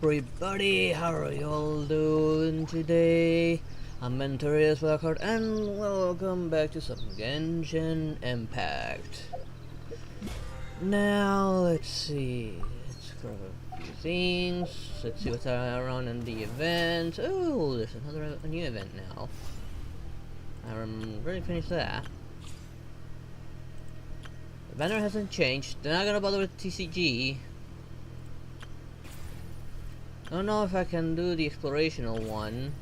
everybody, how are you all doing today? I'm Mentorius Blackheart and welcome back to some Genshin Impact. Now, let's see, let's grab a few things, let's see what's around in the event. Oh, there's a new event now. I'm ready to finish that. The banner hasn't changed, they're not gonna bother with TCG. I don't know if I can do the explorational one.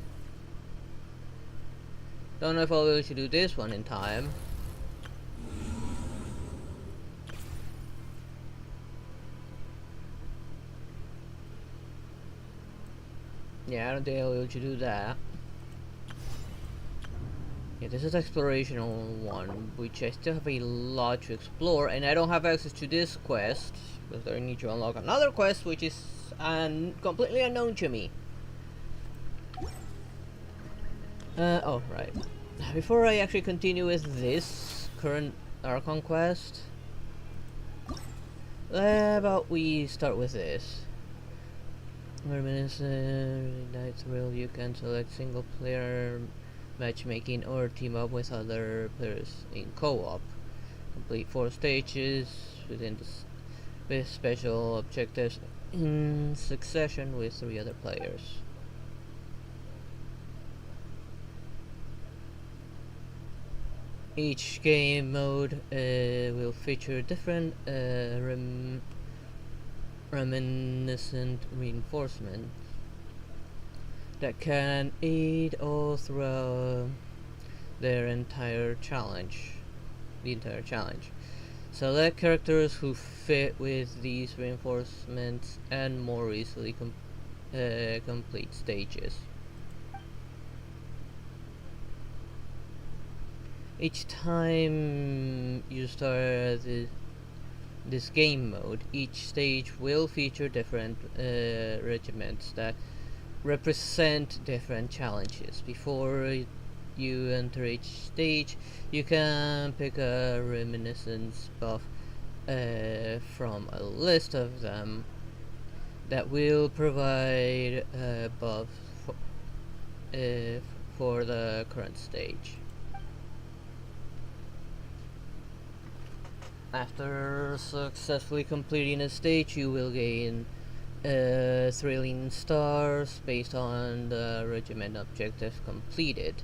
Don't know if I'll be able to do this one in time. Yeah, I don't think I'll be able to do that. Yeah, this is explorational one, which I still have a lot to explore, and I don't have access to this quest because I need to unlock another quest, which is completely unknown to me. Oh, right. Before I actually continue with this current Archon quest, how about we start with this. Ignite thrill, you can select single player matchmaking or team up with other players in co-op. Complete 4 stages within with special objectives in succession with 3 other players. Each game mode will feature different reminiscent reinforcements that can aid all throughout their entire challenge. Select characters who fit with these reinforcements and more easily complete stages. Each time you start this game mode, each stage will feature different regiments that represent different challenges. Before you enter each stage, you can pick a reminiscence buff from a list of them that will provide buffs for the current stage. After successfully completing a stage, you will gain thrilling stars based on the regiment objective completed.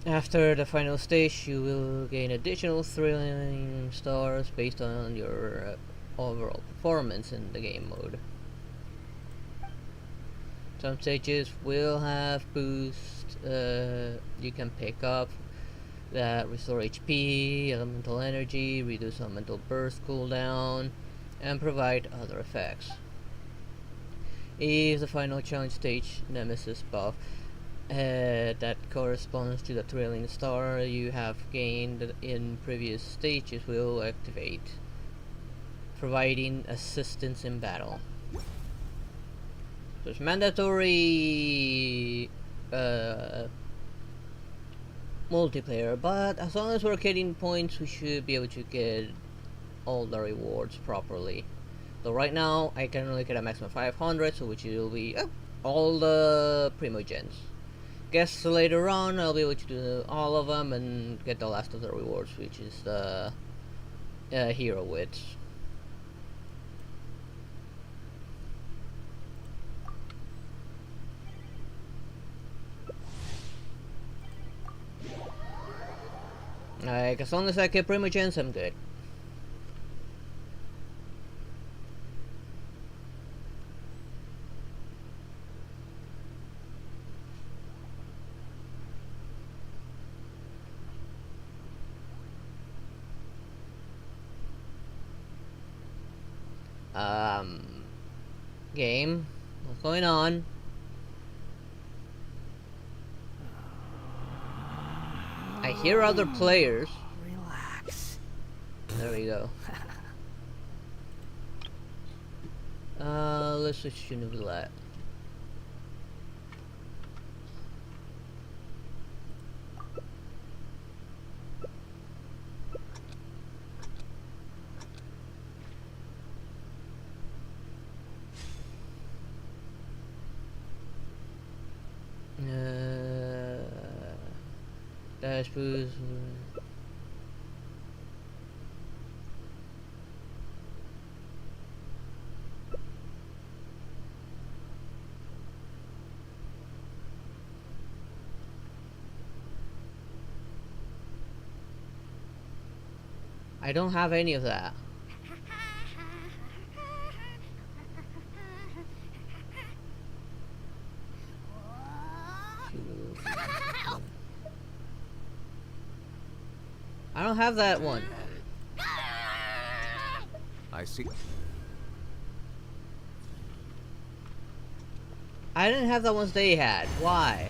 After the final stage, you will gain additional thrilling stars based on your overall performance in the game mode. Some stages will have boosts you can pick up that restore HP, elemental energy, reduce elemental burst cooldown, and provide other effects. If the final challenge stage nemesis buff that corresponds to the thrilling star you have gained in previous stages will activate, providing assistance in battle. So it's mandatory multiplayer, but as long as we're getting points, we should be able to get all the rewards properly. So right now I can only get a maximum of 500, so which will be all the primogens. Guess later on I'll be able to do all of them and get the last of the rewards, which is the hero wits. Like, as long as I get primogens, I'm good. Game, what's going on? I hear other players. Relax. There we go. Let's switch to Nouvelle. Dash boost. I don't have any of that. I don't have that one. I see. I didn't have that ones they had. Why?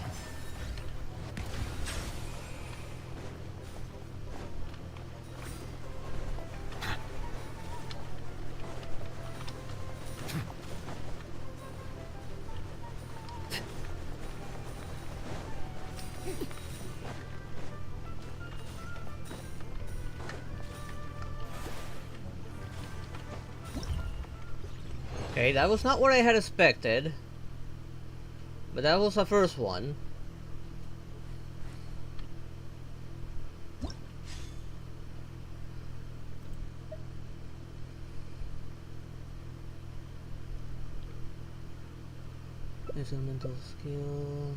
Okay, that was not what I had expected. But that was the first one. There's a mental skill.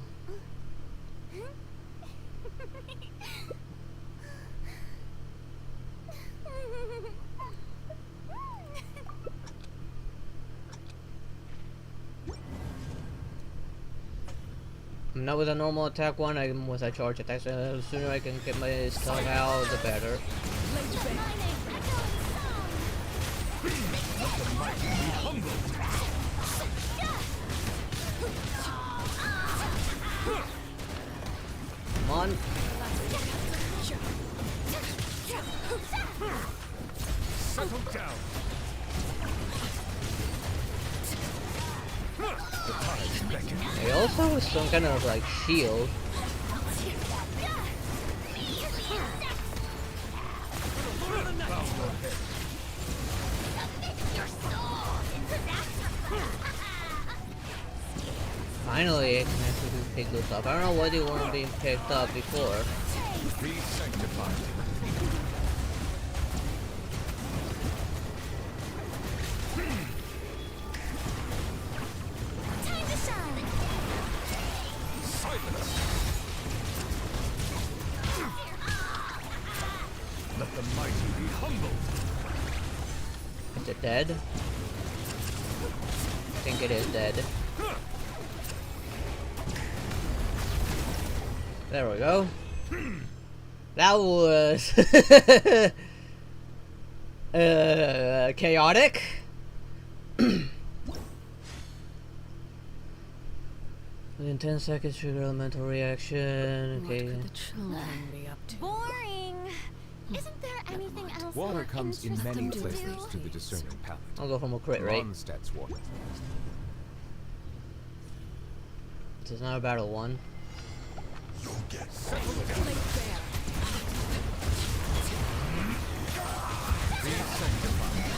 I'm not with a normal attack one, I'm with a charge attack, so the sooner I can get my stuff out, the better. Come on. Settle down. I also have some kind of like shield. Finally, I can actually pick those up. I don't know why they weren't being picked up before. Be sanctified. Let the mighty be humbled. Is it dead? I think it is dead. There we go. That was chaotic. Within 10 seconds, trigger elemental reaction. Okay. What could the children be up to? Boring. Isn't there anything else? Water more comes in many interesting to flavors do? to the discerning palate. I'll go for more crit rate. Ronstadt's water. This is not a battle one. You'll get settled down. Be sanctified.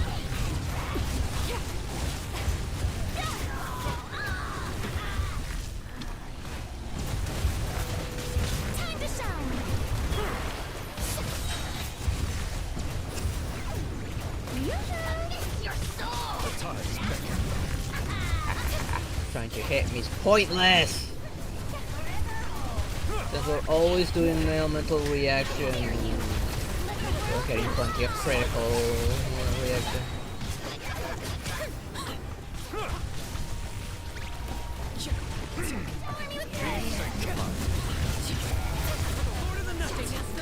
Time to shine. Your soul. The tide's beckon. Trying to hit me is pointless. Because we're always doing an elemental reaction. We're getting plenty of critical reaction.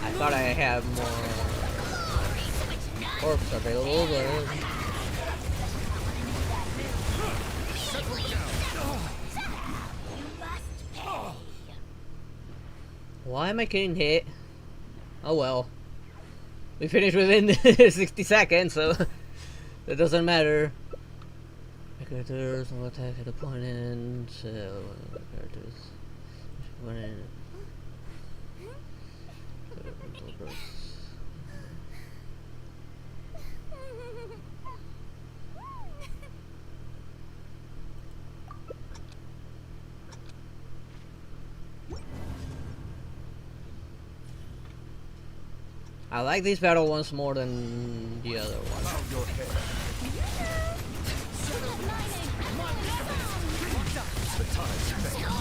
I thought I had more orbs available, but why am I getting hit? Oh well. We finished within 60 seconds, so it doesn't matter. Characters will attack at opponent. Characters. Opponent. I like these battle ones more than the other one. Bow your head. The tides beckon.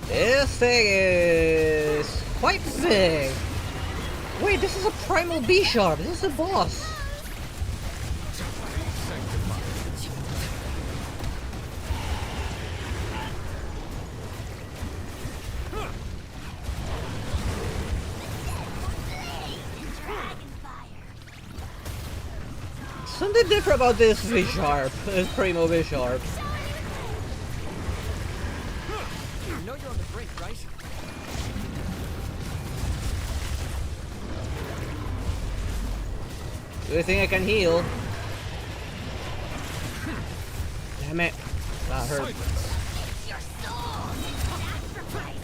This thing is quite big. Wait, this is a primal B sharp. This is a boss. Something different about this V sharp. This primo V sharp. You know you're on the brink, right? Do you think I can heal? Damn it. That hurt. Your soul sacrifice.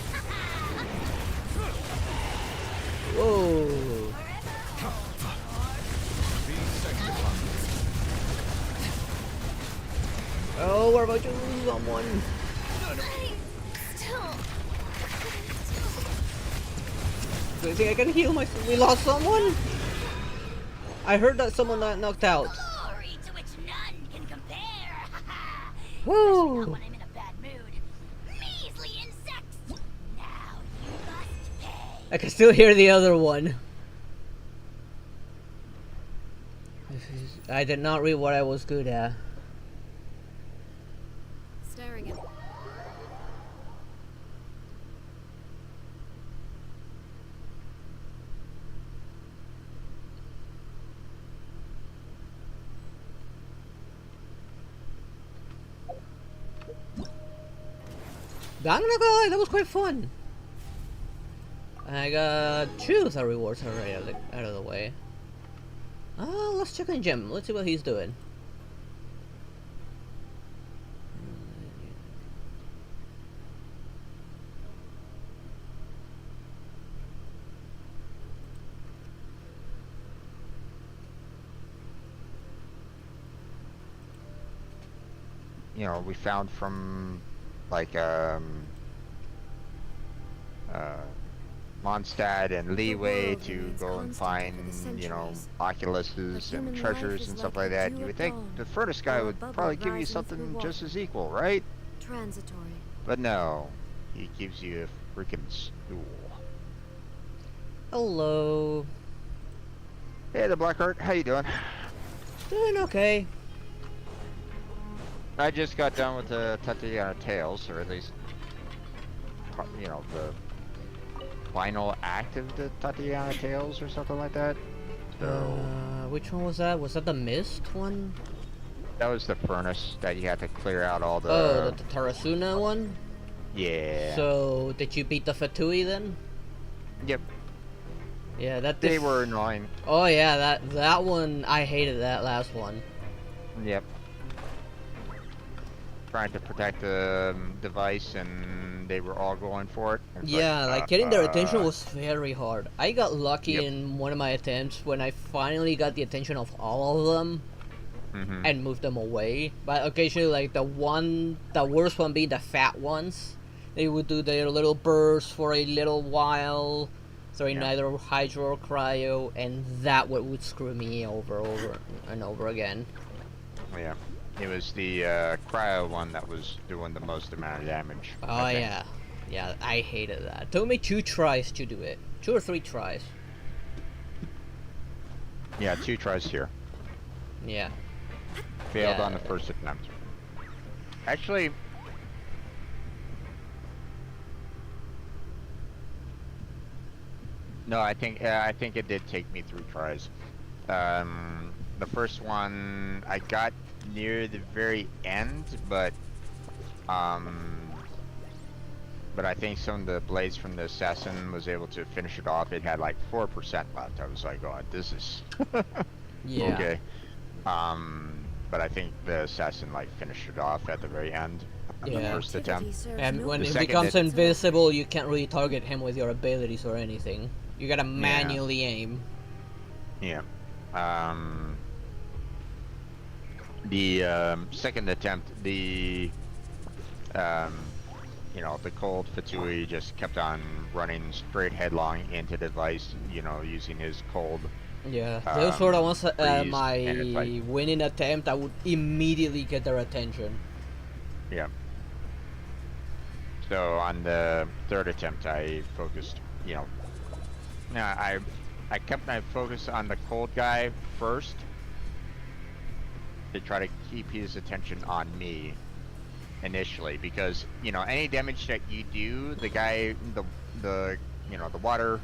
Whoa. Be sanctified. Oh, we're about to lose someone. Still. Do you think I can heal myself? We lost someone? I heard that someone got knocked out. Glory to which none can compare. Woo! Not when I'm in a bad mood. Measly insects. Now you must pay. I can still hear the other one. I did not read what I was good at. Staring at. I'm not gonna lie, that was quite fun. I got 2 of the rewards already out of the way. Let's check on Jim. Let's see what he's doing. You know, we found from like Mondstadt and Leeway to go and find, you know, Oculuses and treasures and stuff like that. You would think the furnace guy would probably give you something just as equal, right? Transitory. But no, he gives you a freaking stool. Hello. Hey, the Blackheart, how you doing? Doing okay. I just got done with the Tatiana Tales, or at least, you know, the final act of the Tatiana Tales or something like that. So Which one was that? Was that the mist one? that was the furnace that you had to clear out all the. Oh, the Tarasuna one? Yeah. So, did you beat the Fatui then? Yep. Yeah, that They were annoying. Oh yeah, that one, I hated that last one. Yep. Trying to protect the device, and they were all going for it. It's Yeah, like getting their attention was very hard. I got lucky Yep. in one of my attempts when I finally got the attention of all of them Mhm. and moved them away. But occasionally, like the worst one being the fat ones, they would do their little bursts for a little while, throwing Yeah. either hydro or cryo, and that would screw me over and over again. Yeah. It was the cryo one that was doing the most amount of damage. Oh I think. yeah, yeah, I hated that. It took me 2 tries to do it, 2 or 3 tries. Yeah, 2 tries here. Yeah. Failed Yeah. on the first attempt. Actually, no, I think it did take me 3 tries. The first one I got near the very end, but I think some of the blades from the assassin was able to finish it off. It had like 4% left. I was like, oh, this is Yeah. okay. But I think the assassin like finished it off at the very end on the Yeah. first attempt. And when The it second becomes it- invisible, you can't really target him with your abilities or anything. You gotta manually aim. Yeah. the second attempt, the you know, the cold Fatui just kept on running straight headlong into the device, you know, using his cold. Yeah, those were the ones freeze, my and it's like, winning attempt. I would immediately get their attention. yeah. So on the third attempt, I focused, you know, I kept my focus on the cold guy first to try to keep his attention on me initially, because you know any damage that you do, the guy, the you know the water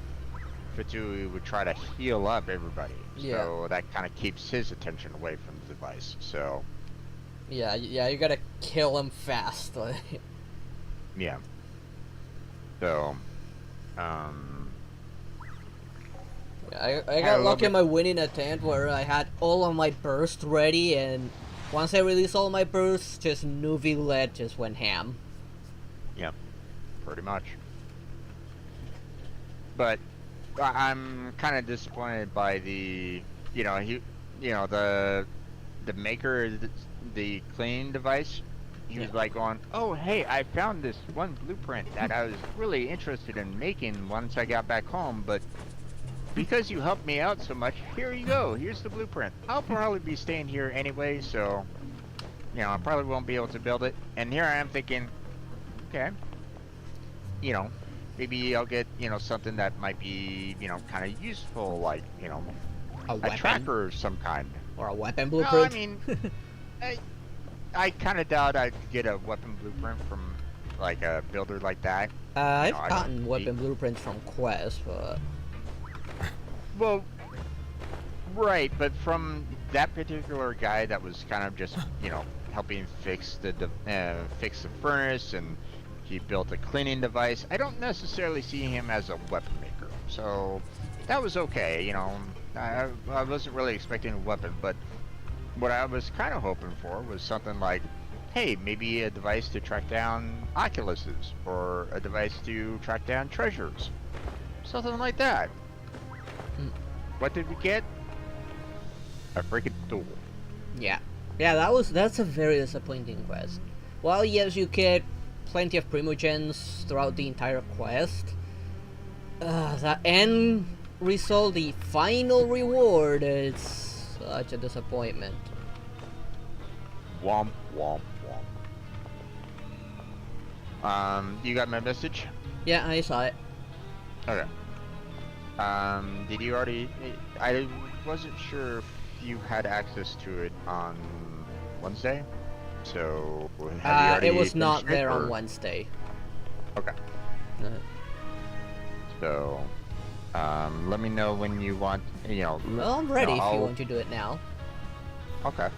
Fatui would try to heal up everybody. Yeah. So that kind of keeps his attention away from the device. So Yeah, you gotta kill him fast. Like. yeah. So Yeah, I got lucky in my winning attempt where I had all of my bursts ready, and once I released all my bursts, just Nuvi just went ham. yeah, pretty much. But I'm kind of disappointed by the, you know, the maker, the cleaning device. He was like going, oh hey, I found this one blueprint that I was really interested in making once I got back home, but because you helped me out so much, here you go, here's the blueprint. I'll probably be staying here anyway, so, you know, I probably won't be able to build it. And here I am thinking, okay, you know, maybe I'll get, you know, something that might be, you know, kind of useful, like, you know, A weapon? tracker of some kind. Or a weapon No, blueprint? I mean, I kind of doubt I'd get a weapon blueprint from, like, a builder like that. I've I don't gotten see- weapon blueprints from Quest, but... Well, right, but from that particular guy that was kind of just, you know, helping fix the furnace, and he built a cleaning device, I don't necessarily see him as a weapon maker. So that was okay, you know. I wasn't really expecting a weapon, but what I was kind of hoping for was something like, hey, maybe a device to track down Oculuses, or a device to track down treasures, something like that. What did we get? A freaking tool. Yeah. Yeah, that's a very disappointing quest. While yes, you get plenty of primogens throughout the entire quest, the end result, the final reward, is such a disappointment. Womp womp womp. You got my message? Yeah, I saw it. Okay. Did you already? I wasn't sure if you had access to it on Wednesday, so have you already It was not finished it, there on or- Wednesday. Okay. So, let me know when you want. You know. Well, I'm ready if you I'll- want to do it now. Okay.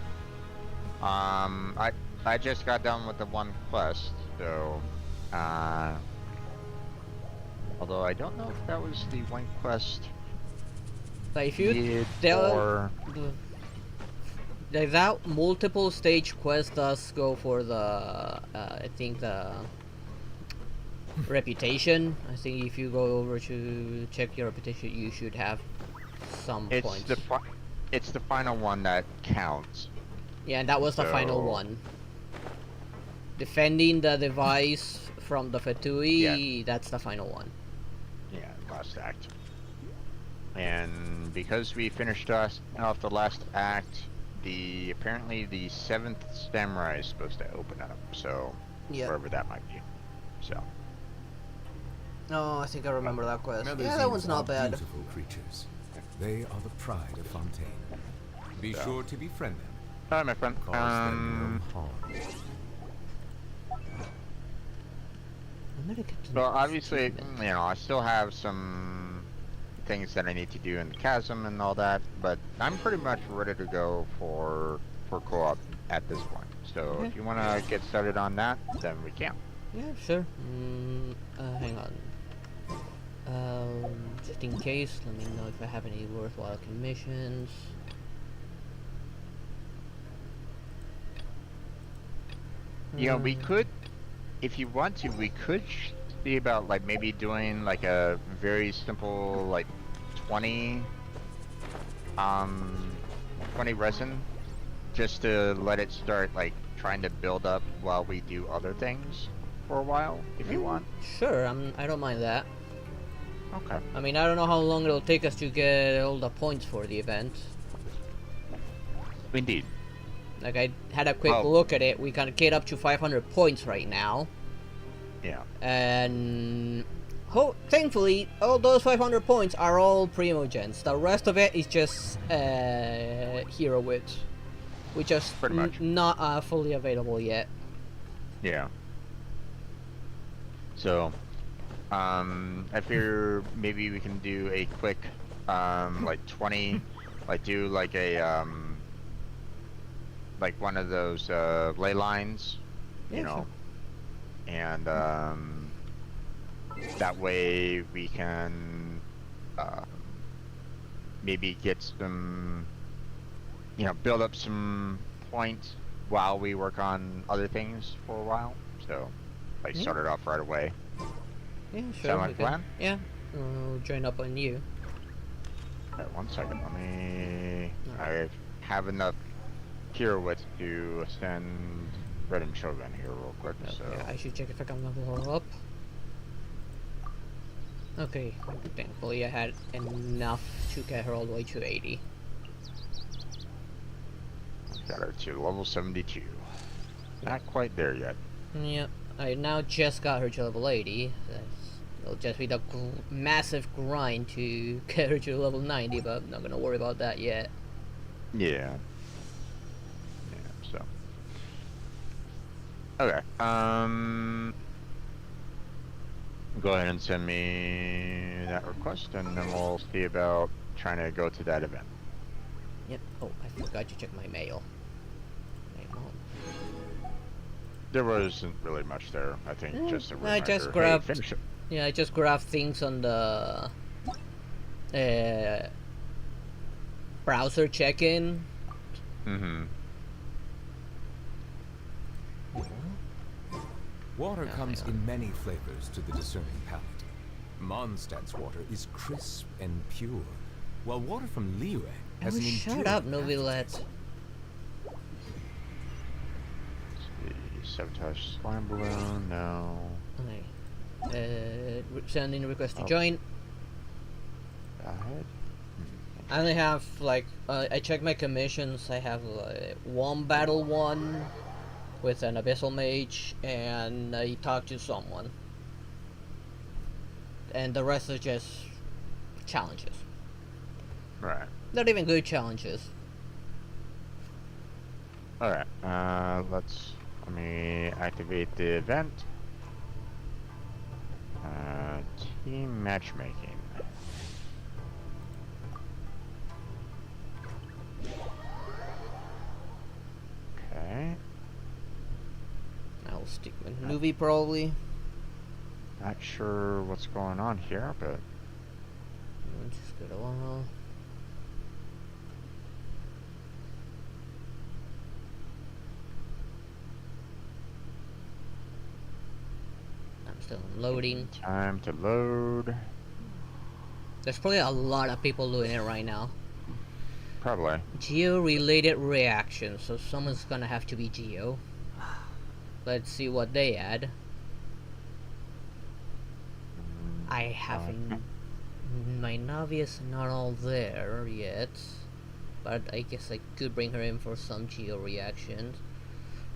I just got done with the one quest, so although I don't know if that was the one quest But if you needed tell for. that multiple stage quest does go for the I think the reputation. I think if you go over to check your reputation, you should have some It's points. it's the final one that counts. Yeah, and that was the final So- one. Defending the device from the Fatui, that's the final one. Yeah, last act. And because we finished off the last act, apparently the 7th samurai is supposed to open up, so Yeah. wherever that might be. So Oh, I think I remember that quest. Yeah, that Melusines one's not are bad. Beautiful creatures. They are the pride of Fontaine. Be Yeah. sure to befriend them, hi my friend. cause them no harm. I'm gonna get to Well, know obviously, achievement. you know, I still have some things that I need to do in the chasm and all that, but I'm pretty much ready to go for co-op at this point. So Okay. if you want to get started on that, then we can. Yeah, sure. Hang on. Just in case, let me know if I have any worthwhile commissions. You know, we Uh, could, if you want to, we could see about like maybe doing like a very simple like 20 20 resin just to let it start like trying to build up while we do other things for a while, if you want. Sure, I don't mind that. Okay. I mean, I don't know how long it'll take us to get all the points for the event. Indeed. Like, I had a quick Oh. look at it. We can get up to 500 points right now. Yeah. And thankfully, all those 500 points are all Primogens. The rest of it is just hero wits, which is Pretty much. not fully available yet. Yeah. So, I figure maybe we can do a quick, like 20, like do like a, like one of those, ley lines, you Yeah, know, and, that way we can, maybe get some, you know, build up some points while we work on other things for a while, so, like, Yeah. start it off right away. Yeah, sure. Sound like we a can- plan? Yeah, I'll join up on you. Alright, 1 second, let me... Alright. I have enough Kirowitz to send Red and Shogun here real quick, so... Yeah, I should check if I can level her up. Okay, thankfully I had enough to get her all the way to 80. Got her to level 72. Not quite there yet. Yep, I now just got her to level 80. It'll just be the massive grind to get her to level 90, but I'm not gonna worry about that yet. Yeah. Yeah, so... Okay, go ahead and send me that request, and then we'll see about trying to go to that event. Yep. Oh, I forgot to check my mail. There wasn't really much there, I think, just a reminder. I just Hey, grabbed- finish it. Yeah, I just grabbed things on the browser check-in. Mm-hmm. Water Yeah, comes hang in many flavors to the discerning palate. Mondstadt's water is crisp and pure, while water from Liyue has an Shut enduring up, aftertaste. Novilette. Sabotage slime balloon, no. Okay. Sending request to Oh. join. Go ahead. I only have like I checked my commissions. I have one battle one with an abyssal mage, and I talked to someone, and the rest are just challenges. Right. Not even good challenges. Alright, let me activate the event. Team matchmaking. Okay. I'll stick with Nuvi probably. Not sure what's going on here, but Just get a while. I'm still loading. time to load. There's probably a lot of people doing it right now. Probably. Geo-related reactions, so someone's gonna have to be Geo. Let's see what they add. I haven't... My Navi is not all there yet, but I guess I could bring her in for some Geo reactions.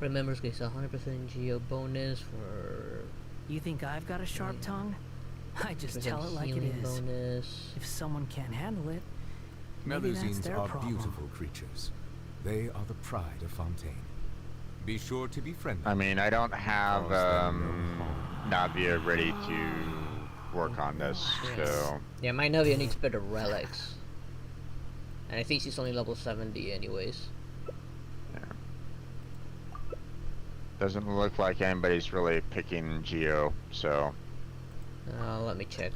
Remembers gets 100% Geo bonus for... You think I've got a sharp tongue? I just 100% tell it like it healing is. bonus. If someone can't handle it, maybe that's Melusines their are problem. beautiful creatures. They are the pride of Fontaine. Be sure to be friendly. I mean, I don't have Navia ready to work on this, so Yeah, my Navia needs better relics. And I think she's only level 70 anyways. yeah. Doesn't look like anybody's really picking Geo, so Let me check.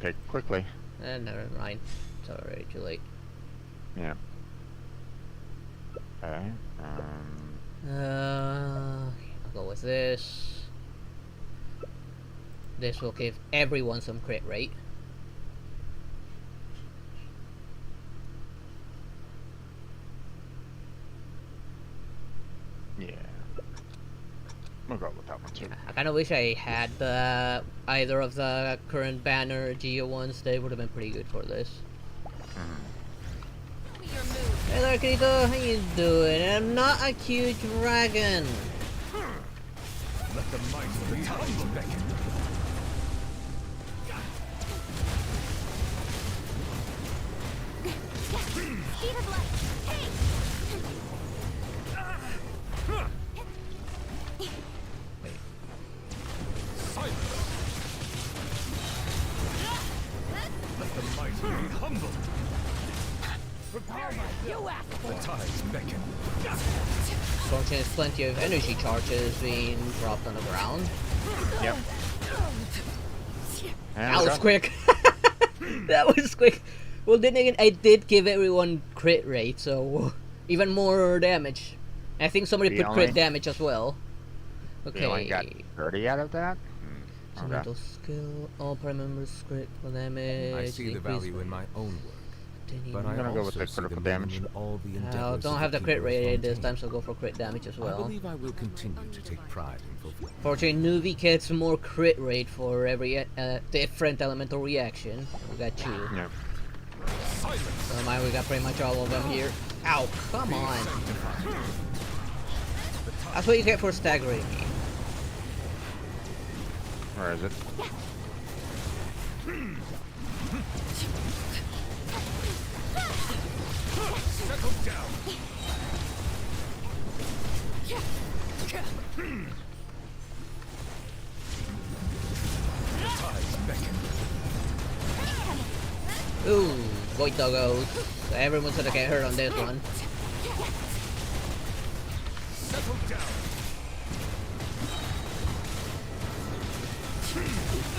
pick quickly. Never mind. It's already too late. Yeah. Okay. I'll go with this. This will give everyone some crit rate. We'll go with that one too. I kind of wish I had the either of the current banner Geo ones. They would have been pretty good for this. Your move. Hey there, Kirito. How you doing? I'm not a cute dragon. Let the might of the tides beckon. Speed of light. Hey! Silence. Let the mighty be humbled. You asked for The it. tides beckon. Fortunately, there's plenty of energy charges being dropped on the ground. Yep. And That we're was done. quick. That was quick. Well, then again, I did give everyone crit rate, so even more damage. I think somebody We put only- crit damage as well. We only got Okay. 30 out of that? Okay. Mental skill, all prime members critical damage. I see the increase value in my own work, but I'm I gonna go also with the see critical meaning damage. in all the I endeavors don't of have the crit people of rate this Fontaine. time, so I'll go for crit damage as I well. believe I will continue to take pride in fulfilling. Fortunately, newbie gets more crit rate for every different elemental reaction. We got two. Yep. Silence. So mind, we got pretty much all of them here. Ow, come on. That's what you get for staggering me. Where is it? Settle down. The tides beckon. Ooh, void doggos. Everyone's gonna get hurt on this one. Settle down.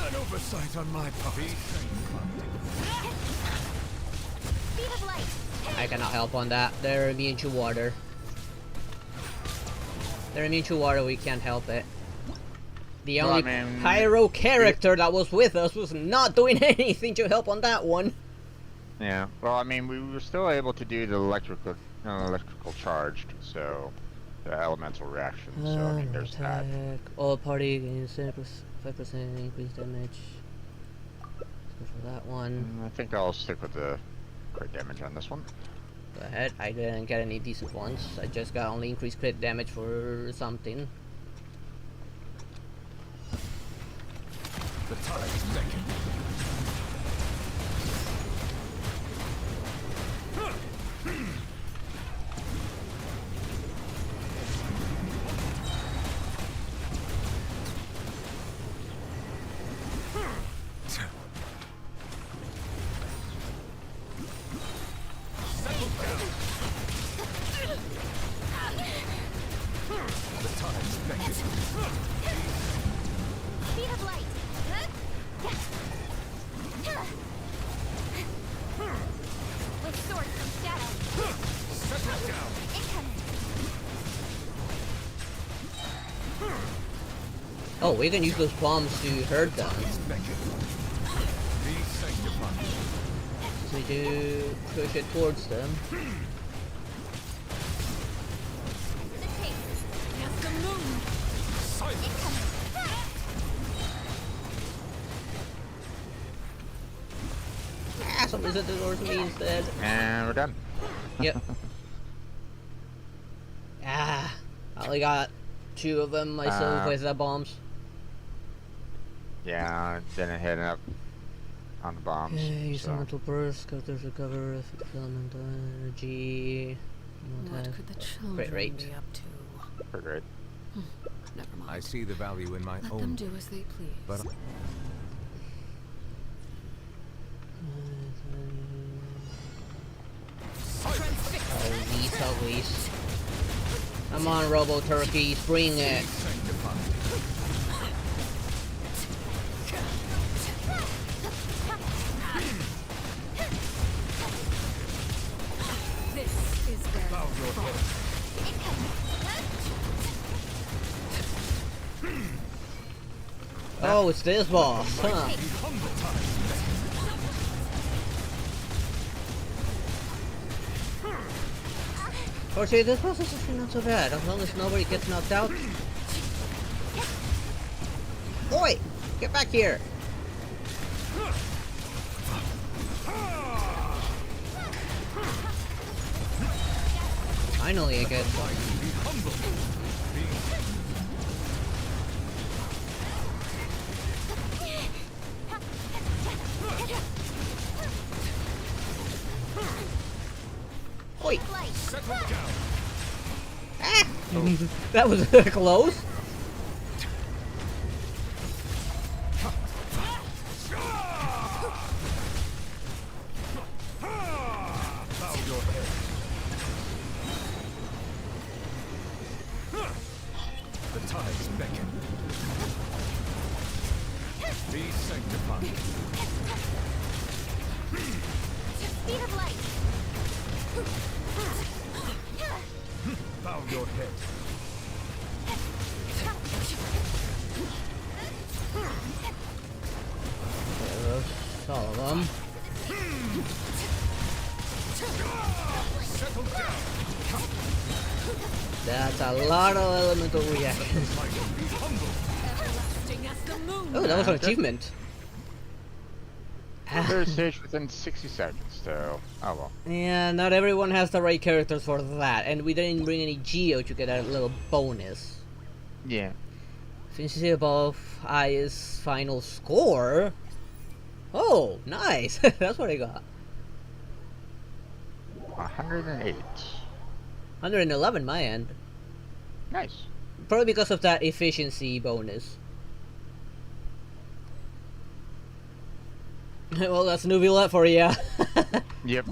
An oversight on my part. Speed of light. I cannot help on that. They're immune to water. They're immune to water, we can't help it. The Well, only I mean, pyro character that was with us was not doing anything to help on that one. Yeah. Well, I mean, we were still able to do the electrical charged, so the elemental reaction. So I mean, there's that. Attack. All party gains 5% increased damage. Let's go for that one. I think I'll stick with the crit damage on this one. Go ahead. I didn't get any decent ones. I just got only increased crit damage for something. The tides beckon. Settle down. The tides beckon. Speed of light. With sword from shadow. Settle down. Incoming. Oh, we can use those bombs to hurt them. Beckon. Be sanctified. So we do push it towards them. The tape. Yes, the moon. Silence. Incoming. Ah, some resistance towards me instead. And we're done. Yep. Ah, I only got two of them myself with the bombs. Yeah, didn't hit up on the bombs. Okay, use so. elemental burst, characters recover, effect elemental energy. What could the children Crit rate. be up to? Pretty great. Never mind. I see the value in my Let own them work, do as they please. but Oh, these uglies. Come on, Robo Turkeys, bring it. This is where Bow your head. Oh, it's this boss, huh? Be humble tides Fortunately, this boss is actually not so bad, as long as nobody gets knocked out. Oi! Get back here! Finally, I get. Oi! Settle down. Ah! That was close. Bow your head. The tides beckon. Be sanctified. Speed of light. Bow your head. There's all of them. Settle down. That's a lot of elemental reactions. Be humble. Everlasting as the moon. Oh, that was an achievement. Third stage within 60 seconds, so oh well. Yeah, not everyone has the right characters for that, and we didn't bring any Geo to get a little bonus. Yeah. Efficiency above highest final score. Oh, nice! That's what I got. 108. 111 my end. Nice. Probably because of that efficiency bonus. Well, that's Nuvula for ya. Yep.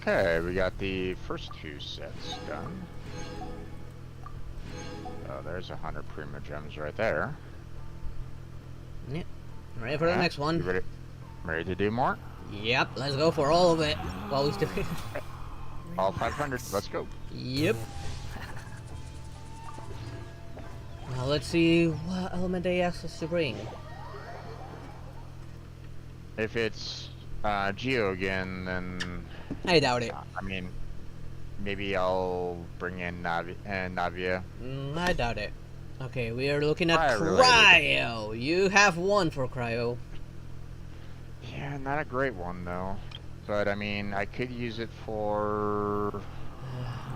Okay, we got the first two sets done. Oh, there's 100 Prima Gems right there. Yep. Ready for the next You one. ready to do more? Yep, let's go for all of it. While we still. All 500, let's go. Yep. Now let's see what element they asked us to bring. If it's Geo again, then I doubt it. I mean, maybe I'll bring in Navia. I doubt it. Okay, we are looking at Cryo related. Cryo. You have one for Cryo. Yeah, not a great one though. But I mean, I could use it for.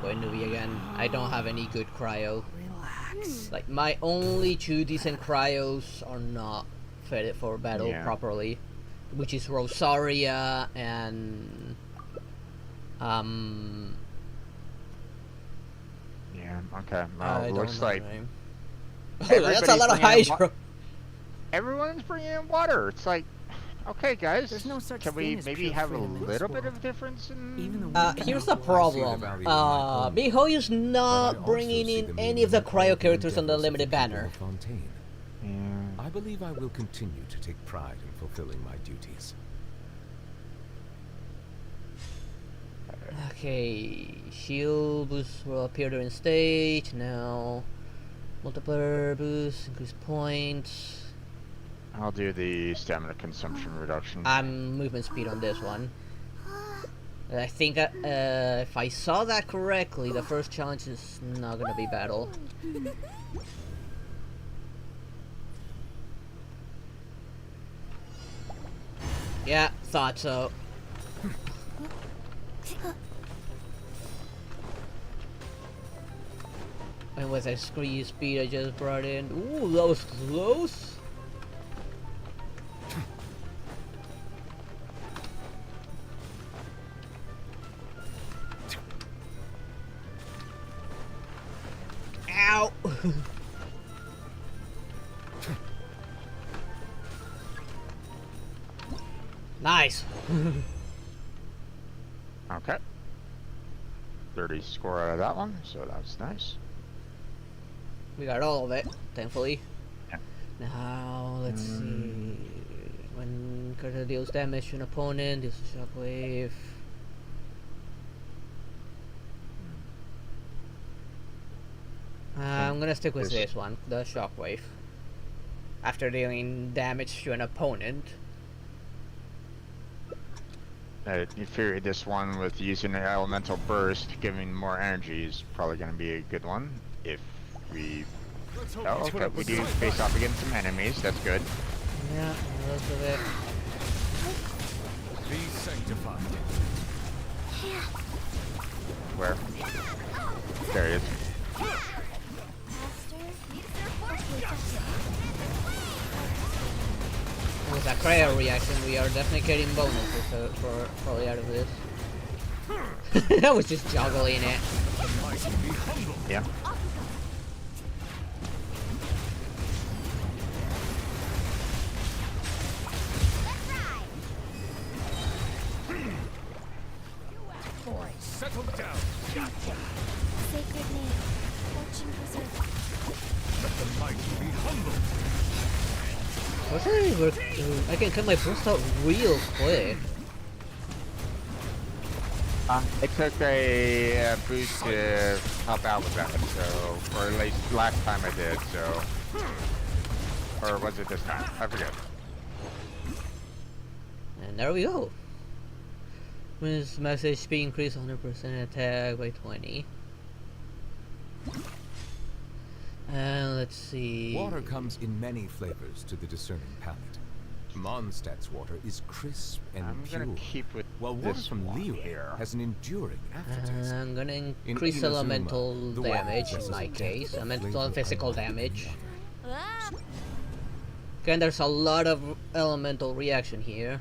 Going to be again. I don't have any good Cryo. Relax. Like my only two decent Cryos are not fitted for battle Yeah. properly, which is Rosaria and Yeah. Okay. I Well, don't looks know like the name. Oh, that's a everybody's lot of bringing in Hydro. everyone's bringing in water. It's like, okay, guys, There's no such can we thing as maybe pure have a freedom in this little bit world. of difference in? Even the Here's the I see the problem. value in my own. Mihoyo's But I not also bringing see in the any meaning of the in all Cryo characters on the endeavors of limited people banner. of Fontaine. Yeah. I believe I will continue to take pride in fulfilling my duties. Okay, shield boost will appear during stage. Now, multiplier boost, increase points. I'll do the stamina consumption reduction. I'm movement speed on this one. I think if I saw that correctly, the first challenge is not gonna be battle. Yeah, thought so. And with that screen speed I just brought in, ooh, that was close. Ow! Nice. Okay. 30 score out of that one, so that's nice. We got all of it, thankfully. Yeah. Now, let's see. When character deals damage to an opponent, deals a shockwave. I'm gonna stick with This- this one, the shockwave. After dealing damage to an opponent. You figure this one with using an elemental burst, giving more energy is probably going to be a good one if we Let's hope Oh, he's put okay. up We with do the face off against some enemies. That's good. Yeah, most of it. Be sanctified. Where? There it is. With a cryo reaction, we are definitely getting bonuses for probably out of this. I was just juggling it. The mighty be humble. Yeah. Settle down. Sacred name, fortune preserver. Let the mighty be humble. Fortunately, I can cut my burst out real quick. It took a boost to help out with that, so, or at least last time I did, so, or was it this time? I forget. And there we go. When this message speed increase 100% attack by 20. And let's see. Water comes in many flavors to the discerning palate. Mondstadt's water is crisp and I'm pure, gonna keep with while water this from one Liyue here. has an enduring aftertaste. I'm gonna In increase Inazuma, elemental the water damage in possesses my a case. flavor Elemental and physical unlike any damage. other. Ah, Okay, there's a lot of elemental reaction here.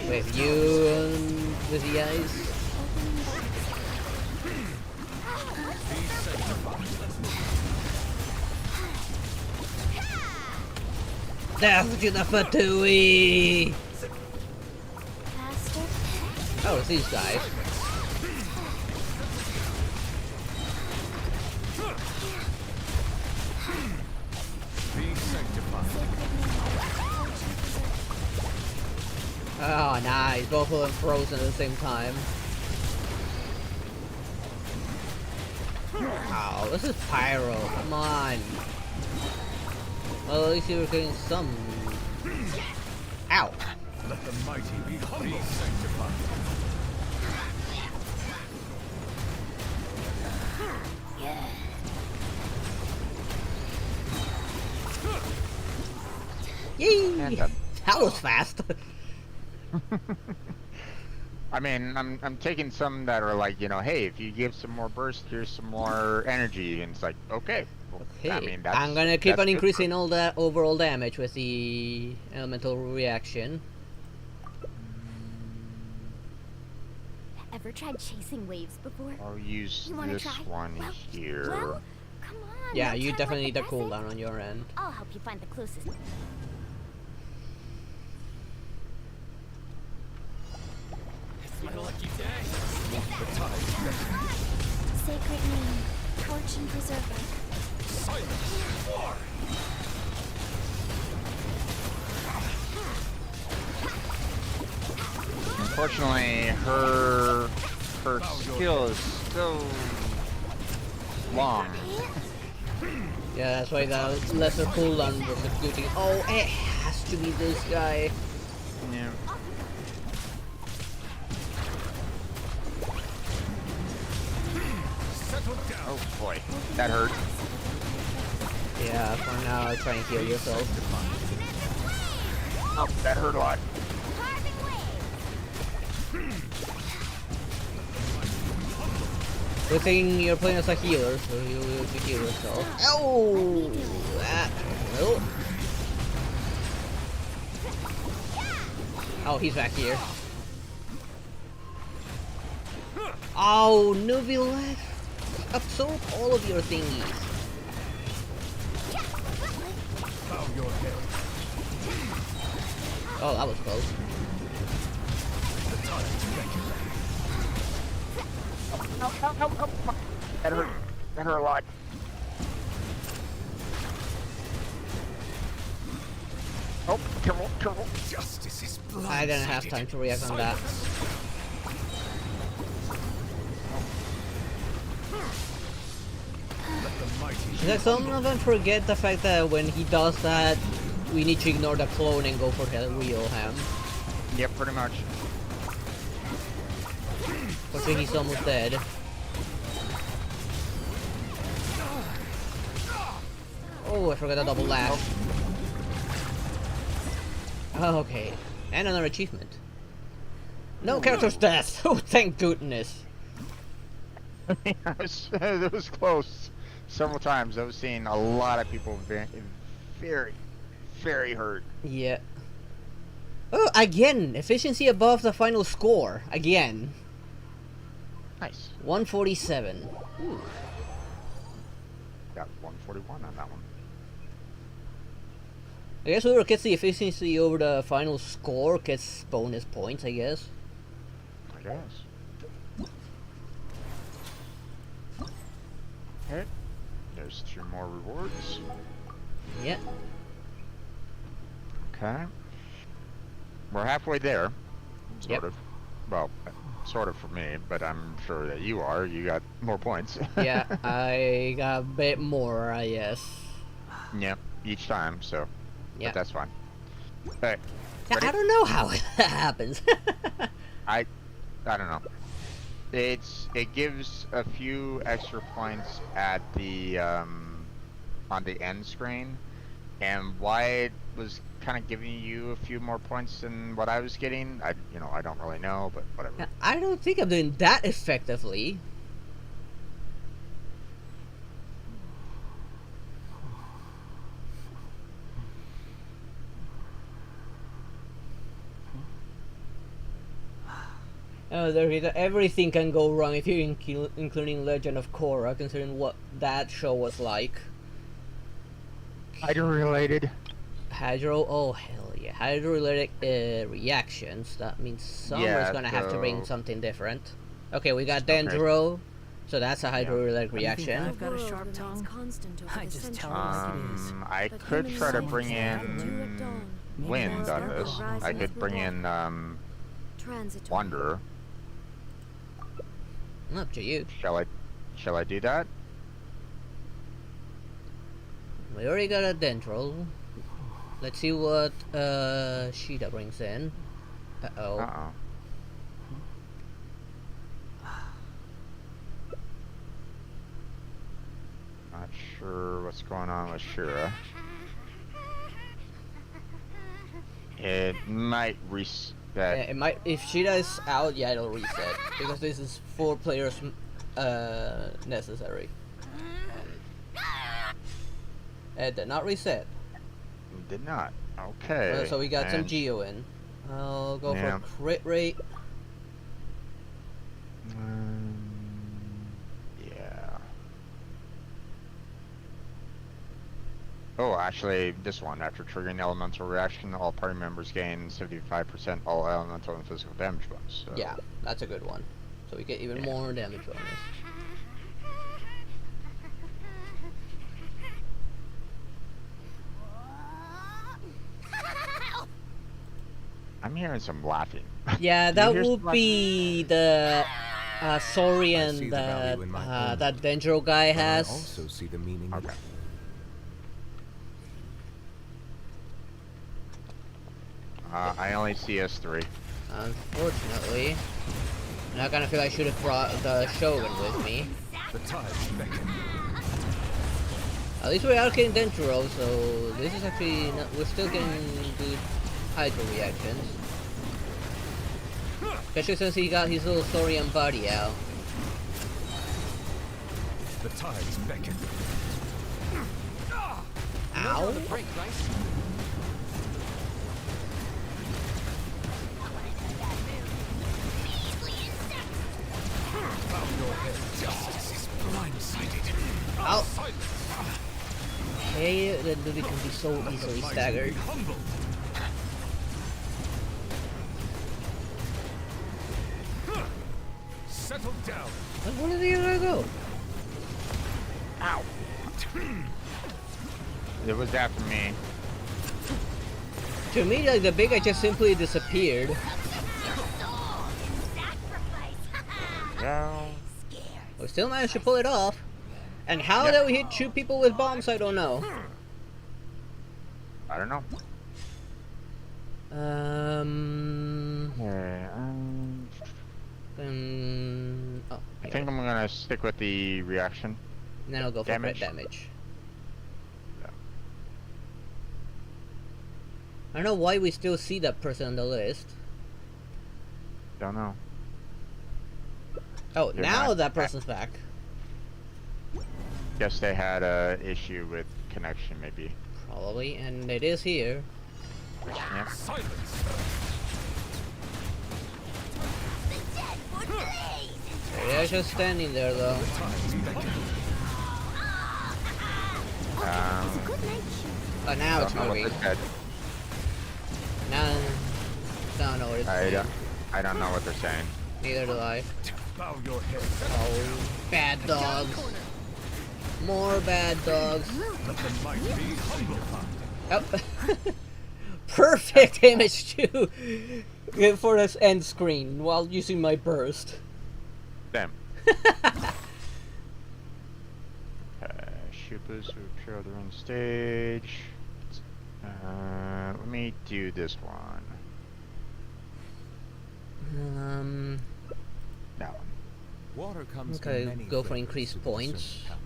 With you and with the ice. Be sanctified. Death to the Fatui! faster. Oh, it's these guys. Be sanctified. Oh, nice. Both of them frozen at the same time. Oh, this is Pyro. Come on. Well, at least you were getting some. Ow. Let the mighty be humble. Be sanctified. Yay! And That was fast. I mean, I'm taking some that are like, you know, hey, if you give some more burst, here's some more energy, and it's like, okay. Well, Okay, I mean, that's, I'm gonna keep that's on good increasing for- all that overall damage with the elemental reaction. Ever tried chasing waves before? I'll use You wanna this try? one Well, here. Well, come on. Yeah, no you time definitely like need the a present. cooldown on your end. I'll help you find the closest. Sacred name, fortune preserver. Unfortunately, her skill is so long. Yeah, that's why the lesser cooldown was a good thing. Oh, it has to be this guy. Yeah. Settle down. Oh boy, that hurt. Yeah, for now, try and heal yourself. Oh, that hurt a lot. Good thing you're playing as a healer, so you'll be able to heal yourself. Oh! That hurt. Oh, he's back here. Oh, Nubi left. Absorb all of your thingies. Bow your head. Oh, that was close. The time is regular. That hurt. That hurt a lot. Oh, careful, careful. Justice is blind. I didn't have time to react on that. Let the mighty It's like some of them forget the fact that when he does that, we need to ignore the clone and go for the real him. Yep, pretty much. Fortunately, he's almost dead. Oh, I forgot a double lash. Oh, okay. And another achievement. No character's death! Oh, thank goodness! It was close several times. I was seeing a lot of people very, very hurt. Yeah. Oh, again! Efficiency above the final score. Again. Nice. 147. Ooh. Got 141 on that one. I guess whoever gets the efficiency over the final score gets bonus points, I guess. I guess. Okay. There's 2 more rewards. Yeah. Okay. We're halfway there. Sort Yep. of. Well, sort of for me, but I'm sure that you are. You got more points. Yeah, I got a bit more, I guess. Yep. Each time, so. Yeah. But that's fine. Okay. Yeah, Ready? I don't know how that happens. I don't know. It gives a few extra points at the on the end screen, and why it was kind of giving you a few more points than what I was getting, I don't really know, but whatever. I don't think I'm doing that effectively. Oh, there is everything can go wrong if you're including Legend of Korra, considering what that show was like. Hydro-related. Hydro, oh hell yeah, hydro-related reactions. That means someone's gonna have to bring so- something different. Okay, we got Okay. Dendro, so that's a hydro-related I've reaction. got a sharp tongue. I just tell it like it is. I could try to bring in wind on this. I could bring in Wanderer. Up to you. Shall I do that? We already got a Dendro. Let's see what Sheeta brings in. Uh-oh. Uh-oh. Not sure what's going on with Shira. It might reset. Yeah, it might, if Sheeta is out, yeah, it'll reset. Because this is 4 players necessary. It did not reset. Did not. Okay. So we got some and- Geo in. I'll go Yeah. for crit rate. Yeah. Oh, actually, this one. After triggering elemental reaction, all party members gain 75% all elemental and physical damage bonus. So. Yeah, that's a good one. So we get even Yeah. more damage bonus. I'm hearing some laughing. Yeah, You that hear would some be the I see Saurian the that value in my own that Dendro guy But I has. also see the meaning. Okay. I only see S3. Unfortunately, and I kind of feel I should have brought the Shogun with me. The tides beckon. At least we are getting Dendro, so this is actually not, we're still getting good Hydro reactions. Especially since he got his little Saurian body out. The tides beckon. Ow! Justice is blindsided. Ow! Hey, that movie can be so easily Might staggered. be humbled. Settle down. Where did he gonna go? Ow! It was after me. To me, like the big guy just simply disappeared. Yeah. We still managed to pull it off. And how did we hit 2 people with bombs, I don't know. I don't know. Oh, I think I'm gonna stick with the reaction. and then I'll go for damage. crit damage. I don't know why we still see that person on the list. Don't know. Oh, They're now not- that person's back. Guess they had a issue with connection, maybe. Probably, and it is here. Yep. Silence. The dead would blaze. They're just standing there though. Good night, shoot. But now it's Don't know what moving. they said. Now, don't know what it's saying. I don't know what they're saying. Neither do I. Bow your head. Oh, bad dogs. More bad dogs. Let the mighty be humble. Oh. Perfect image too for this end screen while using my burst. Damn. Shoopas who appear on stage. Let me do this one. That one. Water comes Okay, in many go for flavors increased to the points. discerning palate.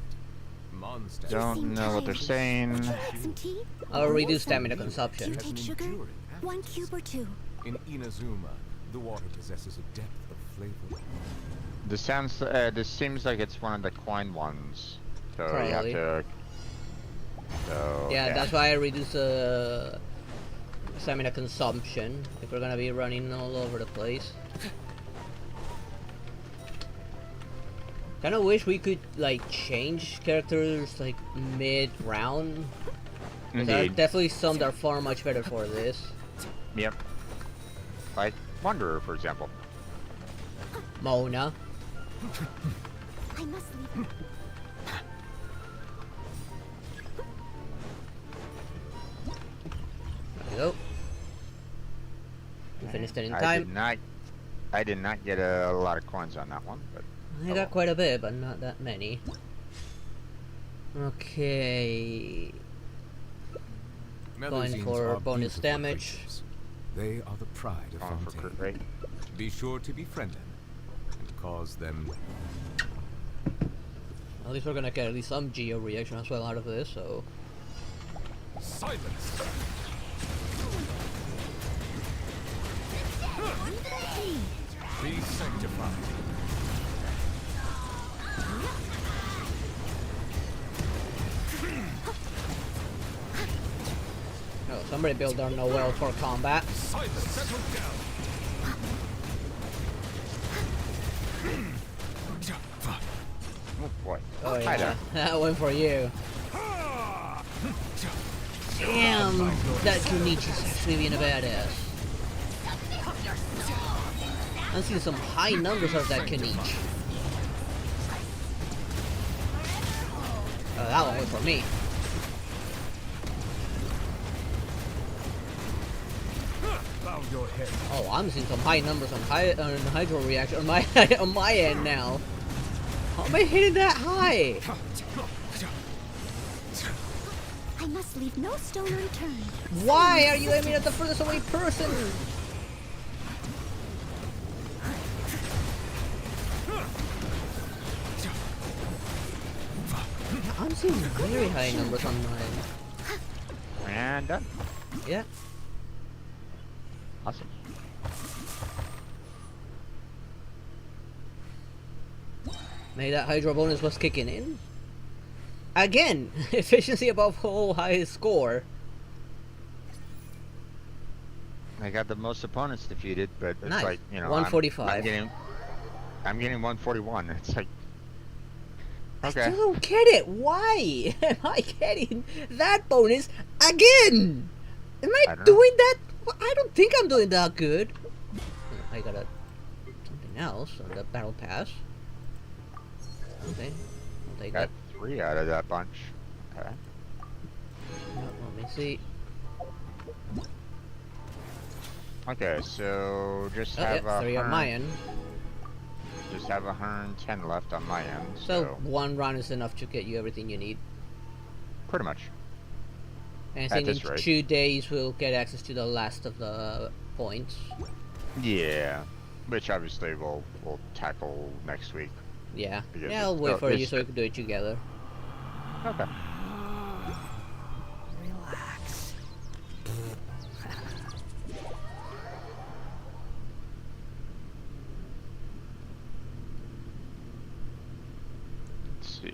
Mondstadt Don't know what they're saying. Some tea? I'll reduce stamina consumption. Do you take sugar? enduring 1 cube or 2? In Inazuma, the water possesses a depth of flavor. This sounds. This seems like it's one of the coin ones. So you have Probably. to. So Yeah, that's why I reduce the stamina consumption if we're gonna be running all over the place. Kinda wish we could like change characters like mid-round. There are Indeed. definitely some that are far much better for this. Yep. Like Wanderer, for example. Mona. I must leave. There we go. We finished it in I time. did not. I did not get a lot of coins on that one, but I got quite a bit, but not that many. Okay. Melazines for are bonus beautiful damage. creatures. They are the pride of going for crit Fontaine. rate. Be sure to befriend them and cause them. At least we're gonna get at least some geo reaction as well out of this, so. Silence. Be sanctified. Oh, somebody built their Noel for combat. Silence. Settle down. Oh boy. Oh Hi yeah, there. that one for you. Damn, that Kunichi's actually being a badass. I'm seeing some high numbers of that Kunichi. Oh, that one was for me. Bow your head. Oh, I'm seeing some high numbers on hydro reaction on my on my end now. How am I hitting that high? I must leave no stone unturned. Why are you aiming at the furthest away person? I'm seeing very high numbers on mine. And done. Yeah. Awesome. Maybe that hydro bonus was kicking in. Again, efficiency above whole highest score. I got the most opponents defeated, but it's Nice. like, you know, 145. I'm getting 141. It's like, I okay. still don't get it. Why am I getting that bonus again? Am I I don't know. doing that? Well, I don't think I'm doing that good. I got something else on the battle pass. Okay, I'll take Got that. 3 out of that bunch. Okay. Let me see. Okay, so just Oh, have yeah, 3 on my end. Just have 110 left on my end. So So one run is enough to get you everything you need. pretty much. And I think in this rate. 2 days we'll get access to the last of the points. Yeah. Which obviously we'll tackle next week. Yeah. Because Yeah, I'll it's- wait oh, for you it's- so we can do it together. Okay. Relax. see.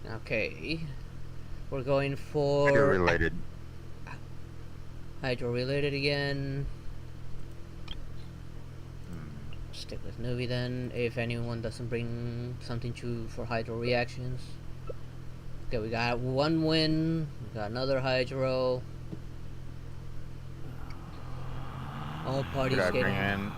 Okay. We're going for Hydro related. Hydro related again. Stick with Nuvi then, if anyone doesn't bring something to for Hydro reactions. Okay, we got one win, we got another Hydro. All parties getting...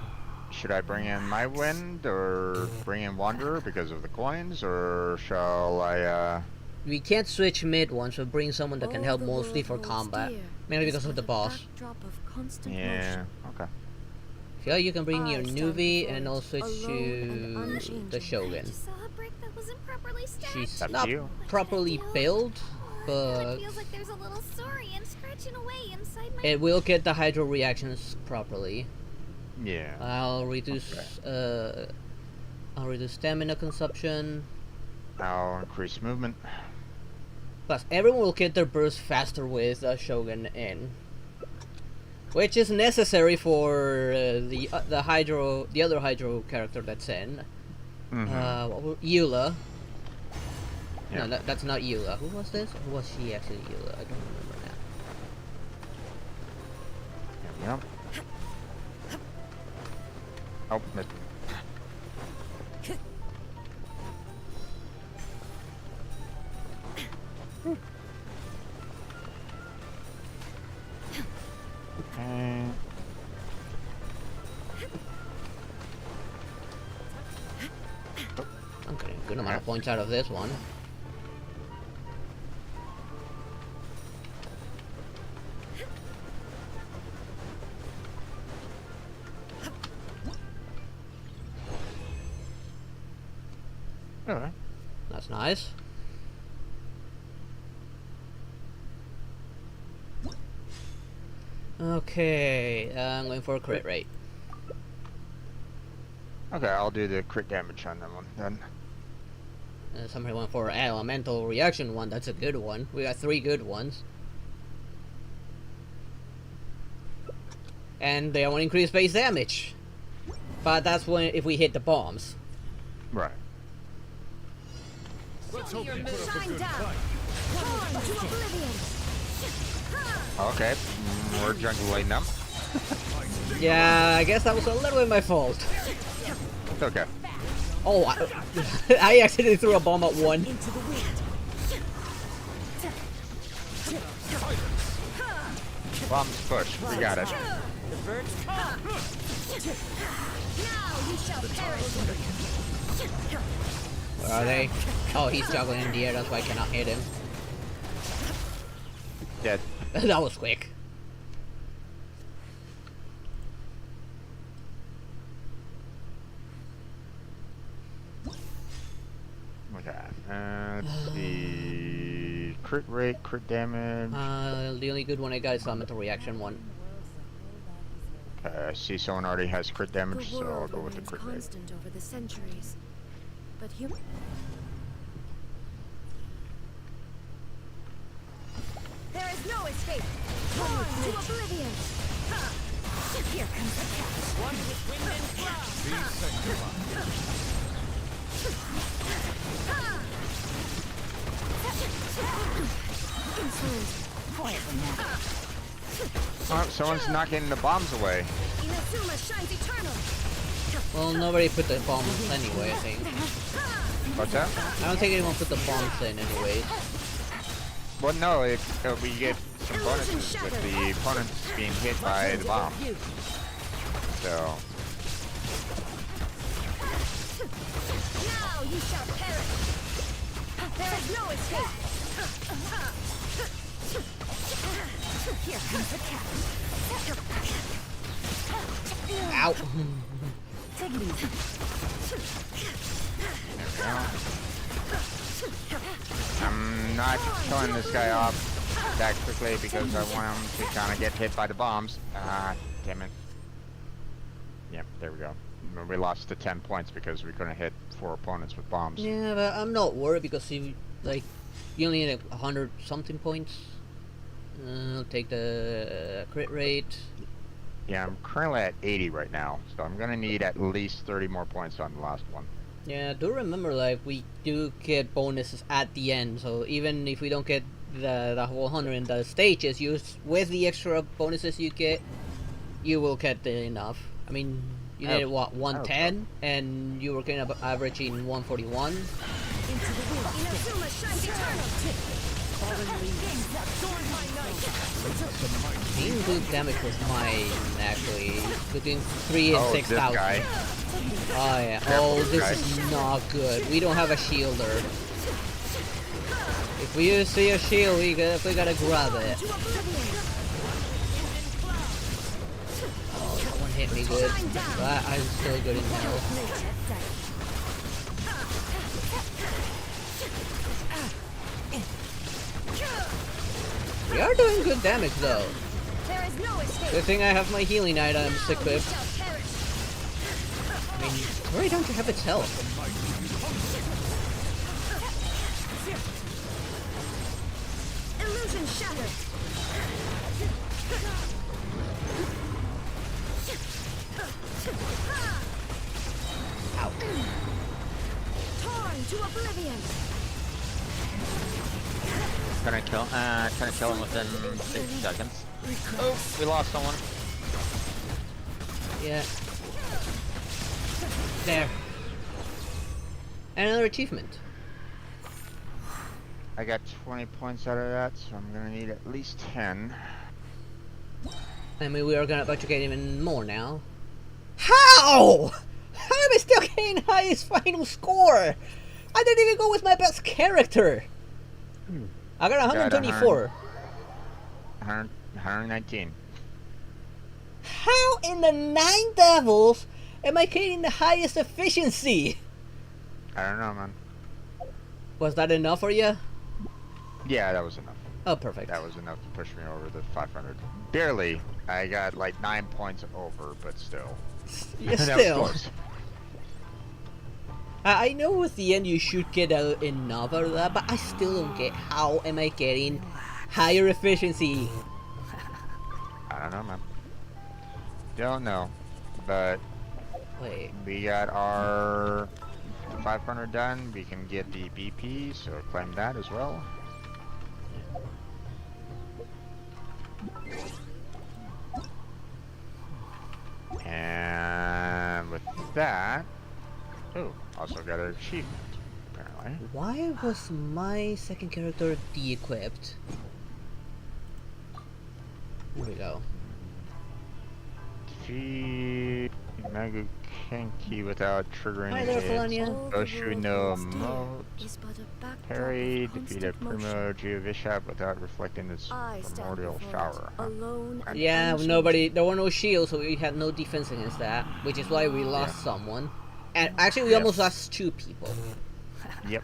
Should I bring in my wind or bring in Wanderer because of the coins, or shall I We can't switch mid one, so bring someone that can All help the mostly world for holds combat. dear Mainly is because of but the a boss. backdrop of constant Yeah, motion. okay. Yeah, you can bring your I stand Nuvi before and it, I'll switch alone and to unchanging. the Shogun. Just saw a brick that wasn't properly stacked. She's Up to not you. What should I properly do? built, It but feels like there's a little saurian scratching away inside my... it will get the Hydro reactions properly. Yeah. I'll reduce stamina consumption. I'll increase movement. Plus, everyone will get their burst faster with Shogun in, which is necessary for the other Hydro character that's in. Eula. Yeah. No, that's not Eula. Who was this? Who was she actually? Eula. I don't remember now. There we go. Oh, missed. Okay. I'm getting a good amount of points out of this one. Alright. That's nice. Okay, I'm going for a crit rate. Okay, I'll do the crit damage on that one then. Somebody went for elemental reaction one. That's a good one. We got 3 good ones. And they only increase base damage. But that's when if we hit the bombs. Right. Let's hope your you put up a shine good down. fight. Torn to oblivion. Okay, we're jungling them. Yeah, I guess that was a little bit my fault. It's okay. Oh, I accidentally threw a bomb at one. Into the wind. Bombs push. We got it. The birds come. Now you shall perish. Where are they? Oh, he's juggling in the air, that's why I cannot hit him. Dead. That was quick. Okay. Let's see. Crit rate, crit damage. The only good one I got is elemental reaction one. Okay, I see someone already has crit The damage, so I'll world go with the remains crit rate. constant over the centuries, but human. There is no escape. Torn to oblivion. Here comes the catch. One with wind and cloud. Be sanctified. Quietly now. Oh, someone's knocking the bombs away. Inazuma shines eternal. Well, nobody put the bombs anyway, I think. What's that? I don't think anyone put the bombs in anyways. Well, no, we get some bonuses with the opponents being hit by the bomb. So, Now you shall perish. There is no escape. Here comes the catch. Ow! Take it easy. I'm not killing this guy off that quickly because I want him to kind of get hit by the bombs. Ah, damn it. Yep, there we go. We lost to 10 points because we couldn't hit 4 opponents with bombs. Yeah, but I'm not worried because you only need 100 something points. I'll take the crit rate. Yeah, I'm currently at 80 right now, so I'm gonna need at least 30 more points on the last one. Yeah, do remember, like, we do get bonuses at the end, so even if we don't get the whole 100 in the stages, with the extra bonuses you get, you will get enough. I mean, you needed what, 110, and you were kind of averaging 141. Into the wind. Inazuma shines eternal. Being good damage was mine, actually. Between 3 and 6,000. Guy. Oh yeah. Oh, this is not good. We don't have a shielder. If we see a shield, we gotta grab it. Oh, that one hit me good. But I'm still good in health. We are doing good damage though. There is no escape. Good thing I have my healing items equipped. Shall perish. I mean, why don't you have its health? Illusion shattered. Ow. Torn to oblivion. Trying to kill him within 60 seconds. Oh, we lost someone. Yeah. There. Another achievement. I got 20 points out of that, so I'm gonna need at least 10. I mean, we are about to get even more now. How? How am I still getting highest final score? I didn't even go with my best character. I got 124. 119. How in the 9 devils am I getting the highest efficiency? I don't know, man. Was that enough for you? Yeah, that was enough. Oh, perfect. That was enough to push me over the 500. Barely. I got like 9 points over, but still. Yeah, That was still. close. I know with the end you should get enough out of that, but I still don't get how am I getting higher efficiency. I don't know, man. Don't know. But Wait. we got our 500 done. We can get the BP, so claim that as well. And with that, oh, also got an achievement, apparently. Why was my second character de-equipped? Here we go. Defeat Magu Kenki without triggering Hi there, his Felania. Oshu no Mote. Is but a backdrop Parry, of defeated constant Primo motion. Geovishap without reflecting its I stand primordial before it, shower. alone and Yeah, unchanged. there were no shields, so we had no defense against that, which is why we lost someone. And actually, we almost lost 2 people. Yep.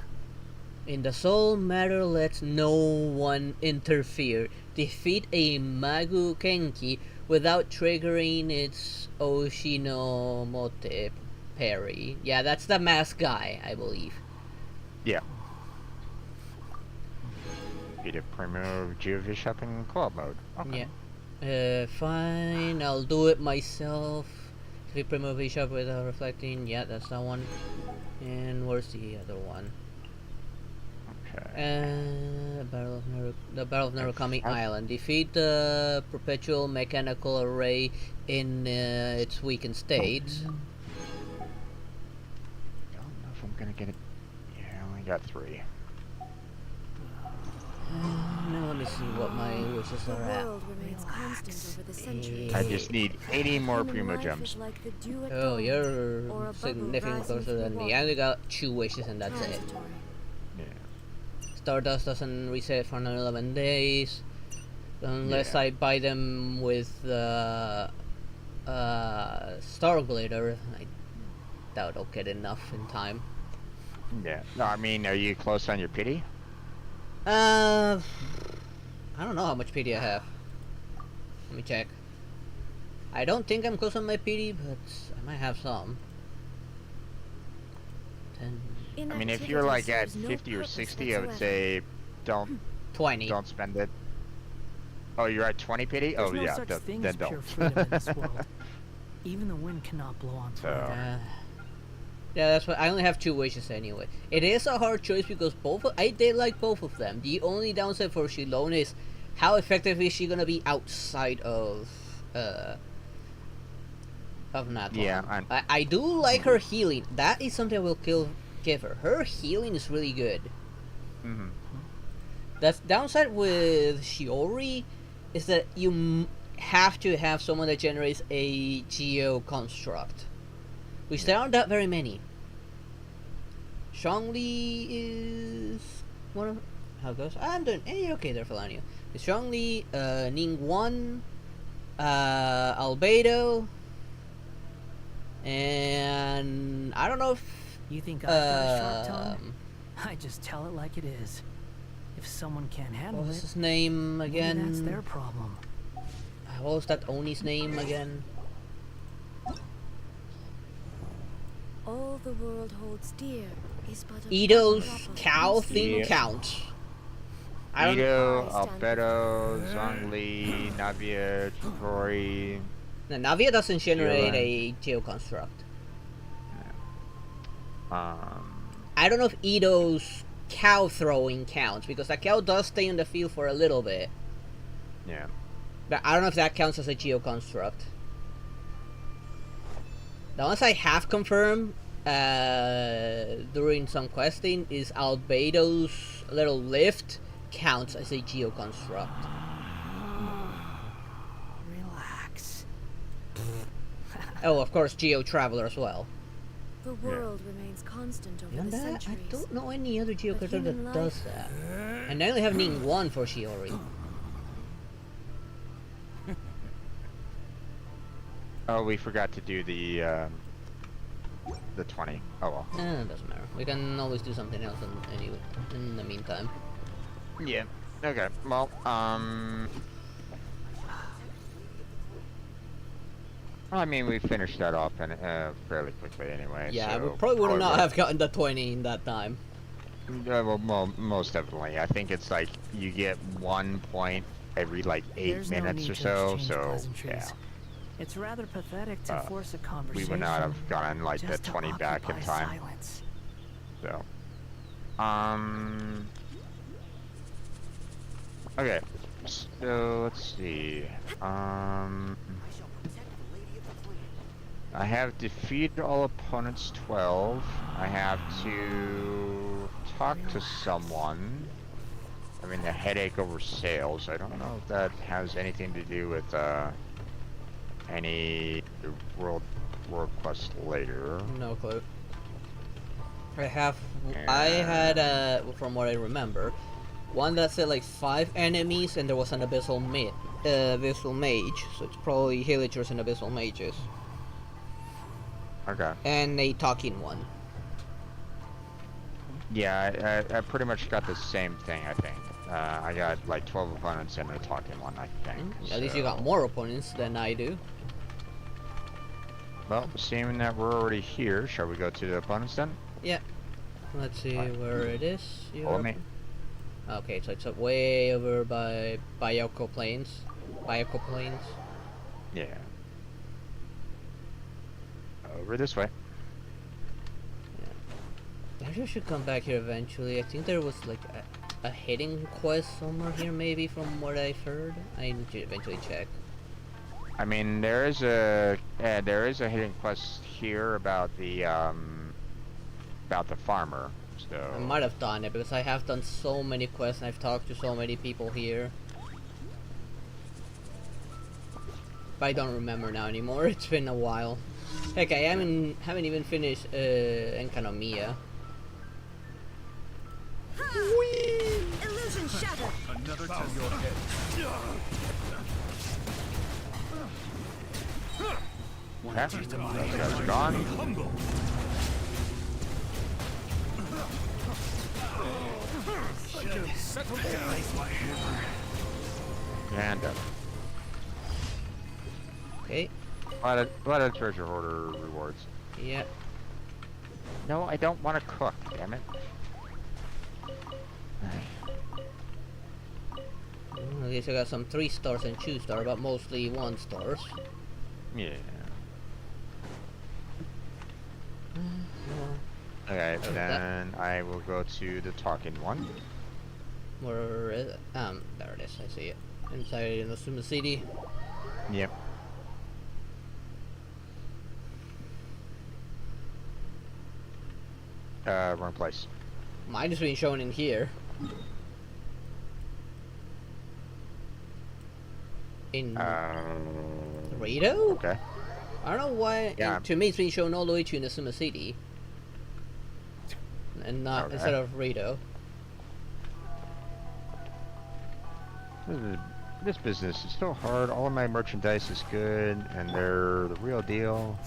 In the soul matter, let no one interfere. Defeat a Magu Kenki without triggering its Oshinomote parry. Yeah, that's the mask guy, I believe. Yeah. Defeated Primo Geovishap in club mode. Okay. Yeah. Fine, I'll do it myself. Defeat Primo Bishop without reflecting. Yeah, that's that one. And where's the other one? Okay. The Battle of Narukami Island. Defeat the perpetual mechanical array in its weakened state. Don't know if I'm gonna get it. Yeah, I only got 3. Now let me see what my wishes The are at. world remains constant over the centuries. I just need 80 more Human Primo life gems. is like the dew at Oh, dawn, or you're a bubble significantly rising closer through than me. water. I only got 2 wishes and that's it. Transitory. Yeah. Stardust doesn't reset for another 11 days. Unless Yeah. I buy them with Starglider. I doubt I'll get enough in time. Yeah. No, I mean, are you close on your pity? I don't know how much PD I have. Let me check. I don't think I'm close on my PD, but I might have some. 10, I mean, if you're like at 50 or 60, I would say don't 20. spend it. Oh, you're at 20 pity? There's Oh no yeah, such thing then as pure don't. freedom in this world. Even the wind cannot blow on So- forever. Yeah, that's what I only have 2 wishes anyway. It is a hard choice because I did like both of them. The only downside for Shilone is how effective is she gonna be outside of Natlan. Yeah, I do like her healing. That is something I will give her. Her healing is really good. Mm-hmm. The downside with Shiori is that you have to have someone that generates a geo construct, which there aren't that very many. Zhongli is one of how it goes. I'm doing okay there, Felanio. It's Zhongli, Ningguang, Albedo, and I don't know if You think I've got a sharp tongue? I just tell it like it is. If someone can't handle what was it, his name maybe again? that's their problem. What was that Oni's name again? All the world holds dear is but a Ito's drop of cow loose thing Yeah. counts. I don't Ito, I stand Albedo, Zhongli, Navia, Chitori. No, Navia doesn't generate Shiora. a geo construct. Um, I don't know if Ito's cow throwing counts because that cow does stay in the field for a little bit. yeah. But I don't know if that counts as a geo construct. The ones I have confirmed during some questing is Albedo's little lift counts as a geo construct. Relax. Oh, of course, Geo Traveler as well. The world remains constant over Beyond the that, I centuries. don't know any other Geo But character human that does life- that. And I only have Ningguang for Shiori. Oh, we forgot to do the 20. Oh well. It doesn't matter. We can always do something else anyway in the meantime. Yeah. Okay. Well, I mean, we finished that off and fairly quickly anyway. Yeah, so we probably would not won't- have gotten the 20 in that time. well, most definitely. I think it's like you get 1 point every like 8 There's no minutes need or to so. exchange So pleasantries. yeah, It's rather pathetic to force a we conversation. would not have gotten like the just to 20 back in occupy time. silence. So, okay. So let's see. I have defeated all opponents 12. I have to talk to someone. I mean, the headache over sales. I don't know if that has anything to do with any world quest later. No clue. I had, from what I remember, one that said like 5 enemies and there was an abyssal mage, so it's probably Hillagers and abyssal mages. Okay. And a talking one. Yeah, I pretty much got the same thing, I think. I got like 12 opponents and a talking one, I think. At least you got so- more opponents than I do. Well, seeing that we're already here, shall we go to the opponents then? Yeah. Let's see Alright. where it is. Follow me. Okay, so it's up way over by Bayoko Plains. Bayoko Plains. Yeah. Over this way. I should come back here eventually. I think there was like a hidden quest somewhere here, maybe, from what I've heard. I need to eventually check. I mean, there is a hidden quest here about the farmer. So I might have done it because I have done so many quests and I've talked to so many people here. But I don't remember now anymore. It's been a while. Heck, I haven't even finished Enkanomiya. Illusion shattered. Another test. Your head. yeah, those guys are gone. Humble. Settle down. And Okay. a lot of treasure hoarder rewards. Yeah. No, I don't want to cook. Damn it. At least I got some 3 stars and 2 stars, but mostly 1 stars. Yeah. Okay, then I will go to the talking one. Where is it? There it is. I see it. Inside in the Suma City. Yep. Wrong place. Mine is being shown in here. In Rito? Okay. I don't know why. Yeah. To me, it's being shown all the way to Inazuma City, and not Okay. instead of Rito. This business is so hard. All of my merchandise is good, and they're the real deal.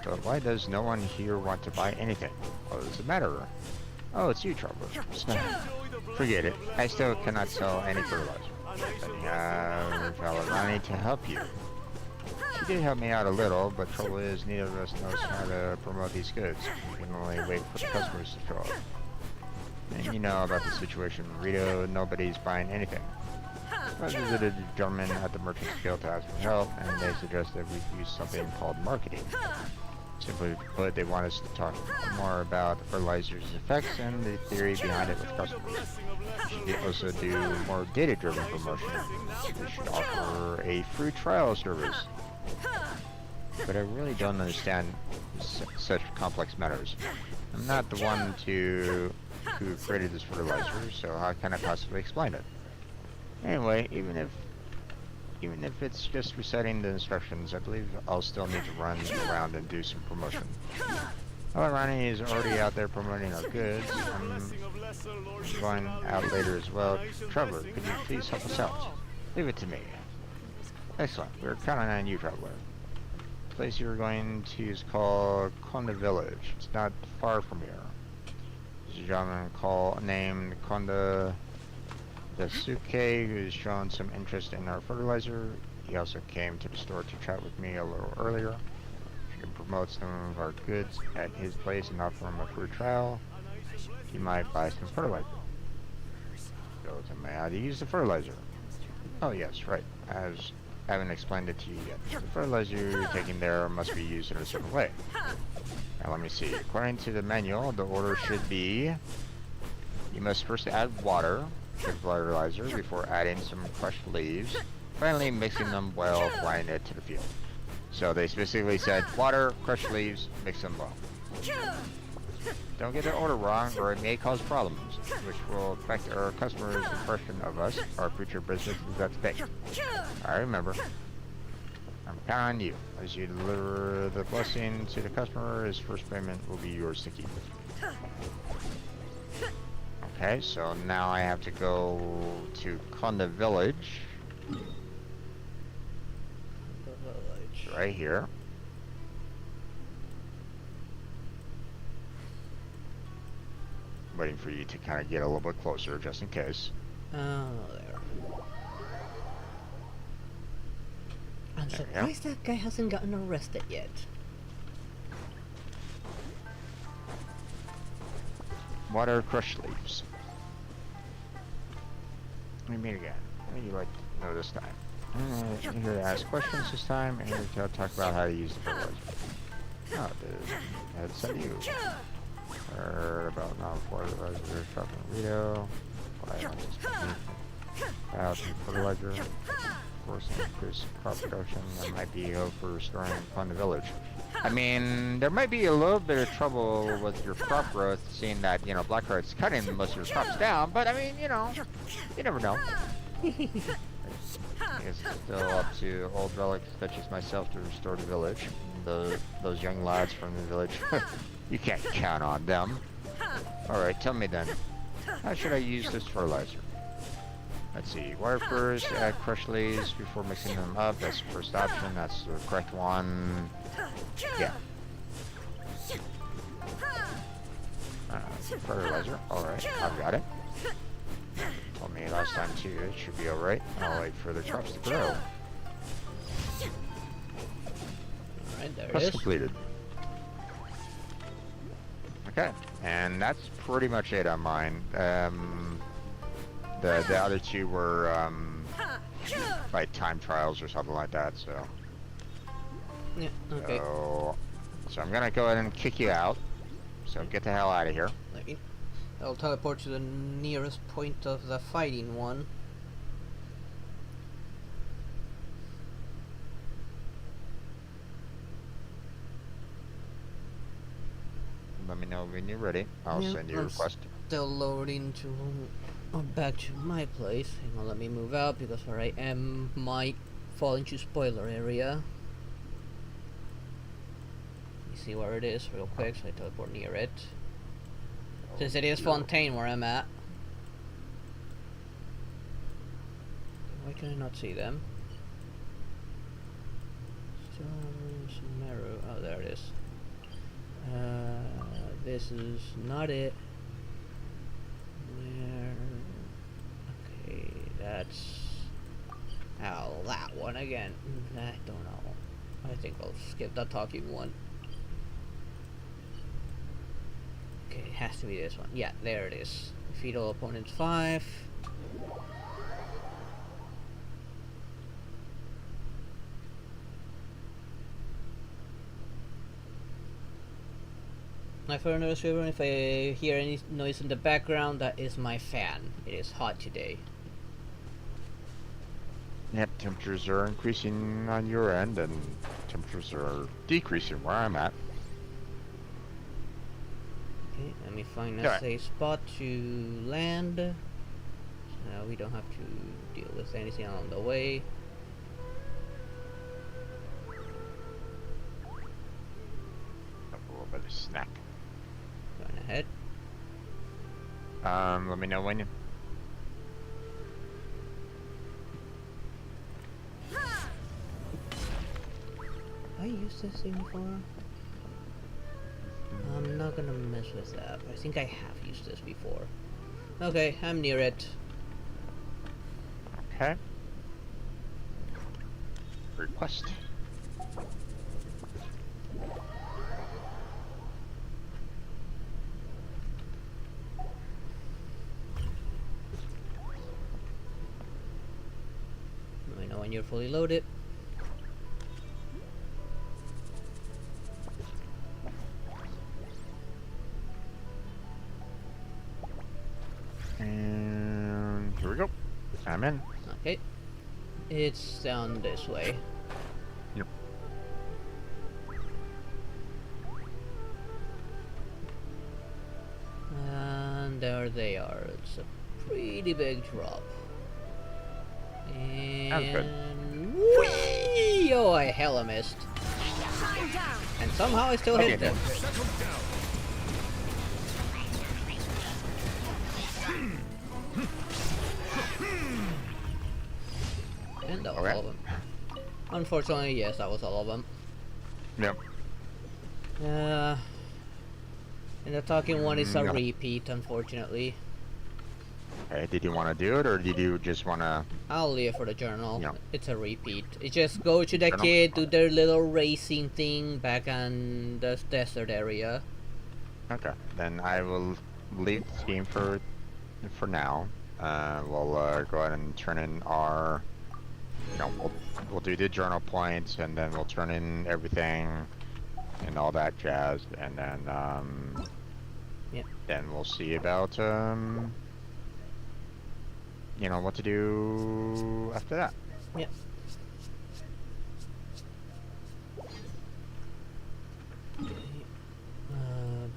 But why does no one here want to buy anything? What is the matter? Oh, it's you, Traveler. Forget it. I still cannot sell any fertilizer. But you have Valerani to help you. She did help me out a little, but trouble is neither of us knows how to promote these goods. We can only wait for the customers to show up. And you know about the situation in Rito, nobody's buying anything. I visited a gentleman at the Merchant's Guild to ask for help, and they suggested we use something called marketing. Simply put, they want us to talk more about the fertilizer's effects and the theory behind it with customers. We should also do more data-driven promotion. We should offer a free trial service. But I really don't understand such complex matters. I'm not the one who created this fertilizer, so how can I possibly explain it? Anyway, even if it's just reciting the instructions, I believe I'll still need to run around and do some promotion. Well, Ronnie is already out there promoting our goods. I'm going out later as well. Traveler, could you please help us out? Leave it to me. Excellent. We're counting on you, Traveler. The place you're going to is called Konda Village. It's not far from here. There's a gentleman named Konda Dasuke, who's shown some interest in our fertilizer. He also came to the store to chat with me a little earlier. You can promote some of our goods at his place and offer him a free trial. He might buy some fertilizer. So tell me how to use the fertilizer. Oh yes, right. I haven't explained it to you yet. The fertilizer you're taking there must be used in a certain way. Now let me see. According to the manual, the order should be: you must first add water to the fertilizer before adding some crushed leaves, finally mixing them well, applying it to the field. So they specifically said water, crushed leaves, mix them well. Don't get the order wrong or it may cause problems, which will affect our customers' impression of us. Our future business is at stake. I remember. I'm counting on you. As you deliver the blessing to the customer, his first payment will be yours to keep. Okay, so now I have to go to Konda Village. Right here. Waiting for you to kind of get a little bit closer, just in case. Oh, there. I'm surprised that guy hasn't gotten arrested yet. Water, crushed leaves. What do you mean again? What do you like to know this time? I'm here to ask questions this time, and here to talk about how to use the fertilizer. Oh, that's on you. Heard about non-fertilizer shopping Rito. Why not just out some fertilizer? For some increased crop production, that might be hope for restoring Konda Village. I mean, there might be a little bit of trouble with your crop growth, seeing that, you know, Blackheart's cutting most of your crops down, but I mean, you know, you never know. I guess it's still up to old relics such as myself to restore the village. Those young lads from the village, you can't count on them. Alright, tell me then, how should I use this fertilizer? Let's see, water first, add crushed leaves before mixing them up. That's the first option, that's the correct one. Yeah. Fertilizer, alright, I've got it. Told me last time too, it should be alright. I'll wait for the crops to grow. Alright, there it Quest is. completed. Okay, and that's pretty much it on mine. The other two were like time trials or something like that. So. Yeah. Okay. So I'm gonna go ahead and kick you out. So get the hell out of here. Okay. I'll teleport to the nearest point of the fighting one. Let me know when you're ready. I'll Yeah, send you a I'm request. Still loading to back to my place. Hang on, let me move out because where I am might fall into spoiler area. Let me see where it is real quick, so I teleport near it. Since it is Fontaine where I'm at. Why can I not see them? Meru. Oh, there it is. This is not it. Where? Okay, that's. Oh, that one again. I don't know. I think I'll skip that talking one. Okay, it has to be this one. Yeah, there it is. Defeat all opponents 5. My phone is shivering. If I hear any noise in the background, that is my fan. It is hot today. Yep, temperatures are increasing on your end, and temperatures are decreasing where I'm at. Okay, let me find a Alright. safe spot to land. So we don't have to deal with anything along the way. A little bit of snack. Going ahead. Let me know when you. I used this thing before. I'm not gonna mess with that. I think I have used this before. Okay, I'm near it. Okay. Request. Let me know when you're fully loaded. And here we go. I'm in. Okay. It's down this way. Yep. And there they are. It's a pretty big drop. And whee! Oh, I hella missed. And somehow I still hit them. Settle down. And that was Okay. all of them. Unfortunately, yes, that was all of them. Yep. And the talking one is a Yeah. repeat, unfortunately. Okay, did you want to do it, or did you just want to? I'll leave it for the journal. Yeah. It's a repeat. It just go to the Journal? kid, do their little racing thing back on the desert area. Okay, then I will leave the game for now. We'll go ahead and turn in our. We'll do the journal points, and then we'll turn in everything and all that jazz, and then Yep. then we'll see about what to do after that. Yep.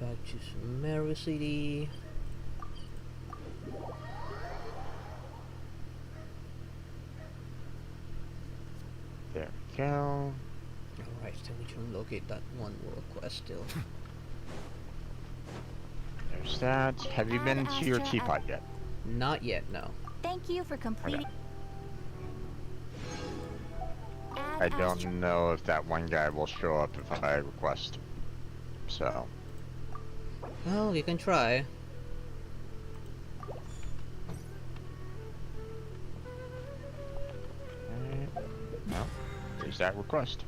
Back to Meru City. There we go. Alright, still need to locate that one world quest still. There's that. Have you been to your teapot yet? Not yet, no. Thank you for completing. I don't know if that one guy will show up if I request. So. Well, you can try. No. There's that request.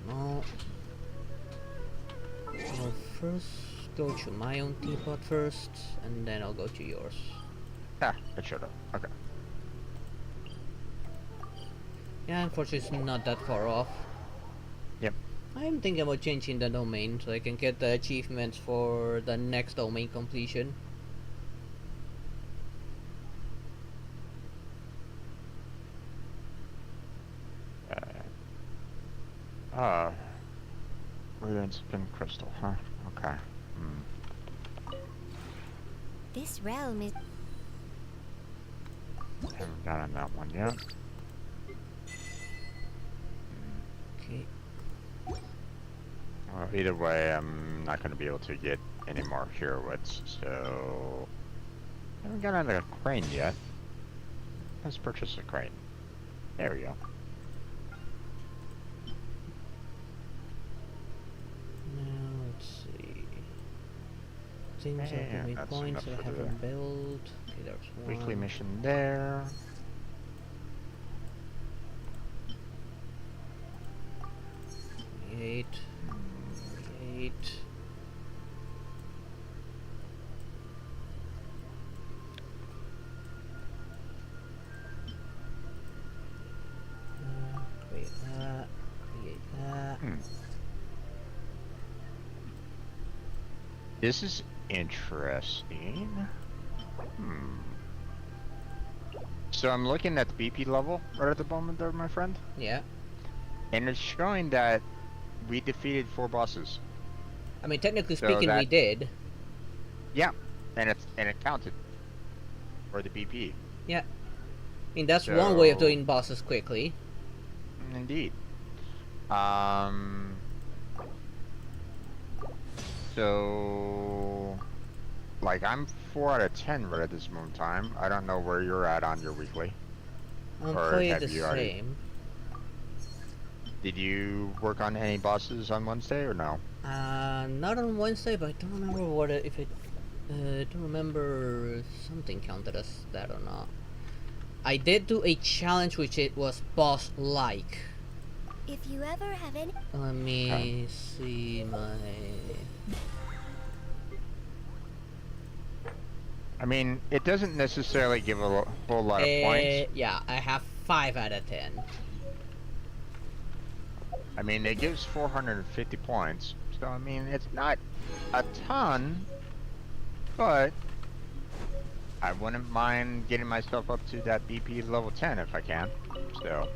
No. Well, first go to my own teapot first, and then I'll go to yours. Ah, it showed up. Okay. Yeah, unfortunately, it's not that far off. Yep. I'm thinking about changing the domain so I can get the achievements for the next domain completion. Radiant spin crystal, huh? Okay. Hmm. This realm is. Haven't gotten that one yet. Okay. Well, either way, I'm not going to be able to get any more heroics, so... Haven't gotten a crane yet. Let's purchase a crane. There we go. Now, let's see. Seems like And the main that's points that enough I for the haven't built. Okay, there's one. Weekly mission there. Eight. Create that. Create that. This is interesting. So I'm looking at the BP level right at the moment there, my friend. Yeah. And it's showing that we defeated 4 bosses. I mean, technically So speaking, we that- did. Yeah. And it counted for the BP. Yeah. I mean, that's one way of So- doing bosses quickly. Indeed. So, like, I'm 4 out of 10 right at this moment in time. I don't know where you're at on your weekly. I'm Or playing have the you already- same. Did you work on any bosses on Wednesday or no? Not on Wednesday, but I don't remember what if it. I don't remember if something counted as that or not. I did do a challenge which it was boss-like. If you ever have any. Let me see my. I mean, it doesn't necessarily give a whole lot of points. Yeah, I have 5 out of 10. I mean, it gives 450 points. So, I mean, it's not a ton, but I wouldn't mind getting myself up to that BP level 10 if I can. So,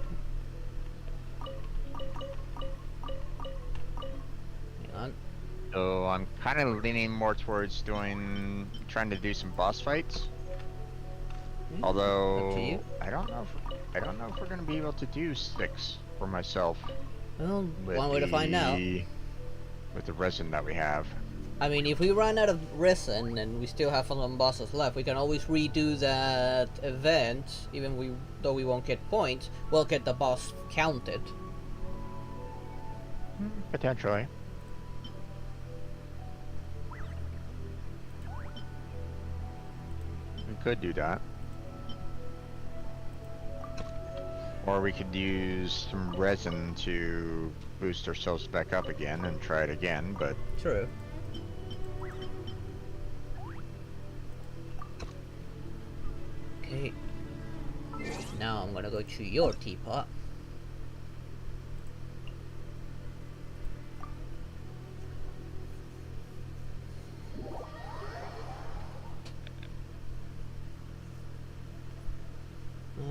Hang on. so I'm kind of leaning more towards trying to do some boss fights. Up to Although you. I don't know if we're gonna be able to do 6 for myself. Well, With one way to find out. With the resin that we have. I mean, if we run out of resin and we still have some bosses left, we can always redo that event, even though we won't get points, we'll get the boss counted. Potentially. We could do that. Or we could use some resin to boost ourselves back up again and try it again, but True. Okay. Now I'm gonna go to your teapot.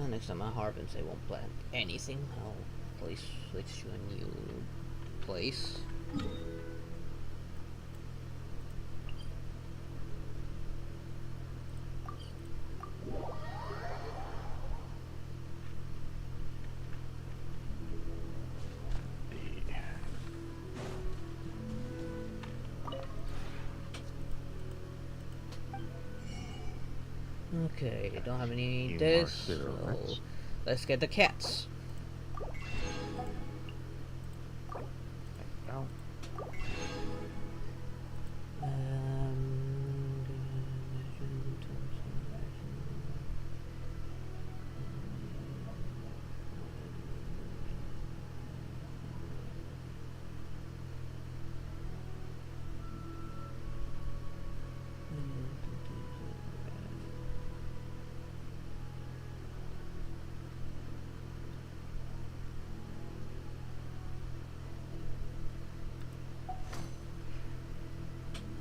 Next time I harvest, I won't plant anything. I'll switch to a new place. Okay, don't have any Few this, more so cigarettes. let's get the cats. no.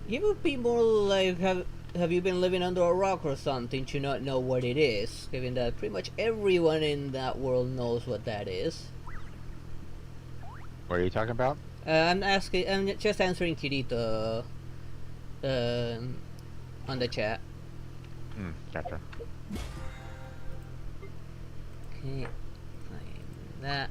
You would be more like have you been living under a rock or something to not know what it is, given that pretty much everyone in that world knows what that is. What are you talking about? I'm just answering Kirito on the chat. Gotcha. Okay, claim that.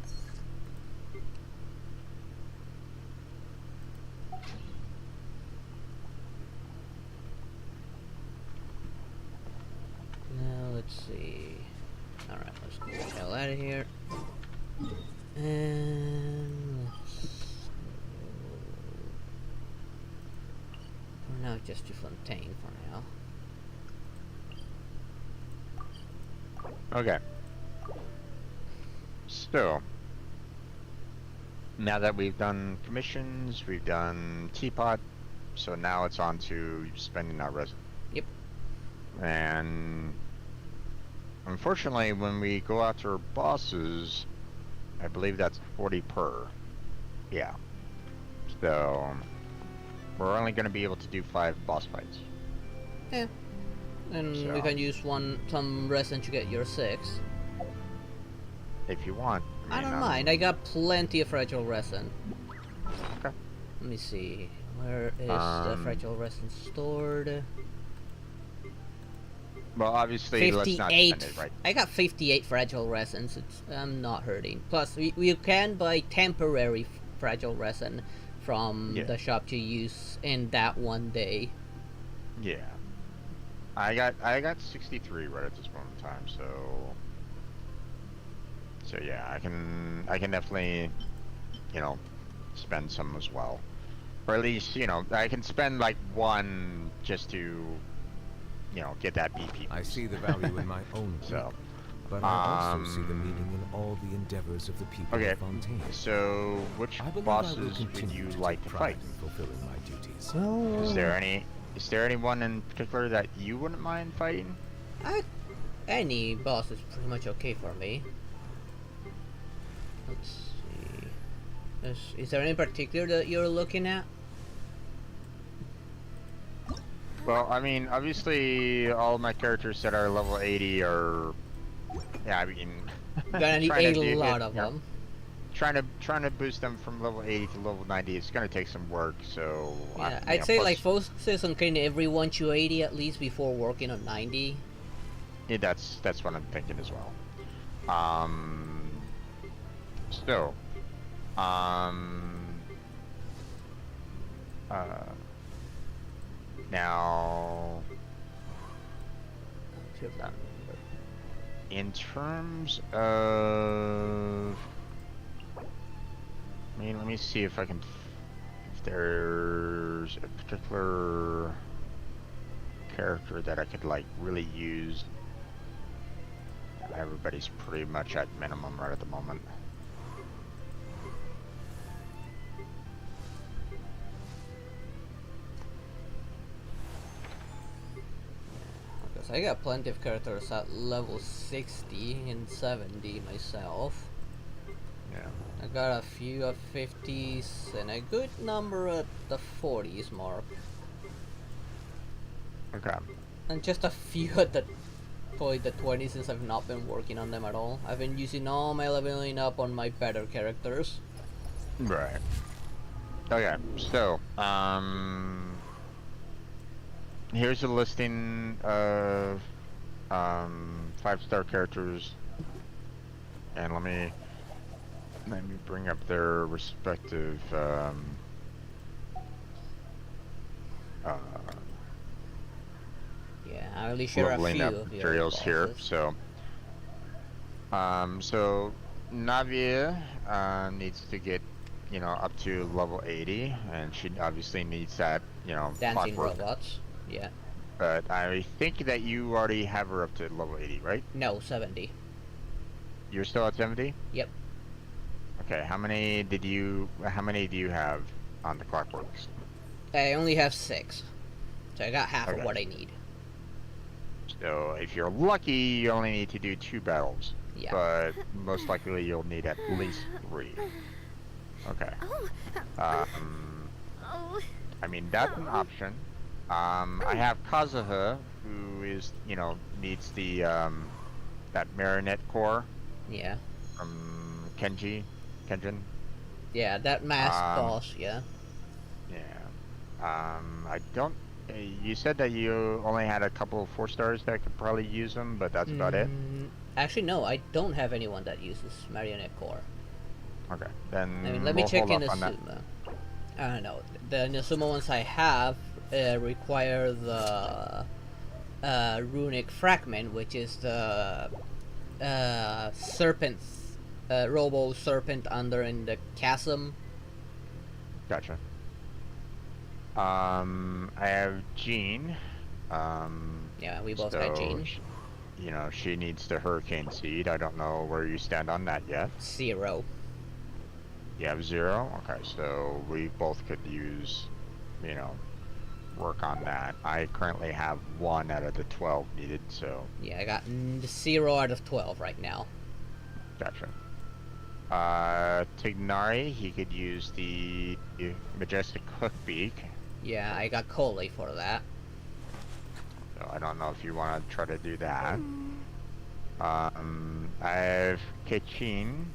Now let's see. Alright, let's get the hell out of here. And let's for now just to Fontaine for now. Okay. So, now that we've done commissions, we've done teapot, so now it's on to spending our resin. Yep. And unfortunately, when we go after bosses, I believe that's 40 per. Yeah. So, we're only going to be able to do 5 boss fights. Yeah. And we can use some resin to get your 6. If you want. I don't mind. I got plenty of fragile resin. Okay. Let me see. Where is the fragile resin stored? Well, obviously, let's not spend it, right? I got 58 fragile resins. I'm not hurting. Plus, we can buy temporary fragile resin from the shop to use in that one day. Yeah. I got 63 right at this moment in time, so yeah, I can definitely, you know, spend some as well, or at least, you know, I can spend like 1 just to, you know, get that BP. I see the value in my own So, but I also see the meaning in all the endeavors of the people okay. of Fontaine. So, which bosses would you like to fight? Fulfilling my duties. Is there anyone in particular that you wouldn't mind fighting? Any boss is pretty much okay for me. Let's see. Is there any particular that you're looking at? Well, I mean, obviously, all my characters that are level 80 are... Yeah, I mean... Gonna need a lot of them. Trying to boost them from level 80 to level 90 is gonna take some work, so... Yeah, I'd say like focus on getting everyone to 80 at least before working on 90. Yeah, that's what I'm thinking as well. So... Now... In terms of... I mean, let me see if I can... If there's a particular character that I could, like, really use. Everybody's pretty much at minimum right at the moment. Because I got plenty of characters at level 60 and 70 myself. Yeah. I got a few at 50s and a good number at the 40s mark. Okay. And just a few at the 20s since I've not been working on them at all. I've been using all my leveling up on my better characters. Right. Okay, so, here's a listing of 5-star characters, and let me bring up their respective yeah, I only share a few of materials here. So, so Navia needs to get, you know, up to level 80, and she obviously needs that, you know, dancing clockwork. robots. Yeah. But I think that you already have her up to level 80, right? No, 70. You're still at 70? Yep. Okay, how many do you have on the clockworks? I only have 6. So I got half of what I need. So if you're lucky, you only need to do 2 battles. Yeah. But most likely you'll need at least 3. Okay. I mean, that's an option. I have Kazuha, who is, needs the, that marionette core Yeah. from Kenjin. Yeah, that mask Um, boss, yeah. Yeah. I don't. You said that you only had a couple of 4 stars that could probably use them, but that's about it. Actually, no, I don't have anyone that uses Marionette Core. Okay, I mean, then let me we'll check hold in off on that. Asuma. I don't know. The Inazuma ones I have require the runic fragment, which is the serpent, robo serpent under in the chasm. Gotcha. I have Jean. Yeah, we both so had Jean. she needs the Hurricane Seed. I don't know where you stand on that yet. 0. You have 0? Okay, so we both could use, work on that. I currently have 1 out of the 12 needed, so... Yeah, I got 0 out of 12 right now. Gotcha. Tignari, he could use the Majestic Hookbeak. Yeah, I got Coley for that. So I don't know if you want to try to do that. I have Kachin,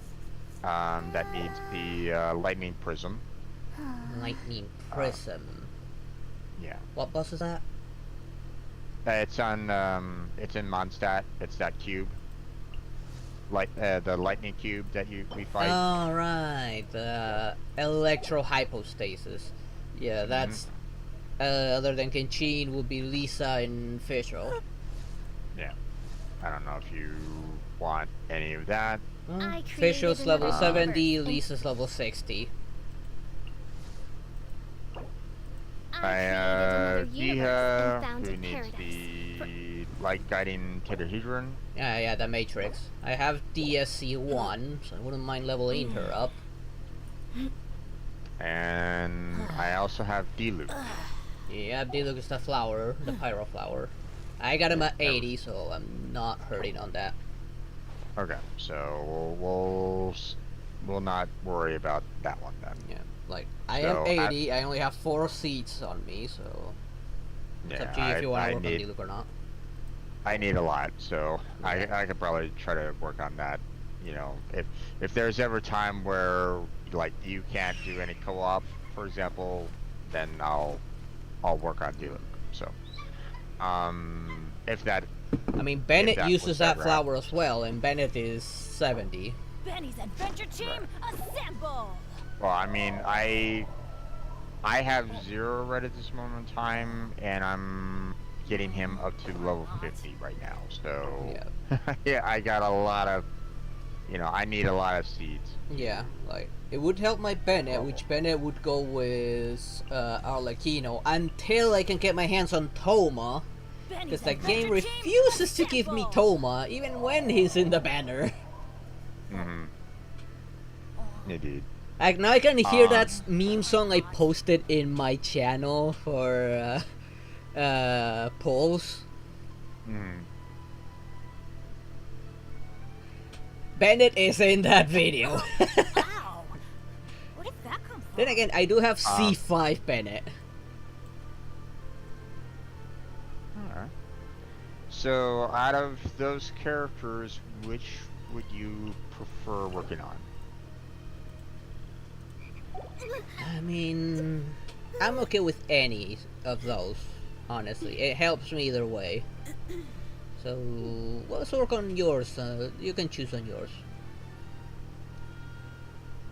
that needs the Lightning Prism. Lightning Prism. Yeah. What boss is that? It's it's in Mondstadt. It's that cube. The lightning cube that we fight. Oh, right. The Electro Hypostasis. Yeah, that's... other than Kenshin would be Lisa and Fischl. Yeah. I don't know if you want any of that. I created Fischl's level another 70, universe. Lisa's level 60. I created another universe Diha, and found who a needs paradise. the light guiding tetrahedron. Yeah, the Matrix. I have DSC1, so I wouldn't mind leveling her up. And I also have Diluc. Yeah, Diluc is the flower, the Pyro Flower. I got him at 80, so I'm not hurting on that. Okay, so we'll not worry about that one then. Yeah, like, I So, am 80, I only have 4 seats on me, so... It's up to you if you want to work on Diluc or not. I need a lot, so I could probably try to work on that. If there's ever time where like you can't do any co-op, for example, then I'll work on Diluc. So, if that. I mean, Bennett that uses was that ever flower as well, and Bennett is 70. Benny's adventure team, assemble! Well, I mean, I have 0 right at this moment in time, and I'm getting him up to level 50 right now. So yeah, I got a lot of, I need a lot of seeds. Yeah, like, it would help my Bennett, which Bennett would go with Arlecchino, until I can get my hands on Toma, because the game refuses to give me Toma, even when he's in the banner. Mm-hmm. Indeed. Like, now I can hear that meme song I posted in my channel for polls. Mm. Bennett is in that video. Wow! Where did that come from? Then again, I do have C5 Bennett. Alright. So, out of those characters, which would you prefer working on? I mean, I'm okay with any of those, honestly. It helps me either way. So, let's work on yours. You can choose on yours.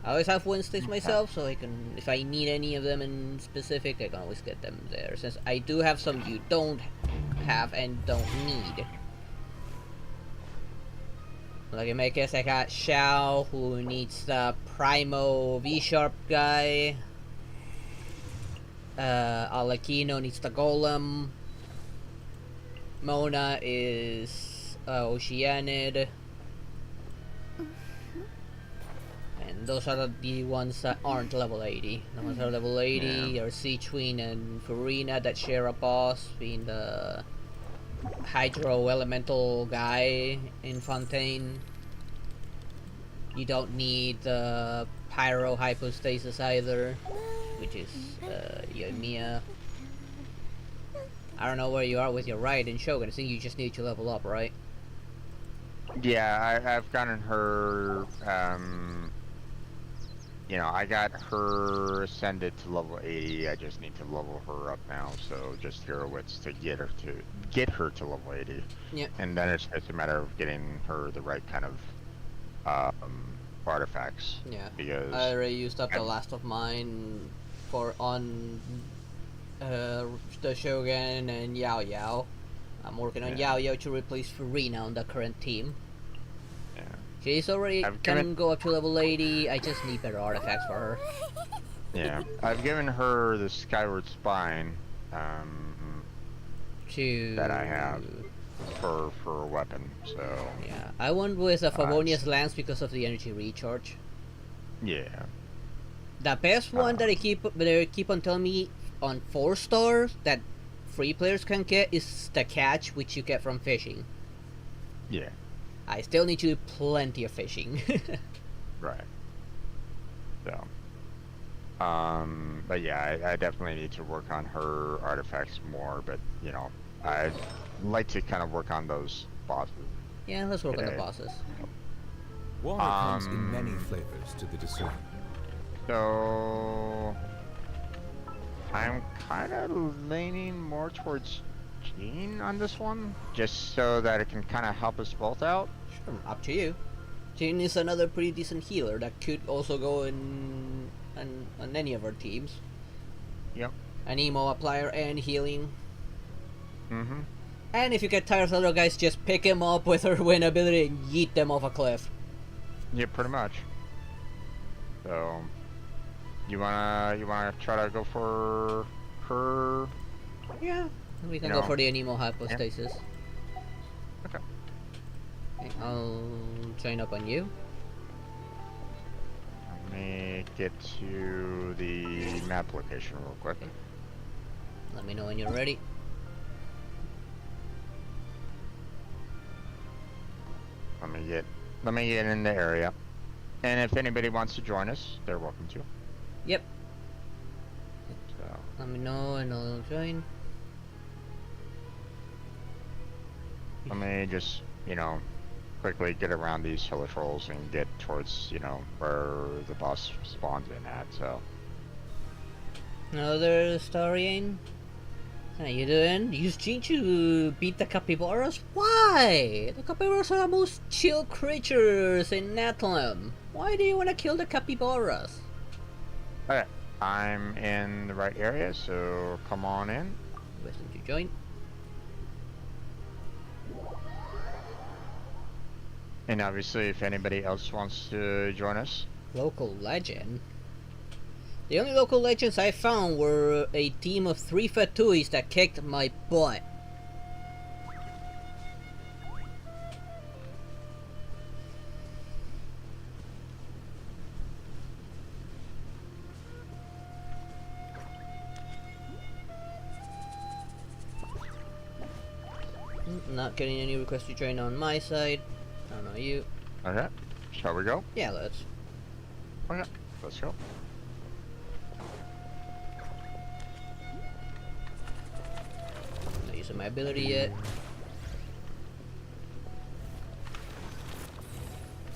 I always have Wednesdays myself, so I can, if I need any of them in specific, I can always get them there. Since I do have some you don't have and don't need. Like in my case, I got Xiao, who needs the Primo V-Sharp guy. Alakino needs the Golem. Mona is Oceanid. And those are the ones that aren't level 80. The ones that are level 80 are Sichuin and Furina that share a boss, being the Hydro Elemental guy in Fontaine. You don't need the Pyro Hypostasis either, which is Yoimiya. I don't know where you are with your ride in Shogun. I think you just need to level up, right? Yeah, I've gotten her. You know, I got her ascended to level 80. I just need to level her up now. So just hero wits to get her to level 80. Yeah. And then it's just a matter of getting her the right kind of artifacts. Yeah. Because I already used up the last of mine for on the Shogun and Yao Yao. I'm working on Yao Yao to replace Furina on the current team. Yeah. She's already can go up to level 80. I just need better artifacts for her. Yeah, I've given her the Skyward Spine that I have for a weapon. So yeah, I went with a Favonius Lance because of the energy recharge. Yeah. The best one that they keep on telling me on 4 stars that free players can get is the catch, which you get from fishing. Yeah. I still need to do plenty of fishing. Right. So. But yeah, I definitely need to work on her artifacts more. But you know, I'd like to kind of work on those bosses. Yeah, let's work on the bosses. Water comes in many flavors to the discerning. So I'm kind of leaning more towards Jean on this one, just so that it can kind of help us both out. Sure, up to you. Jean is another pretty decent healer that could also go in on any of our teams. Yep. An emo applier and healing. Mm-hmm. And if you get tired of the other guys, just pick him up with her win ability and yeet them off a cliff. Yeah, pretty much. So you wanna try to go for her? Yeah. We can go for the Anemo hypostasis. Okay. Okay, I'll join up on you. Let me get to the map location real quick. Let me know when you're ready. Let me get in the area. And if anybody wants to join us, they're welcome to. Yep. So Let me know and I'll join. let me just, you know, quickly get around these hill trolls and get towards, you know, where the boss spawns in at, so. Another Starian? How you doing? Use Jean to beat the capybaras? Why? The capybaras are the most chill creatures in Natlan. Why do you want to kill the capybaras? Okay, I'm in the right area, so come on in. Listen to join. And obviously, if anybody else wants to join us. Local legend? The only local legends I found were a team of 3 Fatuis that kicked my butt. Not getting any requests to join on my side. I don't know you. Okay, shall we go? Yeah, let's. Okay, let's go. Not using my ability yet.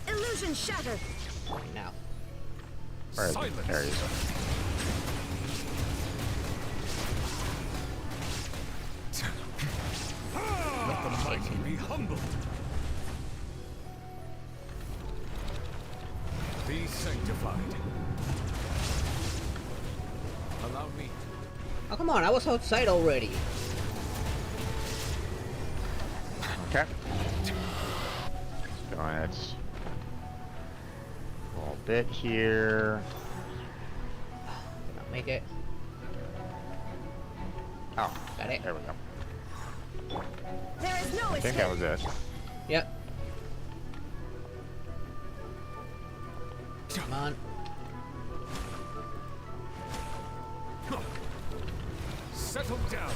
Illusion shattered. Now. Where is it? Silence. There he is. Let the mighty be humbled. Be sanctified. Allow me. Oh, come on, I was outside already. Okay. So it's a little bit here. Did not make it. Oh, Got it. there we go. There is no I think escape. that was it. Yep. Come on. Settle down.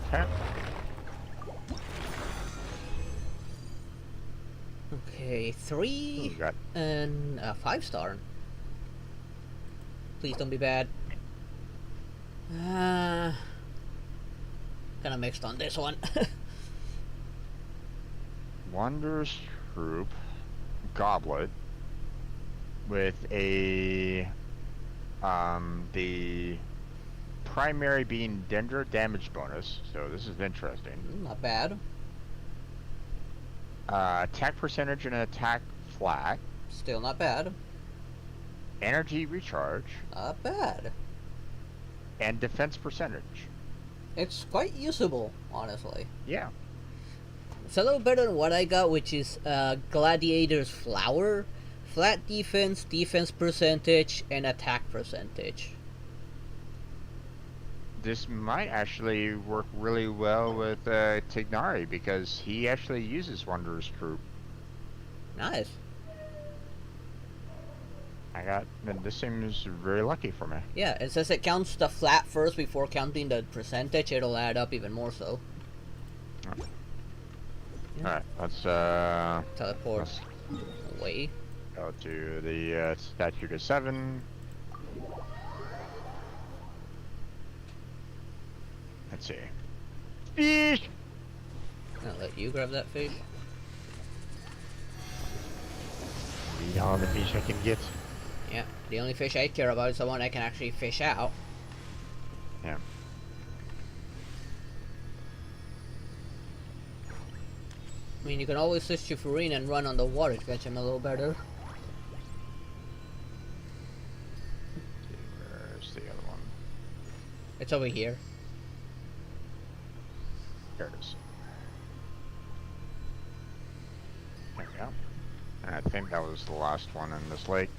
Okay. Okay, 3 Ooh, got and a 5-star. Please don't be bad. Kind of mixed on this one. Wanderer's Troop Goblet with a the primary being Dendro damage bonus, so this is interesting. Not bad. Attack percentage and attack flat. Still not bad. Energy recharge. Not bad. And defense percentage. It's quite usable, honestly. Yeah. It's a little better than what I got, which is Gladiator's Flower. Flat defense, defense percentage, and attack percentage. This might actually work really well with Tignari because he actually uses Wanderer's Troop. Nice. This seems very lucky for me. Yeah, it says it counts the flat first before counting the percentage. It'll add up even more so. Alright, let's Teleport away. go to the statue to 7. Let's see. Fish! I'll let you grab that fish. Eat all the fish I can get. Yeah, the only fish I care about is the one I can actually fish out. Yeah. I mean, you can always switch to Furine and run on the water to catch him a little better. Where's the other one? It's over here. There it is. There we go. And I think that was the last one in this lake.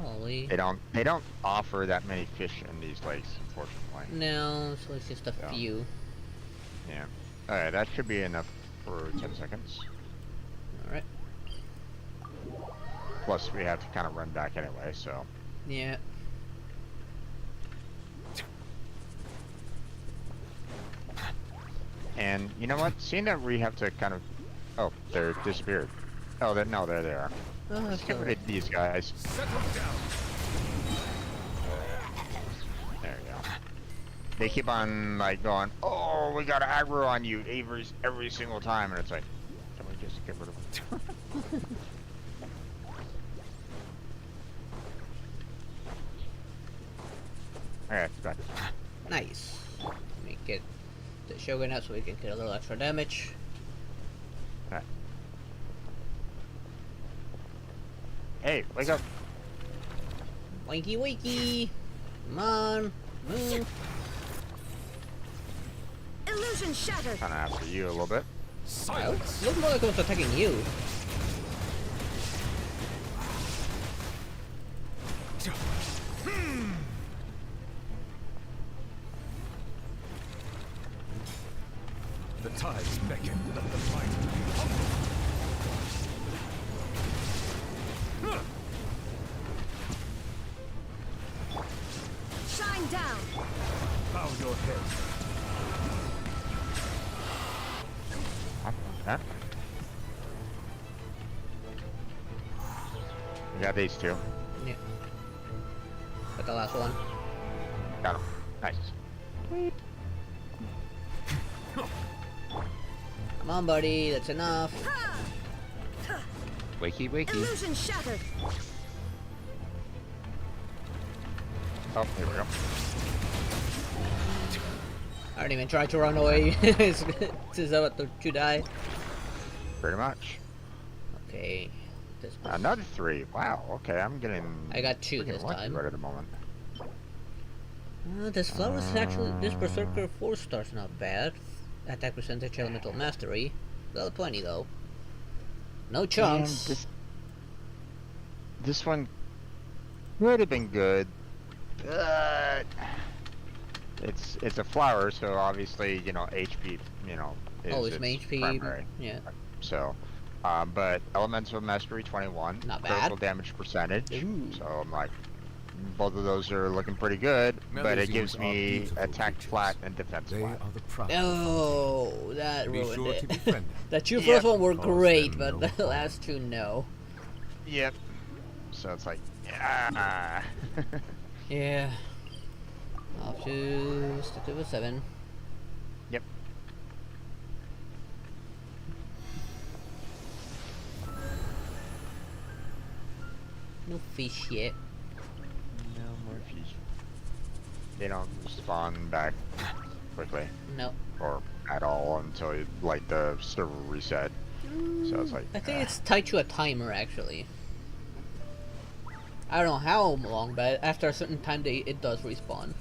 Probably. They don't offer that many fish in these lakes, unfortunately. No, so it's just a Yeah. few. Yeah. Alright, that should be enough for 10 seconds. Alright. Plus, we have to kind of run back anyway, so. Yeah. And you know what? Seeing that we have to kind of. Oh, they're disappeared. Oh, no, there they are. Oh, Let's that's get rid alright. of these guys. Settle down. There you go. They keep on like going, oh, we got aggro on you every single time, and it's like, can we just get rid of them? Alright, it's back. Nice. Let me get the Shogun out so we can get a little extra damage. Alright. Hey, wake up! Wakey wakey! Come on, move! Illusion shattered. Kinda after you a little bit. Silence. Look more like I was attacking you. The tides beckon. Let the mighty be humble. Shine down. Bow your head. Huh? We got these two. Yeah. Got the last one. Got them. Nice. Come on, buddy. That's enough. Wakey, wakey. Illusion shattered. Oh, here we go. I didn't even try to run away. Since I about to die. Pretty much. Okay. This one. Another 3. Wow. Okay, I'm getting. I got 2 freaking this lucky time. right at the moment. This flower is actually. This Berserker 4 star's not bad. Attack percentage, elemental mastery. Level 20 though. No chunks. And this one would have been good, but it's a flower, so obviously HP is Always its main HP. primary. Yeah. So, but elemental mastery 21, Not critical bad. damage percentage. Ooh. So I'm like, both of those are looking pretty good, but it Melodies gives are me beautiful attack creatures. flat and defense They flat. are the proud. Oh, that Be ruined sure to it. befriend them. The 2 Yeah. first one were Cause great, them but no the harm. last 2 no. Yep. So it's like, yeah. Yeah. Up to stick to 7. Yep. No fish yet. No more fish. They don't spawn back quickly No. or at all until like the server reset. So it's like I think it's tied to a timer actually. I don't know how long, but after a certain time it does respawn.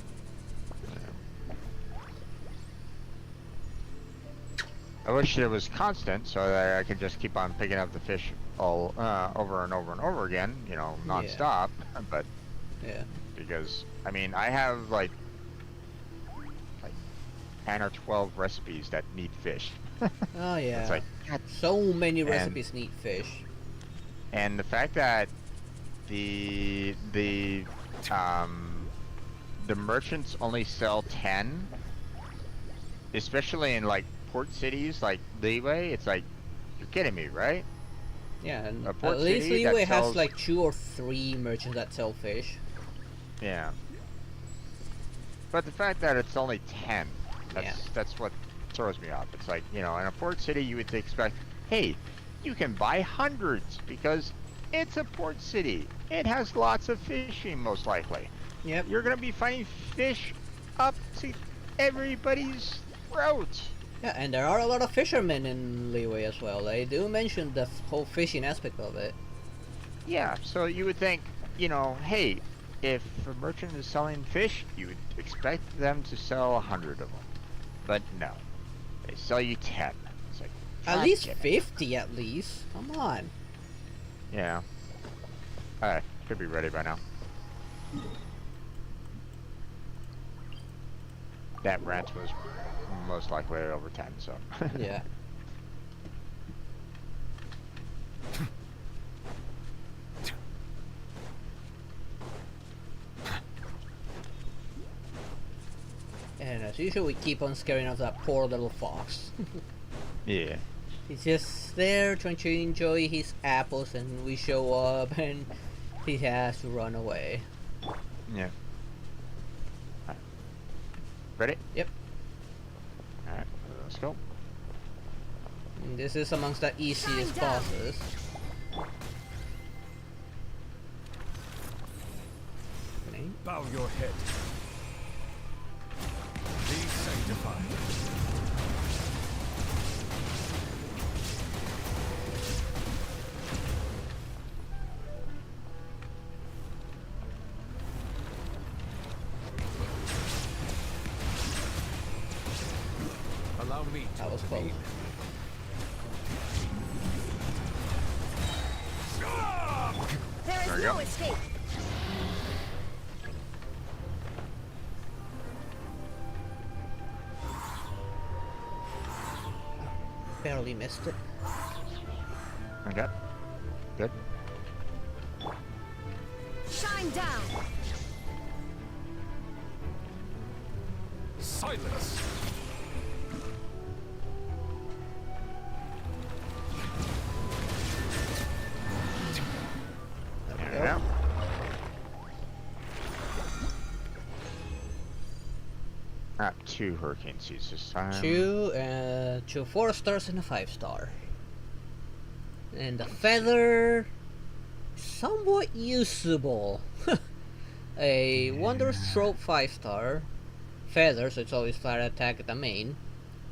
I wish it was constant so that I could just keep on picking up the fish all over and over and over again, you know, non-stop. But yeah, because I mean I have like 10 or 12 recipes that need fish. Oh yeah. It's like God. So many recipes need fish. And the fact that the merchants only sell 10, especially in like port cities like Leeway, it's like you're kidding me, right? Yeah, and A port at least city Leeway that has sells- like 2 or 3 merchants that sell fish. Yeah. But the fact that it's only 10, that's what throws me off. It's like, you know, in a port city you would expect, hey, you can buy hundreds because it's a port city. It has lots of fishing most likely. Yep. You're gonna be finding fish up to everybody's throat. Yeah, and there are a lot of fishermen in Leeway as well. They do mention the whole fishing aspect of it. Yeah, so you would think, you know, hey, if a merchant is selling fish, you would expect them to sell 100 of them. But no, they sell you 10. It's like, At God least damn it. 50 at least. Come on. Yeah. Alright, should be ready by now. That rant was most likely over 10, so. Yeah. And as usual, we keep on scaring off that poor little fox. Yeah. He's just there trying to enjoy his apples, and we show up, and he has to run away. Yeah. Alright. Ready? Yep. Alright, let's go. And this is amongst the easiest Shine down. bosses. Okay. Bow your head. Be sanctified. Allow me to That was close. intervene. There is There we no go. escape. Barely missed it. Okay. Good. Shine down. Silence. There we There go. we go. Not 2 hurricane seeds this time. 2 4 stars and a 5 star. And the feather, somewhat usable. A wondrous throat 5 star. Feather, so it's always flat attack at the main.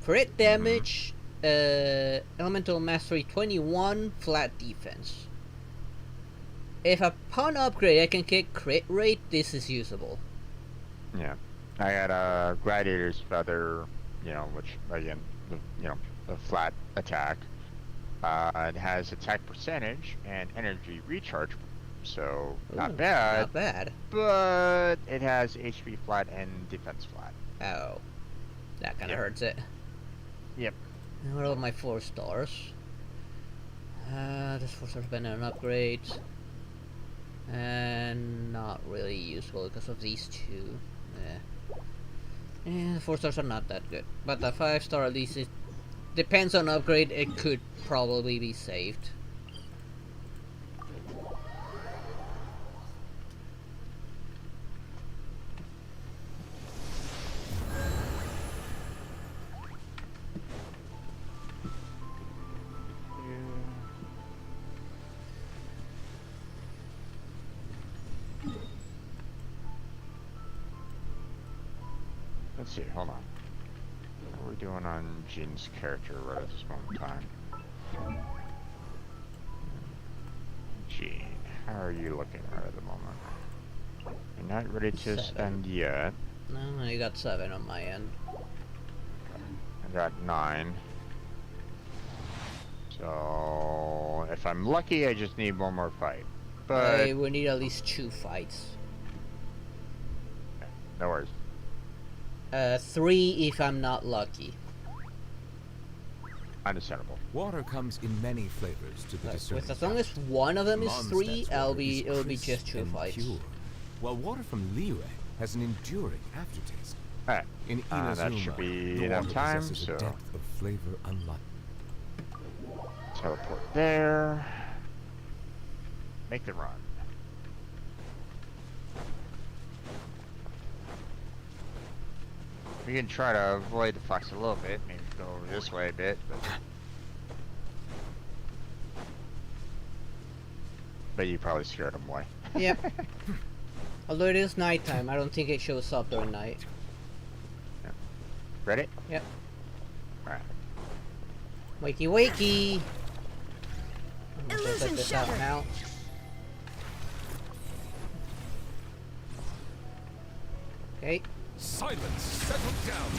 Crit damage, elemental mastery 21, flat defense. If upon upgrade I can get crit rate, this is usable. Yeah. I got a gladiator's feather, you know, which again, you know, a flat attack. It has attack percentage and energy recharge, so not Ooh, bad. Not bad. But it has HP flat and defense flat. Oh. That kinda Yep. hurts it. Yep. And what are my 4 stars? This 4 stars been an upgrade. And not really useful because of these 2. Yeah, the 4 stars are not that good. But the 5 star at least, it depends on upgrade, it could probably be saved. Let's see, hold on. What are we doing on Jin's character right at this moment in time? Jin, how are you looking right at the moment? You're not ready to 7. spend yet. No, I got 7 on my end. I got 9. So if I'm lucky, I just need one more fight. But We need at least 2 fights. no worries. 3 if I'm not lucky. Understandable. Water comes in many flavors to the Like, discerning with as long as one of them is 3, Mondstadt's it'll water is be crisp just 2 and fights. pure, while water from Liyue has an enduring aftertaste. Alright, In that Inazuma, should be the enough water time, possesses so a depth of flavor unlike. teleport there. Make the run. We can try to avoid the fox a little bit, maybe go over this way a bit, but you probably scared him away. Yep. Although it is nighttime, I don't think it shows up during night. Ready? Yep. Alright. Wakey wakey! I'm gonna Illusion set this out shattered. now. Okay. Silence! Settle down!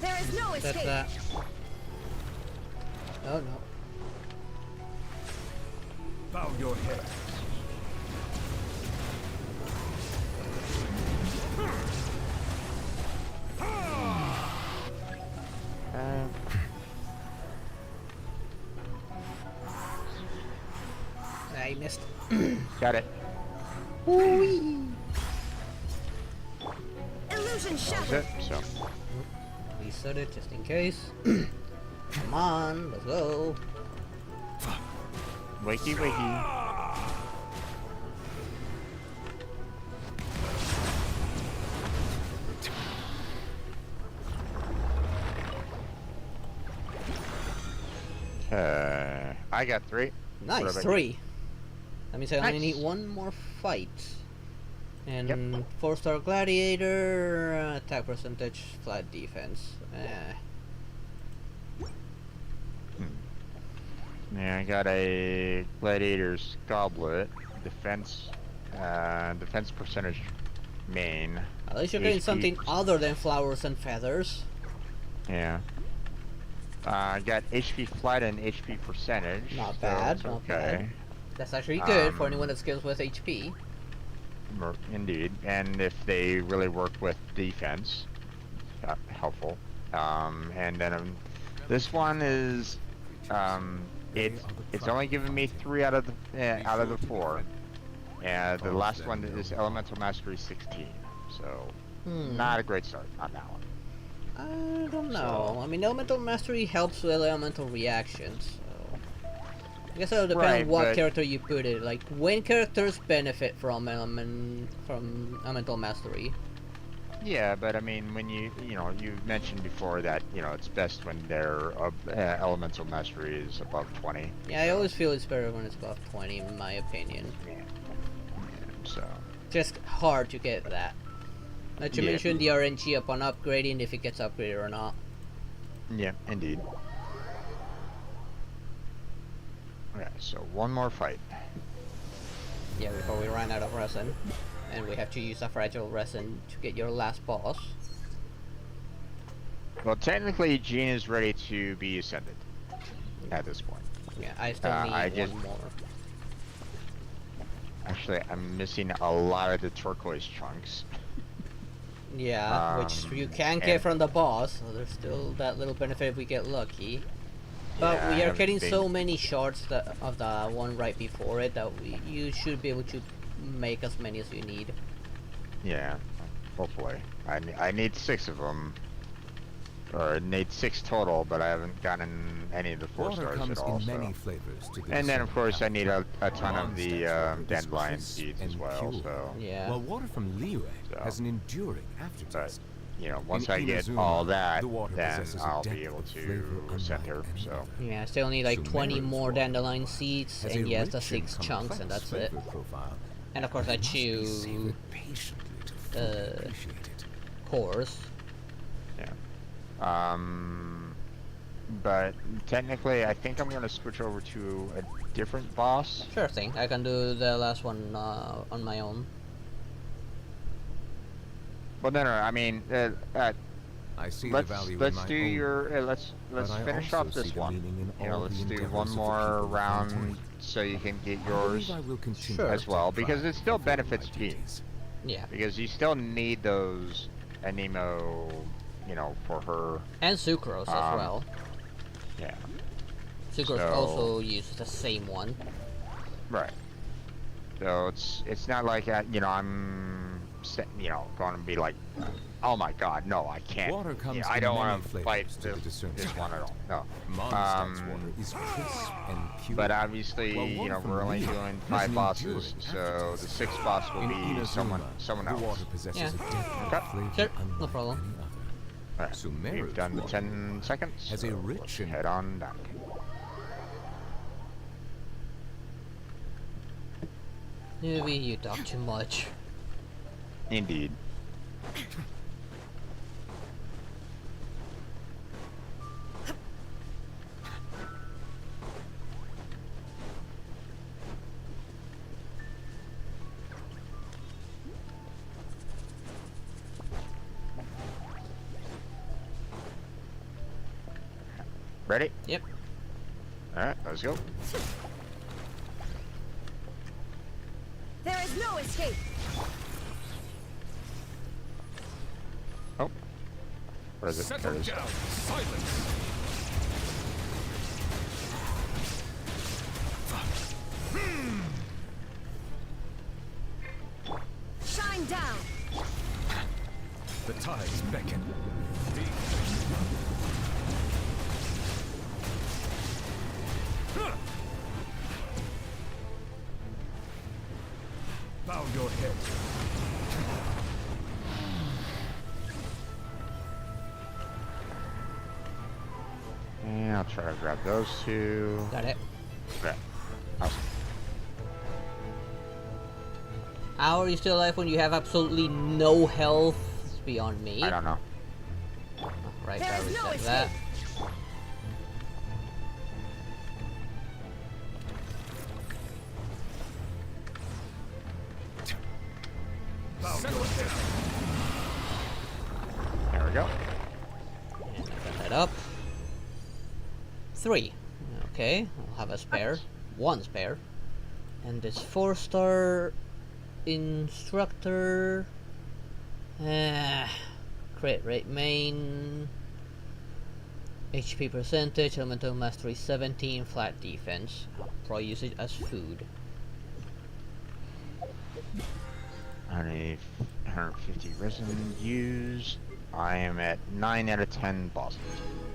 There is no Set escape. that. Oh no. Bow your head. I missed. Got it. Illusion That's shattered. it. So, Reset it just in case. Come on, let's go. wakey wakey. I got 3. Nice, What about 3. That means I only Nice. need 1 more fight. And 4-star gladiator, attack percentage, flat defense. Yeah, I got a gladiator's goblet, defense percentage main. At least you're getting HP something other than flowers and feathers. Yeah. I got HP flat and HP percentage. Not so bad, it's not okay. bad. That's actually good for anyone that skills with HP. Indeed, and if they really work with defense, helpful. And then this one is it's only giving me 3 out of the 4. And the last one is Elemental Mastery 16. So not a great start on that one. I don't know. I mean, elemental mastery helps with elemental reactions. So I guess it'll depend Right, on what but- character you put it. Like when characters benefit from elemental mastery. Yeah, but I mean, when you mentioned before that it's best when their elemental mastery is above 20. Yeah, I always feel it's better when it's above 20, in my opinion. So Just hard to get that. Not to Yeah. mention the RNG upon upgrading, if it gets upgraded or not. yeah, indeed. Okay, so one more fight. Yeah, before we run out of resin. And we have to use a fragile resin to get your last boss. Well, technically, Jean is ready to be ascended at this point. Yeah, I still need I one just- more. Actually, I'm missing a lot of the turquoise chunks. Yeah, which you can get and- from the boss, so there's still that little benefit if we get lucky. But Yeah, I we are haven't getting been- so many shards of the one right before it that you should be able to make as many as you need. Yeah, hopefully. I need 6 of them. Or I need 6 total, but I haven't gotten any of the 4 Water stars comes at all. in many So. flavors to the And then, of discerning course, I palate. need a ton of the Mondstadt's water is dandelion crisp seeds as and well. pure, So Yeah. while water from Liyue So. has an enduring aftertaste. you know, once In I get Inazuma, all that, the water then possesses a I'll depth be able of flavor to send her. unlike any So other. Yeah, I still need like 20 Sumeru's more water, dandelion meanwhile, seeds, has and a yes, the rich 6 and chunks, and complex that's it. flavor profile, And of course I must be chew savored patiently to fully appreciate it. cores. yeah. But technically, I think I'm gonna switch over to a different boss. Sure thing, I can do the last one on my own. Well, no. I mean, I see the let's value in let's my do own your work, let's but I finish also off see this the one. meaning in You know, all let's the do endeavors one of the more people of round Vtuber. so you can get I yours believe I will continue Sure. as well, to because try it still fulfilling my benefits me. duties. Yeah. Because you still need those Anemo, you know, for her. And sucrose as well. Yeah. Sucrose So- also uses the same one. Right. So it's not like you know, you know, going to be like, oh my God, no, I can't. Water comes Yeah, I in don't many want to flavors fight to the discerning this one at all. No. Mondstadt's water is crisp and pure. But obviously, while you water know, from we're only Leo doing has 5 an bosses, enduring so the aftertaste. 6th boss will In be Inazuma, someone the else. water possesses Yeah. a depth Okay. of flavor Sure, no unlike problem. any other. Alright, Sumeru's we've done the water 10 seconds. has a so rich let's and- head on back. Maybe you talk too much. Indeed. Ready? Yep. Alright, let's go. There is no escape. Oh. Where is it? There Settle it is. down. Silence. Shine down. The tides beckon. Bow your head. And I'll try to grab those 2. Got it. Okay. Awesome. How are you still alive when you have absolutely no health? It's beyond me. I don't know. Right, There I is no reset escape. that. Bow your head. There we go. Set that up. 3. Okay, I'll have a spare. 1 spare. And this 4-star instructor. Crit rate main. HP percentage, elemental mastery 17, flat defense. I'll probably use it as food. 150 resin used. I am at 9 out of 10 bosses.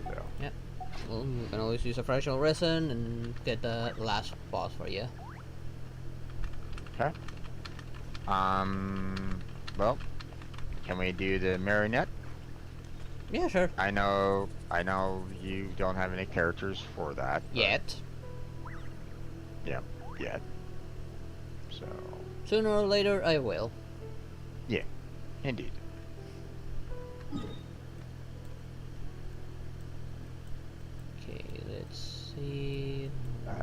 So. Yep. Well, you can always use a fractional resin and get the last boss for you. Okay. Well, can we do the marionette? Yeah, sure. I know you don't have any characters for that. but- Yet. Yep, yet. So, Sooner or later, I will. yeah, indeed. Okay, let's see.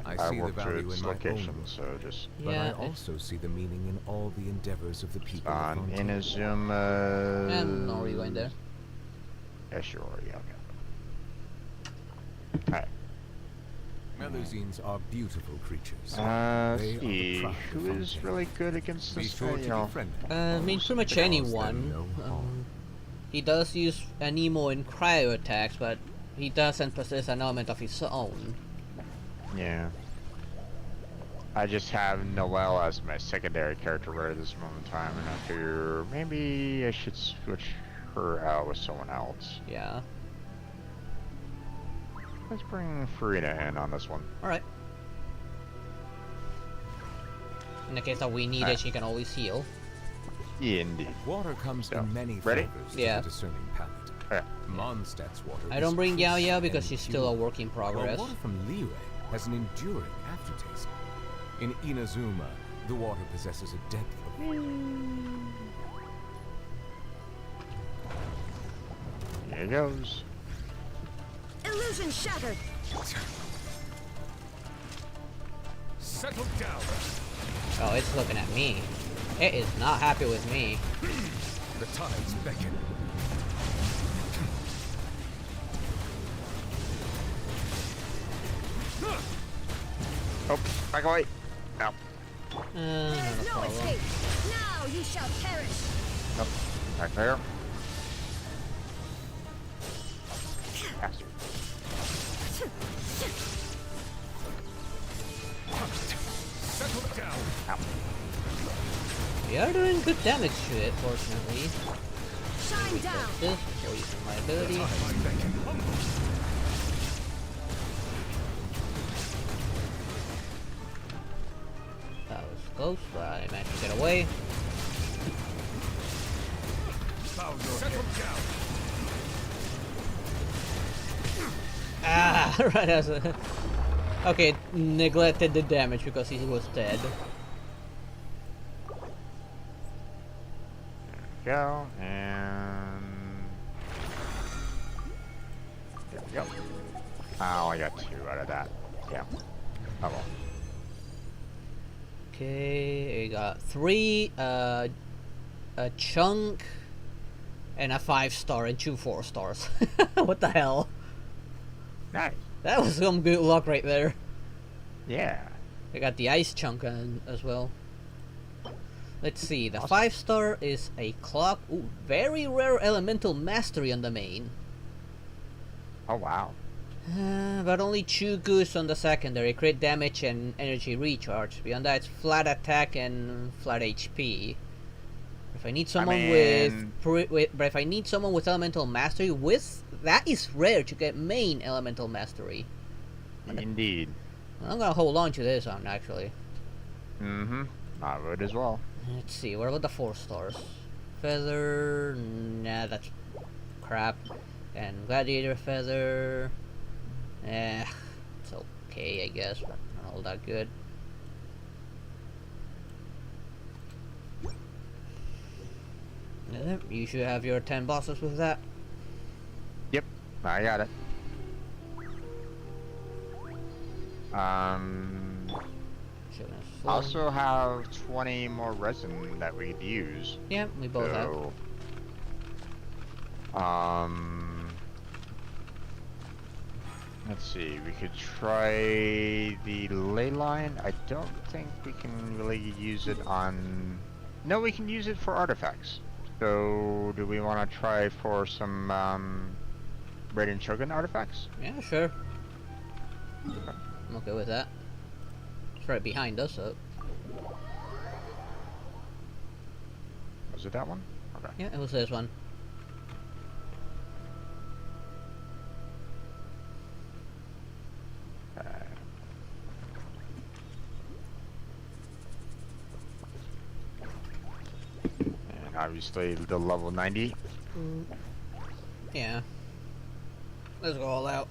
I I see the worked through value its in my own location, work. so just But I Yeah, also see the meaning in all the endeavors of the people of on Vtuber. Inazuma. and no rewind there. Yeah, sure, yeah, okay. Alright. Melusines are beautiful creatures. They Let's are the see, pride of who is Vtuber. really good against Be this, sure to you know, befriend them. I mean, pretty much Cause them anyone. no harm. He does use Anemo in cryo attacks, but he doesn't possess an element of his own. yeah. I just have Noelle as my secondary character right at this moment in time, and I figure maybe I should switch her out with someone else. Yeah. Let's bring Farina in on this one. Alright. In the case that we need it, Alright. she can always heal. Yeah, indeed. Water comes So, in many ready? flavors Yeah. to the discerning palate. Okay. Mondstadt's water I is don't bring Yao crisp Yao because and she's still a pure, work in while progress. water from Liyue has an enduring aftertaste. In Inazuma, the water possesses a depth of... Here it goes. Illusion shattered. Settle down. Oh, it's looking at me. It is not happy with me. The tides beckon. Oh, back away. No. There Not is a no problem. escape. Now you shall perish. Nope. Back there. Faster. Settle down. Ow. We are doing good damage to it, fortunately. Shine down. This before using my ability. Tides beckon. That was close, but I managed to get away. Bow your Settle down. Ah, right as a... Okay, neglected the damage because he was dead. Go, and... There we go. Oh, I got 2 out of that. Yeah. Oh well. Okay, I got 3, a chunk, and a 5-star and 2 4-stars. What the hell? Nice. That was some good luck right there. Yeah. I got the ice chunk as well. Let's see, the Awesome. 5-star is a clock. Ooh, very rare elemental mastery on the main. Oh wow. But only 2 goose on the secondary, crit damage and energy recharge. Beyond that, it's flat attack and flat HP. If I need someone but if I need someone with elemental mastery, that is rare to get main elemental mastery. Indeed. I'm gonna hold on to this one actually. Mm-hmm. I would as well. Let's see, what about the 4-stars? Feather, nah, that's crap. And gladiator feather, it's okay, I guess, but not all that good. Yeah, you should have your 10 bosses with that. Yep. I got it. Shouldn't have flown. Also have 20 more resin that we could use. Yeah, we both have. So, let's see. We could try the ley line. I don't think we can really use it on. No, we can use it for artifacts. So, do we want to try for some Raiden Shogun artifacts? Yeah, sure. I'm okay with that. It's right behind us, so. Was it that one? Okay. Yeah, it was this one. And obviously the level 90. Yeah. Let's go all out.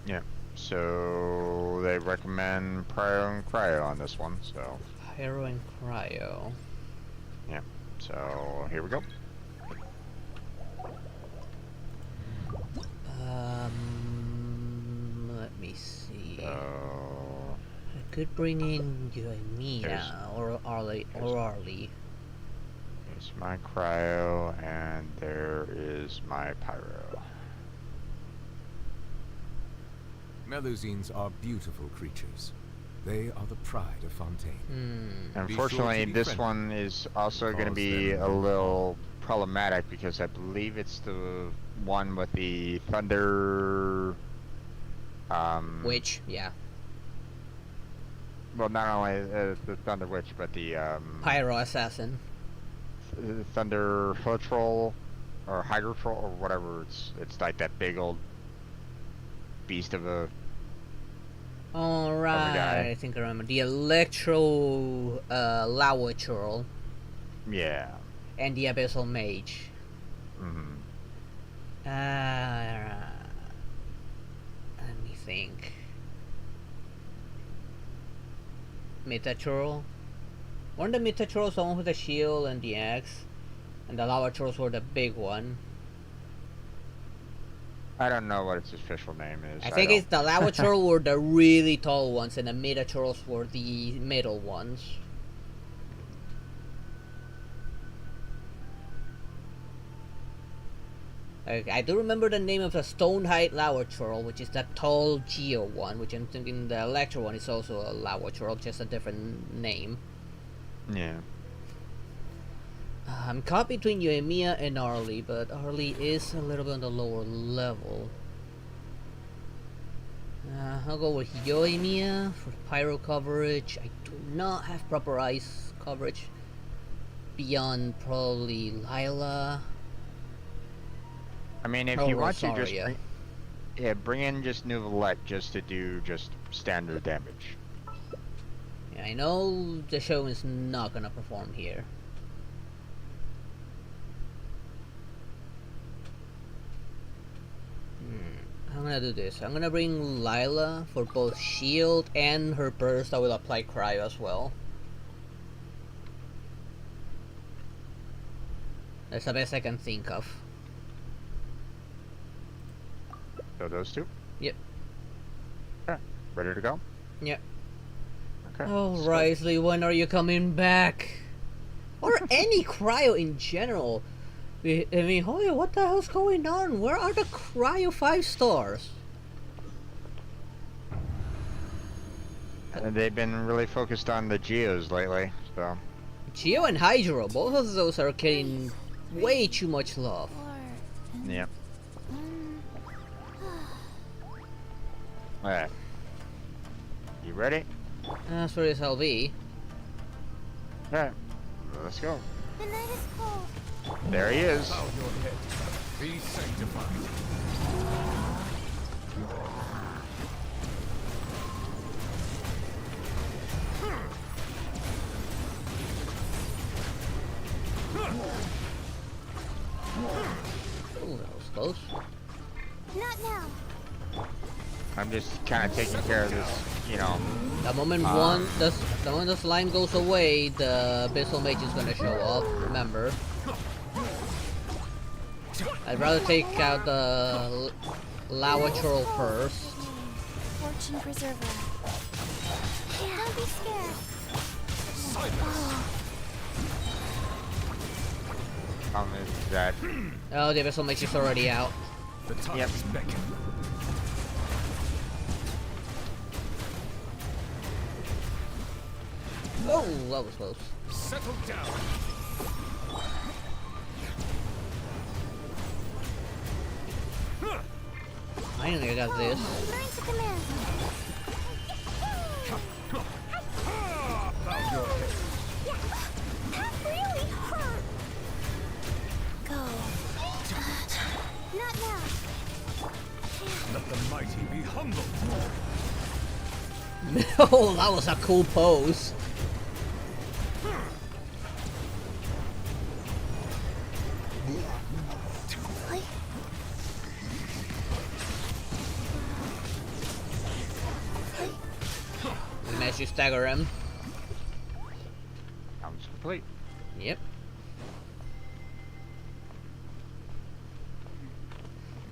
Yeah. So they recommend Pyro and Cryo on this one, so Pyro and Cryo. yeah. So here we go. Let me see. So I could bring in you and me There's- now, or Arlie. there's my Cryo, and there is my Pyro. Melusines are beautiful creatures. They are the pride of Fontaine. Hmm. Unfortunately, be this friendly, one is also going to cause be them a no little problematic because I believe it's the one with the thunder. Witch, yeah. Well, not only the Thunder Witch, but the Pyro Assassin. Thunder Troll or Hydro Troll or whatever. It's like that big old beast of a. Alright, guy. I think I remember. The Electro Lava Churl. Yeah. And the Abyssal Mage. Mm-hmm. Let me think. Metachurl. Weren't the Metachurls the one with the shield and the axe? And the Lava Churls were the big one. I don't know what its official name is. I think it's the Lava Churl were the really tall ones, and the Metachurls were the middle ones. I do remember the name of the Stonehide Lava Churl, which is the tall Geo one, which I'm thinking the Electro one is also a Lava Churl, just a different name. Yeah. I'm caught between Yoimiya and Arlie, but Arlie is a little bit on the lower level. I'll go with Yoimiya for pyro coverage. I do not have proper ice coverage beyond probably Lila. I mean, if Oh, you want to Rosaria. just bring in just Nuvolette just to do just standard damage. Yeah, I know the show is not gonna perform here. I'm gonna do this. I'm gonna bring Lila for both shield and her burst. I will apply cryo as well. That's the best I can think of. So those two? Yep. Okay. Ready to go? Yep. Okay. Oh, so- Risley, when are you coming back? Or any cryo in general. I mean, Hoya, what the hell's going on? Where are the cryo 5 stars? And they've been really focused on the Geos lately, so. Geo and Hydro, both of those are getting way too much love. Yep. Alright. You ready? As for this LV. Alright. Let's go. The night is cold. There he is. Bow your head. Be sanctified. Ooh, that was close. Not now. I'm just kind of taking care of this, you know. The moment the moment the slime goes away, the Abyssal Mage is gonna show up, remember. I'd rather take out the Lava Churl first. Fortune preserver. Don't be scared. Is that Oh, the Abyssal Mage is already out. The tides beckon. Oh, that was close. Settle down. Finally, I got this. Learn to command. Bow your head. That really hurt. Go. Not now. Let the mighty be humbled. Oh, that was a cool pose. We managed to stagger him. sounds complete? Yep.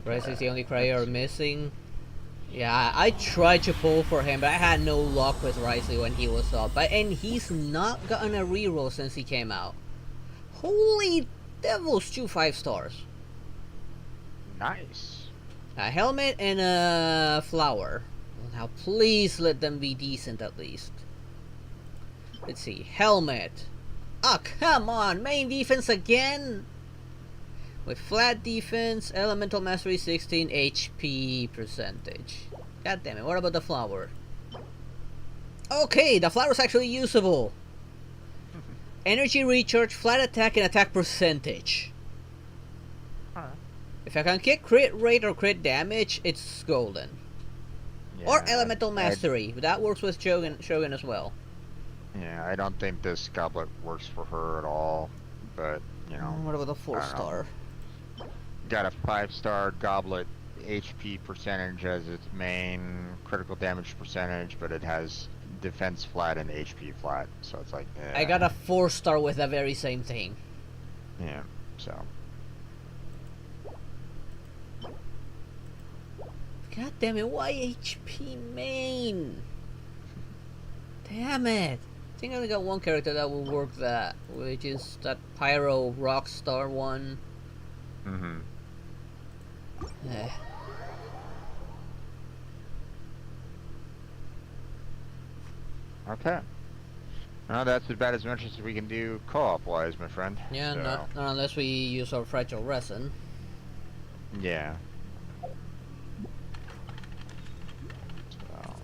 Bryce is the only cryo missing. Yeah, I tried to pull for him, but I had no luck with Risley when he was up. And he's not gotten a reroll since he came out. Holy devils, 2 5 stars. Nice. A helmet and a flower. Now please let them be decent at least. Let's see, helmet. Oh, come on, main defense again? With flat defense, elemental mastery 16, HP percentage. God damn it, what about the flower? Okay, the flower is actually usable. Energy recharge, flat attack, and attack percentage. If I can get crit rate or crit damage, it's golden. Or Yeah, elemental mastery. That works with Shogun as well. Yeah, I don't think this goblet works for her at all. but you know. What about the I don't know. 4-star? Got a 5-star goblet HP percentage as its main critical damage percentage, but it has defense flat and HP flat, so it's like. I got a 4-star with the very same thing. Yeah. So. God damn it! Why HP main? Damn it! I think I only got one character that will work that, which is that Pyro Rockstar one. Mm-hmm. Eh. Okay. Well, that's about as much as we can do co-op wise, my friend. Yeah, So, not unless we use our fragile resin. Yeah. So.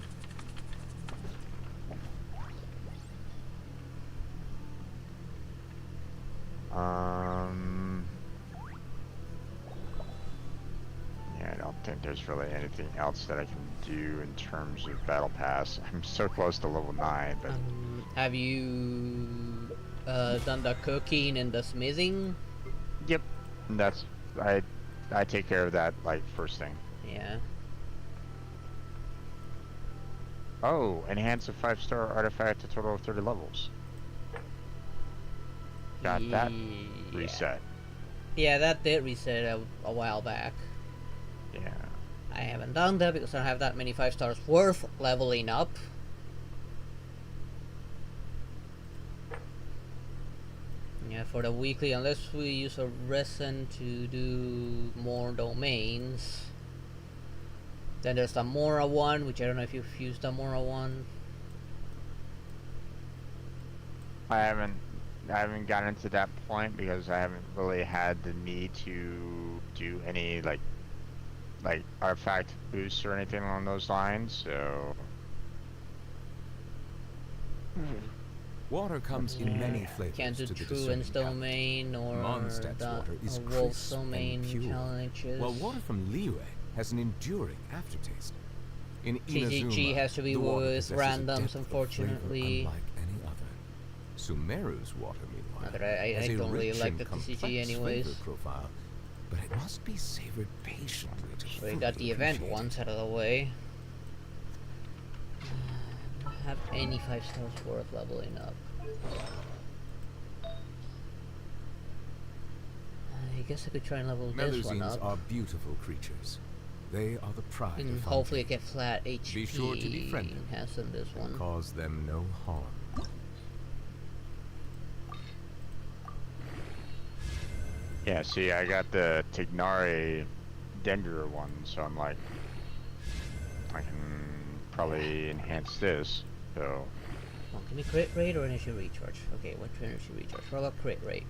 Yeah, I don't think there's really anything else that I can do in terms of battle pass. I'm so close to level 9, but Have you done the cooking and the smithing? yep, that's I take care of that like first thing. Yeah. Oh, enhance a 5-star artifact to total of 30 levels. Got that reset. Yeah, that did reset a while back. Yeah. I haven't done that because I don't have that many 5 stars worth leveling up. Yeah, for the weekly, unless we use a resin to do more domains. Then there's the Mora one, which I don't know if you've used the Mora one. I haven't gotten to that point because I haven't really had the need to do any like artifact boosts or anything along those lines, so Water comes in many flavors Can't do to the Truant's discerning palate. domain or Mondstadt's the water is Wolf's crisp and domain pure, challenges. while water from Liyue has an enduring aftertaste. In TCG Inazuma, has to be the water with possesses a randoms, depth of unfortunately. flavor unlike any other. Sumeru's water, meanwhile, But I has a don't really rich like and the TCG complex anyways. flavor profile, but it must be savored patiently to So fully we got the event appreciate once it. out of the way. Don't have any 5 stars worth leveling up. I guess I could try and level this one Melusines up. are beautiful creatures. They are the pride And of hopefully I hunting. get flat HP. Be sure to befriend them has in this and one. cause them no harm. yeah. See, I got the Tignari Dendra one, so I'm like, I can probably enhance this. So Oh, give me crit rate or energy recharge? Okay, what energy recharge? What about crit rate?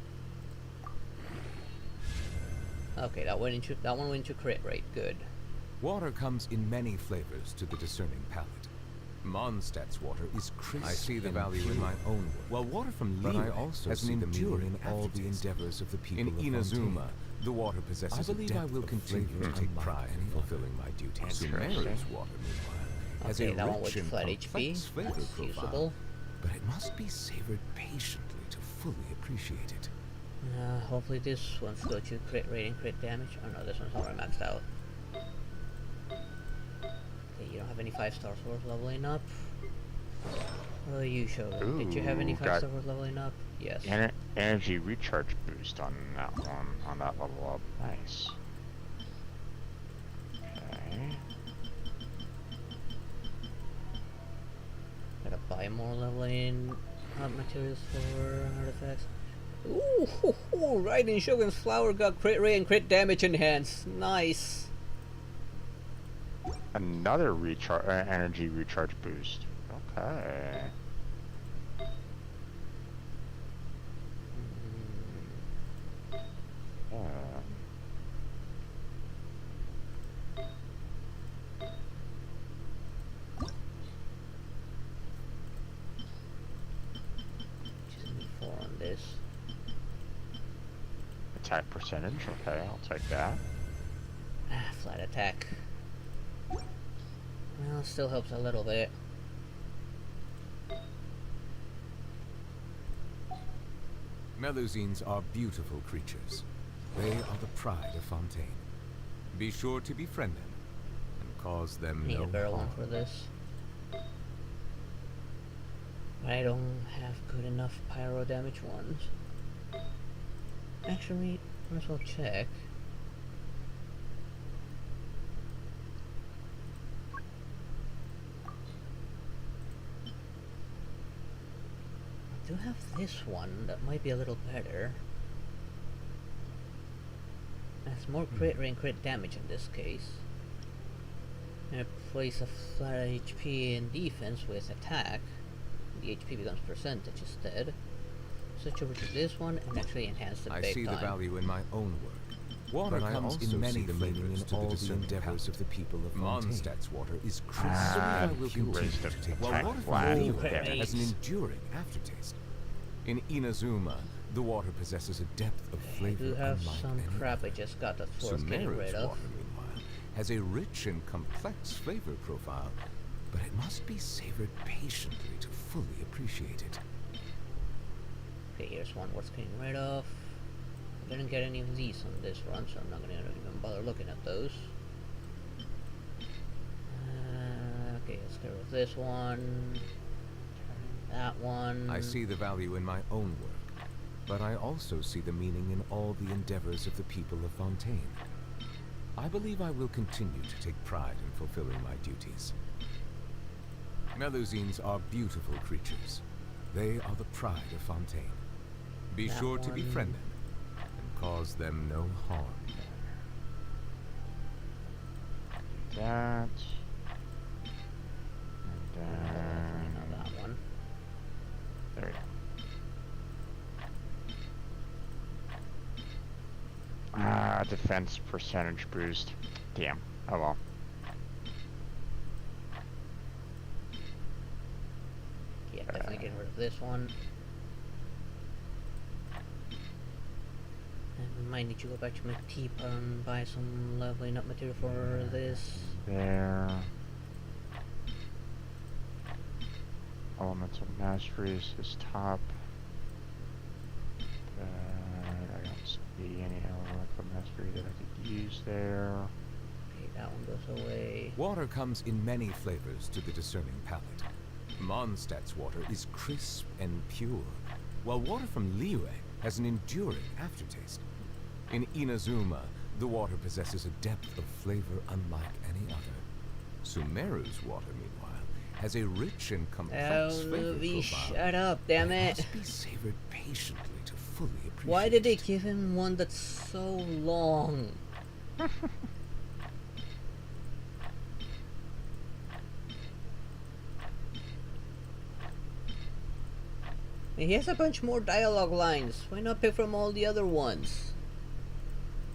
Okay, that one went into crit rate. Good. Water comes in many flavors to the discerning palate. Mondstadt's water is crisp. I see the value in my own work. While water from Liyue has an enduring all the endeavors of the people in Inazuma, the water possesses a depth I will continue to take pride in fulfilling my duties. Sumeru's water, meanwhile, has Okay, a that one rich with and flat complex HP. flavor That's profile, usable. but it must be savored patiently to fully appreciate it. Hopefully this one's go to crit rate and crit damage. Oh no, this one's already maxed out. Okay, you don't have any 5 stars worth leveling up. What about you, Shogun? Did you have any Ooh, 5 got stars worth leveling up? Yes. energy recharge boost on that one, on that level up. Nice. Okay. Gotta buy more leveling up materials for artifacts. Ooh, hoo, hoo, right in Shogun's flower got crit rate and crit damage enhanced. Nice. Another energy recharge boost. Okay. Just need 4 on this. Attack percentage. Okay, I'll take that. Flat attack. Well, still helps a little bit. Melusines are beautiful creatures. They are the pride of Fontaine. Be sure to befriend them and cause them Need no a barrel one harm. for this. I don't have good enough pyro damage ones. Actually, might as well check. I do have this one that might be a little better. Has more crit rate and crit damage in this case. And replace a flat HP and defense with attack. The HP becomes percentage instead. Switch over to this one and actually enhance the I big see time. the value in my own work. Water But I comes also in many see the flavors meaning to in all the the discerning endeavors palate. of the people of Fontaine. Mondstadt's water is crisp. Ah, I will pure continue is the to take type while water flat from Ooh, Liyue damage. has an enduring aftertaste. In Inazuma, the water possesses a depth of I flavor do have unlike some any crap I other. just got that's worth getting Sumeru's rid of. water, meanwhile, has a rich and complex flavor profile, but it must be savored patiently to fully appreciate it. Okay, here's one worth getting rid of. I didn't get any of these on this run, so I'm not gonna even bother looking at those. Okay, let's get rid of this one. That one. I see the value in my own work, but I also see the meaning in all the endeavors of the people of Fontaine. I believe I will continue to take pride in fulfilling my duties. Melusines are beautiful creatures. They are the pride of Fontaine. Be That sure to one. befriend them and cause them no harm. That. Definitely not that one. There we go. Ah, defense percentage boost. Damn. Oh well. Yeah, definitely getting rid of this one. And might need to go back to my T-Par and buy some leveling up material for this. There. Elemental Mastery is his top. I don't see any Elemental Mastery that I could use there. Okay, that one goes away. Water comes in many flavors to the discerning palate. Mondstadt's water is crisp and pure, while water from Liyue has an enduring aftertaste. In Inazuma, the water possesses a depth of flavor unlike any other. Sumeru's water, meanwhile, has a rich and complex flavor profile. Shut up, damn But it! must be savored patiently to fully appreciate. Why did they it. give him one that's so long? And he has a bunch more dialogue lines. Why not pick from all the other ones?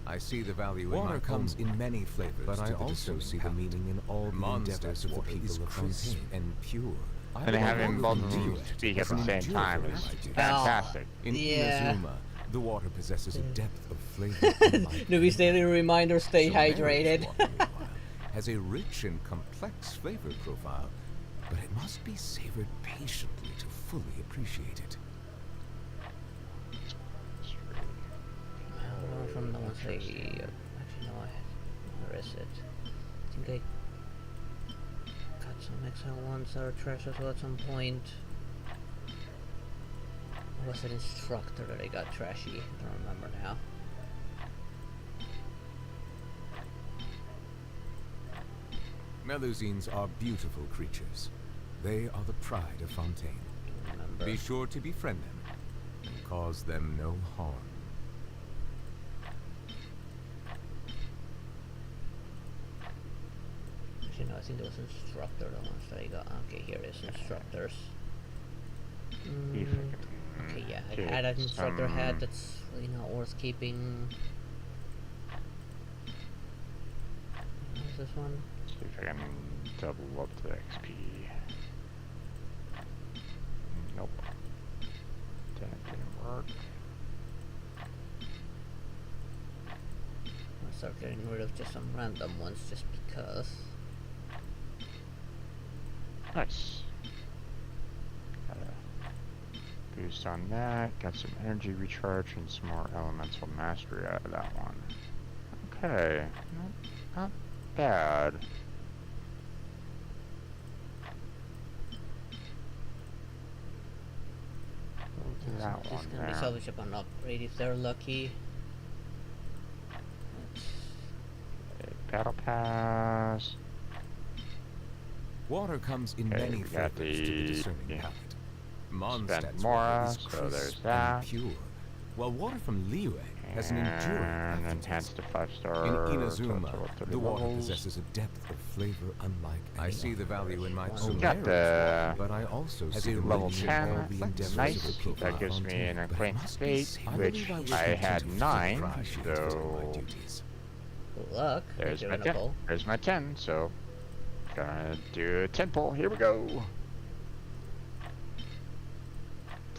I see the value in water comes in many flavors, but I also see the meaning in all the endeavors of the people of Fontaine and pure. And having both of them speak at the same time is fantastic. In Yeah. Inazuma, the water possesses a depth of flavor unlike Newbie's daily reminder: stay Sumeru's hydrated. water, meanwhile, has a rich and complex flavor profile, but it must be savored patiently to fully appreciate it. From the ones I actually no, where is it? I think I got some XL ones that are trash as well at some point. Or was it instructor that I got trashy? I don't remember now. Melusines are beautiful creatures. They are the pride of Fontaine. Don't remember. Be sure to befriend them and cause them no harm. Actually, no, I think it was instructor the ones that I got. Okay, here it is, instructors. See if I can Okay, yeah, I get had an instructor some- hat that's really not worth keeping. What's this one? See if I can double up the XP. Nope. That didn't work. I'll start getting rid of just some random ones just because. Nice. Got a used on that. Got some energy recharge and some more elemental mastery out of that one. Okay, not bad. That This one can be there. salvaged upon upgrade if they're lucky. Battle pass. Water comes in Okay, many we got flavors to the discerning the palate. spent Mondstadt's Mora, water is so crisp there's and that. pure, while water from Liyue has an enduring And aftertaste. enhanced to 5-star. In Inazuma, total 30 the water levels. possesses a depth of flavor unlike any I see the value in my Wow. own Got the but I also has see a the level rich in 10. all the endeavors Nice. of the people That of gives me Fontaine, an but it acquaintance must be fate, safe. which I, I had continue to 9, appreciate doing my so duties. Good luck. there's if my you're 10. gonna pull. There's my 10, so gonna do a 10 pull. Here we go.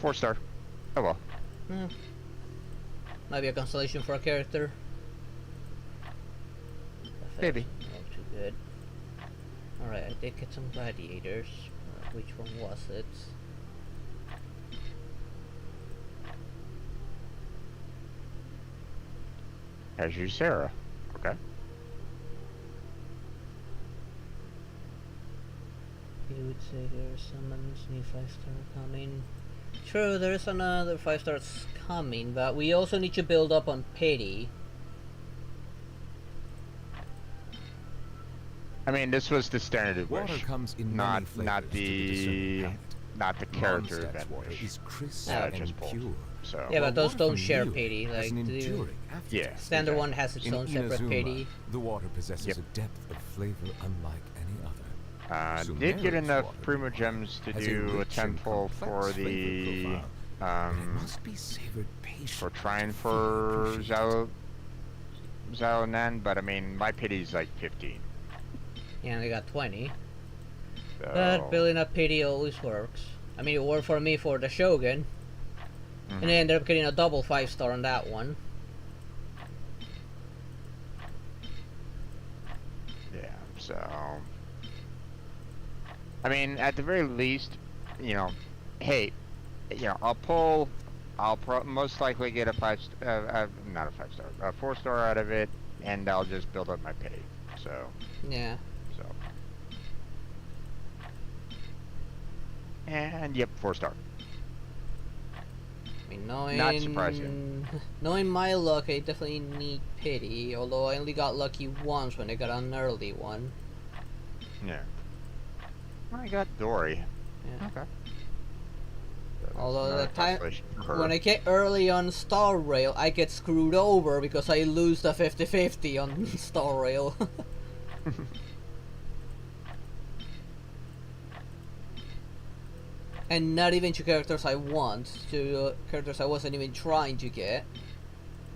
4-star. Oh well. Might be a constellation for a character. Maybe. Not too good. Alright, I did get some gladiators. Which one was it? As you, Sarah. Okay. You would say there's summons, new 5-star coming. True, there is another 5 stars coming, but we also need to build up on pity. I mean, this was the standard Water wish, comes in not many flavors to the discerning palate. not the character Mondstadt's event water wish. is crisp Yeah, and just pulled. pure. So Yeah, but While those water don't from share Liyue pity. has Like an the enduring yeah, aftertaste. standard exactly. one has its In own separate Inazuma, pity. the water possesses Yep. a depth of flavor unlike any other. Did get Sumeru's enough water Primo Gems to has do a rich 10 and pull complex for flavor the profile, but it must be savored patiently for trying to for fully appreciate it. Zalonan, but I mean my pity's like 15. Yeah, I got 20. So, But building up pity always works. I mean, it worked for me for the Shogun. And I ended up getting a double 5-star on that one. yeah, so I mean at the very least, you know, hey, you know, I'll most likely get a not a 5-star, a 4-star out of it, and I'll just build up my pity. So Yeah. and yep, 4-star. I mean, knowing... Not surprising. Knowing my luck, I definitely need pity. Although I only got lucky once when I got an early one. Yeah. I got Dory. Yeah. Okay. Although Another the time constellation for her. when I get early on Star Rail, I get screwed over because I lose the 50-50 on Star Rail. And not even to characters I want, to characters I wasn't even trying to get.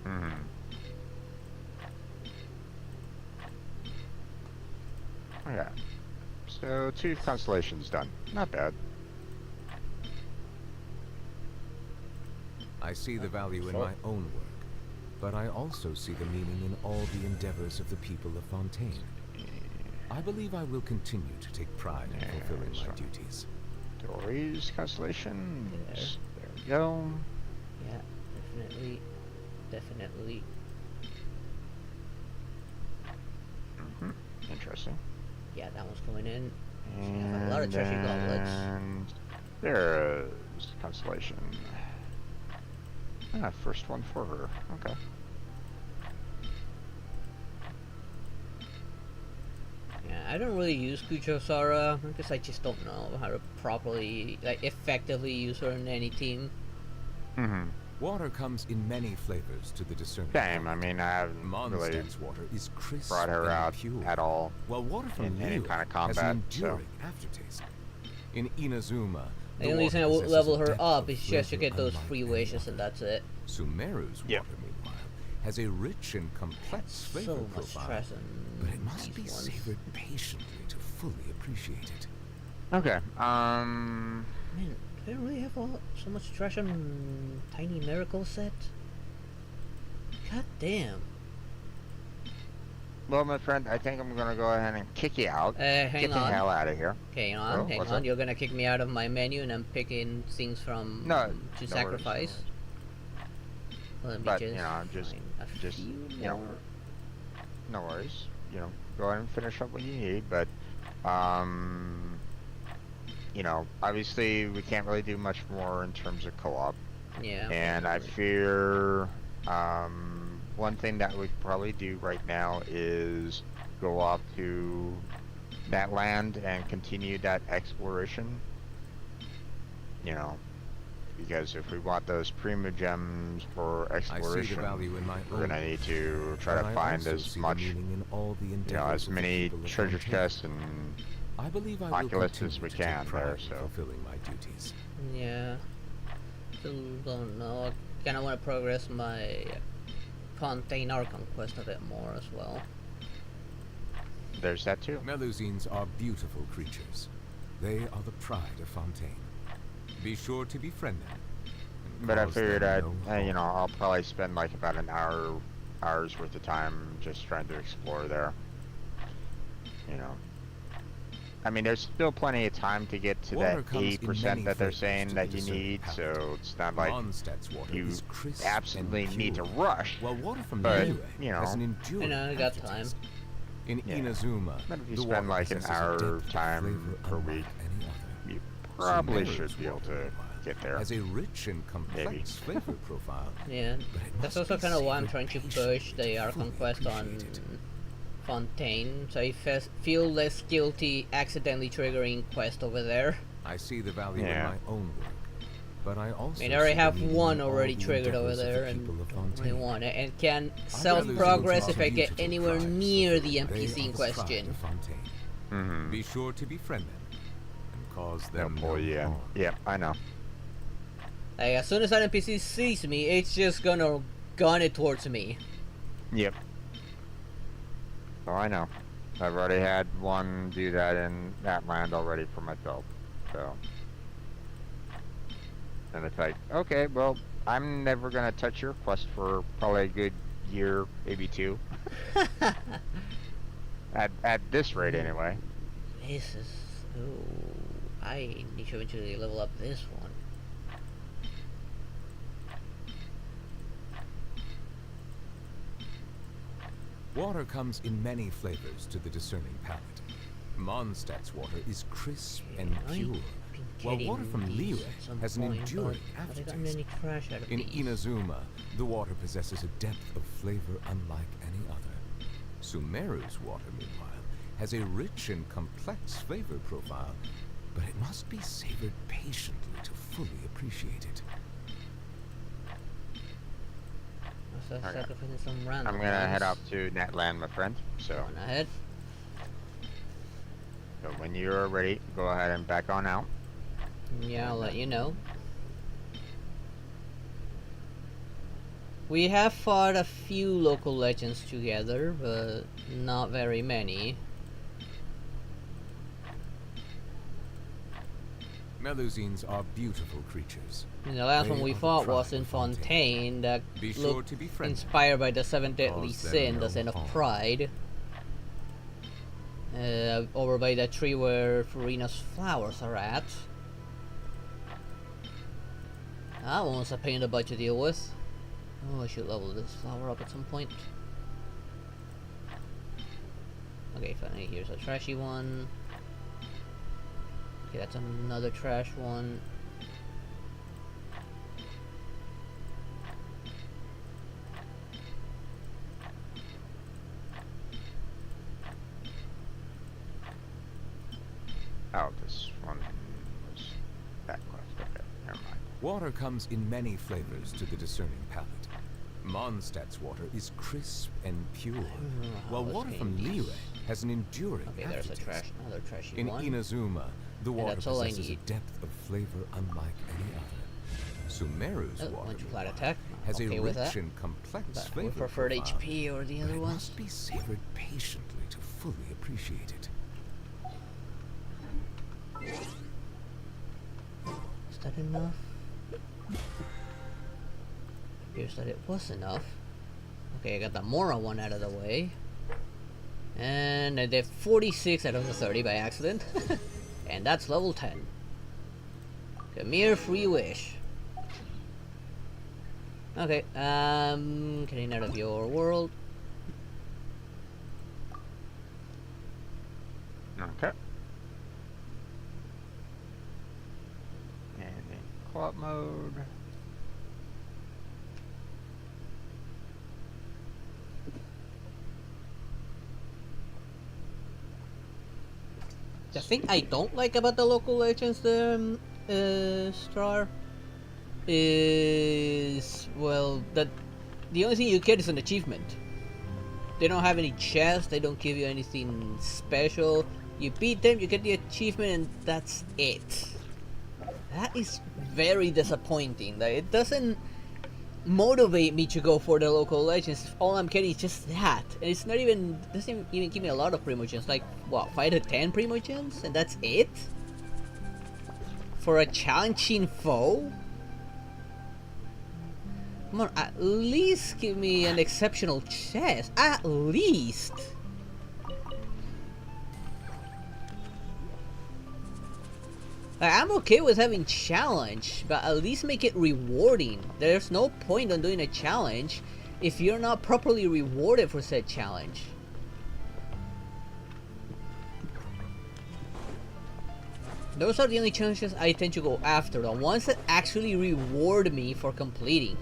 Mm-hmm. Yeah. So 2 constellations done. Not bad. I see the value in my own work, but I also see the meaning in all the endeavors of the people of Fontaine. I believe I will continue to take pride in fulfilling my duties. Dory's constellation. There we go. Yeah, definitely. Definitely. Interesting. Yeah, that one's coming in. She has a lot of trashy gauntlets. And there's constellation. Ah, first one for her. Okay. Yeah, I don't really use Kuchosara because I just don't know how to properly, like, effectively use her in any team. Mm-hmm. Water comes in many flavors to the discerning. Same. I mean, I haven't really Mondstadt's water is crisp brought her and out pure, at all while water from in any Liyue kind of has combat. an So enduring aftertaste. In Inazuma, The the only water reason I would possesses level a her depth up of is just to flavor get those unlike free any wishes, other. and that's it. Sumeru's Yep. water, meanwhile, has a rich and complex flavor So much profile, stress on but it must these be ones. savored patiently to fully appreciate it. okay. Man, do I really have so much trash on Tiny Miracle set? God damn. Well, my friend, I think I'm gonna go ahead and kick you out. Hang Get the on. hell out of here. Okay, hang Oh, on, hang what's on. up? You're gonna kick me out of my menu, and I'm picking things from No, to no worries, sacrifice. no worries. Let me But just you know, find a just few you know, more. no worries. You know, go ahead and finish up what you need. But you know, obviously we can't really do much more in terms of co-op. Yeah. And I fear one thing that we could probably do right now is go off to that land and continue that exploration. You know, because if we want those prima gems for I see the exploration, value in my we're own gonna need to try but to I find also as see the much, meaning in all the you know, endeavors as of the many people of treasure Fontaine. chests and I believe I will Oculus continue as we to take can pride there. in So fulfilling my duties. Yeah. Still don't know. I kind of want to progress my container conquest a bit more as well. there's that too. Melusines are beautiful creatures. They are the pride of Fontaine. Be sure to befriend them. And But I cause figured them I'd, no you know, harm. I'll probably spend like about an hour's worth of time just trying to explore there. You know, I mean, there's still plenty of time to get to Water that comes in 80% many that they're flavors saying to that the you discerning need, palate. so it's not like Mondstadt's water you is crisp absolutely and need to pure, rush. while water from but, Liyue you has know, an enduring I got time. aftertaste. In Yeah. Inazuma, But if you the spend water like an possesses a hour depth of time flavor per unlike week, any other. you probably Sumeru's should be able water, to meanwhile, get there. has a rich and complex flavor profile. Yeah. But it That's must also be kind of why I'm savored trying to patiently push to the art fully conquest on appreciate it. Fontaine, so I feel less guilty accidentally triggering quest over there. I see the value Yeah. in my own work, but I also I mean, I already see the have meaning one in all already the triggered over endeavors of the there, and people of don't really Fontaine. want it, and can I'd self rather progress lose if I get digital anywhere tribes near fulfill the my NPC in own pride question. of Fontaine. Mm-hmm. Be sure to befriend them and cause They'll them pull no you in. harm. Yep, I know. Like, as soon as that NPC sees me, it's just gonna gun it towards me. Yep. Oh, I know. I've already had one do that in that land already for myself. So. And it's like, okay, well, I'm never gonna touch your quest for probably a good year, maybe two. At this rate, anyway. This is... Oh, I need to eventually level up this one. Water comes in many flavors to the discerning palate. Mondstadt's water is crisp and I've pure, been while getting water from these Liyue at some has an point, enduring but have I gotten aftertaste. any trash out of In these? Inazuma, the water possesses a depth of flavor unlike any other. Sumeru's water, meanwhile, has a rich and complex flavor profile, but it must be savored patiently to fully appreciate it. So Okay. sacrificing some random I'm gonna head ones. off to Netland, my friend. So, Going ahead. when you're ready, go ahead and back on out. Yeah, I'll let you know. We have fought a few local legends together, but not very many. Melusines are beautiful creatures. And the last They one we are the fought pride was in of Fontaine. Fontaine, that Be sure looked to befriend them. inspired by the seven deadly Cause them sin, no the sin of harm. pride. Over by the tree where Farina's flowers are at. That one was a pain in the butt to deal with. Oh, I should level this flower up at some point. Okay, finally, here's a trashy one. Okay, that's another trash one. Oh, this one was that quest. Okay, never mind. Water comes in many flavors to the discerning palate. Mondstadt's water is crisp and pure, while water from Liyue has an enduring Okay, there's a aftertaste. another trashy In one. Inazuma, the water that's all I possesses a need. depth of flavor unlike any other. Sumeru's Oh, water, one to flat meanwhile, attack. has Okay a with rich that. and complex But flavor we preferred profile, HP or the but other it ones. must be savored patiently to fully appreciate it. Is that enough? Appears that it was enough. Okay, I got the Mora one out of the way. And I did 46 out of the 30 by accident. And that's level 10. Come here, free wish. Okay, getting out of your world. Okay. And in co-op mode. The thing I don't like about the local legends, Star, is, well, that the only thing you get is an achievement. They don't have any chests, they don't give you anything special. You beat them, you get the achievement, and that's it. That is very disappointing. Like, it doesn't motivate me to go for the local legends. All I'm getting is just that, and it's not even, doesn't even give me a lot of Primogens. Like, what, 5 to 10 Primogens, and that's it for a challenging foe? Come on, at least give me an exceptional chest, at least. Like, I'm okay with having challenge, but at least make it rewarding. There's no point on doing a challenge if you're not properly rewarded for said challenge. Those are the only challenges I tend to go after, the ones that actually reward me for completing.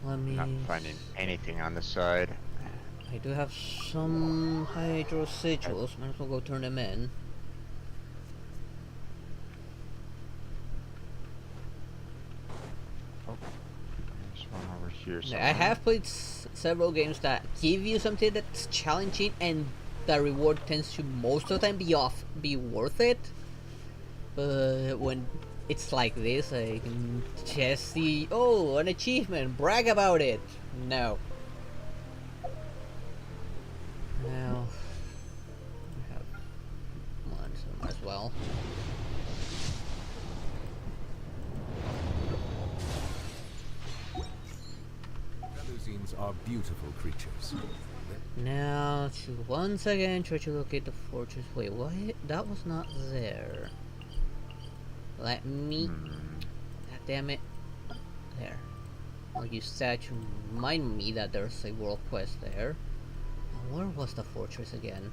Let me... Not finding anything on the side. I do have some hydro sigils. Might as well go turn them in. Oh, there's one over here I somewhere. have played several games that give you something that's challenging, and the reward tends to most of the time be worth it. But when it's like this, I can just see, oh, an achievement, brag about it. No. Now, I have one, so might as well. Melusines are beautiful creatures. Now, to once again try to locate the fortress. Wait, what? That was not there. Let me... God damn it. There. I'll use that to remind me that there's a world quest there. Now, where was the fortress again?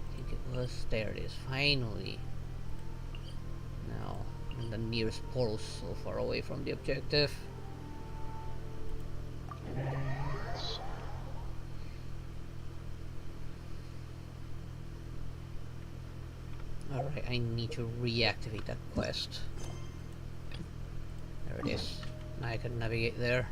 I think it was... There it is. Finally. Now, the nearest portal is so far away from the objective. Alright, I need to reactivate that quest. There it is. Now I can navigate there.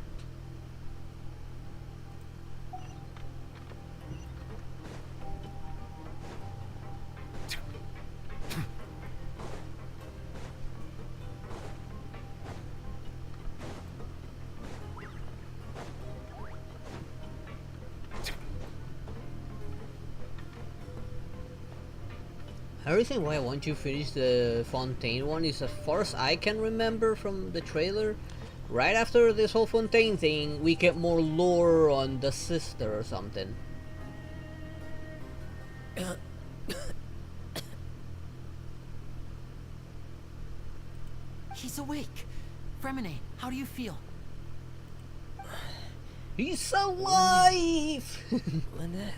The reason why I want to finish the Fontaine one is, as far as I can remember from the trailer, right after this whole Fontaine thing, we get more lore on the sister or something. He's awake. Fremine, how do you feel? He's alive! Lynette.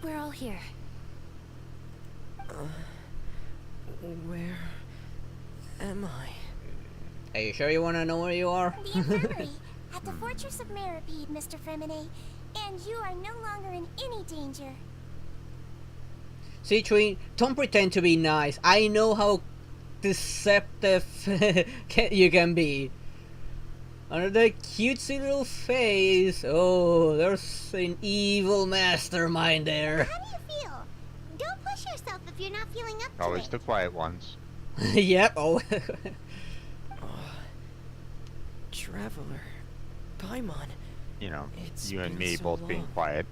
We're all here. Where am I? Are you sure you want to know where you are? The infirmary at the Fortress of Meropide, Mr. Fremine, and you are no longer in any danger. Citrine, don't pretend to be nice. I know how deceptive you can be. Under the cutesy little face, oh, there's an evil mastermind there. How do you feel? Don't push yourself if you're not feeling up to Always it. the quiet ones. Yep, oh. Traveler. Paimon. You know, It's you and been me so both being long. quiet.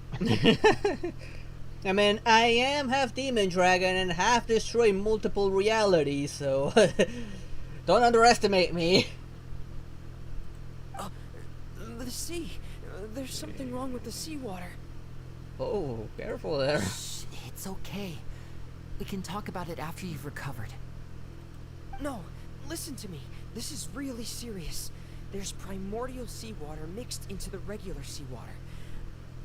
I mean, I am half demon dragon and half destroy multiple realities, so don't underestimate me. The sea. There's something wrong with the seawater. Oh, careful there. Shh, it's okay. We can talk about it after you've recovered. No, listen to me. This is really serious. There's primordial seawater mixed into the regular seawater.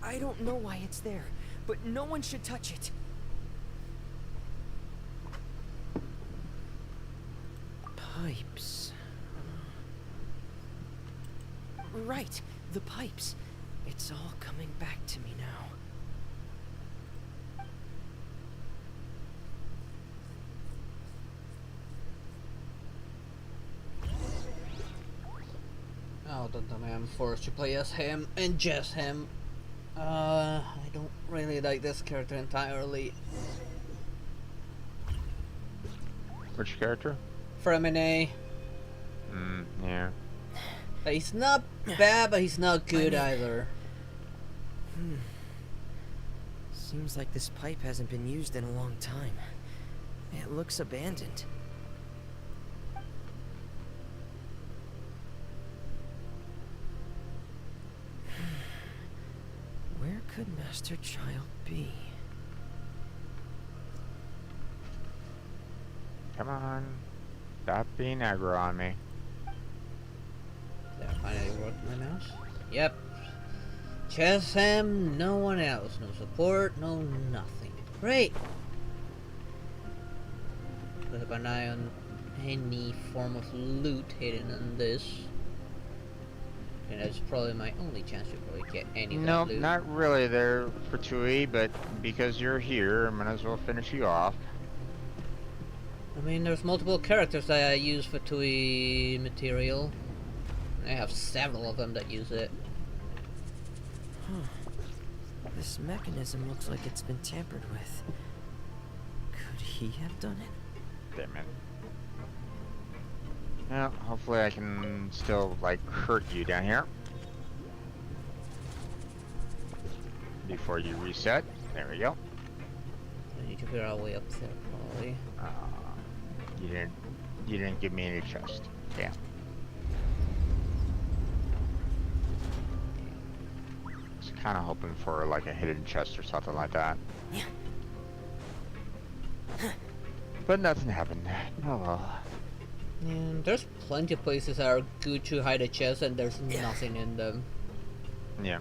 I don't know why it's there, but no one should touch it. Pipes. Right, the pipes. It's all coming back to me now. Oh, I'm forced to play as him and just him. I don't really like this character entirely. Which character? Fremine. Yeah. He's not bad, but he's not good either. Seems like this pipe hasn't been used in a long time. It looks abandoned. Where could Master Child be? Come on. Stop being aggro on me. Did I finally work my mouse? Yep. Just him, no one else. No support, no nothing. Great! Keep an eye on any form of loot hidden on this. And that's probably my only chance to probably get any of that Nope, loot. not really there, Fatui, but because you're here, I might as well finish you off. I mean, there's multiple characters that I use for TUI material. I have several of them that use it. This mechanism looks like it's been tampered with. Could he have done it? Damn it. Well, hopefully I can still, like, hurt you down here. Before you reset. There we go. I need to figure out a way up there, probably. You didn't give me any chest. Damn. Was kind of hoping for like a hidden chest or something like that. But nothing happened. Oh well. And there's plenty of places that are good to hide a chest and there's nothing in them. Yeah.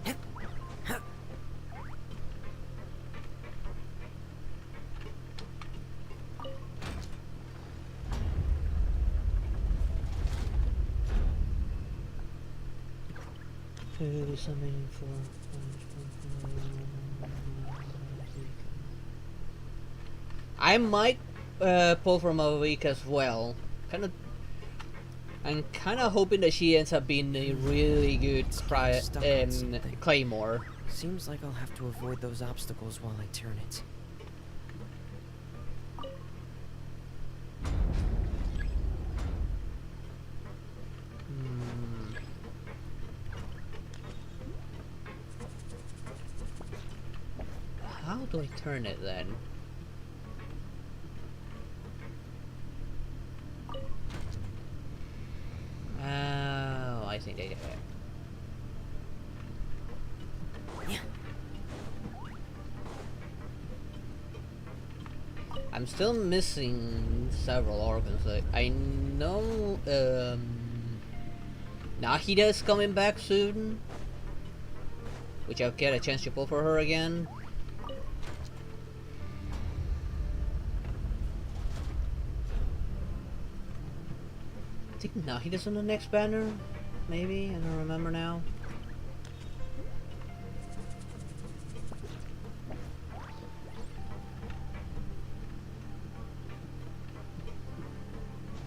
I might pull from a week as well. I'm kind of hoping that she ends up being a really good Claymore. Seems like I'll have to avoid those obstacles while I turn it. How do I turn it then? Oh, I think I get it. I'm still missing several organs. Like I know Nahida's coming back soon, which I'll get a chance to pull for her again. I think Nahida's on the next banner, maybe? I don't remember now.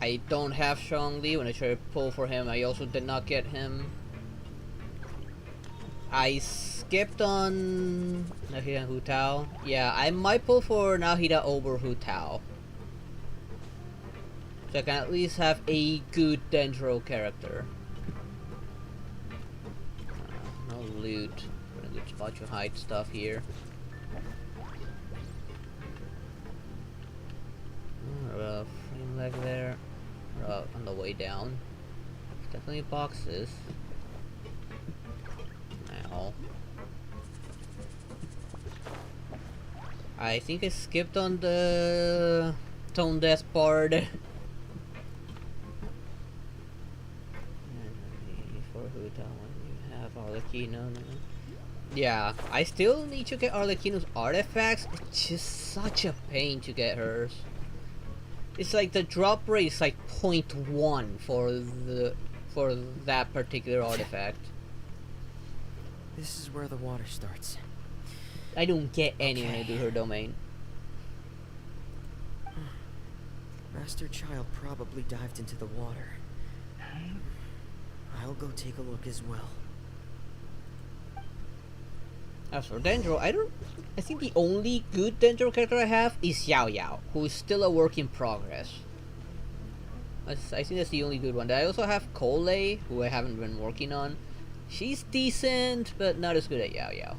I don't have Shangli. When I tried to pull for him, I also did not get him. I skipped on Nahida and Hu Tao. Yeah, I might pull for Nahida over Hu Tao. So I can at least have a good Dendro character. No loot. But a good spot to hide stuff here. down. Definitely boxes. Now. I think I skipped on the tone death part. For Hutawan, you have Arlecchino. Yeah, I still need to get Arlecchino's artifacts. It's just such a pain to get hers. It's like the drop rate is like 0.1 for that particular artifact. This is where the water starts. I don't get any when I do her domain. Master Child probably dived into the water. I'll go take a look as well. As for Dendro, I think the only good Dendro character I have is Yao Yao, who is still a work in progress. I think that's the only good one. I also have Cole, who I haven't been working on. She's decent, but not as good as Yao Yao.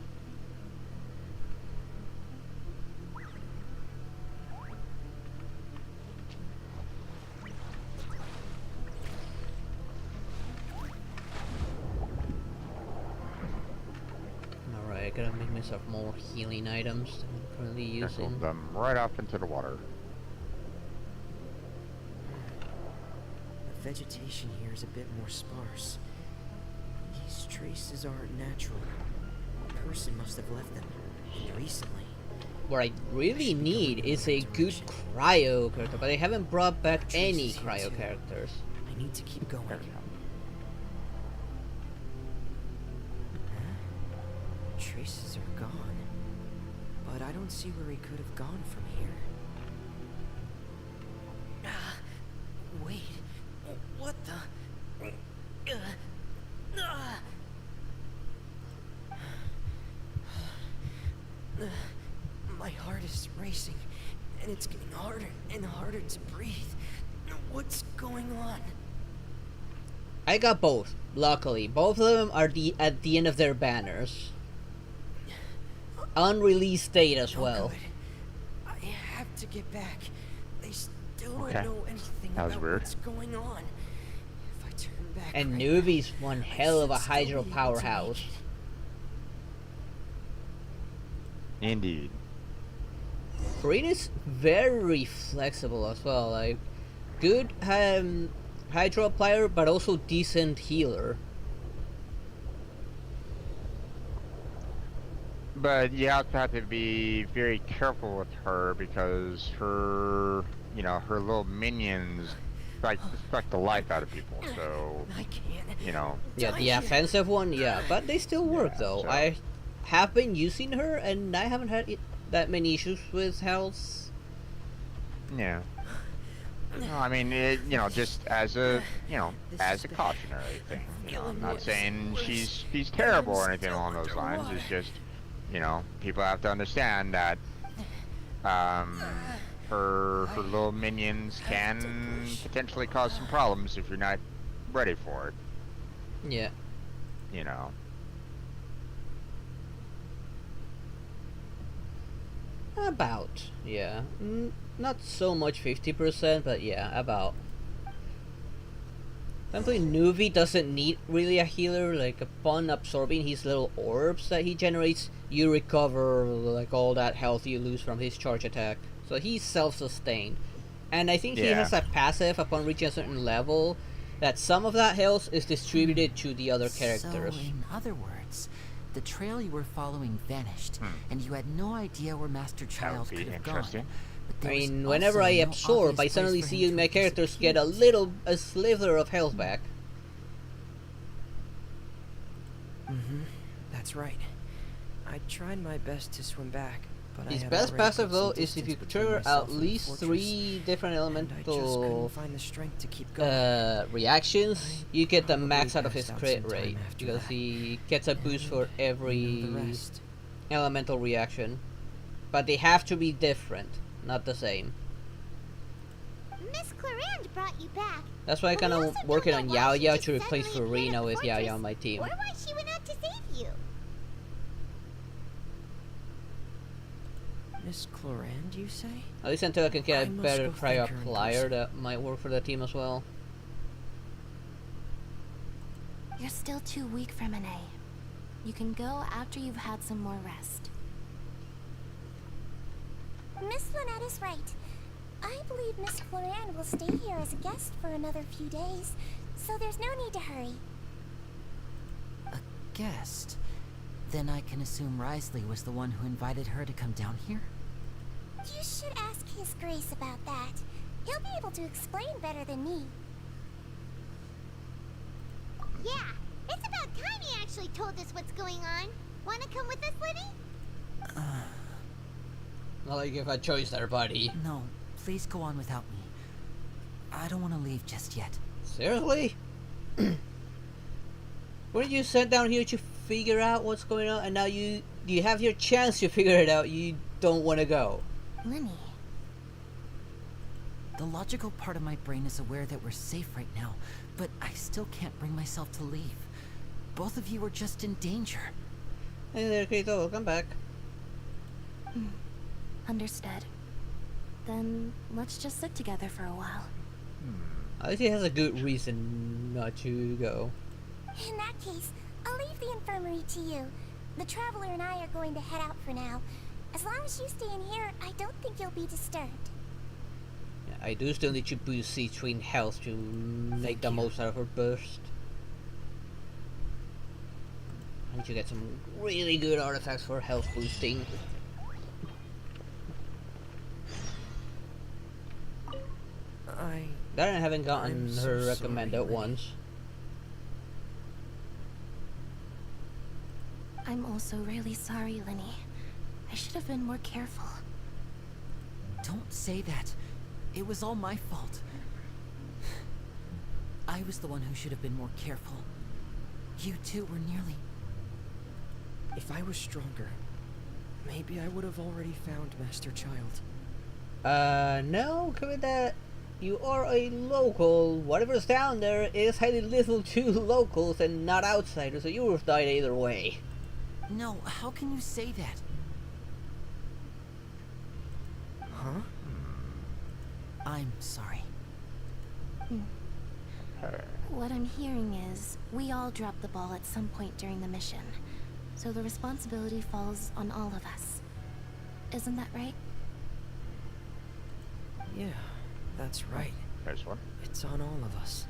I gotta make myself more healing items than I'm currently using. Trickle them right off into the water. The vegetation here is a bit more sparse. These traces aren't natural. A person must have left them recently. What I really need is a good cryo character, but I haven't brought back any cryo characters. I need to keep going. Traces are gone, but I don't see where he could have gone from here. Wait, what the? My heart is racing, and it's getting harder and harder to breathe. What's going on? I got both. Luckily, both of them are at the end of their banners. Unreleased state as well. Good. I have to get back. They still don't know anything about what's going on. If I turn back. And Nuvi's one hell of a hydro powerhouse. Indeed. Green is very flexible as well. Like, good hydro player, but also decent healer. But you also have to be very careful with her because her, her little minions suck the life out of people. So, Yeah, the offensive one, yeah, but they still work though. So. I have been using her, and I haven't had that many issues with health. Yeah. No, I mean, just as a, as a cautionary thing. I'm not saying she's terrible or anything along those lines. It's just. People have to understand that her little minions can potentially cause some problems if you're not ready for it. Yeah. About, yeah. Not so much 50%, but yeah, about. Thankfully, Nuvi doesn't need really a healer. Like, upon absorbing his little orbs that he generates, you recover like all that health you lose from his charge attack. So he's self-sustained. And I think he has a passive upon reaching a certain level that some of that health is distributed to the other characters. So, in other words, the trail you were following vanished, and you had no idea where Master Child could have gone. I mean, whenever I absorb, I suddenly see my characters get a sliver of health back. That's right. I tried my best to swim back, but his best passive though is if you trigger at least 3 different elemental reactions, you get the max out of his crit rate, because he gets a boost for every elemental reaction. But they have to be different, not the same. Miss Clarande brought you back. That's why I'm kind of working on Yao Yao to replace Farina with Yao Yao on my team. Or why she went out to save you. Miss Clarande, you say? At least until I can get a better cryo applier that might work for the team as well. You're still too weak for Monet. You can go after you've had some more rest. Miss Lynette is right. I believe Miss Florian will stay here as a guest for another few days, so there's no need to hurry. A guest? Then I can assume Risley was the one who invited her to come down here? You should ask His Grace about that. He'll be able to explain better than me. Yeah, it's about time he actually told us what's going on. Wanna come with us, Liddy? Not like you've had choice there, buddy. No, please go on without me. I don't want to leave just yet. Seriously? Weren't you sent down here to figure out what's going on, and now you have your chance to figure it out, you don't want to go? Lenny. The logical part of my brain is aware that we're safe right now, but I still can't bring myself to leave. Both of you are just in danger. Hey there, Kato, welcome back. Understood. Then let's just sit together for a while. At least he has a good reason not to go. In that case, I'll leave the infirmary to you. The Traveler and I are going to head out for now. As long as you stay in here, I don't think you'll be disturbed. Yeah, I do still need to boost C-Train health to make the most out of her burst. I need to get some really good artifacts for health boosting. That I haven't gotten her recommended once. I'm also really sorry, Lenny. I should have been more careful. Don't say that. It was all my fault. I was the one who should have been more careful. You two were nearly... If I was stronger, maybe I would have already found Master Child. No, given that you are a local, whatever's down there is highly lethal to locals and not outsiders, so you would have died either way. No, how can you say that? Huh? I'm sorry. What I'm hearing is, we all dropped the ball at some point during the mission. So the responsibility falls on all of us. Isn't that right? Yeah, that's right. There's one. It's on all of us.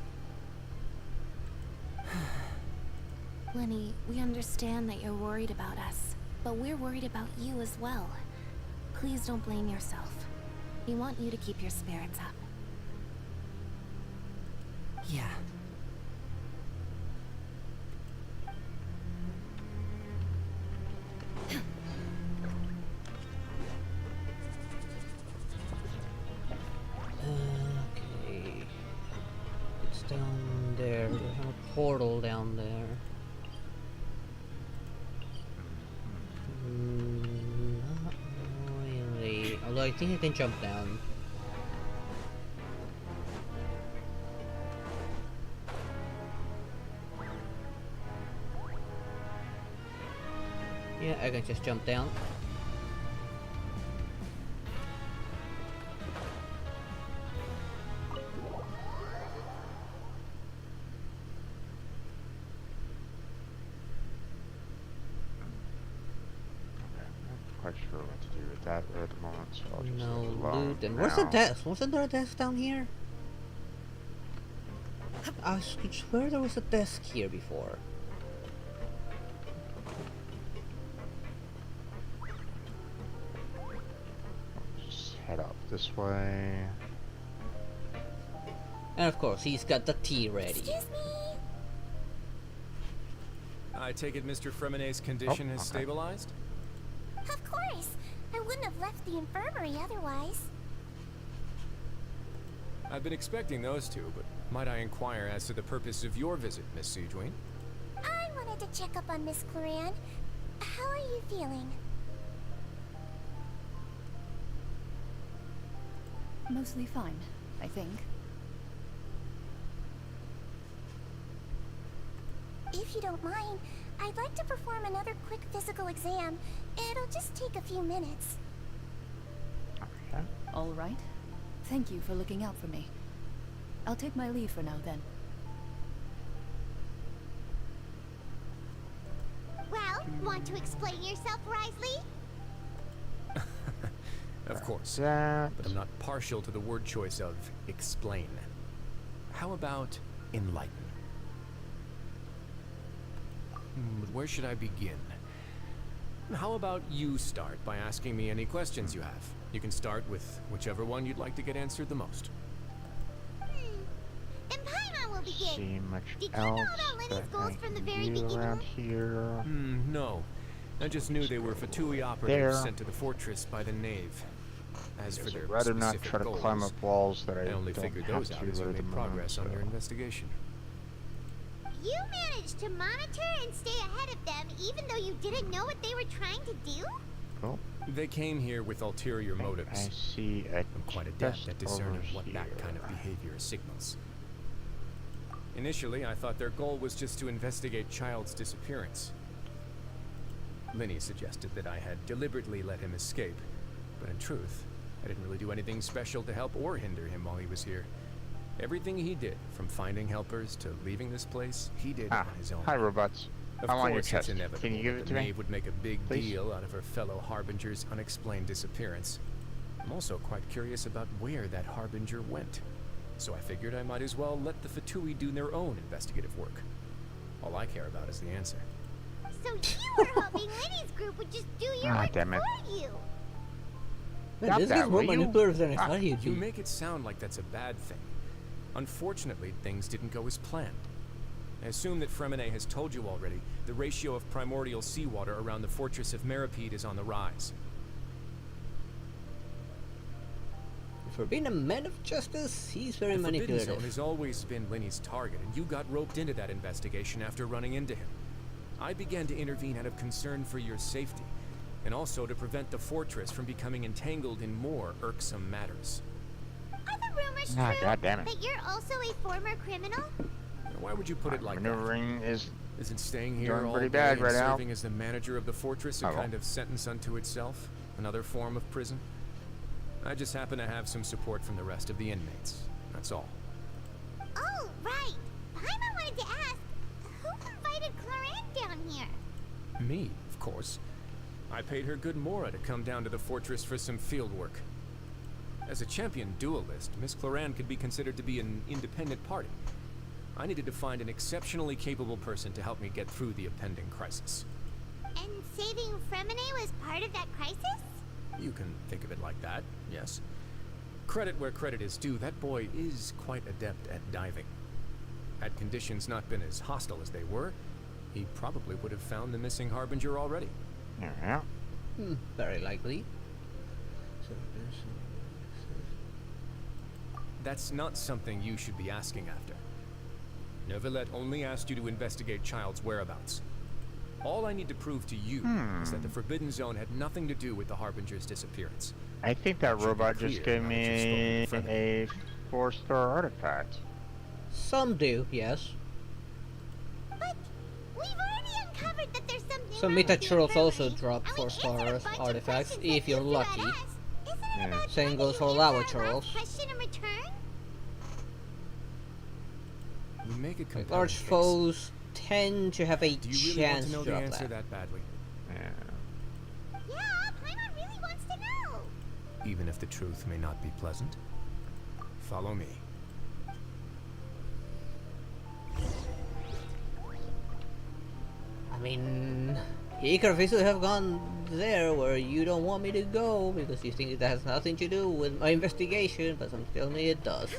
Lenny, we understand that you're worried about us, but we're worried about you as well. Please don't blame yourself. We want you to keep your spirits up. Yeah. Okay. It's down there. We have a portal down there. Not really. Although I think I can jump down. Yeah, I can just jump down. Quite sure what to do with that at the moment, so I'll just No leave it alone loot. And for where's the now. desk? Wasn't there a desk down here? I could swear there was a desk here before. Just head up this way. And of course, he's got the tea ready. Excuse me? I take it Mr. Fremonet's condition has stabilized? Of course. I wouldn't have left the infirmary otherwise. I've been expecting those two, but might I inquire as to the purpose of your visit, Miss Sejuin? I wanted to check up on Miss Cloran. How are you feeling? Mostly fine, I think. If you don't mind, I'd like to perform another quick physical exam. It'll just take a few minutes. Okay. All right. Thank you for looking out for me. I'll take my leave for now then. Want to explain yourself, Risley? Of course. That. But I'm not partial to the word choice of explain. How about enlighten? But where should I begin? How about you start by asking me any questions you have? You can start with whichever one you'd like to get answered the most. Then Paimon will begin. See much Did you know else about Lenny's that goals I from the can very do beginning? around here. No. I just knew they were Vtuber operatives There. sent to the fortress by the Knave. As for Yes, their I'd rather not specific try to goals, climb up walls that I only don't figured have those to out as you at the made progress on moment, your so. investigation. You managed to monitor and stay ahead of them even though you didn't know what they were trying to do? Oh, They came here with ulterior I motives. see a I'm quite adept chest at discerning over what here. that kind of behavior signals. Initially, I thought their goal was just to investigate Child's disappearance. Lenny suggested that I had deliberately let him escape, but in truth, I didn't really do anything special to help or hinder him while he was here. Everything he did, from finding helpers to leaving this place, he did on his own. Hi, robots. Of I want your course, chest. it's inevitable Can you give that it the to me? Knave would make a big Please? deal out of her fellow Harbinger's unexplained disappearance. I'm also quite curious about where that Harbinger went. So I figured I might as well let the Fatui do their own investigative work. All I care about is the answer. So you were hoping Lenny's group would just do your work damn it. for you. Man, Stop this that, guy's more will you? manipulative than I thought he'd You be. make it sound like that's a bad thing. Unfortunately, things didn't go as planned. I assume that Fremine has told you already, the ratio of primordial seawater around the Fortress of Meropide is on the rise. For being a man of justice, he's very The Forbidden manipulative. Zone has always been Lenny's target, and you got roped into that investigation after running into him. I began to intervene out of concern for your safety, and also to prevent the fortress from becoming entangled in more irksome matters. Are the rumors Ah, true God damn it. that you're also a former criminal? Why would you put it like that? Maneuvering is Isn't staying here doing all pretty day bad and right now. serving as the manager of the fortress a Oh, well. kind of sentence unto itself? Another form of prison? I just happen to have some support from the rest of the inmates. That's all. Oh, right. Paimon wanted to ask, who invited Cloran down here? Me, of course. I paid her good mora to come down to the fortress for some field work. As a champion duelist, Miss Cloran could be considered to be an independent party. I needed to find an exceptionally capable person to help me get through the impending crisis. And saving Fremine was part of that crisis? You can think of it like that, yes. Credit where credit is due, that boy is quite adept at diving. Had conditions not been as hostile as they were, he probably would have found the missing Harbinger already. yeah. Very likely. That's not something you should be asking after. Neuvillette only asked you to investigate Child's whereabouts. All I need to prove to you is that the Forbidden Zone had nothing to do with the Harbinger's disappearance. I think that Should be robot just clear gave now that me you've spoken with a 4-star artifact. Some do, yes. But we've already uncovered that there's something Some wrong meta with the churls also infirmary, drop and we 4-star answered a bunch of artifacts questions if that you're you threw at lucky. us. Isn't it Yeah. about Same time goes that for you lava answer our last churls. question in return? You make a Like, compelling large case. foes tend to have a Do you really want chance to know to the drop answer that. that badly? Yeah. Yeah, Paimon really wants to know. Even if the truth may not be pleasant? Follow me. I mean, he could easily have gone there where you don't want me to go because you think it has nothing to do with my investigation, but some tell me it does.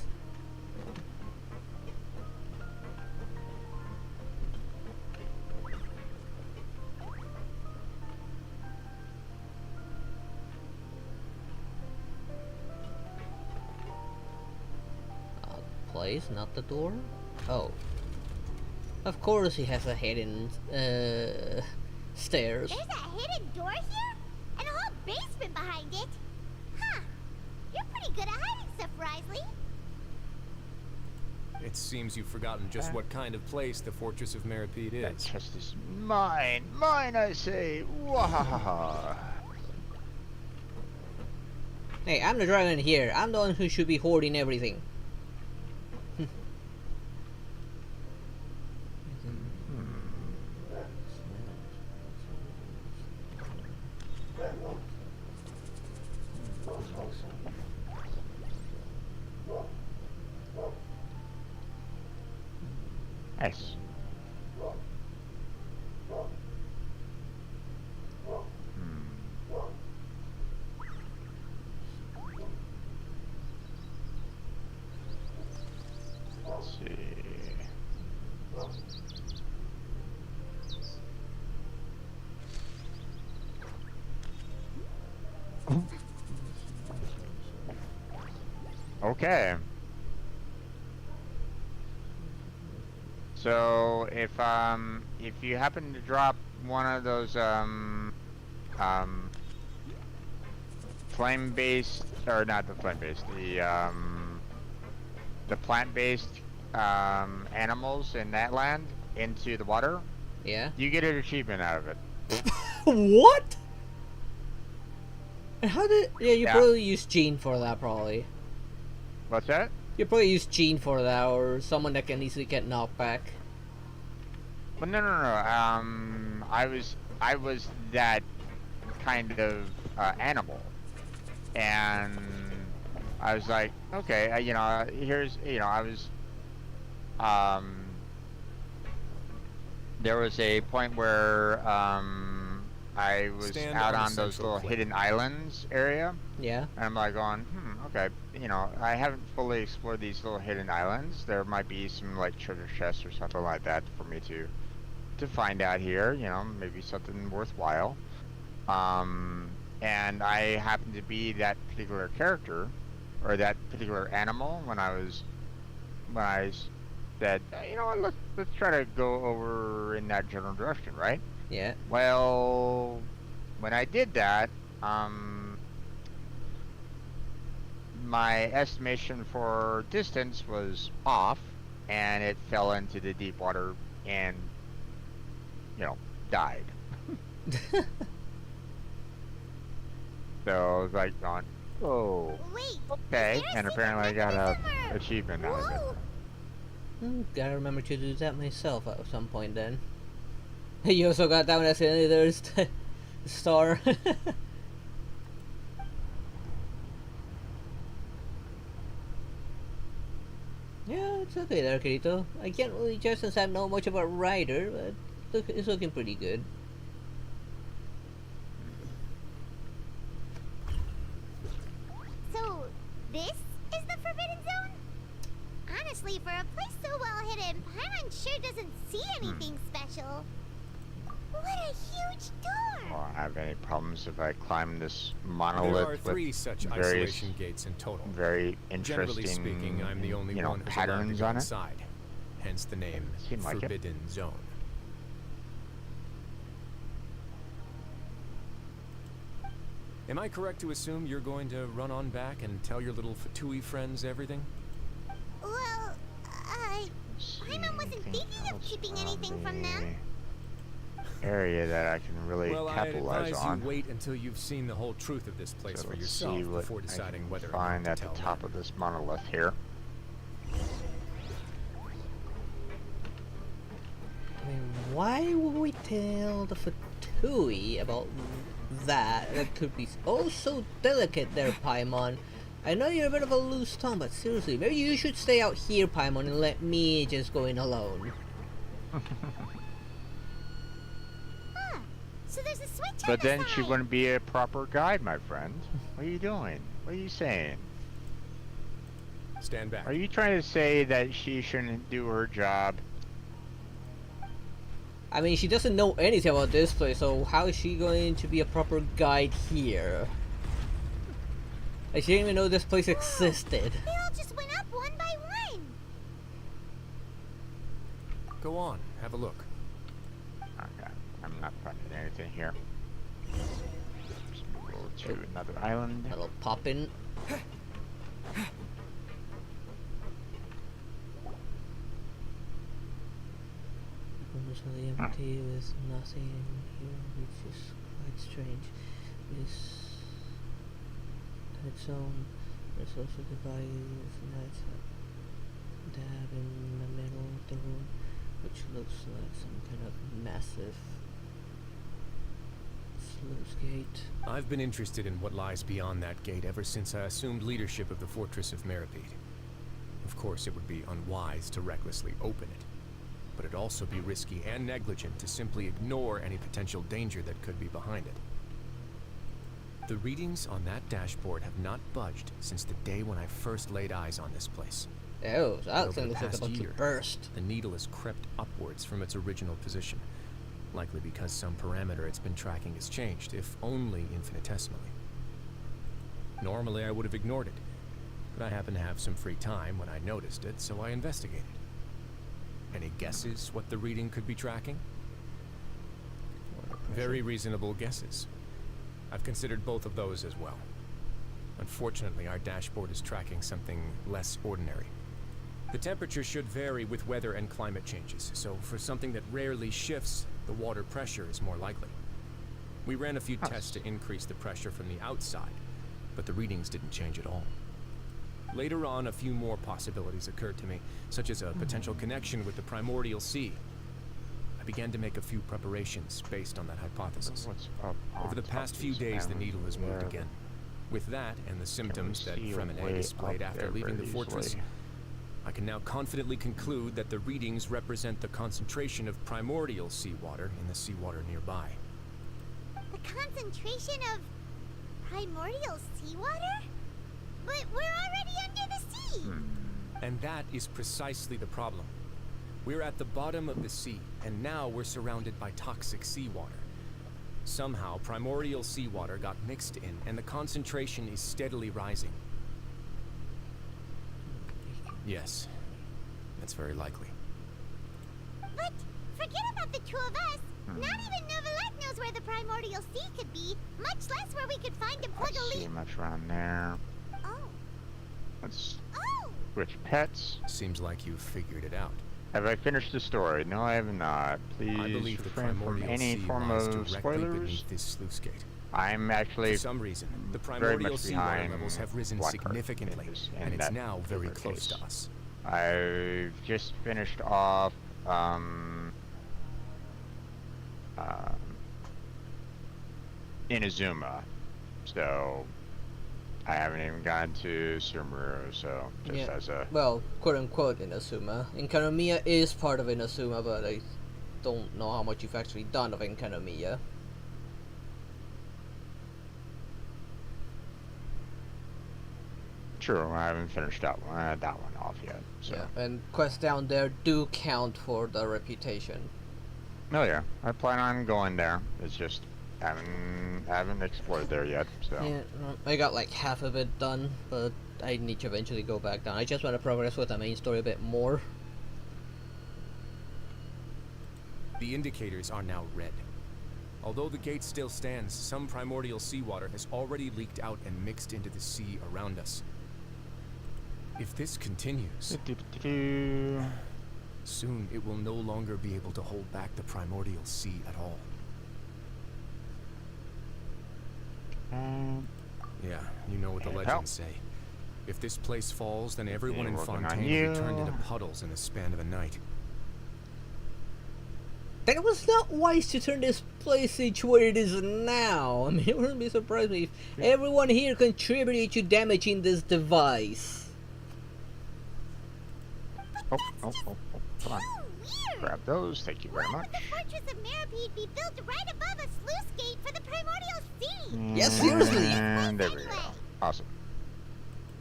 Place, not the door? Oh. Of course he has a hidden, stairs. There's a hidden door here? And a whole basement behind it? Huh. You're pretty good at hiding stuff, Risley. It seems you've forgotten just what kind of place the Fortress of Meropide That is. chest is mine! Mine, I say! Wahahaha! Hey, I'm the dragon here. I'm the one who should be hoarding everything. Nice. Let's see. Okay. So if you happen to drop one of those flame-based, or not the flame-based, the plant-based animals in that land into the water, Yeah. you get an achievement out of it. What? And how did? Yeah, you Yeah. probably use Gene for that, probably. What's that? You probably use Gene for that, or someone that can easily get knocked back. Well, no. I was that kind of animal, and I was like, okay, you know, here's, you know, I was, there was a point where I was Stand out on the on those central little cliff. hidden islands area, Yeah. and I'm like going, okay, you know, I haven't fully explored these little hidden islands. There might be some like treasure chests or something like that for me to find out here, you know, maybe something worthwhile. And I happened to be that particular character, or that particular animal when I said, you know what, let's try to go over in that general direction, right? Yeah. Well, when I did that, my estimation for distance was off, and it fell into the deep water and, you know, died. So I was like going, oh, Wait, okay, and apparently I got a achievement out of it. Gotta remember to do that myself at some point then. You also got that one accidentally, there's the star. Yeah, it's okay there, Kirito. I can't really judge since I'm not much of a rider, but it's looking pretty good. So, this is the Forbidden Zone? Honestly, for a place so well hidden, Paimon sure doesn't see anything special. What a huge door! Well, I have any problems if I climb this There monolith are 3 with such various, isolation gates in total. very Generally interesting, speaking, I'm the only you know, one who's allowed to patterns go on it. inside. Hence the name Seemed like it. Forbidden Zone. Am I correct to assume you're going to run on back and tell your little Fatui friends everything? Well, Paimon wasn't thinking of keeping anything from them. Area that I can really Well, I capitalize advise on. you wait until you've seen the whole truth of this place So for let's yourself see what before I deciding can whether or find not at to the tell top them. of this monolith here. I mean, why would we tell the Fatui about that? That could be oh so delicate there, Paimon. I know you're a bit of a loose tongue, but seriously, maybe you should stay out here, Paimon, and let me just go in alone. So there's a switch on But the then side. she wouldn't be a proper guide, my friend. What are you doing? What are you saying? Stand back. Are you trying to say that she shouldn't do her job? I mean, she doesn't know anything about this place, so how is she going to be a proper guide here? Like, she didn't even know this place existed. They all just went up one by one. Go on, have a look. Okay, I'm not finding anything here. Just go to another island. That'll pop in. Really empty with nothing here, which is quite strange. This its own. There's also device that dab in the middle of the room, which looks like some kind of massive Sluice gate. I've been interested in what lies beyond that gate ever since I assumed leadership of the Fortress of Meropide. Of course, it would be unwise to recklessly open it, but it'd also be risky and negligent to simply ignore any potential danger that could be behind it. The readings on that dashboard have not budged since the day when I first laid eyes on this place. Oh, so that Over thing the looks like past about to year, burst. the needle has crept upwards from its original position, likely because some parameter it's been tracking has changed, if only infinitesimally. Normally I would have ignored it, but I happened to have some free time when I noticed it, so I investigated. Any guesses what the reading could be tracking? Very reasonable guesses. I've considered both of those as well. Unfortunately, our dashboard is tracking something less ordinary. The temperature should vary with weather and climate changes, so for something that rarely shifts, the water pressure is more likely. We ran a few tests to increase the pressure from the outside, but the readings didn't change at all. Later on, a few more possibilities occurred to me, such as a potential connection with the primordial sea. I began to make a few preparations based on that hypothesis. Over the past few days, the needle has moved again. With that, and the symptoms that Fremenet displayed after leaving the fortress, I can now confidently conclude that the readings represent the concentration of primordial seawater in the seawater nearby. The concentration of primordial seawater? But we're already under the sea! And that is precisely the problem. We're at the bottom of the sea, and now we're surrounded by toxic seawater. Somehow, primordial seawater got mixed in, and the concentration is steadily rising. Yes, that's very likely. But forget about the two of us. Not even Novelette knows where the primordial sea could be, much less where we could find and plug a See leak. much around there. Oh. Let's Oh! switch pets. Seems like you've figured it out. Have I finished the story? No, I have not. Please I believe the refrain from primordial any sea form lies of directly spoilers. beneath this sluice gate. I'm actually For some reason, the very primordial much seawater behind levels have risen Blackheart significantly, in and it's that now very particular close case. to us. I've just finished off Inazuma, so I haven't even gone to Sumuru, so just as a well, quote unquote Inazuma. Inkanomiya is part of Inazuma, but I don't know how much you've actually done of Inkanomiya. true. I haven't finished that one off yet. So. Yeah, and quests down there do count for the reputation. Oh yeah, I plan on going there. It's just haven't explored there yet. So Yeah, I got like half of it done, but I need to eventually go back down. I just want to progress with the main story a bit more. The indicators are now red. Although the gate still stands, some primordial seawater has already leaked out and mixed into the sea around us. If this continues, soon it will no longer be able to hold back the primordial sea at all. Yeah, you know what the legends say. If this place falls, then everyone in Fontaine will be turned into puddles in the span of a night. Then it was not wise to turn this place into what it is now. I mean, it wouldn't be surprised me if everyone here contributed to damaging this device. Come on. Grab those, thank you very much. The Fortress of Meropide be built right above a sluice gate for the primordial sea. Yes, seriously. And there we go. Awesome.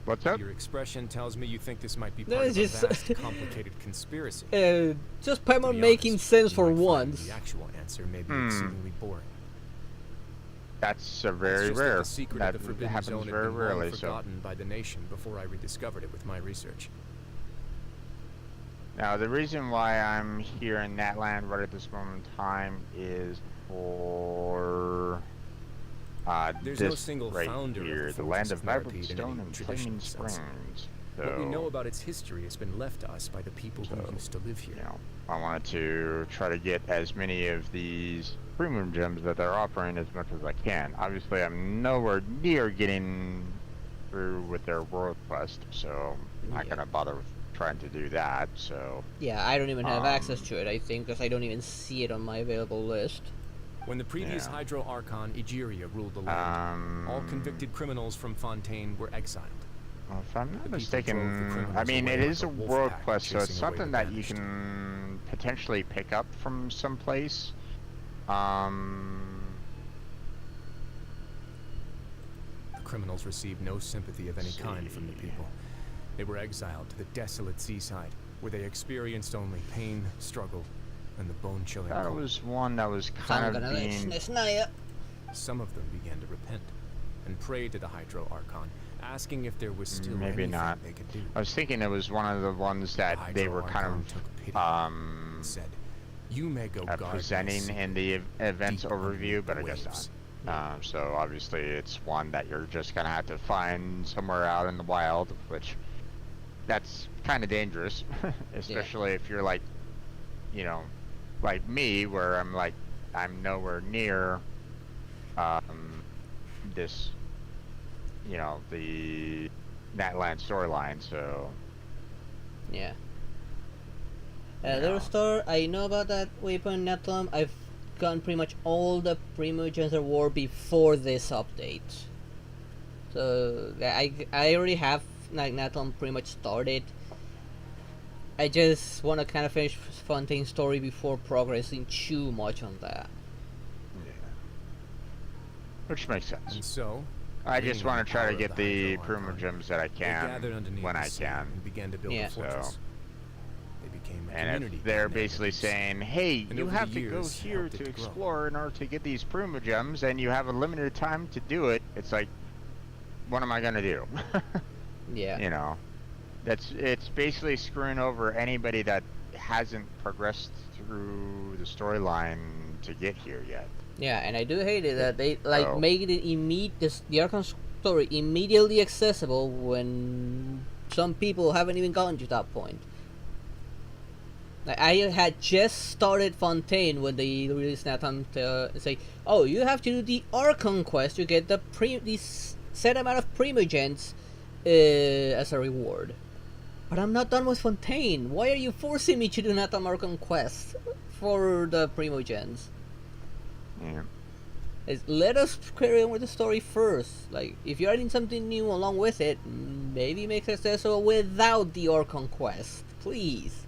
What's up? Your expression tells me you think this might be No, part of it's a just- vast, complicated conspiracy. Just To Paimon be making honest, sense you for might find once. The actual answer may be exceedingly boring. That's a It's very just that rare. the secret That of the Forbidden happens Zone had very been long rarely. So forgotten by the nation before I rediscovered it with my research. now the reason why I'm here in that land right at this moment in time is for There's this no single right founder here, of the the land Fortress of of vibrant Meropide in stone any and traditional flaming sense. springs. What we know So, about its history has been left to us by the people who used to live here. you know, I wanted to try to get as many of these premium gems that they're offering as much as I can. Obviously, I'm nowhere near getting through with their world quest, so I'm not gonna bother with trying to do that. So Yeah, I don't even have access to it, I think, because I don't even see it on my available list. When the previous Yeah. Hydro Archon Egeria ruled the land, all convicted criminals from Fontaine were exiled. Well, if I'm not The people drove the mistaken, criminals I mean, away it like is a a wolf world pack quest, so it's chasing away something the that you banished. can potentially pick up from someplace. The criminals received no sympathy of any kind from the people. They were exiled to the desolate seaside, where they experienced only pain, struggle, and the bone-chilling That cold. was one that was kind of being... Some of them began to repent and pray to the Hydro Archon, asking if there was still Maybe anything not. they could do. I was thinking it was one of the ones that The they Hydro were kind Archon took pity of and said, "You may go guard my presenting in secret the events deep overview, underneath but the I guess waves." not. So obviously it's one that you're just gonna have to find somewhere out in the wild, which that's kind of dangerous, especially if you're like, you know, like me, where I'm nowhere near this, you know, the Natland storyline, so Yeah. Little store, I know about that weapon, Natlam. I've gotten pretty much all the Primogens war before this update. So I already have like Natlam pretty much started. I just want to kind of finish Fontaine's story before progressing too much on that. yeah, which makes sense. And so, I just leaning on want to try to power get of the Hydro Archon, Primogems that I they can gathered underneath when the I sea can. and began to build Yeah. a fortress. So, They became a and community if they're down there basically that saying, "Hey, and you over the have to go years here helped it to to grow. explore in order to get these Primogems, and you have a limited time to do it," it's like, what am I gonna do? Yeah. You know, it's basically screwing over anybody that hasn't progressed through the storyline to get here yet. Yeah, and I do hate it that they like Oh. make it the Archon story immediately accessible when some people haven't even gotten to that point. Like I had just started Fontaine when they released Nathan to say, "Oh, you have to do the Archon quest to get this set amount of Primogens as a reward." But I'm not done with Fontaine. Why are you forcing me to do Nathan Archon quest for the Primogens? Yeah. Let us carry on with the story first. Like, if you're adding something new along with it, maybe make it successful without the Archon quest, please.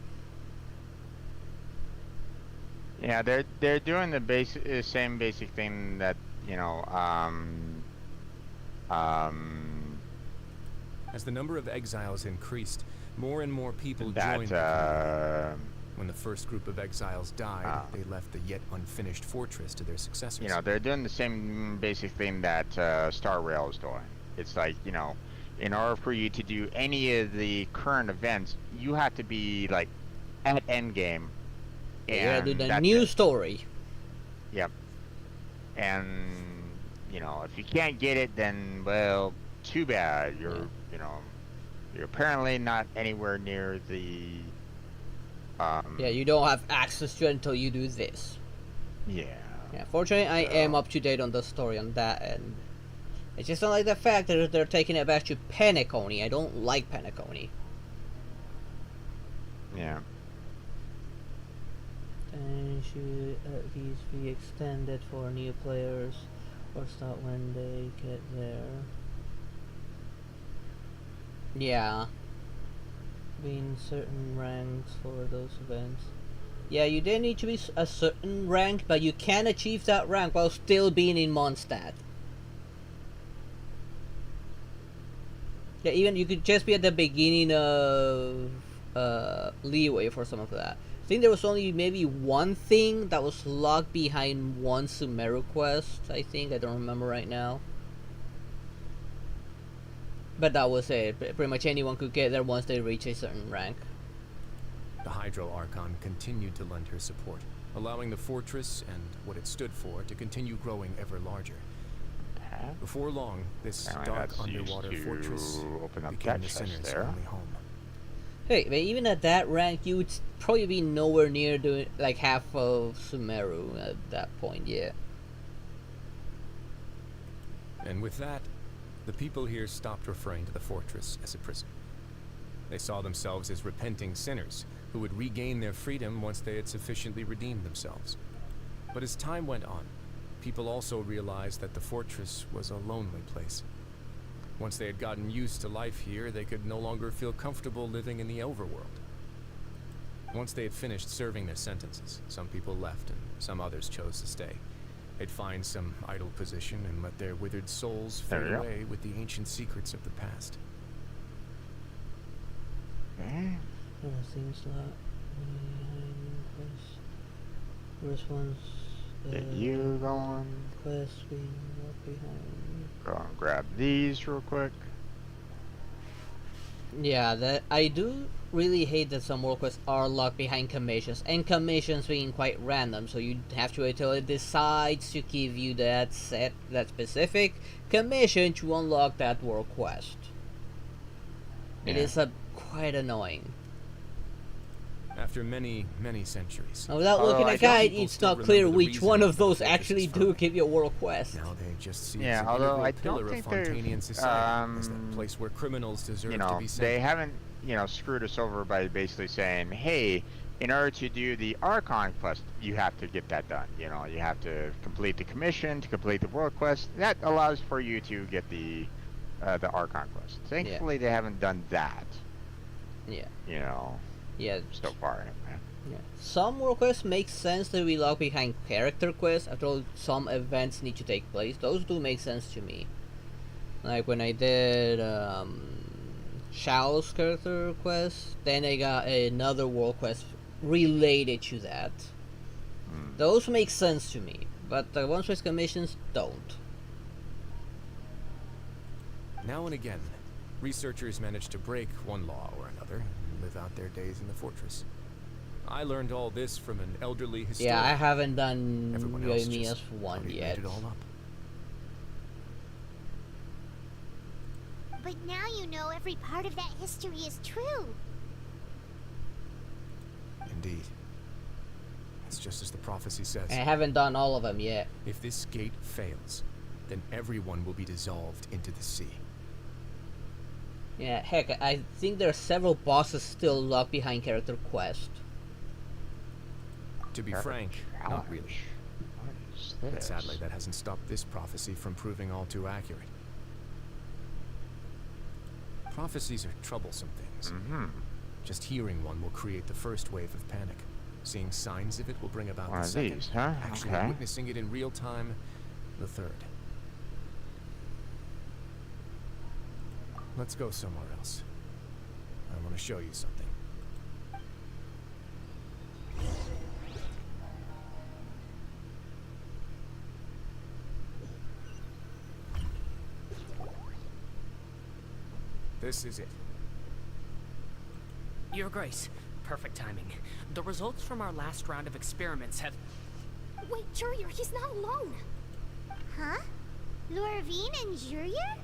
Yeah, they're doing the same basic thing that, you know, As the number of exiles increased, more and more people that joined the community. When the first group of exiles died, they left the yet unfinished fortress to their successors. you know, they're doing the same basic thing that Star Rail is doing. It's like, you know, in order for you to do any of the current events, you have to be like at endgame. Yeah, do the that's new it. story. Yep. And you know, if you can't get it, then well, too bad. You're you know, you're apparently not anywhere near the. Yeah, you don't have access to it until you do this. Yeah. Yeah, fortunately, I am up to date on the story on that end. I just don't like the fact that they're taking it back to Penacony. I don't like Penacony. Yeah. And should at least be extended for new players or start when they get there. Yeah. Being certain ranks for those events. Yeah, you did need to be a certain rank, but you can achieve that rank while still being in Mondstadt. Yeah, even you could just be at the beginning of leeway for some of that. I think there was only maybe one thing that was locked behind one Sumeru quest, I think. I don't remember right now. But that was it. Pretty much anyone could get there once they reach a certain rank. The Hydro Archon continued to lend her support, allowing the fortress and what it stood for to continue growing ever larger. Before long, this dark underwater fortress became the sinner's only home. Hey, but even at that rank, you would probably be nowhere near doing like half of Sumeru at that point, yeah. And with that, the people here stopped referring to the fortress as a prison. They saw themselves as repenting sinners who would regain their freedom once they had sufficiently redeemed themselves. But as time went on, people also realized that the fortress was a lonely place. Once they had gotten used to life here, they could no longer feel comfortable living in the overworld. Once they had finished serving their sentences, some people left and some others chose to stay. They'd find some idle position and let their withered souls fade away with the ancient secrets of the past. Things like first one's Get you going. quest being left behind. Go and grab these real quick. Yeah, that I do really hate that some world quests are locked behind commissions, and commissions being quite random, so you have to wait till it decides to give you that specific commission to unlock that world quest. It is quite annoying. After many, many centuries. Now, without looking at guide, people it's still not clear remember the which one reason of those the fortress actually is do founded. give you a world quest. Now they just see Yeah, as an although integral I pillar don't of think they've, Fontanian society, as that place where criminals deserve you to know, be sent. they haven't, you know, screwed us over by basically saying, hey, in order to do the Archon quest, you have to get that done. You know, you have to complete the commission to complete the world quest. That allows for you to get the Archon quest. Thankfully, they haven't done that. Yeah. You know. Yeah. So far, anyway. Yeah. Some world quests make sense to be locked behind character quests. After all, some events need to take place. Those do make sense to me. Like when I did Shao's character quest, then I got another world quest related to that. Those make sense to me, but the ones with commissions don't. Now and again, researchers manage to break one law or another and live out their days in the fortress. I learned all this from an elderly historian. Yeah, I haven't done Everyone else Yoimiya's just one made yet. it all up. But now you know every part of that history is true. Indeed. It's just as the prophecy says. I haven't done all of them yet. If this gate fails, then everyone will be dissolved into the sea. Yeah, heck, I think there are several bosses still locked behind character quest. To be frank, not really. But sadly, that hasn't stopped this prophecy from proving all too accurate. Prophecies are troublesome things. Just hearing one will create the first wave of panic. Seeing signs of it will bring about One the of second. these, huh? Actually Okay. witnessing it in real time, the third. Let's go somewhere else. I want to show you something. This is it. Your Grace, perfect timing. The results from our last round of experiments have... Wait, Jurier, he's not alone. Huh? Lorvine and Jurier?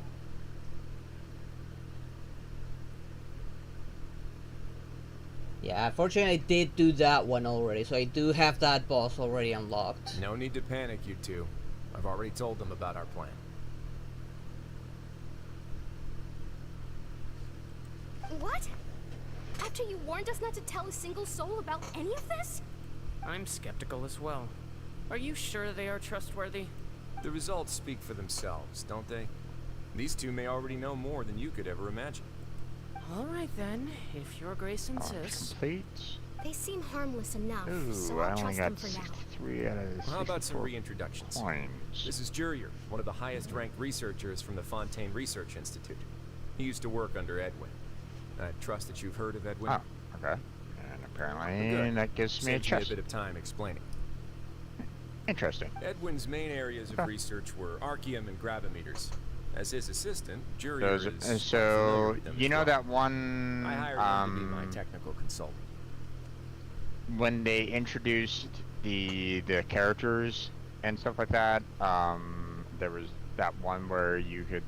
Yeah, unfortunately I did do that one already, so I do have that boss already unlocked. No need to panic, you two. I've already told them about our plan. What? After you warned us not to tell a single soul about any of this? I'm skeptical as well. Are you sure they are trustworthy? The results speak for themselves, don't they? These two may already know more than you could ever imagine. All right then, if Your Grace insists. Complete. They seem harmless enough, Ooh, so I I'll only trust got them for now. 63 out of 64 Well, how about some reintroductions? points. This is Jurier, one of the highest ranked researchers from the Fontaine Research Institute. He used to work under Edwin. I trust that you've heard of Edwin. Oh, okay. And apparently Good. that gives me a Saves chest. a bit of time explaining. Interesting. Edwin's main areas of research were archaeum and gravimeters. As his assistant, Jurier Those, is familiar so with them you as know well. that one I hired him to be my technical consultant. when they introduced the characters and stuff like that, there was that one where you could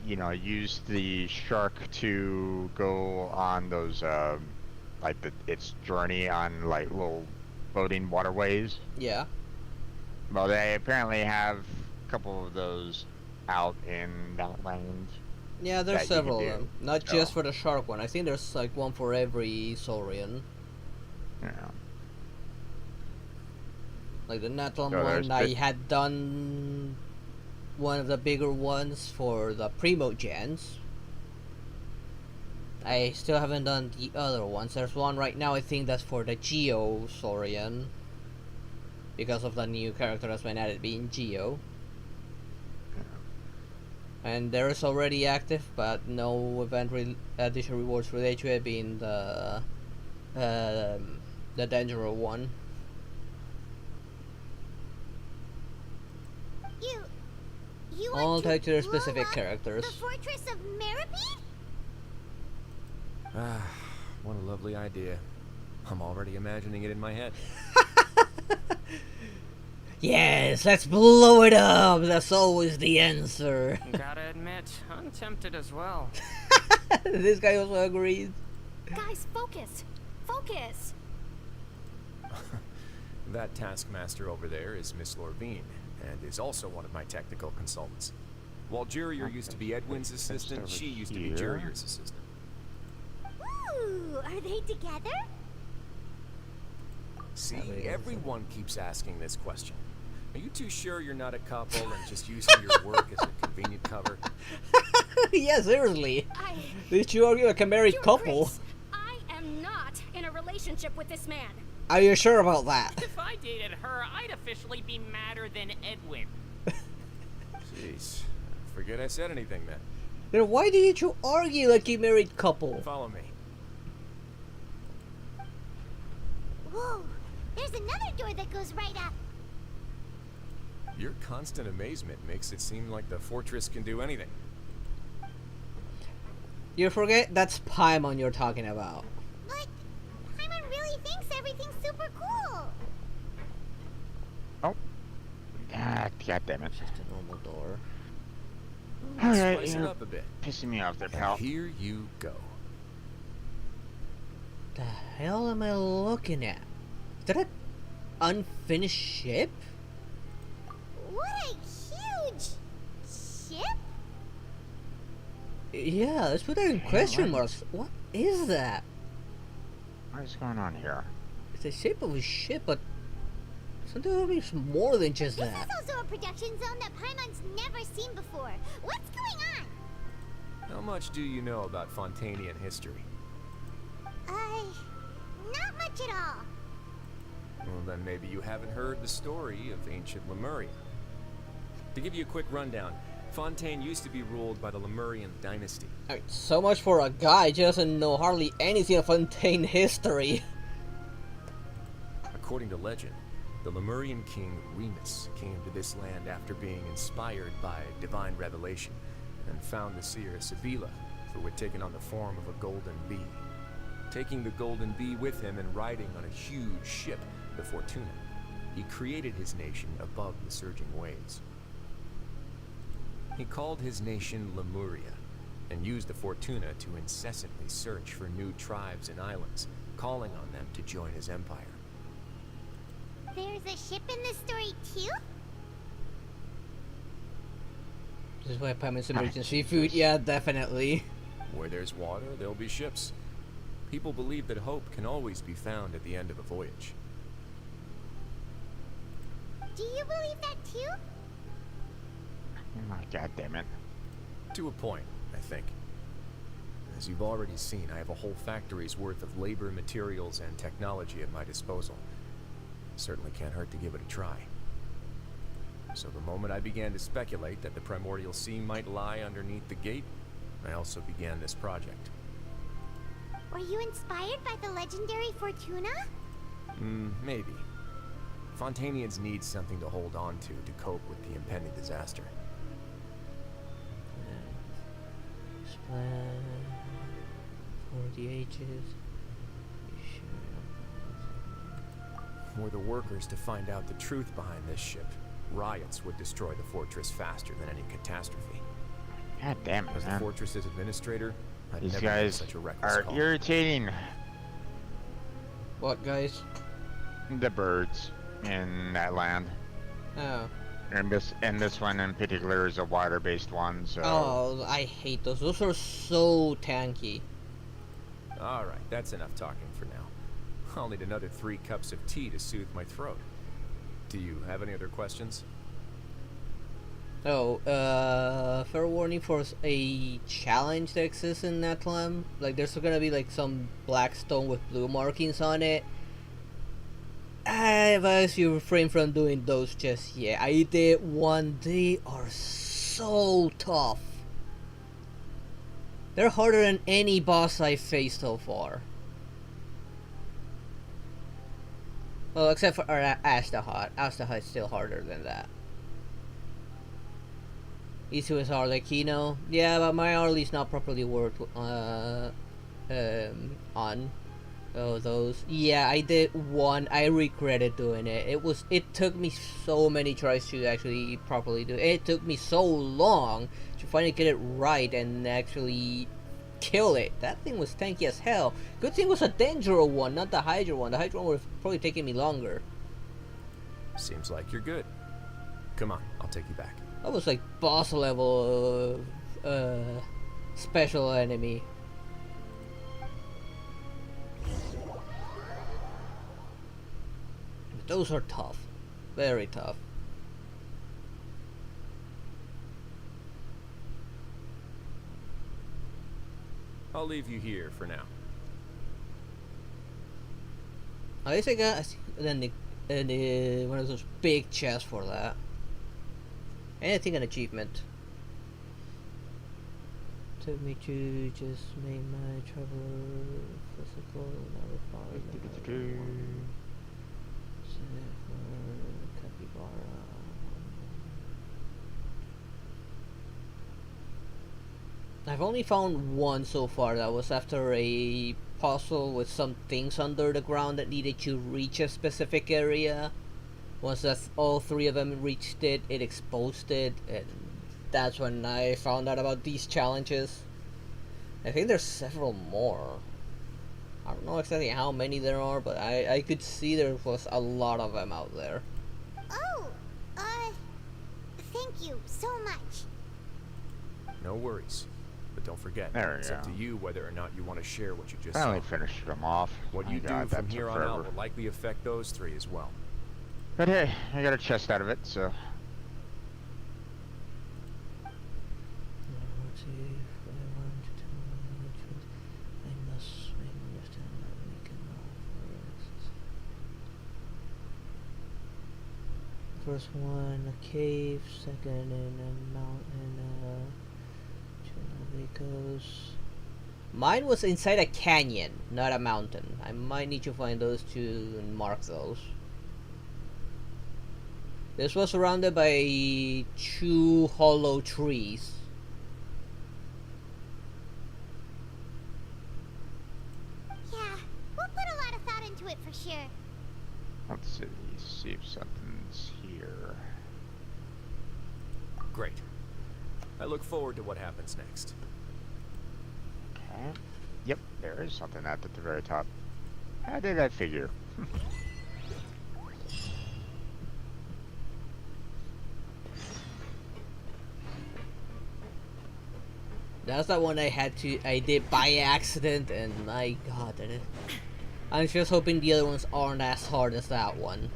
you know, use the shark to go on those like its journey on like little floating waterways. Yeah. Well, they apparently have a couple of those out in that land. Yeah, there's that you several can of do. them. Not So, just for the shark one. I think there's like one for every Saurian. Yeah. Like the Natlan Oh, one, there's I the- had done one of the bigger ones for the Primo gens. I still haven't done the other ones. There's one right now, I think that's for the Geo Saurian. Because of the new character that's been added being Geo. And there is already active, but no additional rewards related to it, being the Dangerous one. You All want tied to their blow specific up characters. the Fortress of Meropide? Ah, what a lovely idea. I'm already imagining it in my head. Yes, let's blow it up. That's always the answer. Gotta admit, I'm tempted as well. This guy also agrees. Guys, focus! Focus! That taskmaster over there is Miss Lorvine, and is also one of my technical consultants. While Jurier used to be Edwin's assistant, she used to be Jurier's assistant. Ooh, are they together? See, everyone keeps asking this question. Are you too sure you're not a couple and just using your work as a convenient cover? Yeah, seriously. Did you argue like a married couple? Chris, I am not in a relationship with this man. Are you sure about that? If I dated her, I'd officially be madder than Edwin. Jeez, forget I said anything then. Then why did you argue like a married couple? Follow me. Whoa, there's another door that goes right up. Your constant amazement makes it seem like the fortress can do anything. You forget that's Paimon you're talking about. But Paimon really thinks everything's super cool. Oh. Ah, God damn it. Just a normal door. Alright, Spice it you're up a bit. pissing me off there, And pal. here you go. The hell am I looking at? Is that an unfinished ship? What a huge ship! Yeah, let's put that in question marks. What is that? What is going on here? It's the shape of a ship, but something more than just This that. is also a production zone that Paimon's never seen before. What's going on? How much do you know about Fontanian history? Not much at all. Well, then maybe you haven't heard the story of ancient Lemuria. To give you a quick rundown, Fontaine used to be ruled by the Lemurian dynasty. I mean, so much for a guy who doesn't know hardly anything of Fontaine history. According to legend, the Lemurian king Remus came to this land after being inspired by divine revelation and found the seer Sibila, who had taken on the form of a golden bee. Taking the golden bee with him and riding on a huge ship, the Fortuna, he created his nation above the surging waves. He called his nation Lemuria and used the Fortuna to incessantly search for new tribes and islands, calling on them to join his empire. There's a ship in this story too? This is why Paimon's emergency food. Yeah, definitely. Where there's water, there'll be ships. People believe that hope can always be found at the end of a voyage. Do you believe that too? Oh, God damn it. To a point, I think. As you've already seen, I have a whole factory's worth of labor, materials, and technology at my disposal. Certainly can't hurt to give it a try. So the moment I began to speculate that the Primordial Sea might lie underneath the gate, I also began this project. Were you inspired by the legendary Fortuna? Maybe. Fontanians need something to hold on to cope with the impending disaster. Plan for the ages. Were the workers to find out the truth behind this ship, riots would destroy the fortress faster than any catastrophe. God damn it, As the man. fortress's administrator, I'd These never made guys such a reckless are call. irritating. What, guys? The birds in that land. Oh. And this one in particular is a water-based one, so... Oh, I hate those. Those are so tanky. Alright, that's enough talking for now. I'll need another 3 cups of tea to soothe my throat. Do you have any other questions? Oh, fair warning for a challenge that exists in Natlam. Like, there's gonna be like some black stone with blue markings on it. I advise you refrain from doing those just yet. I did one. They are so tough. They're harder than any boss I've faced so far. Well, except for Astahot. Astahot is still harder than that. Easy with Arlecchino. Yeah, but my Arlie's not properly worked on. Oh, those. Yeah, I did one. I regretted doing it. It took me so many tries to actually properly do it. It took me so long to finally get it right and actually kill it. That thing was tanky as hell. Good thing it was a Dendro one, not the Hydra one. The Hydra one would have probably taken me longer. Seems like you're good. Come on, I'll take you back. That was like boss level special enemy. Those are tough. Very tough. I'll leave you here for now. At least I got one of those big chests for that. And I think an achievement. Took me to just make my traveler physical, never found Capybara. I've only found one so far. That was after a puzzle with some things under the ground that needed to reach a specific area. Once all three of them reached it, it exposed it, and that's when I found out about these challenges. I think there's several more. I don't know exactly how many there are, but I could see there was a lot of them out there. Oh, thank you so much. No worries. But don't forget, it's up to you whether or not you want to share what you just Finally saw. finished them off. What you do from here on out will likely affect those three as well. But hey, I got a chest out of it, so. First one, a cave. Second, in a mountain. Goes. Mine was inside a canyon, not a mountain. I might need to find those two and mark those. This was surrounded by two hollow trees. Yeah, we'll put a lot of thought into it for sure. Let's see if something's here. Great. I look forward to what happens next. Okay. Yep, there is something at the very top. How did I figure? That's the one I did by accident, and my god, did it. I'm just hoping the other ones aren't as hard as that one.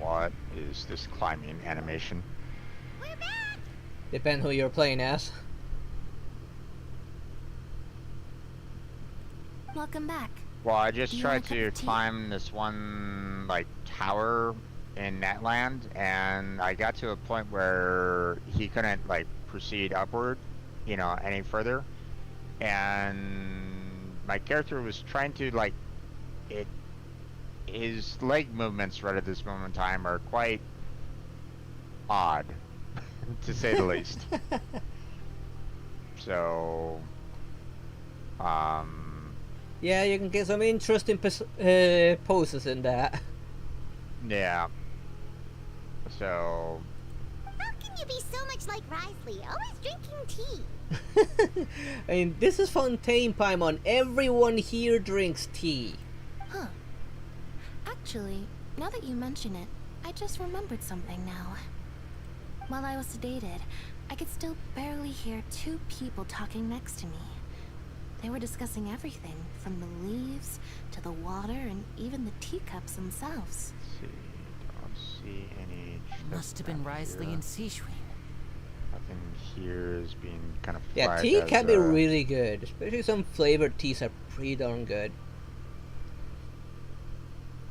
What is this climbing animation? We're back! Depend who you're playing as. Welcome back. Well, I just tried to climb this one, like, tower in Natland, and I got to a point where he couldn't, like, proceed upward, you know, any further. And my character was trying to, like, his leg movements right at this moment in time are quite odd, to say the least. So, yeah, you can get some interesting poses in that. Yeah. So. How can you be so much like Risley, always drinking tea? I mean, this is Fontaine Paimon. Everyone here drinks tea. Huh. Actually, now that you mention it, I just remembered something now. While I was sedated, I could still barely hear two people talking next to me. They were discussing everything, from the leaves to the water and even the teacups themselves. Let's see, don't see any. Must have been Risley and Seishween. Nothing here is being kind of Yeah, flagged tea as, can be really good, especially some flavored teas are pretty darn good.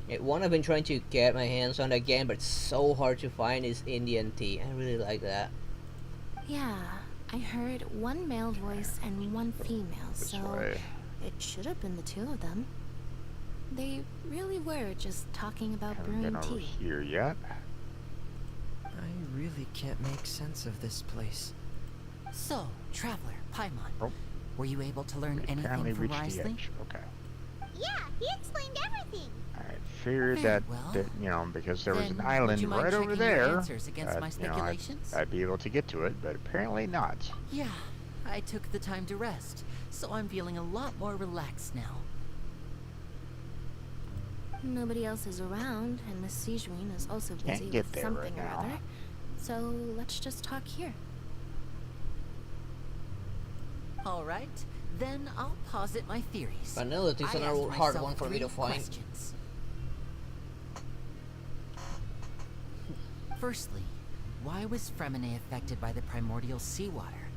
Yeah, one I've been trying to get my hands on again, but it's so hard to find, is Indian tea. I really like that. Yeah, I heard one male voice and one female, so it should have been the two of them. They really were just talking about Haven't brewing been over tea. here yet. I really can't make sense of this place. So, Traveler, Paimon, Oh. were you able to learn We apparently anything from reached the Risley? edge. Okay. Yeah, he explained everything. I figured Very that, well. you know, because there was Then an would island you mind right over checking your there, answers against my you know, speculations? I'd be able to get to it, but apparently not. Yeah, I took the time to rest, so I'm feeling a lot more relaxed now. Nobody else is around, and Miss Sejuin is also Can't busy get with there something right or now. other. So let's just talk here. All right, then I'll posit my theories. Vanilla tea's I a asked hard myself one for me to 3 find. questions. Firstly, why was Fremine affected by the primordial seawater?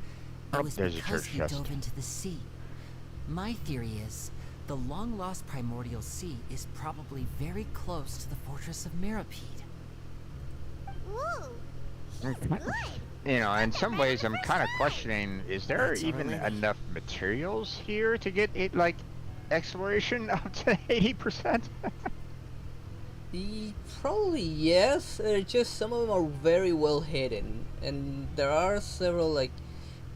It Oh, was there's a because church he chest. dove into the sea. My theory is, the long-lost primordial sea is probably very close to the Fortress of Meropide. Ooh, he's good. You know, in some ways, I'm kind of questioning: is there That's even alright. enough materials here to get it like exploration up to 80%? Probably yes. Just some of them are very well hidden, and there are several like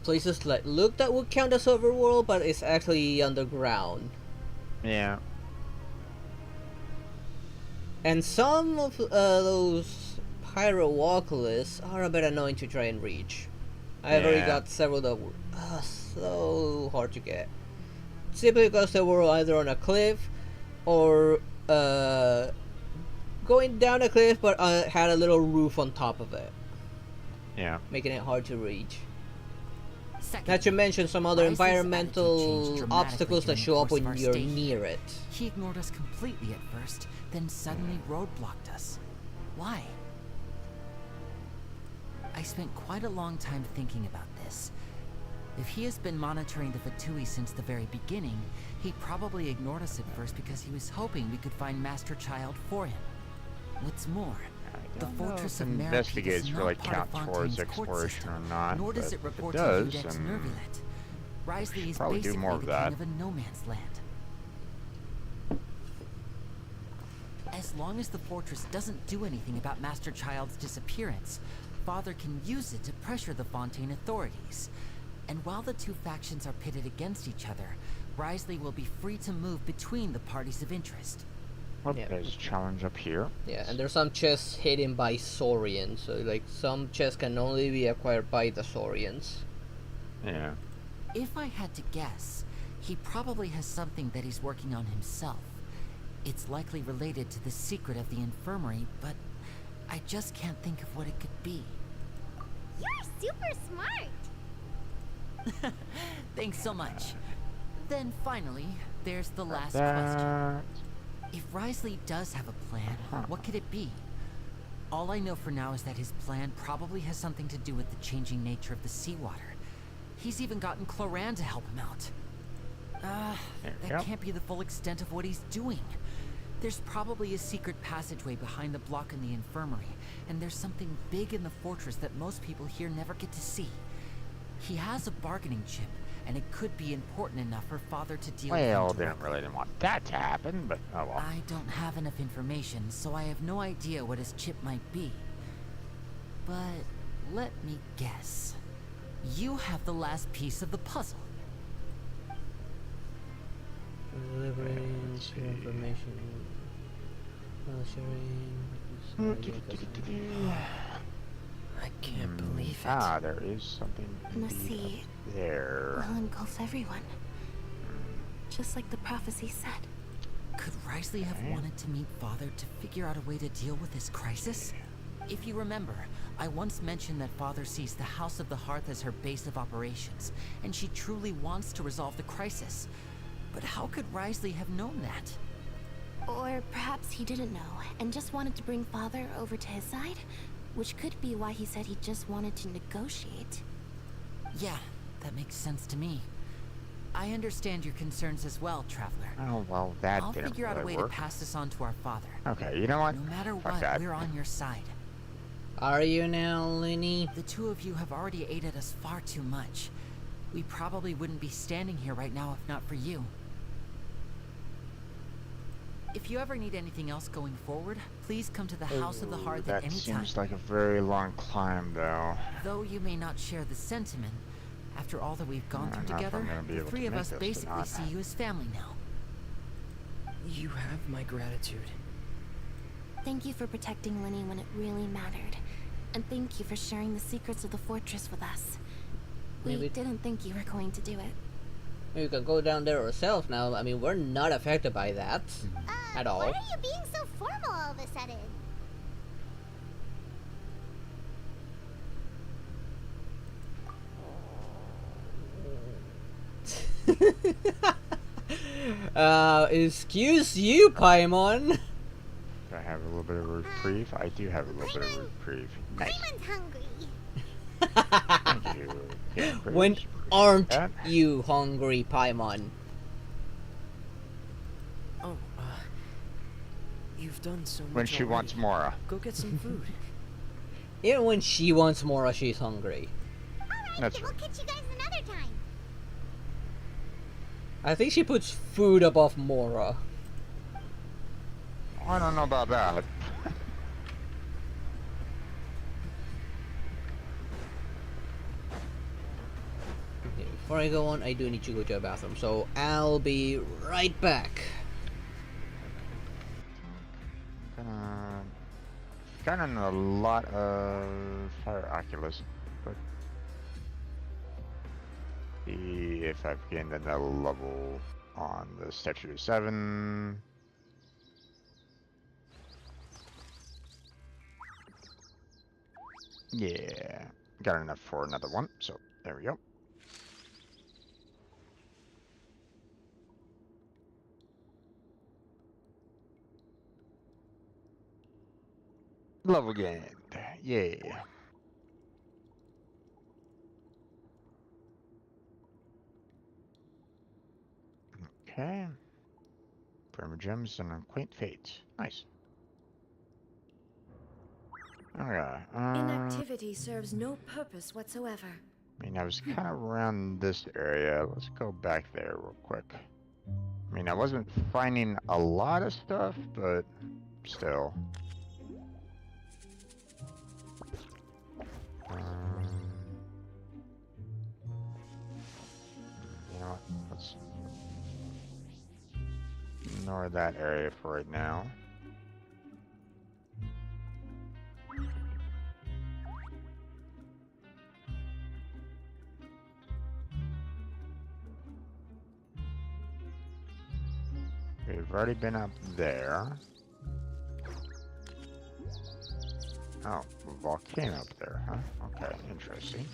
places that look that would count as overworld, but it's actually underground. Yeah. And some of those pyro walk lists are a bit annoying to try and reach. I've already Yeah. got several that were so hard to get. Simply because they were either on a cliff or going down a cliff, but had a little roof on top of it, Yeah. making it hard to reach. Second, Not to mention some other Rice's attitude changed environmental dramatically obstacles that during the show up course of when our you're stay here. near it. He ignored us completely at first, then suddenly roadblocked us. Why? I spent quite a long time thinking about this. If he has been monitoring the Fatui since the very beginning, he probably ignored us at first because he was hoping we could find Master Child for him. What's more, the don't know Fortress if of Meropide investigates is really not part count of towards Fontaine's court exploration system, or not, nor does but it if report it to does, Udex then Nervulet. Risley is probably do basically more of the that. king of a no man's land. As long as the fortress doesn't do anything about Master Child's disappearance, Father can use it to pressure the Fontaine authorities. And while the two factions are pitted against each other, Risley will be free to move between the parties of interest. Well, Yeah. there's a challenge up here. Yeah, and there's some chests hidden by Saurians, so like some chests can only be acquired by the Saurians. Yeah. If I had to guess, he probably has something that he's working on himself. It's likely related to the secret of the infirmary, but I just can't think of what it could be. You're super smart. Thanks so much. Then finally, there's the last question. That... If Risley does have a plan, what could it be? All I know for now is that his plan probably has something to do with the changing nature of the seawater. He's even gotten Cloran to help him out. That can't be the full extent of what he's doing. There's probably a secret passageway behind the block in the infirmary, and there's something big in the fortress that most people here never get to see. He has a bargaining chip, and it could be important enough for Father to deal Well, with him didn't really want that to happen, but oh well. I don't have enough information, so I have no idea what his chip might be. But let me guess. You have the last piece of the puzzle. Delivering information. I can't believe it. Ah, there is something The indeed sea up there. will engulf everyone. Just like the prophecy said. Could Risley have wanted to meet Father to figure out a way to deal with this crisis? If you remember, I once mentioned that Father sees the House of the Hearth as her base of operations, and she truly wants to resolve the crisis. But how could Risley have known that? Or perhaps he didn't know, and just wanted to bring Father over to his side? Which could be why he said he just wanted to negotiate. Yeah, that makes sense to me. I understand your concerns as well, Traveler. Oh, well, that I'll didn't figure out a really way work. to pass this on to our father. Okay, you know what? No matter Fuck what, that. we're on your side. Are you now, Lenny? The two of you have already aided us far too much. We probably wouldn't be standing here right now if not for you. If you ever need anything else going forward, please come to the House of the Hearth at That any time. seems like a very long climb, though. Though you may not share the sentiment, after all that we've gone I through don't know if together, I'm gonna be the able to three of make us this or basically not. see you as family now. You have my gratitude. Thank you for protecting Lenny when it really mattered. And thank you for sharing the secrets of the fortress with us. We Maybe- didn't think you were going to do it. We can go down there ourselves now. I mean, we're not affected by that at all. Why are you being so formal all of a sudden? Excuse you, Paimon. Do I have a little bit of a reprieve? I do have a little bit of a reprieve. Nice. Paimon's hungry. Thank you. Yeah, When appreciate aren't that. you hungry, Paimon? Oh, you've done so much When she already. wants Mora. Go get some food. Even when she wants more, she's hungry. Alright, That's we'll catch you guys another time. I think she puts food above Mora. I don't know about that. Okay, before I go on, I do need to go to a bathroom, so I'll be right back. Gotten a lot of Fire Oculus, but see if I've gained another level on the Statue 7. Yeah, got enough for another one, so there we go. Level gained, yeah. Okay. Primer gems and quaint fates. Nice. Okay. Inactivity serves no purpose whatsoever. I mean, I was kind of around this area. Let's go back there real quick. I mean, I wasn't finding a lot of stuff, but still. You know what? Let's ignore that area for right now. We've already been up there. Oh, volcano up there, huh? Okay, interesting.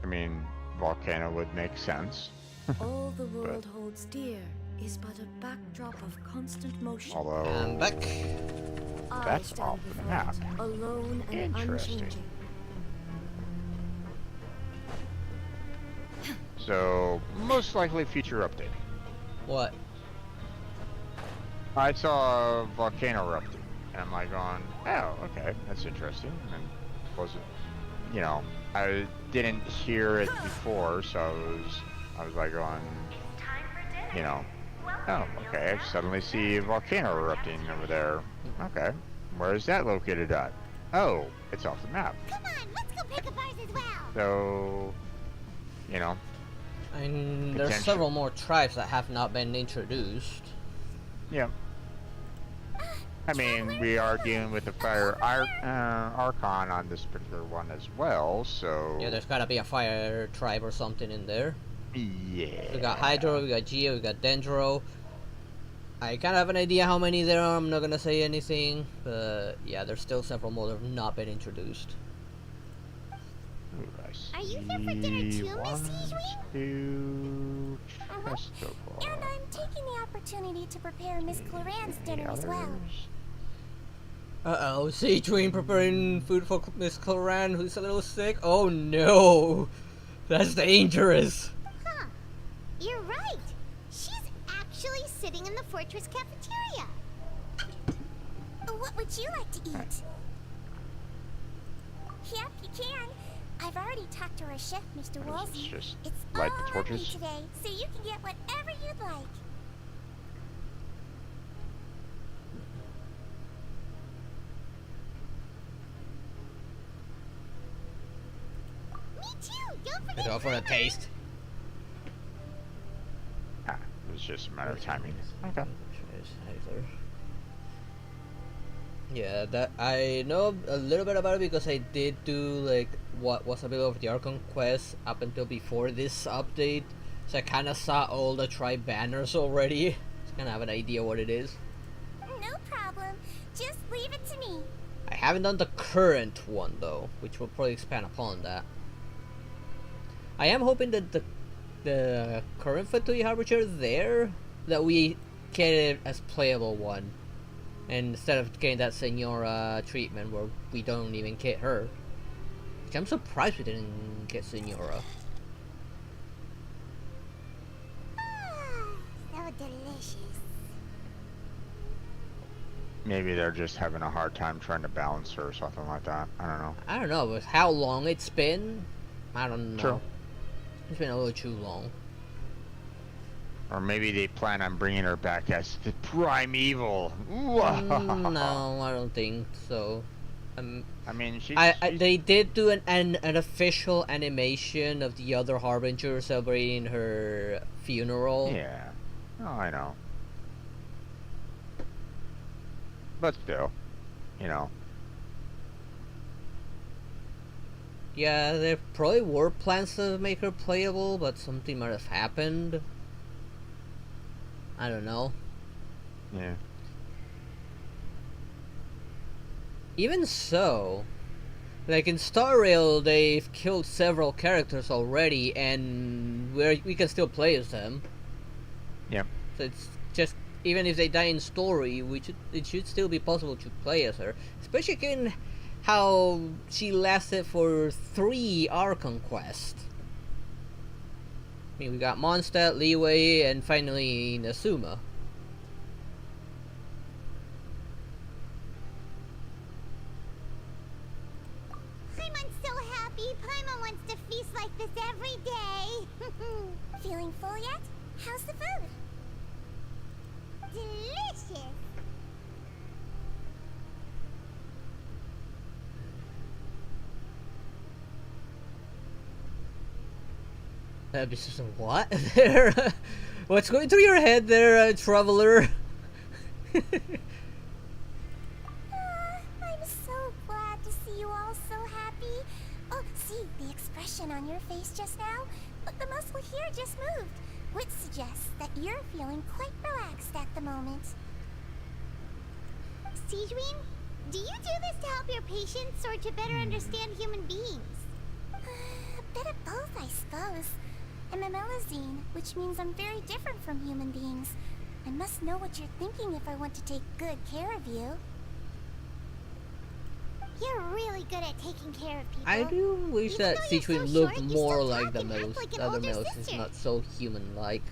I mean, volcano would make sense. All the world holds dear is but a backdrop of constant motion. Although, I'm back. I that's stand off the before map. it, alone and Interesting. unchanging. So, most likely future update. What? I saw a volcano erupting, and I'm like going, oh, okay, that's interesting. And wasn't, you know, I didn't hear it before, so I was like going, you know, oh, okay, I suddenly see a volcano erupting over there. Okay, where is that located at? Oh, it's off the map. Come on, let's go pick up ours as well. So, you know. And there's Potential. several more tribes that have not been introduced. Yeah. I mean, we are dealing with the fire archon on this particular one as well, so... Yeah, there's gotta be a fire tribe or something in there. Yeah. We got Hydro, we got Geo, we got Dendro. I kind of have an idea how many there are, I'm not gonna say anything, but yeah, there's still several more that have not been introduced. Ooh, Are you here for dinner too, Miss Seijui? Two... And I'm taking the opportunity to prepare Miss Cloran's dinner as well. Uh-oh, Seijui preparing food for Miss Cloran, who's a little sick? Oh no! That's dangerous! Huh. You're right. She's actually sitting in the fortress cafeteria. What would you like to eat? Yep, you can. I've already talked to our chef, Mr. Wolsey. It's light all the on me torches. today, so you can get whatever you'd like. Me too. Don't forget. Go for a taste. Ah, it was just a matter of timing. Okay. Yeah, that I know a little bit about it because I did do like what was a bit of the Archon quest up until before this update, so I kind of saw all the tribe banners already. So kind of have an idea what it is. No problem. Just leave it to me. I haven't done the current one though, which will probably expand upon that. I am hoping that the current Fatui Harbinger there, that we get it as playable one. And instead of getting that Senora treatment where we don't even get her. Which I'm surprised we didn't get Senora. So delicious. Maybe they're just having a hard time trying to balance her or something like that. I don't know. I don't know, with how long it's been, I don't know. True. It's been a little too long. Or maybe they plan on bringing her back as the primeval. No, I don't think so. I mean, they did do an official animation of the other Harbinger celebrating her funeral. Yeah. Oh, I know. But still, you know. Yeah, there probably were plans to make her playable, but something might have happened. I don't know. Yeah. Even so, like in Star Rail, they've killed several characters already, and we can still play as them. Yep. So it's just, even if they die in story, it should still be possible to play as her. Especially given how she lasted for 3 Archon quests. I mean, we got Mondstadt, Leeway, and finally Nasuma. Paimon's so happy. Paimon wants to feast like this every day. Feeling full yet? How's the food? Delicious. This is what? There? What's going through your head there, traveler? I'm so glad to see you all so happy. Oh, see the expression on your face just now? The muscle here just moved, which suggests that you're feeling quite relaxed at the moment. Seijui, do you do this to help your patients or to better understand human beings? A bit of both, I suppose. I'm a Melazine, which means I'm very different from human beings. I must know what you're thinking if I want to take good care of you. You're really good at taking care of people. I do wish Even that though you're Seijui so looked short, you more still like talk the and act like an other older Melusines, sister. not so human-like.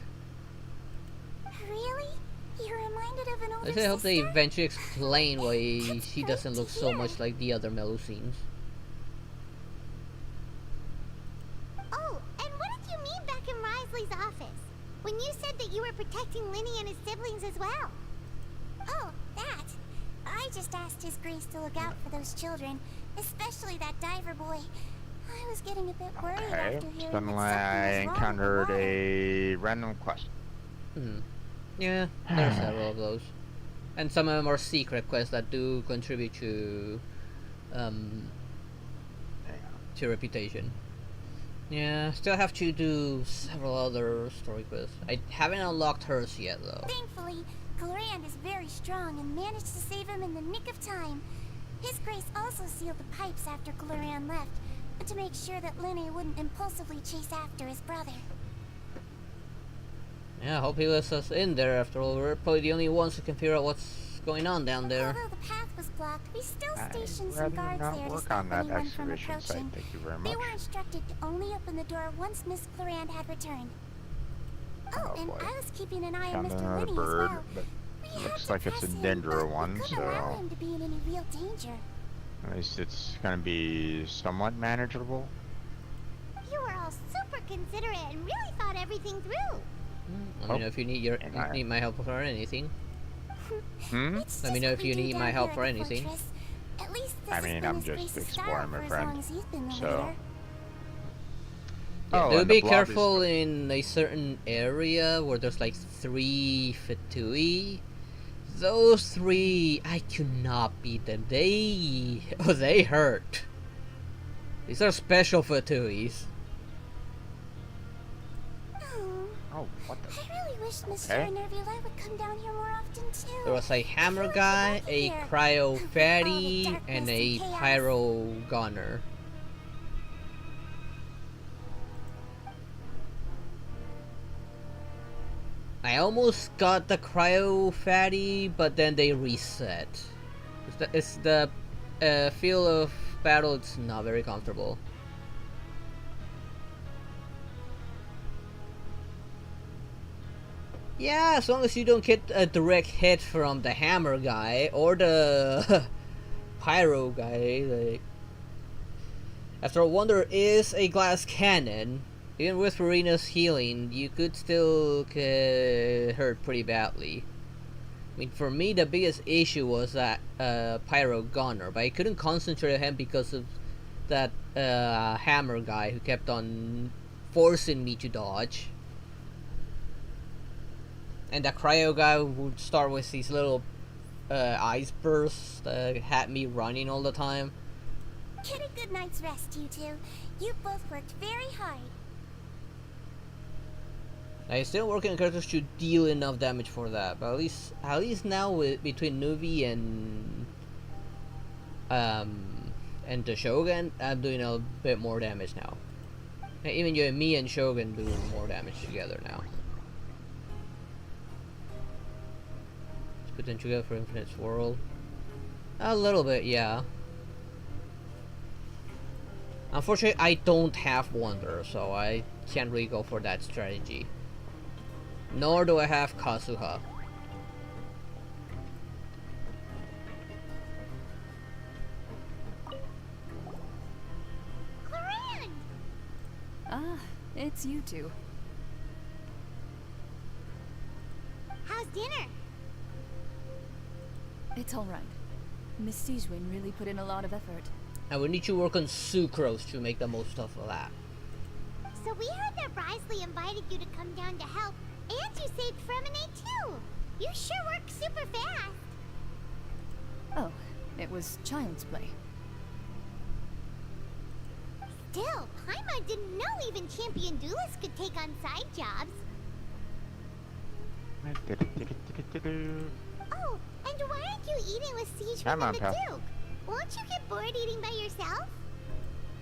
Really? You're reminded of an older I just hope they sister? eventually explain why she doesn't look so much like the other Melusines. Oh, and what did you mean back in Risley's office? When you said that you were protecting Linny and his siblings as well? Oh, that. I just asked His Grace to look out for those children, especially that diver boy. I was getting a bit worried Okay. after hearing Suddenly that I something was wrong with the encountered water. a random quest. Yeah, there's several of those. And some of them are secret quests that do contribute to reputation. Yeah, still have to do several other story quests. I haven't unlocked hers yet though. Thankfully, Glorand is very strong and managed to save him in the nick of time. His grace also sealed the pipes after Glorand left, to make sure that Linny wouldn't impulsively chase after his brother. Yeah, I hope he lets us in there. After all, we're probably the only ones who can figure out what's going on down there. Although the path was blocked, we still stationed some guards there to stop anyone from approaching. Thank you very much. They were instructed to only open the door once Miss Glorand had returned. Oh, and boy. I was keeping an eye on Found Mr. another Linny as bird, well. but We had looks to like it's a press him, Dendro but one, we couldn't allow so him to be in any real danger. at least it's gonna be somewhat manageable. You were all super considerate and really thought everything through. Let me know if you need need my help for anything. It's Let me just know what if we you do need down my help here for at the anything. fortress. At least this I has mean, been I'm his just grace's exploring, style my for as friend. long as he's been the So- leader. Yeah, Oh, do and be the blob is- careful in a certain area where there's like 3 Fatui. Those 3, I cannot beat them. They hurt. These are special Fatuis. Oh, what the? I really wish Mr. Okay. Nervula would come down here more often too. There was a hammer guy, a cryo fatty, and a pyro gunner. I almost got the cryo fatty, but then they reset. It's the feel of battle. It's not very comfortable. Yeah, as long as you don't get a direct hit from the hammer guy or the pyro guy. Like, after all, Wonder is a glass cannon. Even with Marina's healing, you could still get hurt pretty badly. I mean, for me, the biggest issue was that pyro gunner, but I couldn't concentrate on him because of that hammer guy who kept on forcing me to dodge. And the cryo guy would start with these little ice bursts that had me running all the time. Get a good night's rest, you two. You both worked very hard. I still working on characters to deal enough damage for that, but at least now between Nuvi and the Shogun, I'm doing a bit more damage now. Even you and me and Shogun doing more damage together now. Let's put them together for Infinite Swirl. A little bit, yeah. Unfortunately, I don't have Wonder, so I can't really go for that strategy. Nor do I have Kazuha. Glorand! Ah, it's you two. How's dinner? It's all right. Miss Sijwin really put in a lot of effort. I will need to work on sucrose to make the most of that. So we heard that Risley invited you to come down to help, and you saved Fremine too. You sure work super fast. Oh, it was child's play. Still, Paimon didn't know even champion duelists could take on side jobs. Oh, and why aren't you eating with Sijwin Come on, and the pal. Duke? Won't you get bored eating by yourself?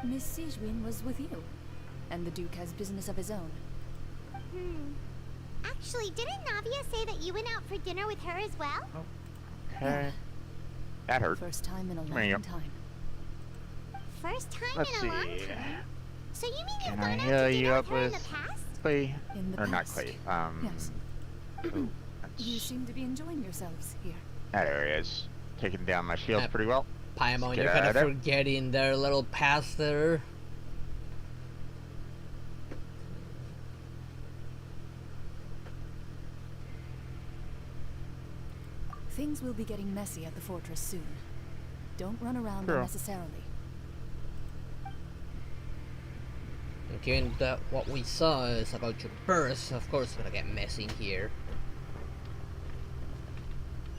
Miss Sijwin was with you, and the Duke has business of his own. Actually, didn't Navia say that you went out for dinner with her as well? Okay. That hurt. First time in a There you long go. time. First time Let's in a long see. time. So you mean you've Can gone I out heal to you dinner up with her in with the past? clay? In the Or not past. clay. Yes. Ooh, You seem to be enjoying yourselves here. that area is taking down my shields pretty well. Paimon, Let's you're get kind out of there. forgetting their little pass there. Things will be getting messy at the fortress soon. Don't run around Sure. unnecessarily. And given that what we saw is about your birth, of course it's gonna get messy in here.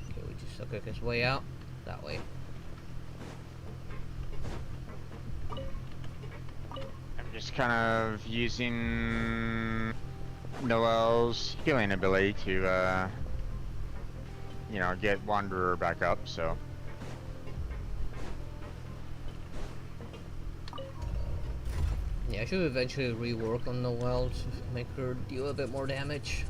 Okay, we just is the quickest way out. That way. I'm just kind of using Noel's healing ability to, you know, get Wanderer back up, so. Yeah, I should eventually rework on Noelle to make her deal a bit more damage.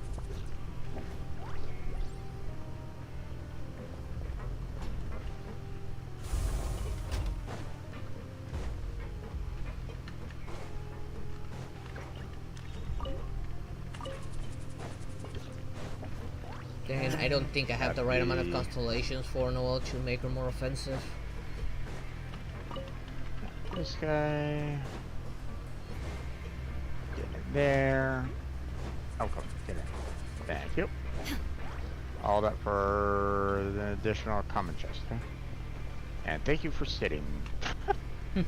Then I don't think I have the right amount of constellations for Noelle to make her more offensive. This guy. Get it there. Oh, come get it. Thank you. All that for the additional common chest. Huh? And thank you for sitting. So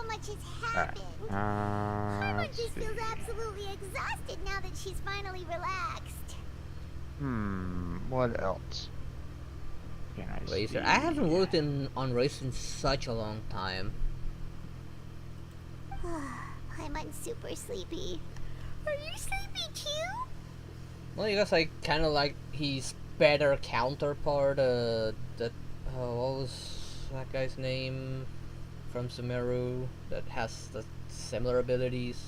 much has happened. Paimon just feels absolutely exhausted now that she's finally relaxed. What else? Can I Racer. see? I haven't worked on Racer in such a long time. Paimon's super sleepy. Are you sleepy too? Well, you guys like kind of like his better counterpart. That what was that guy's name from Sumeru that has the similar abilities,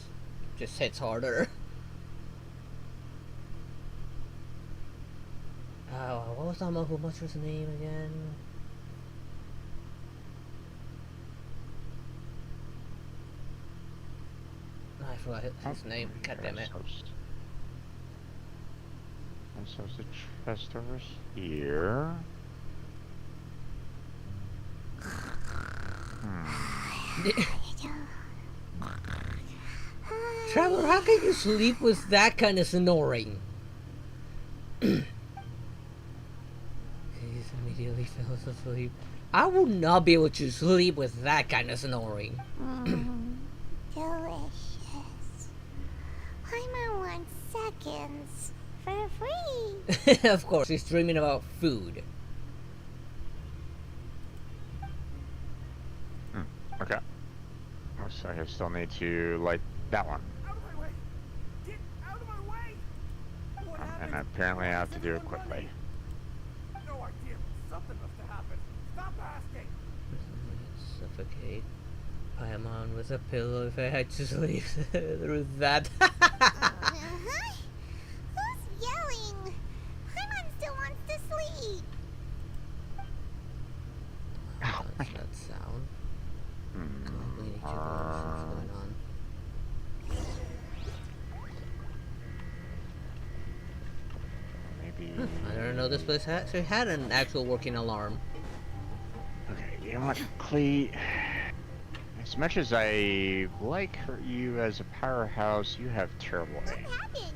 just hits harder. What was that Mahu Monster's name again? I forgot his name. God damn it. And so the chest over here. Traveler, how can you sleep with that kind of snoring? He immediately fell asleep. I would not be able to sleep with that kind of snoring. Delicious. Paimon wants seconds for free. Of course, he's dreaming about food. Okay. Looks like I still need to light that one. Out of my way! Get out of my way! What happened? And apparently I have to do it quickly. No idea. Something must have happened. Stop asking. Suffocate Paimon with a pillow if I had to sleep through that. Who's yelling? Paimon still wants to sleep. What's that sound? We need to go what's going on. Maybe. I don't know. This place actually had an actual working alarm. Okay, you know what, Clee? As much as I like you as a powerhouse, you have terrible aim. What happened?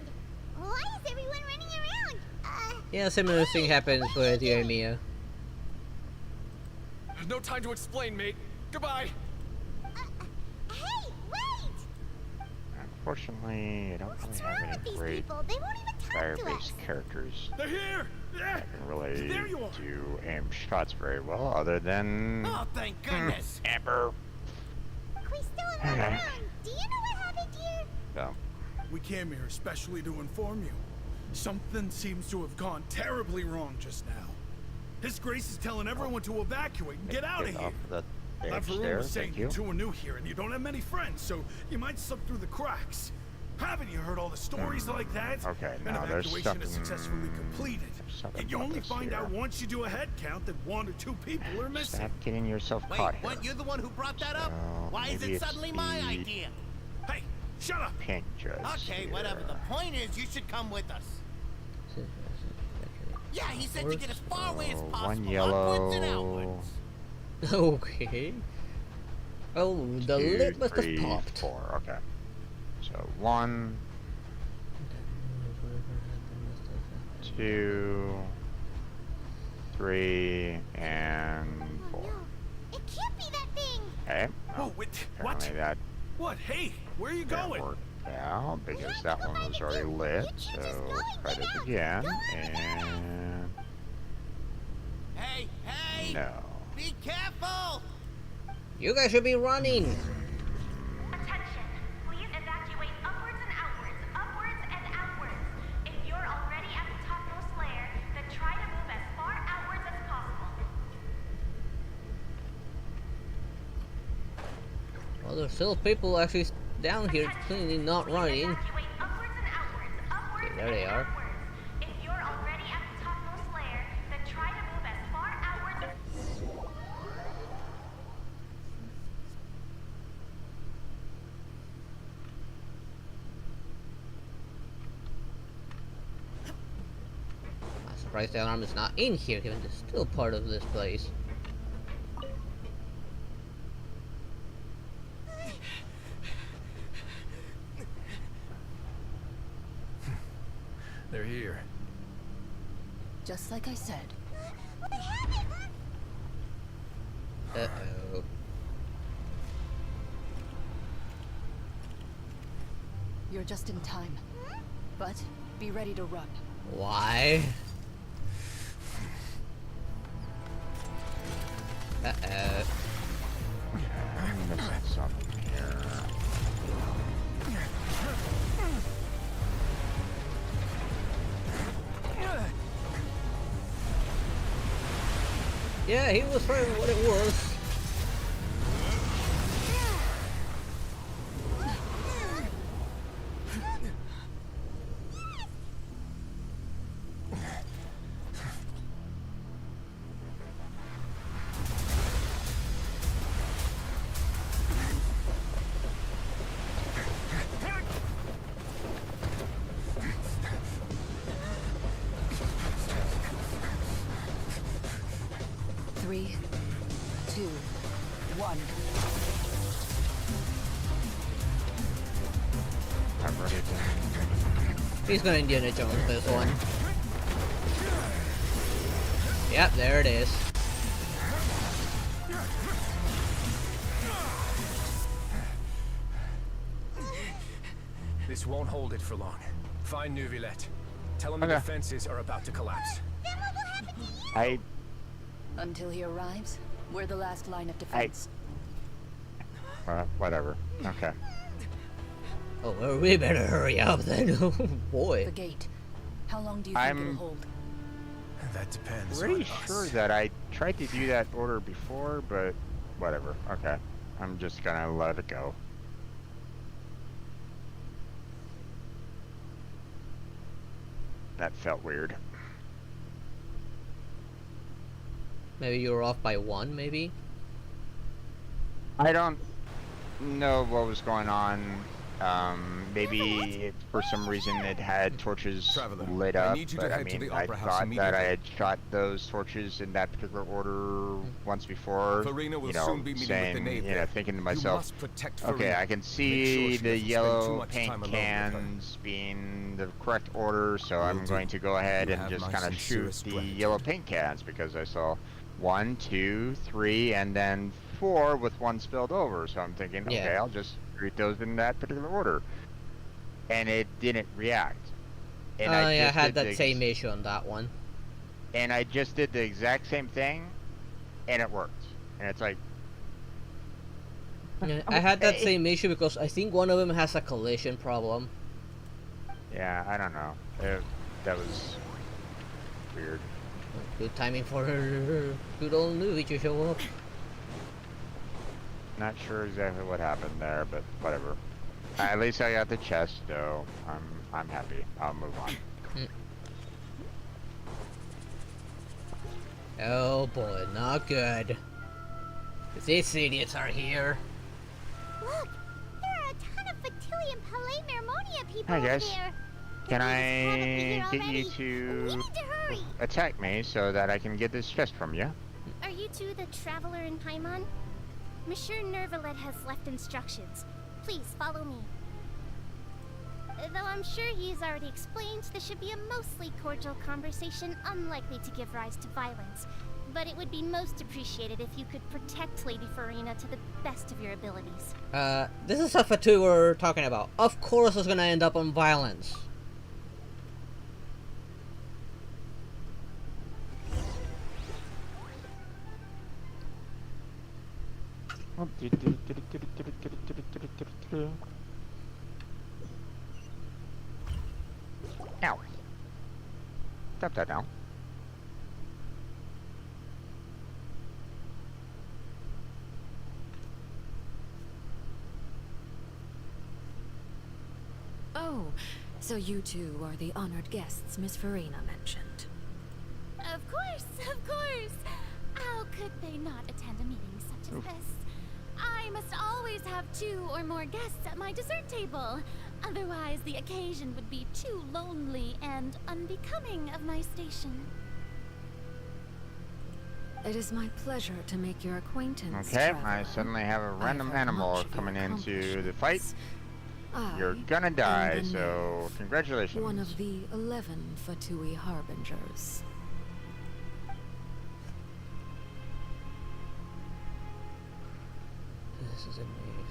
Why is everyone running around? Yeah, similar thing happens with you and Mia. There's no time to explain, mate. Goodbye. Hey, wait! Unfortunately, I don't What's really wrong have with any these great people? They won't even talk to us. fire-based characters They're here. that can really There you are. do aim shots very well, other than Oh, thank goodness. Amber. We still in around. Do you know what happened here? So, We came here especially to inform you. Something seems to have gone terribly wrong just now. His Grace is telling everyone to evacuate and get out of here. I've heard rumors saying you two are new here and you don't have many friends, so you might slip through the cracks. Haven't you heard all the stories like that? Okay, An now there's evacuation is something- successfully completed. And you only find out once you do a head count that 1 or 2 people are missing. stop getting yourself Wait, caught here. what? You're the one who brought that up? So, Why is maybe it it's suddenly my the idea? Hey, shut up! Pink dress Okay, here. whatever. The point is, you should come with us. Yeah, he said to get as far away as So, possible, one yellow. upwards and outwards. Okay. Oh, the 2, lid must have 3, popped. 4. Okay. So 1, 2, 3, and 4. It can't be that thing. Okay. Oh, wait, what? Apparently that What? Hey, where are you didn't going? work bell because that one was already lit. So try this again and Hey, hey! no. Be careful! You guys should be running. Attention! Please evacuate upwards and outwards, upwards and outwards. If you're already at the topmost layer, then try to move as far outwards as possible. Well, there's still people actually down here clearly not running. Okay, there they are. If you're already at the topmost layer, then try to move as far outwards as I'm surprised the alarm is not in here, given it's still part of this place. They're here. Just like I said. Uh-oh. You're just in time. But be ready to run. Why? Uh-oh. I'm missing something here. Yeah, he was right what it was. Three, two, one. I'm ready to... He's gonna Indiana Jones this one. Yep, there it is. This won't hold it for long. Find Neuvillette. Tell him the defenses are about to collapse. Until he arrives, we're the last line of defense. Whatever. Okay. Oh, well, we better hurry up then. Oh boy. The gate. How long do you think it'll hold? That depends. Pretty sure that I tried to do that order before, but whatever. Okay. I'm just gonna let it go. That felt weird. Maybe you were off by one, maybe? I don't know what was going on. Maybe for some reason it had torches lit up, but I mean, I thought that I had shot those torches in that particular order once before, you know, saying, you know, thinking to myself, okay, I can see the yellow paint cans being the correct order, so I'm going to go ahead and just kind of shoot the yellow paint cans, because I saw 1, 2, 3, and then 4 with one spilled over, so I'm thinking, okay, I'll just shoot those in that particular order. And it didn't react. And I had that same issue on that one. And I just did the exact same thing, and it worked. And it's like... Yeah, I had that same issue because I think one of them has a collision problem. Yeah, I don't know. That was weird. Good timing for her good old movie to show up. Not sure exactly what happened there, but whatever. At least I got the chest, so I'm happy. I'll move on. Oh boy, not good. These idiots are here. Look, there are a ton of Vtuber Palais Mermonia people Hi guys. over there. Can I get you to attack me so that I can get this chest from you? Are you two the traveler in Paimon? Monsieur Neuvillette has left instructions. Please follow me. Though I'm sure he's already explained, this should be a mostly cordial conversation, unlikely to give rise to violence. but it would be most appreciated if you could protect Lady Farina to the best of your abilities. This is stuff Vtuber we're talking about. Of course it's gonna end up on violence. Ow. Stop that now. Oh, so you two are the honored guests Miss Farina mentioned. Of course, of course. How could they not attend a meeting such as this? I must always have 2 or more guests at my dessert table. Otherwise, the occasion would be too lonely and unbecoming of my station. It is my pleasure to make your acquaintance. Okay, traveler. I suddenly have a random heard animal much of your coming into the fight. accomplishments. I You're gonna die, am the so Nymph, congratulations. one of the 11 Fatui Harbingers. This is amazing.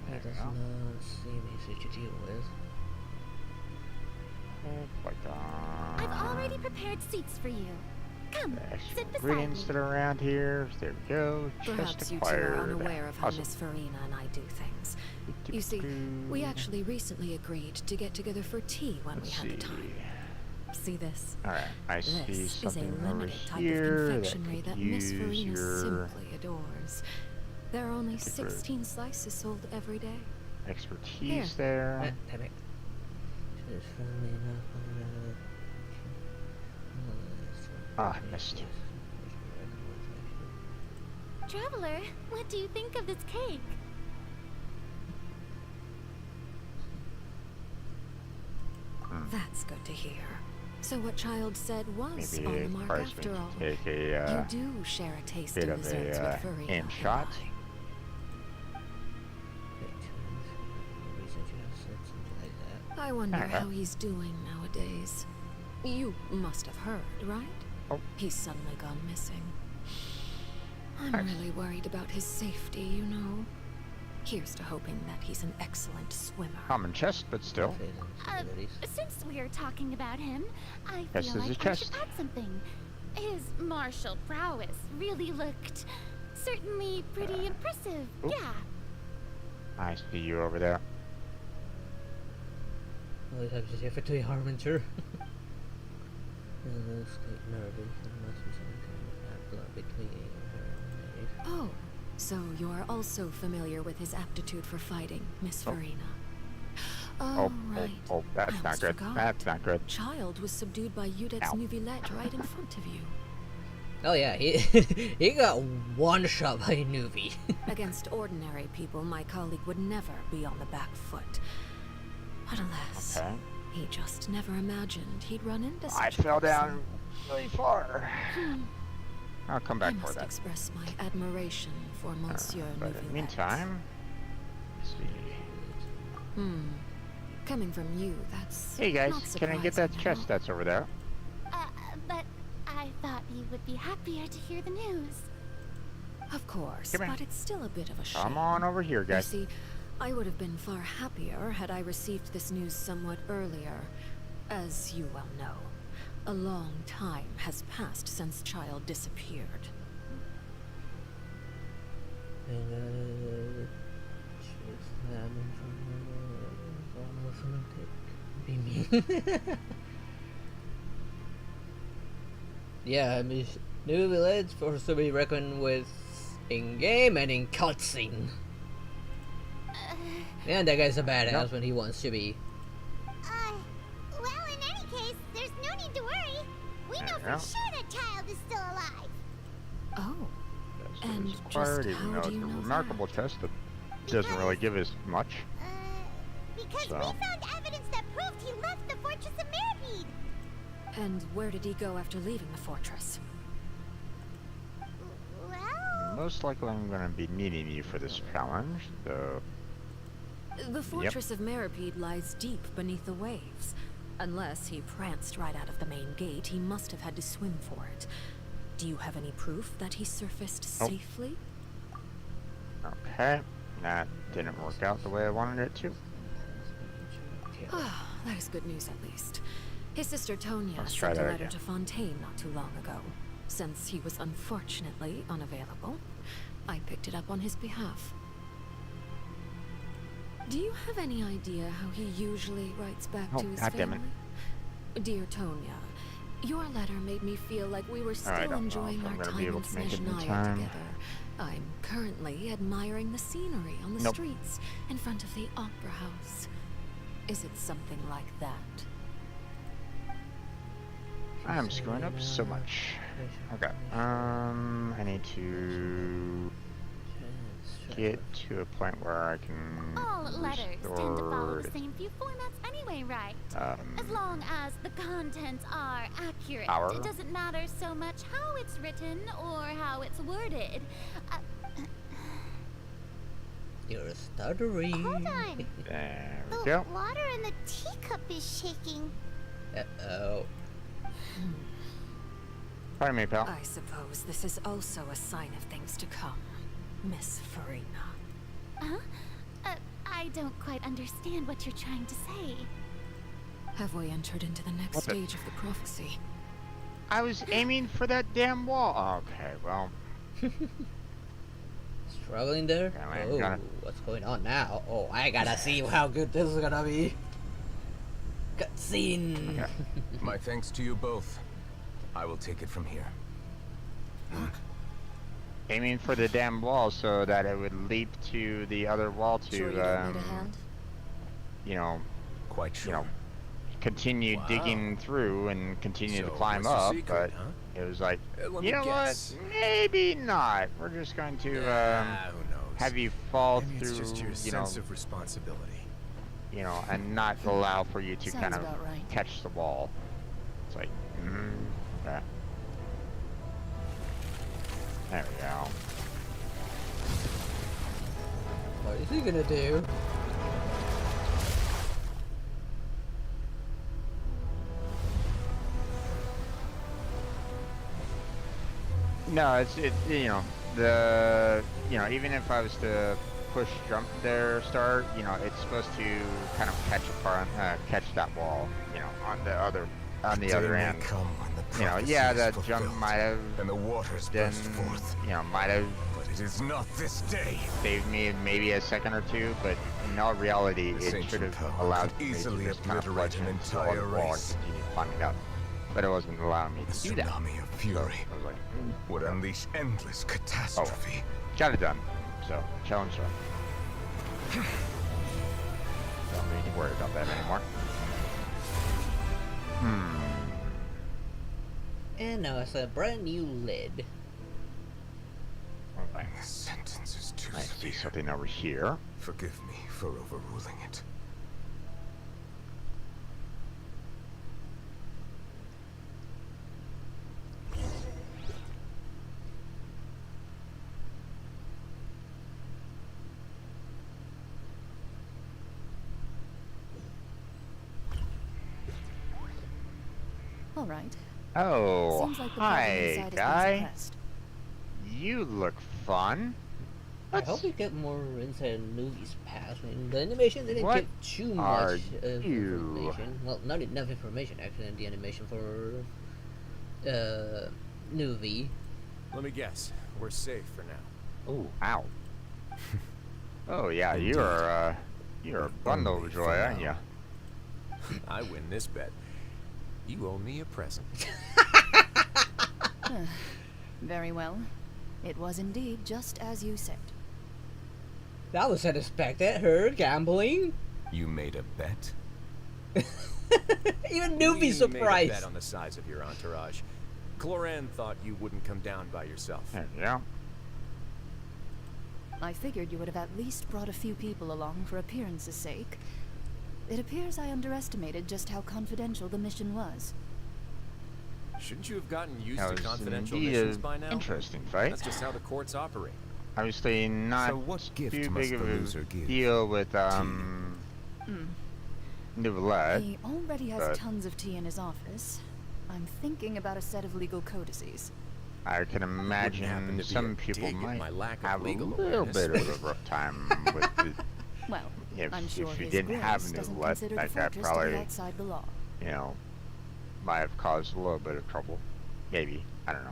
That does not seem easy to deal with. Oh my god. I've already prepared seats for you. Come, sit beside me. Ingredients that are around here. There we go. Perhaps Just you two are acquired. unaware of how Awesome. Miss Farina and I do things. You see, we actually recently agreed to get together for tea when we had the time. See this? Alright, I see This is a something over limited type here of confectionery that Miss use Farina your simply adores. There are only 16 slices sold every day. expertise there. Damn it. Ah, missed. Traveler, what do you think of this cake? That's good to hear. So what Child said was Maybe on the it mark requires me after to all. take a You do share a taste bit in of desserts a with Farina. aim shot. I wonder Alright. how he's doing nowadays. You must have heard, right? Oh. He's suddenly gone missing. I'm Nice. really worried about his safety, you know. Here's to hoping that he's an excellent swimmer. Common chest, but still. Since we're talking about him, I Yes, feel there's a like I should chest. add something. His martial prowess really looked certainly pretty impressive. oop. Yeah. I see you over there. Always have to say for Fatui Harbinger. Oh, so you're also familiar with his aptitude for fighting, Miss Farina. Oh, right. That's I not almost good. forgot. That's not good. Child was subdued by Udet's Ow. Nuvillette right in front of you. Oh yeah, he he got one shot by Nuvi. Against ordinary people, my colleague would never be on the back foot. But alas, Okay. he just never imagined he'd run into such I a fell person. down really far. I'll come back I for must that. express my admiration for Monsieur But in the Nuvillette. meantime, let's see. Coming from you, that's Hey guys, not can I get that surprising at chest all. that's over there? But I thought you would be happier to hear the news. Of course, Come here. but it's still a bit of a shame. Come on over here, guys. You see, I would have been far happier had I received this news somewhat earlier. As you well know, a long time has passed since Child disappeared. Yeah, I mean, Nuvillette's supposed to be reckoned with in game and in cutscene. Man, that guy's a badass when he wants to be. Well, in any case, there's no need to worry. We know Yeah. for sure that Child is still alive. Oh, Yes, it and was just acquired, even how though do it's you a know remarkable test that doesn't really give us much. Because So. we found evidence that proved he left the Fortress of Meropide. And where did he go after leaving the fortress? Well, Most likely I'm going to be needing you for this challenge, so... The Fortress of Meropide lies deep beneath the waves. Unless he pranced right out of the main gate, he must have had to swim for it. Do you have any proof that he surfaced safely? Okay, that didn't work out the way I wanted it to. Ah, that is good news at least. His sister Tonya Let's try sent a that letter again. to Fontaine not too long ago. Since he was unfortunately unavailable, I picked it up on his behalf. Do you have any idea how he usually writes back to his family? Dear Tonya, your letter made me feel like we were still enjoying our time in Snezhnaya together. I'm currently admiring the scenery on the streets in front of the opera house. Is it something like that? I'm screwing up so much. Okay. I need to get to a point where I can All letters tend to follow the restore same few formats anyway, right? As long as the contents are accurate, Power. it doesn't matter so much how it's written or how it's worded. You're stuttering. Hold on. There we The go. water in the teacup is shaking. Uh-oh. Pardon me, pal. I suppose this is also a sign of things to come, Miss Farina. Huh? I don't quite understand what you're trying to say. Have we entered into the next What the- stage of the prophecy? I was aiming for that damn wall. Okay, well. Struggling there? I'm gonna- What's going on now? Oh, I gotta see how good this is gonna be. Cutscene. Okay. My thanks to you both. I will take it from here. Aiming for the damn wall so that it would leap to the other wall to, Sure you don't need a hand? you know, Quite sure. you know, continue Wow. digging through and continue to So, climb what's the up, secret, but huh? it was like, Let you me know guess. what? Maybe not. We're just going to Who knows? have you fall Maybe through, it's just your you know, sense of responsibility. and not allow for you to Sounds kind of about right. catch the wall. It's like, yeah. There we go. What is he gonna do? No, it's even if I was to push jump there start, it's supposed to kind of catch that wall, on the other end. Come when the Yeah, prophecy that is jump fulfilled, might have and the waters been, burst forth. might have But it is not this day. saved me maybe a second or two, but in all reality, This it should ancient have power allowed could me to easily just kind of obliterate an ledge into the entire wall and race. continue climbing up. But it wasn't allowing me The to do that. tsunami of So fury I was like, would unleash endless catastrophe. got it done. So, challenge done. Don't need to worry about that anymore. And now it's a brand new lid. Okay. The sentence is too I see severe. something over here. Forgive me for overruling it. All right. Oh, Seems like the problem hi, inside has been guy. suppressed. You look fun. I hope we get more inside Nuvi's past. I mean, the animation didn't What give too are much of you? information. Well, not enough information actually in the animation for Nuvi. Let me guess. We're safe for now. Oh, ow. Oh yeah, Indeed. you're a bundle of Only joy, for aren't now. you? I win this bet. You owe me a present. Very well. It was indeed just as you said. That was unexpected. Her gambling. You made a bet? Even We Nuvi's made a surprised. bet on the size of your entourage. Cloran thought you wouldn't come down by yourself. There you go. I figured you would have at least brought a few people along for appearance's sake. It appears I underestimated just how confidential the mission was. Shouldn't you have gotten used That to was confidential indeed missions an by now? interesting fight. That's just how the courts operate. Obviously not So what gift too must big of the a loser give deal with to Hmm. Neuvillette. He already has tons of tea in his office. I'm thinking about a set of legal codices. I can imagine some people might have a little bit of a rough time with it. Well, if I'm sure you his didn't have Grace doesn't Neuvillette, consider that the guy Fortress to be probably, outside the law. you know, might have caused a little bit of trouble. Maybe. I don't know.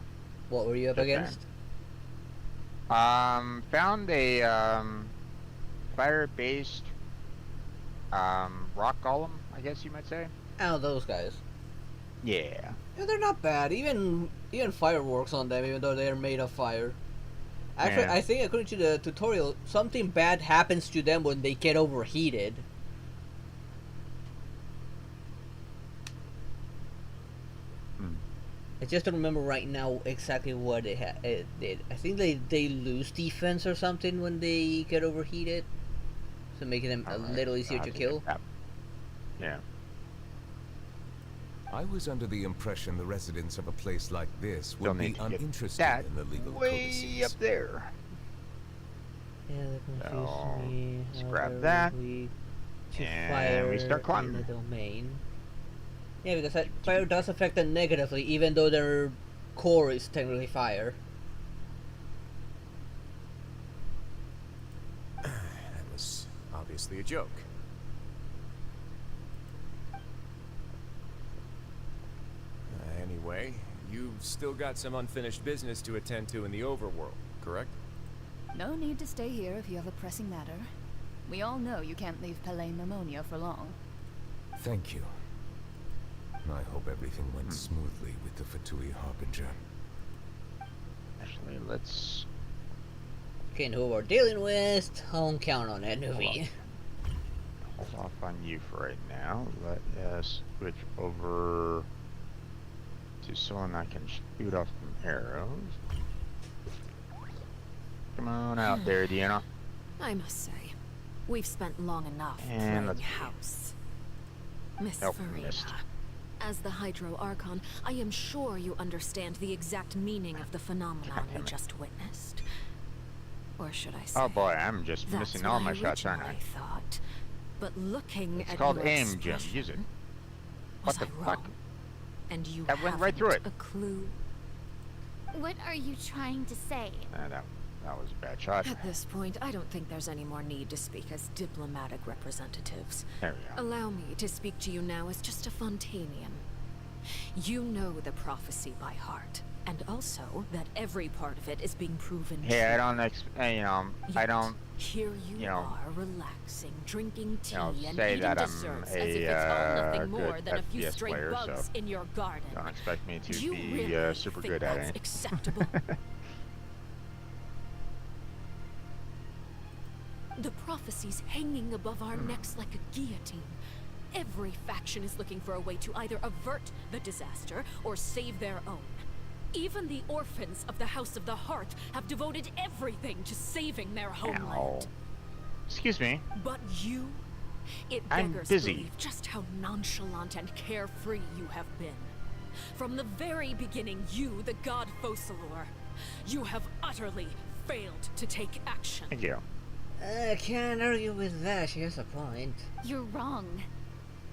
What were you up against? Found a fire-based rock golem, I guess you might say. Oh, those guys. Yeah. Yeah, they're not bad. Even fire works on them, even though they are made of fire. Actually, Yeah. I think according to the tutorial, something bad happens to them when they get overheated. I just don't remember right now exactly what it did. I think they lose defense or something when they get overheated, so making them a little easier to kill. Yeah. I was under the impression the residents of a place like this Still would be need to get uninterested that in the legal way codices. up there. Yeah, that confuses me. Let's How grab are that. we to And fire we start in climbing. the domain. Yeah, because that fire does affect them negatively, even though their core is technically fire. That was obviously a joke. Anyway, you've still got some unfinished business to attend to in the overworld, correct? No need to stay here if you have a pressing matter. We all know you can't leave Pele Pneumonia for long. Thank you. I hope everything went smoothly with the Fatui Harbinger. Actually, let's... Okay, who we're dealing with, don't count on it, Nuvi. Hold off on you for right now. Let us switch over to someone that can shoot off some arrows. Come on out there, Deanna. I must say, we've spent long enough And playing house. Miss Farina, missed. as the Hydro Archon, I am sure you understand the exact meaning of the phenomenon we just witnessed. Or should I say? Oh boy, I'm just that's missing all what my shots, aren't I? originally thought. But looking It's at called your aim, Jim. expression, Use it. was What the I fuck? wrong? And you That went right through it. haven't a clue. What are you trying to say? That was a bad shot. At this point, I don't think there's any more need to speak as diplomatic representatives. There we go. Allow me to speak to you now as just a Fontanian. You know the prophecy by heart, and also that every part of it is being proven Hey, I true. don't I don't, Here you, know, are, relaxing, drinking tea, and say eating that I'm desserts as a if it's all nothing good more than a few FPS stray player, bugs so in your garden. don't expect me to You be really super think good at that's it. acceptable? The prophecy's hanging above our necks like a guillotine. Every faction is looking for a way to either avert the disaster or save their own. Even the orphans of the House of the Hearth have devoted everything to saving their homeland. Excuse me. But you, it I'm beggars busy. belief just how nonchalant and carefree you have been. From the very beginning, you, the god Focalor, you have utterly failed to take action. Thank you. I can't argue with that, she has a point. You're wrong.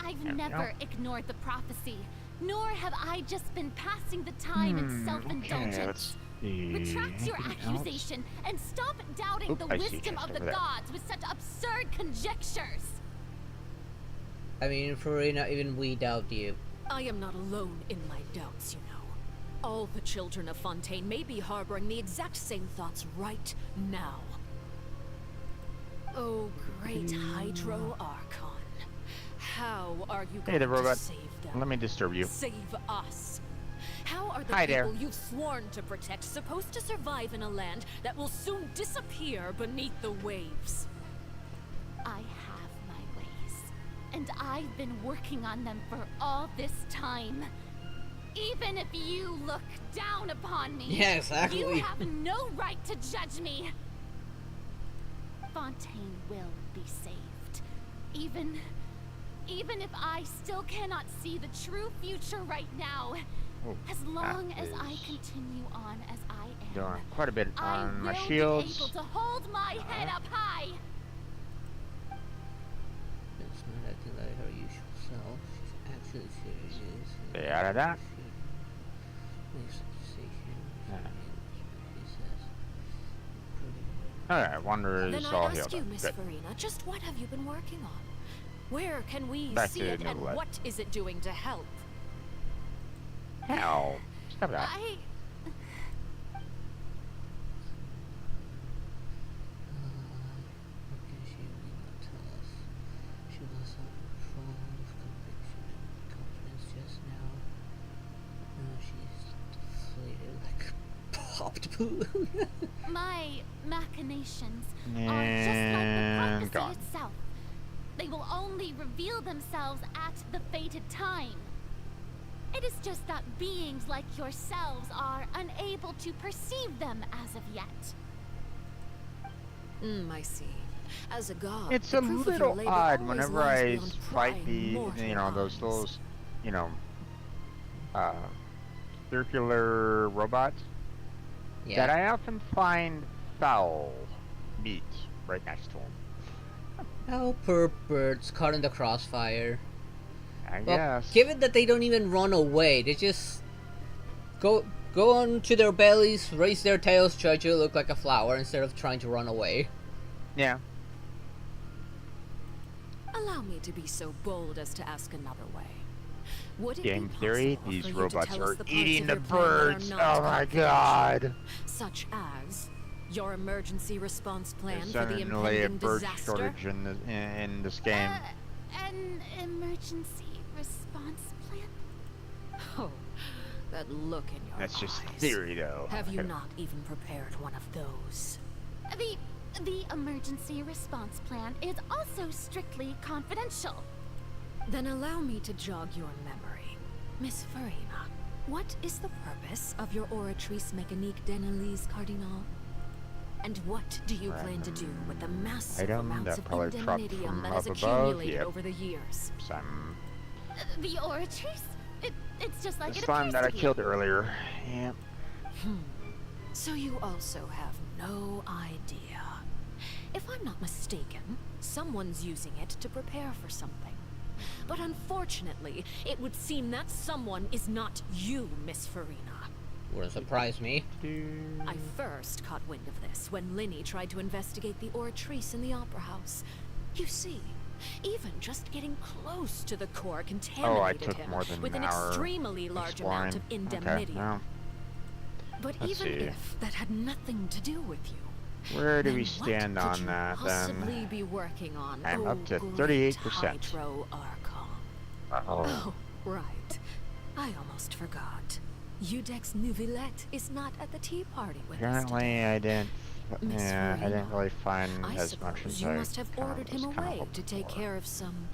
I've There we never go. ignored the prophecy, nor have I just been passing the time in self-indulgence. Okay, let's see. Retract your Anything else? accusation and stop doubting Oop, the I see wisdom chest of the over there. gods with such absurd conjectures. I mean, Farina, even we doubt you. I am not alone in my doubts, you know. All the children of Fontaine may be harboring the exact same thoughts right now. Oh, great Hydro Archon. How are you Hey going there, robot. to save them? Let me disturb you. Save us. How are the Hi people there. you've sworn to protect supposed to survive in a land that will soon disappear beneath the waves? I have my ways, and I've been working on them for all this time. Even if you look down upon me, Yeah, exactly. you have no right to judge me. Fontaine will be saved. Even if I still cannot see the true future right now, Oh, as long that as I is continue on as I am, Doing quite a bit I on my will shields. be able to hold my head up high. It's not acting like her usual. herself. She's actually serious. Stay out of that. Alright, Wanderer is all healed up. Then I ask you, Miss Good. Farina, just what have you been working on? Where can we Back see to it, and Novelette. what is it doing to help? Hell. Stop that. My machinations are just like the prophecy gone. itself. They will only reveal themselves at the fated time. It is just that beings like yourselves are unable to perceive them as of yet. I see. As a god, It's the a proof of your little labor odd always whenever lies I beyond fight prying the, mortal you know, those eyes. little, you know, circular robots, that I often find foul meat right next to them. Oh, poor birds caught in the crossfire. I Well, guess. given that they don't even run away, they just go on to their bellies, raise their tails, try to look like a flower instead of trying to run away. Yeah. Allow me to be so bold as to ask another way. Would it Game be theory, possible these for you to robots tell us are the parts eating of the your plan that are birds. not Oh my confidential? god. Such as your emergency response plan There's for the suddenly a impending bird disaster? shortage in this game. An emergency response plan? Oh, that look in your That's eyes. just theory, though. Have you not even prepared one of those? The emergency response plan is also strictly confidential. Then allow me to jog your memory. Miss Farina, what is the purpose of your Oratrice Mécanique d'Analyse Cardinal? And what do you plan to do with the massive Item amounts that of probably dropped indemnitium from that has up above. accumulated Yep. over the years? Some The Oratrice? It's just like it slime appears that to I be. killed earlier. Yep. So you also have no idea. If I'm not mistaken, someone's using it to prepare for something. But unfortunately, it would seem that someone is not you, Miss Farina. Wouldn't surprise me. I first caught wind of this when Linny tried to investigate the Oratrice in the Opera House. You see, even just getting close to the core contaminated took him more than with an an hour extremely large amount of exploring. indemnitium. Okay, well, But let's even see. if that had nothing to do with you, Where do then we what stand could on you that possibly then? be working on? I'm oh, up to great 38%. Hydro Archon. Oh. Right. I almost forgot. Udex Nouvillette is not at the tea party with us Apparently, today. I didn't. Miss Yeah, I Farina, didn't really find I as much suppose as you I must have kinda ordered him was kinda away hoping to take for. care of some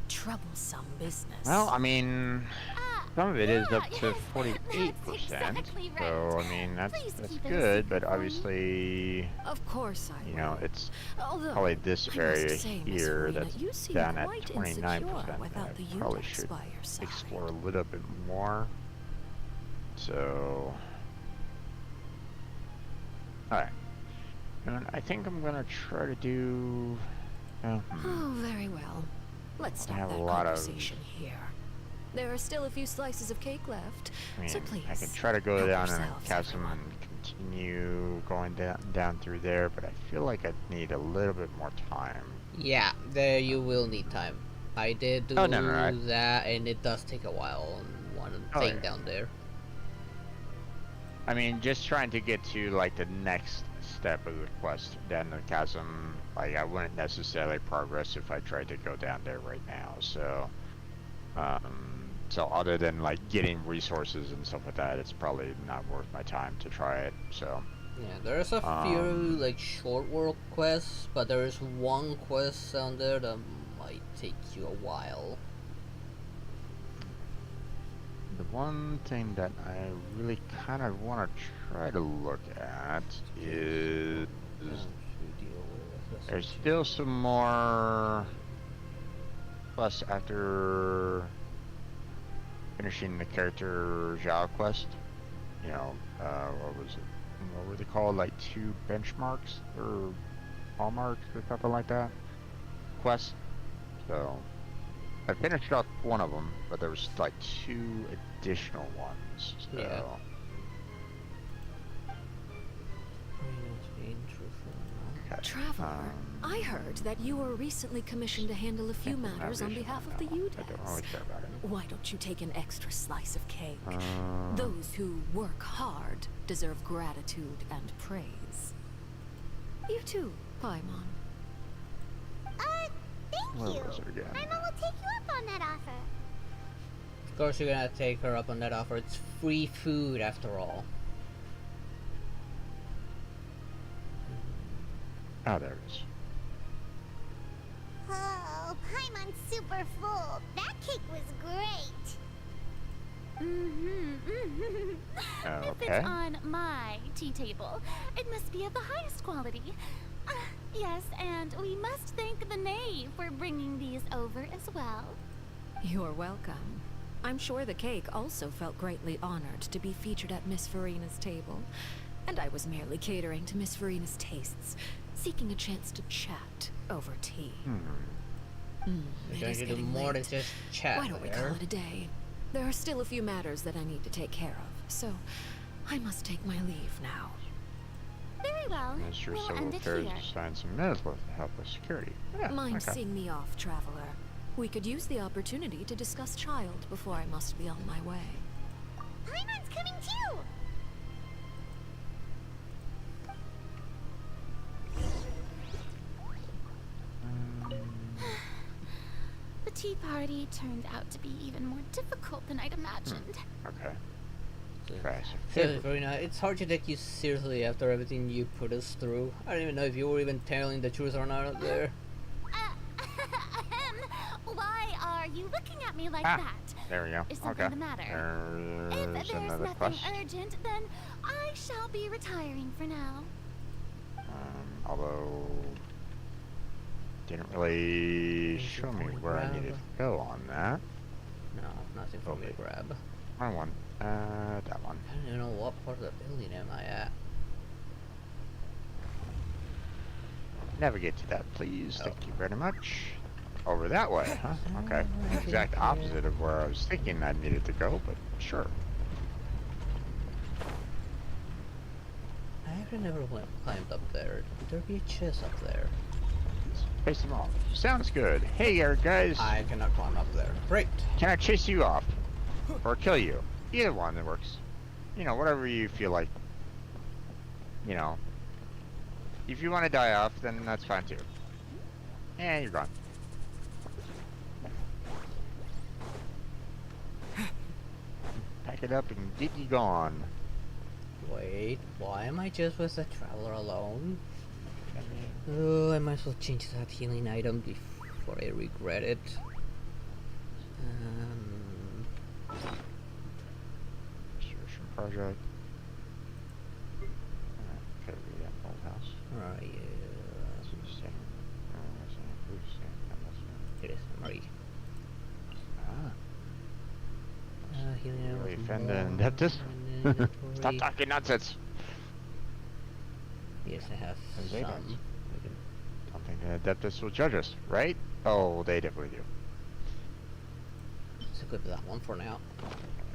troublesome business. Well, I mean, some of it is up to yes, 48%. that's exactly right. So I mean, that's Please keep it a good, but secret for me. obviously, Of course I you know, will. it's Although, probably this I area must say, Miss here Farina, that's you seem down at quite 29%. insecure without the I probably Udex should by your side. explore a little bit more. So, alright. And I think I'm gonna try to do. Oh, very well. Let's I stop have that a lot of. conversation here. There are still a few slices of cake left, I mean, so please. I can try to go help down in a yourselves, chasm everyone. and continue going down through there, but I feel like I need a little bit more time. Yeah, there you will need time. I did do Oh, no, that, and it does take a while on one thing yeah. down there. I mean, just trying to get to like the next step of the quest down the chasm, like I wouldn't necessarily progress if I tried to go down there right now. So, so other than like getting resources and stuff like that, it's probably not worth my time to try it. So. Yeah, there's a few like short world quests, but there is one quest down there that might take you a while. The one thing that I really kind of want to try to look at is there's still some more quests after finishing the character Zhao quest. You know, what was it? What were they called? Like 2 benchmarks or hallmarks or something like that? Quest. So I finished off one of them, but there was like 2 additional ones. So. Yeah. Okay. Traveler, I heard that you were recently commissioned to handle a few matters on behalf of the I don't really Udex. care about it. Why don't you take an extra slice of cake? Those who work hard deserve gratitude and praise. You too, Paimon. Thank Where you. was it again? Paimon will take you up on that offer. Of course you're gonna take her up on that offer. It's free food after all. Oh, there it is. Oh, Paimon's super full. That cake was great. If Okay. it's on my tea table, it must be of the highest quality. Yes, and we must thank the knave for bringing these over as well. You're welcome. I'm sure the cake also felt greatly honored to be featured at Miss Farina's table. And I was merely catering to Miss Farina's tastes, seeking a chance to chat over tea. We're It going is to do getting more than late. just chat. Why don't we call it a day? There are still a few matters that I need to take care of, so I must take my leave now. Very well. Ministry of We'll Civil end it Affairs here. assigned some minutes worth to help with security. Yeah, Mind okay. seeing me off, Traveler? We could use the opportunity to discuss Child before I must be on my way. Paimon's coming too! The tea party turned out to be even more difficult than I'd imagined. Okay. Crash. So, Verena, it's hard to take you seriously after everything you put us through. I don't even know if you were even telling the truth or not out there. Why are you looking at me like Ah, that? there we go. Is something Okay. the matter? There's If there's another nothing quest. urgent, then I shall be retiring for now. Although didn't really show me where I needed to go on that. No, nothing for me to grab. Wrong one. That one. I don't even know what part of the building am I at. Navigate to that, please. Thank you very much. Over that way, huh? Okay. Exact opposite of where I was thinking I needed to go, but sure. I actually never climbed up there. Would there be a chest up there? Face them off. Sounds good. Hey, guys. I cannot climb up there. Great. Can I chase you off? Or kill you? Either one that works. You know, whatever you feel like. You know. If you want to die off, then that's fine too. And you're gone. Pack it up and get you gone. Wait, why am I just with the Traveler alone? Oh, I might as well change that healing item before I regret it. Restoration project. Okay, we got old house. Alright, it is, Marie. Healing item Really with offend more and Adeptus? inventory. Stop talking nonsense! Yes, I have They some. don't. Don't think the Adeptus will judge us, right? Oh, they definitely do. Let's equip that one for now.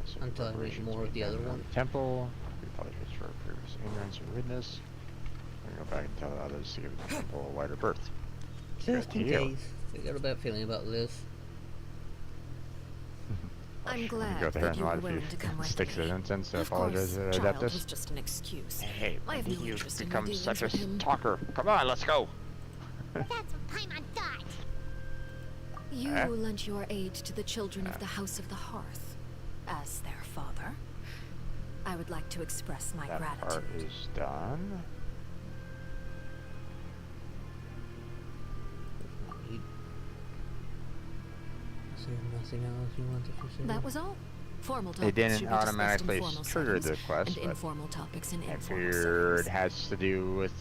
So Until I need preparations more of the other one. Temple. We apologize for previous ignorance or rudeness. We go back and tell others to give the temple a wider berth. Just Good in to hear. case. I got a bad feeling about this. I'm Go glad there that and you were light a willing few to come with sticks me. of incense to Of apologize course, to Child Adeptus. was just an excuse. Hey, I have when no did you interest in become my such a dealings with him. talker? Come on, let's go! That's what Paimon thought. You Eh? lent your aid to the children of the House of the Hearth. As their father, I would like to express my That gratitude. part is done. Is there nothing else you wanted to say? That was all. Formal It topics didn't should be discussed in automatically formal trigger the settings, quest, and but informal topics in I informal figured it settings. has to do with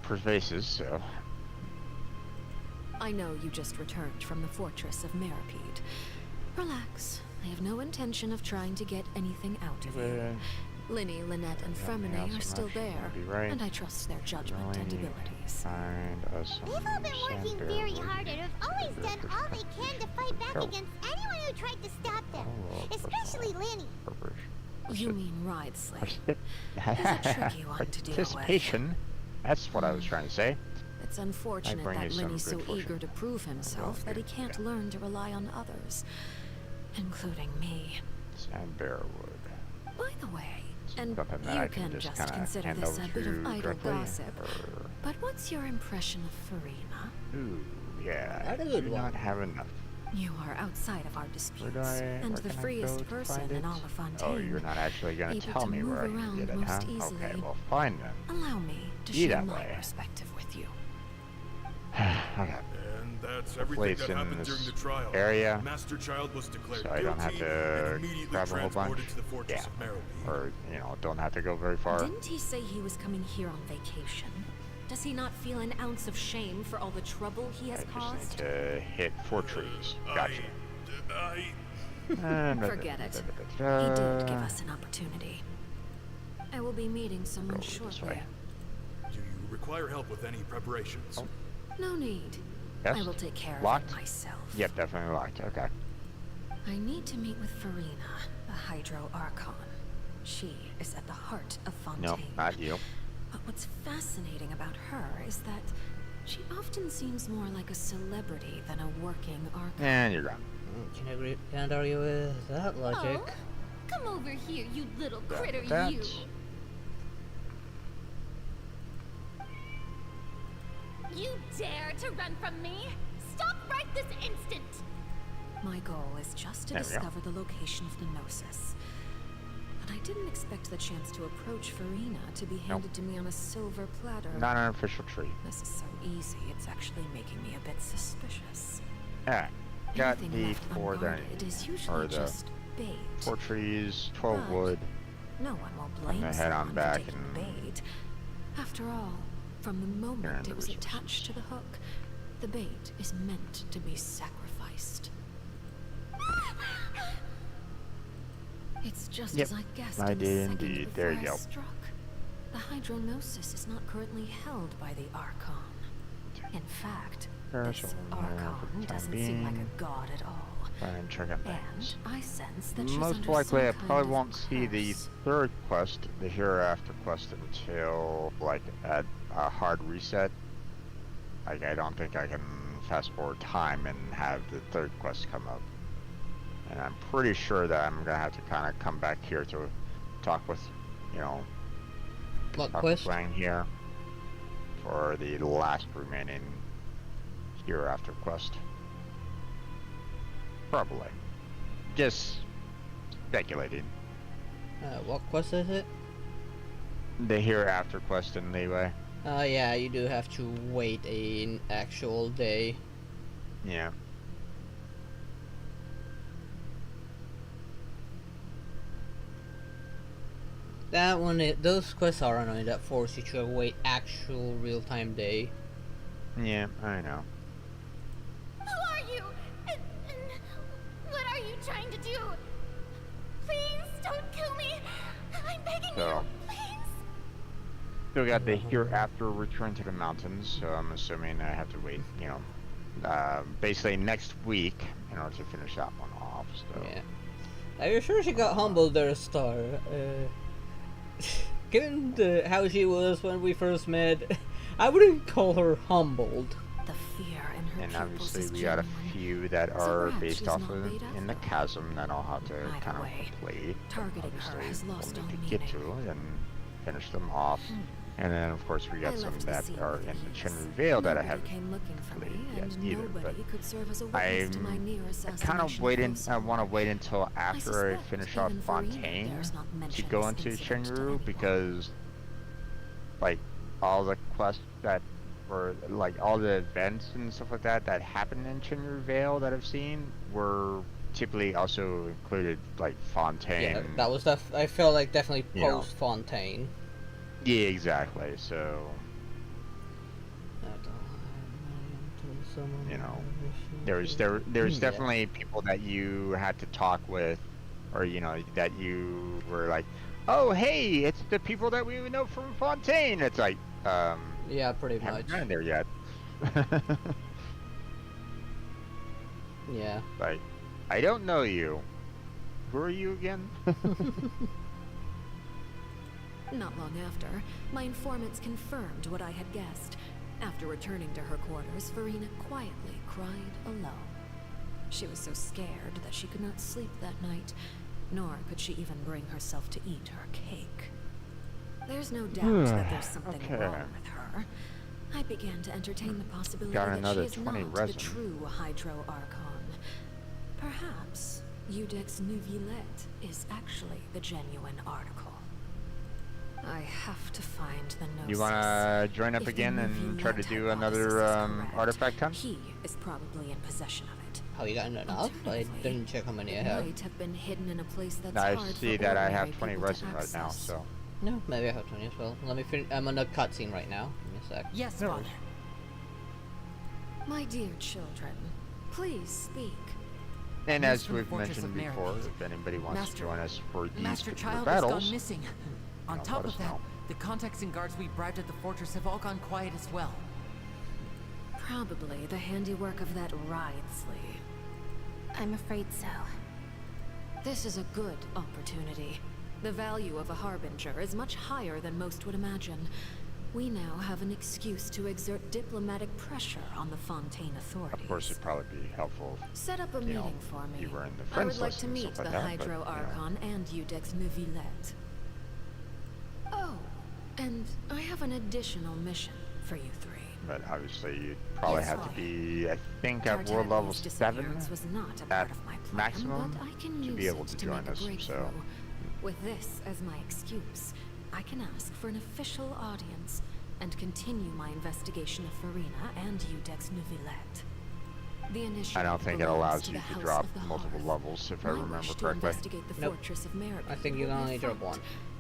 pervasives, so. I know you just returned from the Fortress of Meropide. Relax. I have no intention of trying to get anything out of you. Linny, Lynette, and Fremine are still there, and I trust their judgment and abilities. They've all been working very hard and have always done all they can to fight back against anyone who tried to stop them, especially Linny. You mean Ridesley? He's a tricky one to deal with. Participation. That's what I was trying to say. It's unfortunate that Linny's so eager to prove himself that he can't learn to rely on others, including me. And Bearwood. By the way, and you can just consider this a bit of idle gossip, but what's your impression of Farina? Ooh, yeah, I do not have enough. You are outside of our disputes, and the freest person in all of Fontaine. Oh, you're not actually going to tell me where I can get it, huh? Easily. Okay, well, fine then. Allow me to share my perspective with you. Okay. And that's everything that happened during the trial. Area, Master Child was declared so I don't have to grab a whole bunch. to the Fortress of Meropide. Or, you know, don't have to go very far. Didn't he say he was coming here on vacation? Does he not feel an ounce of shame for all the trouble he has caused? I just need to hit 4 trees. Gotcha. Forget it. He did give us an opportunity. I will be meeting someone shortly. Do you require help with any preparations? Oh. No need. Yes? I will take care Locked? of it myself. Yep, definitely locked. Okay. I need to meet with Farina, the Hydro Archon. She is at the heart of Fontaine. No, not you. But what's fascinating about her is that she often seems more like a celebrity than a working Archon. And you're gone. Can't argue with that logic. Oh, come over here, you little critter, you. You dare to run from me? Stop right this instant! My goal is just to discover the location of the Gnosis. But I didn't expect the chance to approach Farina to be handed to me on a silver platter. Not an official tree. This is so easy, it's actually making me a bit suspicious. Yeah. Got Anything the left 4 then. unguarded is usually just bait. 4 trees, 12 wood. No one will blame head on someone back for taking bait. After all, from the moment it was attached to the hook, the bait is meant to be sacrificed. It's just as I guessed in the second before there you I go. struck. The Hydronosis is not currently held by the Archon. In fact, this Archon doesn't seem like a god at all. And check out things. I sense that she's Most under likely, some I kind probably of won't see the curse. 3rd quest, the Hereafter quest, until like at a hard reset. Like, I don't think I can fast forward time and have the 3rd quest come up. And I'm pretty sure that I'm gonna have to kind of come back here to talk with, you know, what quest? Wang here for the last remaining Hereafter quest. Probably. Just speculating. What quest is it? The Hereafter quest in Leeway. Yeah, you do have to wait an actual day. Yeah. That one, those quests are annoying that force you to wait actual real-time day. Yeah, I know. Who are you? And what are you trying to do? Please don't kill me. I'm begging you. Please. Still got the Hereafter Return to the Mountains, so I'm assuming I have to wait, you know, basically next week in order to finish that one off. So. Yeah. Are you sure she got humbled there, Star? Given how she was when we first met, I wouldn't call her humbled. The fear in her and obviously we got a few that are based off of in the chasm that I'll have to kind of complete. Targeting her has lost all meaning. Get to and finish them off. And then of course we got some that are in the Chenru Vale that I haven't completed yet either. But I'm kind of waiting. I want to wait until after I finish off Fontaine to go into Chenru, because like all the quests that were like all the events and stuff like that that happened in Chenru Vale that I've seen were typically also included like Fontaine. Yeah, that was I felt like definitely post Fontaine. Yeah, exactly. So, you know, there's definitely people that you had to talk with or you know that you were like, oh hey, it's the people that we know from Fontaine. It's like, yeah, pretty haven't much. gotten there yet. Yeah. Like, I don't know you. Who are you again? Not long after, my informants confirmed what I had guessed. After returning to her quarters, Farina quietly cried alone. She was so scared that she could not sleep that night, nor could she even bring herself to eat her cake. There's no doubt that there's something wrong with her. I began to entertain the possibility that she is not the true Hydro Archon. Perhaps Iudex Neuvillette is actually the genuine article. I have to find the Gnosis. You wanna join up again and try to do another artifact hunt? He is probably in possession of it. Oh, you got enough? I didn't check how many I have. Might have been hidden in a place that's I hard see for that I ordinary have 20 people to resin right now, access. so. No, maybe I have 20 as well. Let me finish. I'm on the cutscene right now. Give me a sec. Yes, Father. My dear children, please speak. And News as from the we've Fortress mentioned of before, Meropide. if anybody wants to join us for these Master particular Child battles, has gone missing. On let top us of that, know. the contacts and guards we bribed at the fortress have all gone quiet as well. Probably the handiwork of that Wriothesley. I'm afraid so. This is a good opportunity. The value of a Harbinger is much higher than most would imagine. We now have an excuse to exert diplomatic pressure on the Fontaine authorities. Of course, it'd probably be helpful if Set up a you meeting know, for me. you were in the I friends would like list to and meet stuff the like that, Hydro but, you know. Archon and Iudex Neuvillette. Oh, and I have an additional mission for you three. But obviously, you'd probably Yes, have to Father. be, I think, at world level Tartaglia's 7 disappearance was not a at part of my plan, maximum but I can to use be able it to to join make a us. breakthrough. So, With this as my excuse, I can ask for an official audience and continue my investigation of Farina and Iudex Neuvillette. The initiative I don't think it belongs allows to you the to House drop of the multiple Hearth. levels, if I My remember wish to correctly. investigate the Nope. Fortress of Meropide I think you will can be only drop front.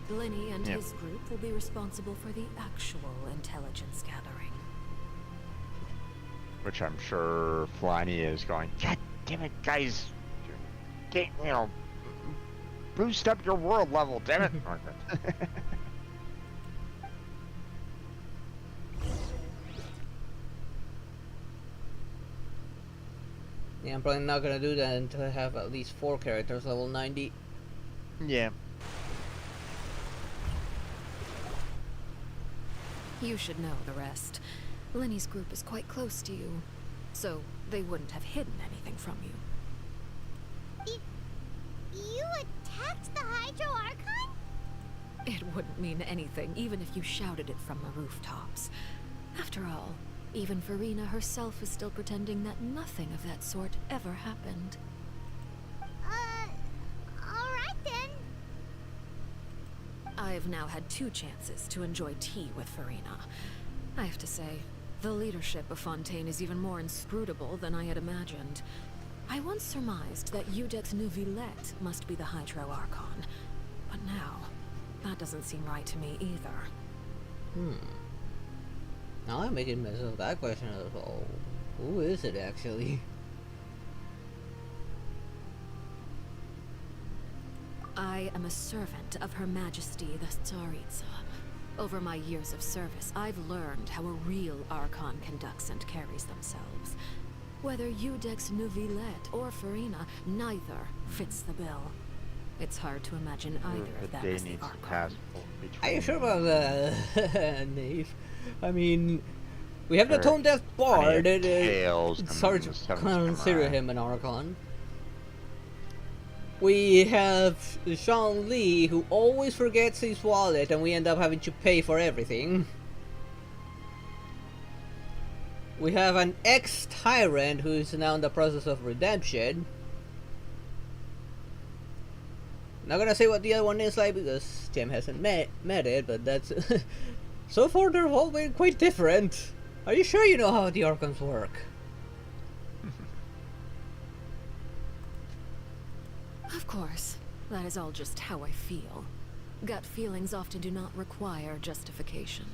one. Lenny and Yeah. his group will be responsible for the actual intelligence gathering. Which I'm sure Flyny is going, God damn it, guys! Get, you know, boost up your world level, damn it! Yeah, I'm probably not gonna do that until I have at least 4 characters level 90. Yeah. You should know the rest. Lenny's group is quite close to you, so they wouldn't have hidden anything from you. You attacked the Hydro Archon? It wouldn't mean anything, even if you shouted it from the rooftops. After all, even Farina herself is still pretending that nothing of that sort ever happened. Alright then. I've now had 2 chances to enjoy tea with Farina. I have to say, the leadership of Fontaine is even more inscrutable than I had imagined. I once surmised that Iudex Neuvillette must be the Hydro Archon, but now, that doesn't seem right to me either. Now I'm making mess of that question as well. Who is it actually? I am a servant of Her Majesty the Tsaritsa. Over my years of service, I've learned how a real Archon conducts and carries themselves. Whether Iudex Neuvillette or Farina, neither fits the bill. It's hard to imagine either of them as the Archon. Are you sure about that, Nave? I mean, we have the Tone Deaf Bard, and it's hard to consider him an Archon. We have Sean Lee, who always forgets his wallet, and we end up having to pay for everything. We have an ex-tyrant who is now in the process of redemption. Not gonna say what the other one is like because Tim hasn't met it, but that's so far they've all been quite different. Are you sure you know how the Archons work? Of course, that is all just how I feel. Gut feelings often do not require justification.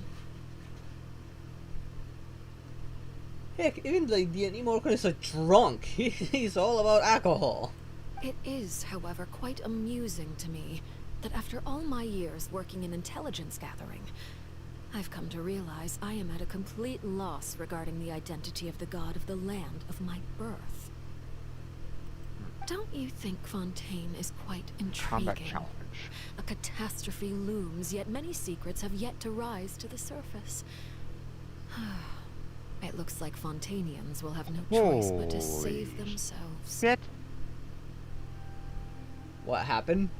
Heck, even like the Morgan is a drunk. He's all about alcohol. It is, however, quite amusing to me that after all my years working in intelligence gathering, I've come to realize I am at a complete loss regarding the identity of the god of the land of my birth. Don't you think Fontaine is quite Combat intriguing? challenge. A catastrophe looms, yet many secrets have yet to rise to the surface. It looks like Fontainians will have no choice but to save themselves. Shit. What happened?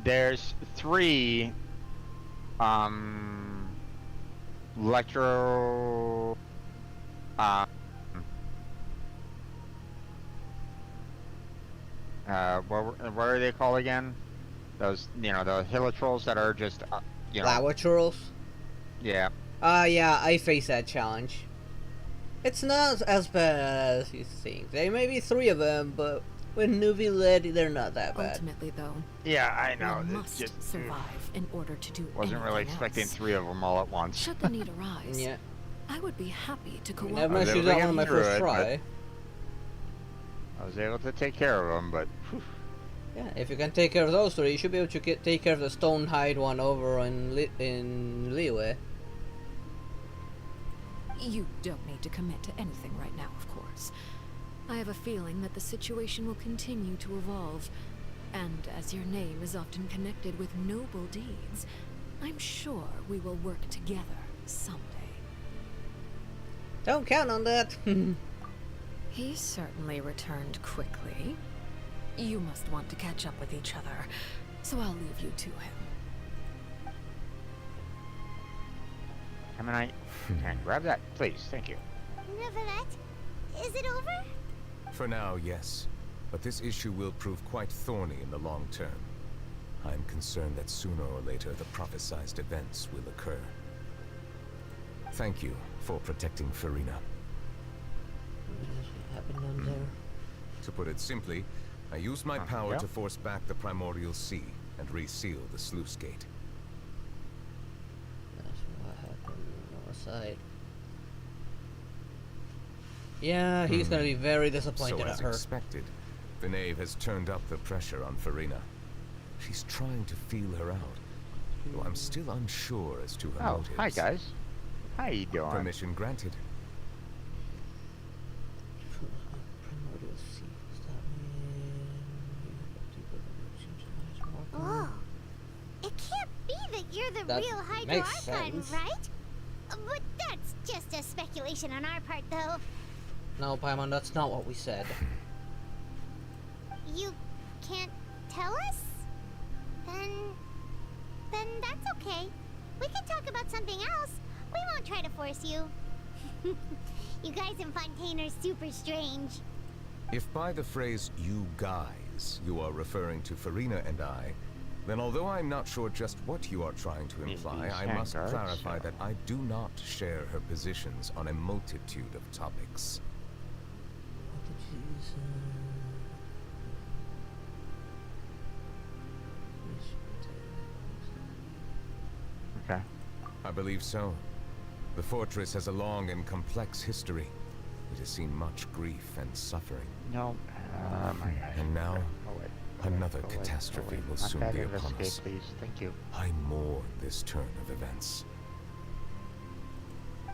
There's 3 electro what are they called again? Those, you know, the helitrolls that are just you know, Lava trolls? Yeah. Yeah, I face that challenge. It's not as bad as you think. There may be 3 of them, but with newbie led, they're not that bad. Ultimately, though, yeah, I know. one It's must just survive in order to do wasn't really expecting else. 3 of them all at once. Should the need arise, Yeah. I would be happy to cooperate. Never managed to do that one on my first try. I was able to take care of them, but whew. Yeah, if you can take care of those 3, you should be able to take care of the Stonehide one over in Liyue. You don't need to commit to anything right now, of course. I have a feeling that the situation will continue to evolve, and as your name is often connected with noble deeds, I'm sure we will work together someday. Don't count on that. He certainly returned quickly. You must want to catch up with each other, so I'll leave you to him. Can I grab that, please? Thank you. Neverett, is it over? For now, yes. But this issue will prove quite thorny in the long term. I am concerned that sooner or later the prophesized events will occur. Thank you for protecting Farina. What happened down there? To put it simply, I used my power to force back the primordial sea and reseal the sluice gate. That's what happened on our side. Yeah, he's gonna be very disappointed So at as her. expected, the knave has turned up the pressure on Farina. She's trying to feel her out, though I'm still unsure as to her motives. Hi guys. How you doing? Permission granted. Oh, it can't be that you're the That real makes Hydro-Archon, sense. right? But that's just a speculation on our part, though. No, Paimon, that's not what we said. You can't tell us? Then that's okay. We can talk about something else. We won't try to force you. You guys in Fontaine are super strange. If by the phrase "you guys" you are referring to Farina and I, then although I'm not sure just what you are trying to imply, I must clarify that I do not share her positions on a multitude of topics. Okay. I believe so. The fortress has a long and complex history. It has seen much grief and suffering. No. My gosh. And now, another catastrophe will soon be upon us. Please. Thank you. I mourn this turn of events.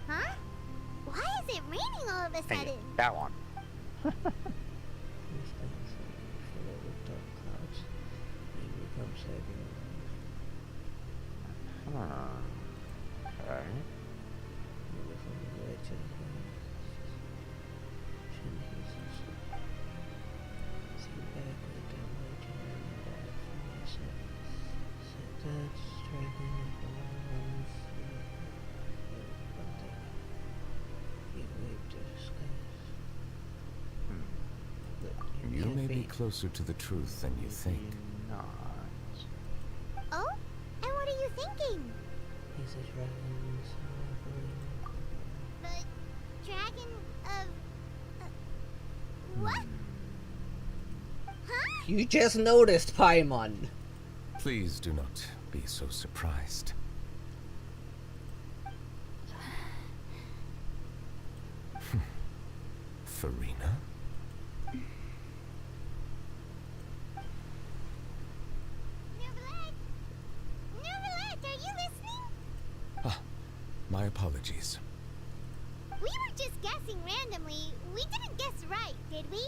Huh? Why is it raining all of a sudden? That one. Okay. You may be closer to the truth than you think. Oh? And what are you thinking? He's a dragon. The dragon of... what? Huh? You just noticed, Paimon. Please do not be so surprised. Farina? My apologies. We were just guessing randomly. We didn't guess right, did we?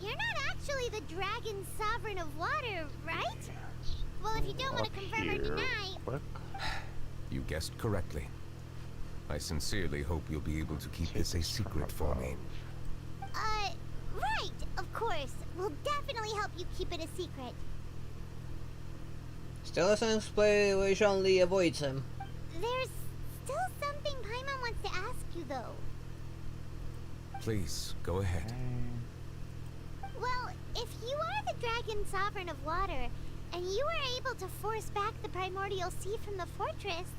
You're not actually the Dragon Sovereign of Water, right? Well, if you don't want to confirm or deny... You guessed correctly. I sincerely hope you'll be able to keep this a secret for me. Right, of course. We'll definitely help you keep it a secret. Still doesn't explain why Shanli avoids him. There's still something Paimon wants to ask you, though. Please, go ahead. Well, if you are the Dragon Sovereign of Water, and you were able to force back the Primordial Sea from the fortress,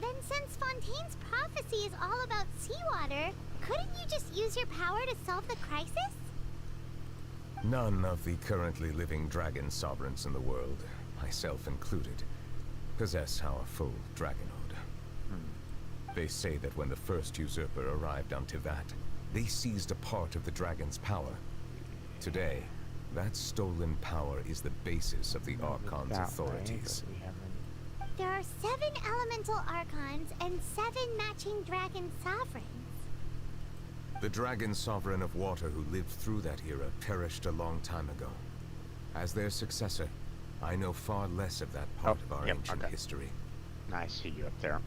then since Fontaine's prophecy is all about seawater, couldn't you just use your power to solve the crisis? None of the currently living dragon sovereigns in the world, myself included, possess our full dragonhood. They say that when the first usurper arrived on Tivat, they seized a part of the dragon's power. Today, that stolen power is the basis of the Archon's authorities. There are 7 elemental Archons and 7 matching dragon sovereigns. The dragon sovereign of water who lived through that era perished a long time ago. As their successor, I know far less of that part of our ancient history. I see you up there.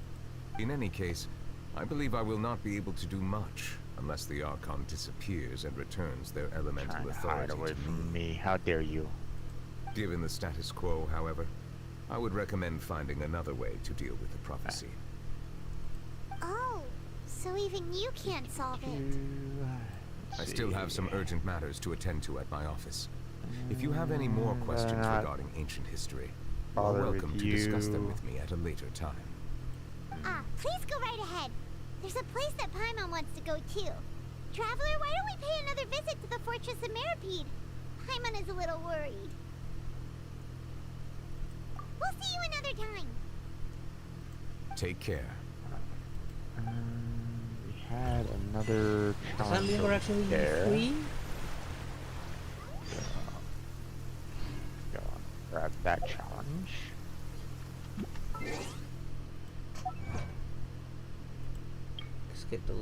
In any case, I believe I will not be able to do much unless the Archon disappears and returns their elemental authority hide away to from me. How dare you? Given the status quo, however, I would recommend finding another way to deal with the prophecy. Oh, so even you can't solve it. I still have some urgent matters to attend to at my office. If you have any more questions regarding ancient history, you are welcome to discuss them with me at a later time. Please go right ahead. There's a place that Paimon wants to go too. Traveler, why don't we pay another visit to the Fortress of Meropide? Paimon is a little worried. We'll see you another time. Take care. We had another challenge there. Go on, grab that challenge. Let's get the...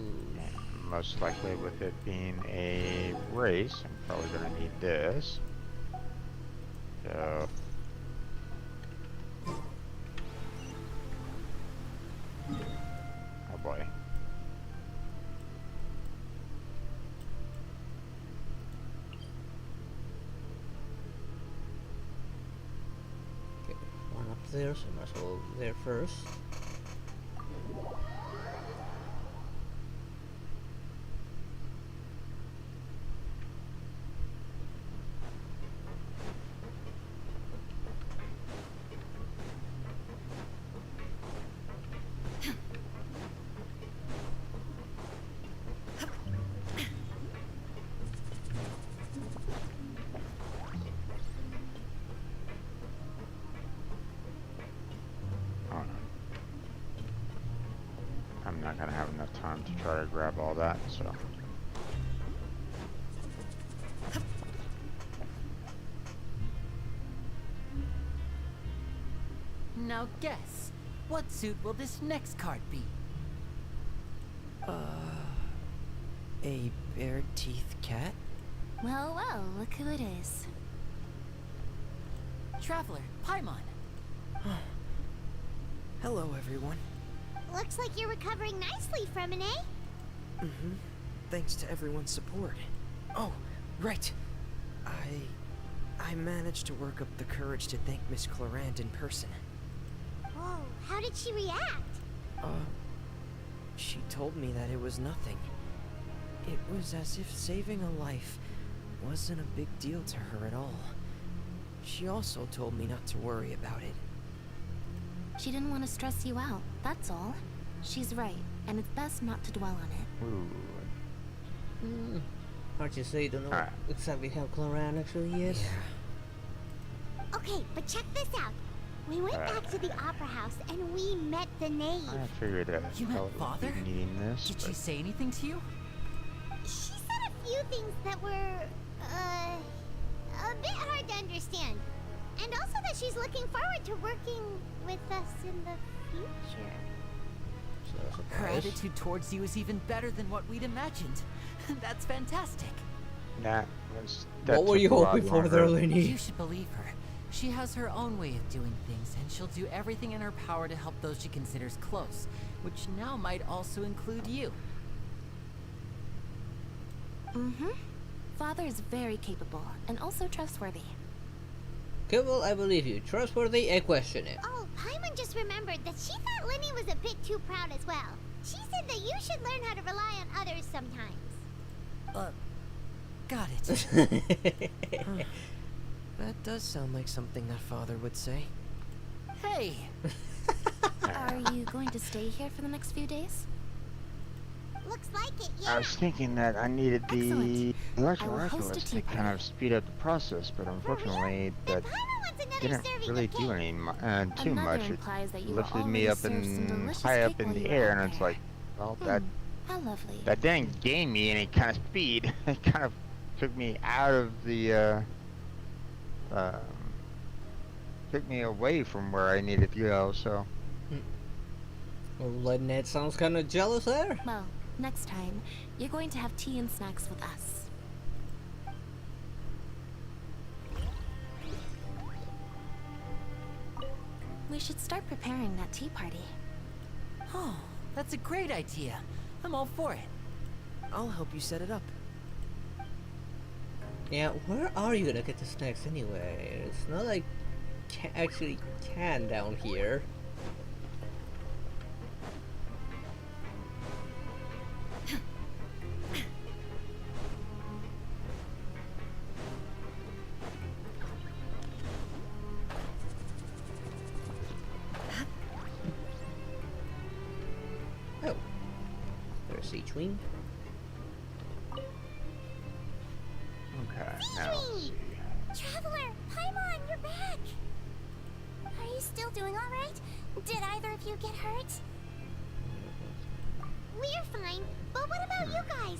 Most likely with it being a race, I'm probably going to need this. So... Oh boy. Okay, one up there, so might as well go there first. I'm not gonna have enough time to try to grab all that, so. Now guess, what suit will this next card be? A bare-teeth cat? Well, well, look who it is. Traveler, Paimon. Hello, everyone. Looks like you're recovering nicely from it, eh? Mm-hmm. Thanks to everyone's support. Oh, right. I managed to work up the courage to thank Miss Clorand in person. Whoa, how did she react? She told me that it was nothing. It was as if saving a life wasn't a big deal to her at all. She also told me not to worry about it. She didn't want to stress you out, that's all. She's right, and it's best not to dwell on it. Hard to say, don't know exactly how Cloran actually is. Yeah. Okay, but check this out. We went back to the opera house and we met the knave. I figured that You met Father? needing this. Did she say anything to you? She said a few things that were, a bit hard to understand. And also that she's looking forward to working with us in the future. not a Her surprise. attitude towards you is even better than what we'd imagined. That's fantastic. That What were you hoping for there, Lenny? You should believe her. She has her own way of doing things, and she'll do everything in her power to help those she considers close, which now might also include you. Mm-hmm. Father is very capable and also trustworthy. Okay, well, I believe you. Trustworthy, I question it. Oh, Paimon just remembered that she thought Linny was a bit too proud as well. She said that you should learn how to rely on others sometimes. Got it. That does sound like something that Father would say. Hey! Are you going to stay here for the next few days? Looks like it, yeah. I was thinking that I needed the electrical I will host a arbalist tea to kind of speed up the process, but unfortunately that didn't really do any too Another much. It implies that you lifted will me up already serve some in delicious high up cake in while the you were air, out and it's there. like, well, How lovely. that didn't gain me any kind of speed. It kind of took me out of the took me away from where I needed to go. So. Well, Lynette sounds kind of jealous there. Well, next time, you're going to have tea and snacks with us. We should start preparing that tea party. Oh, that's a great idea. I'm all for it. I'll help you set it up. Yeah, where are you gonna get the snacks anyway? It's not like actually can down here. Oh, there's Seachwing. Okay, now let's see. Traveler, Paimon, you're back! Are you still doing alright? Did either of you get hurt? We're fine, but what about you guys?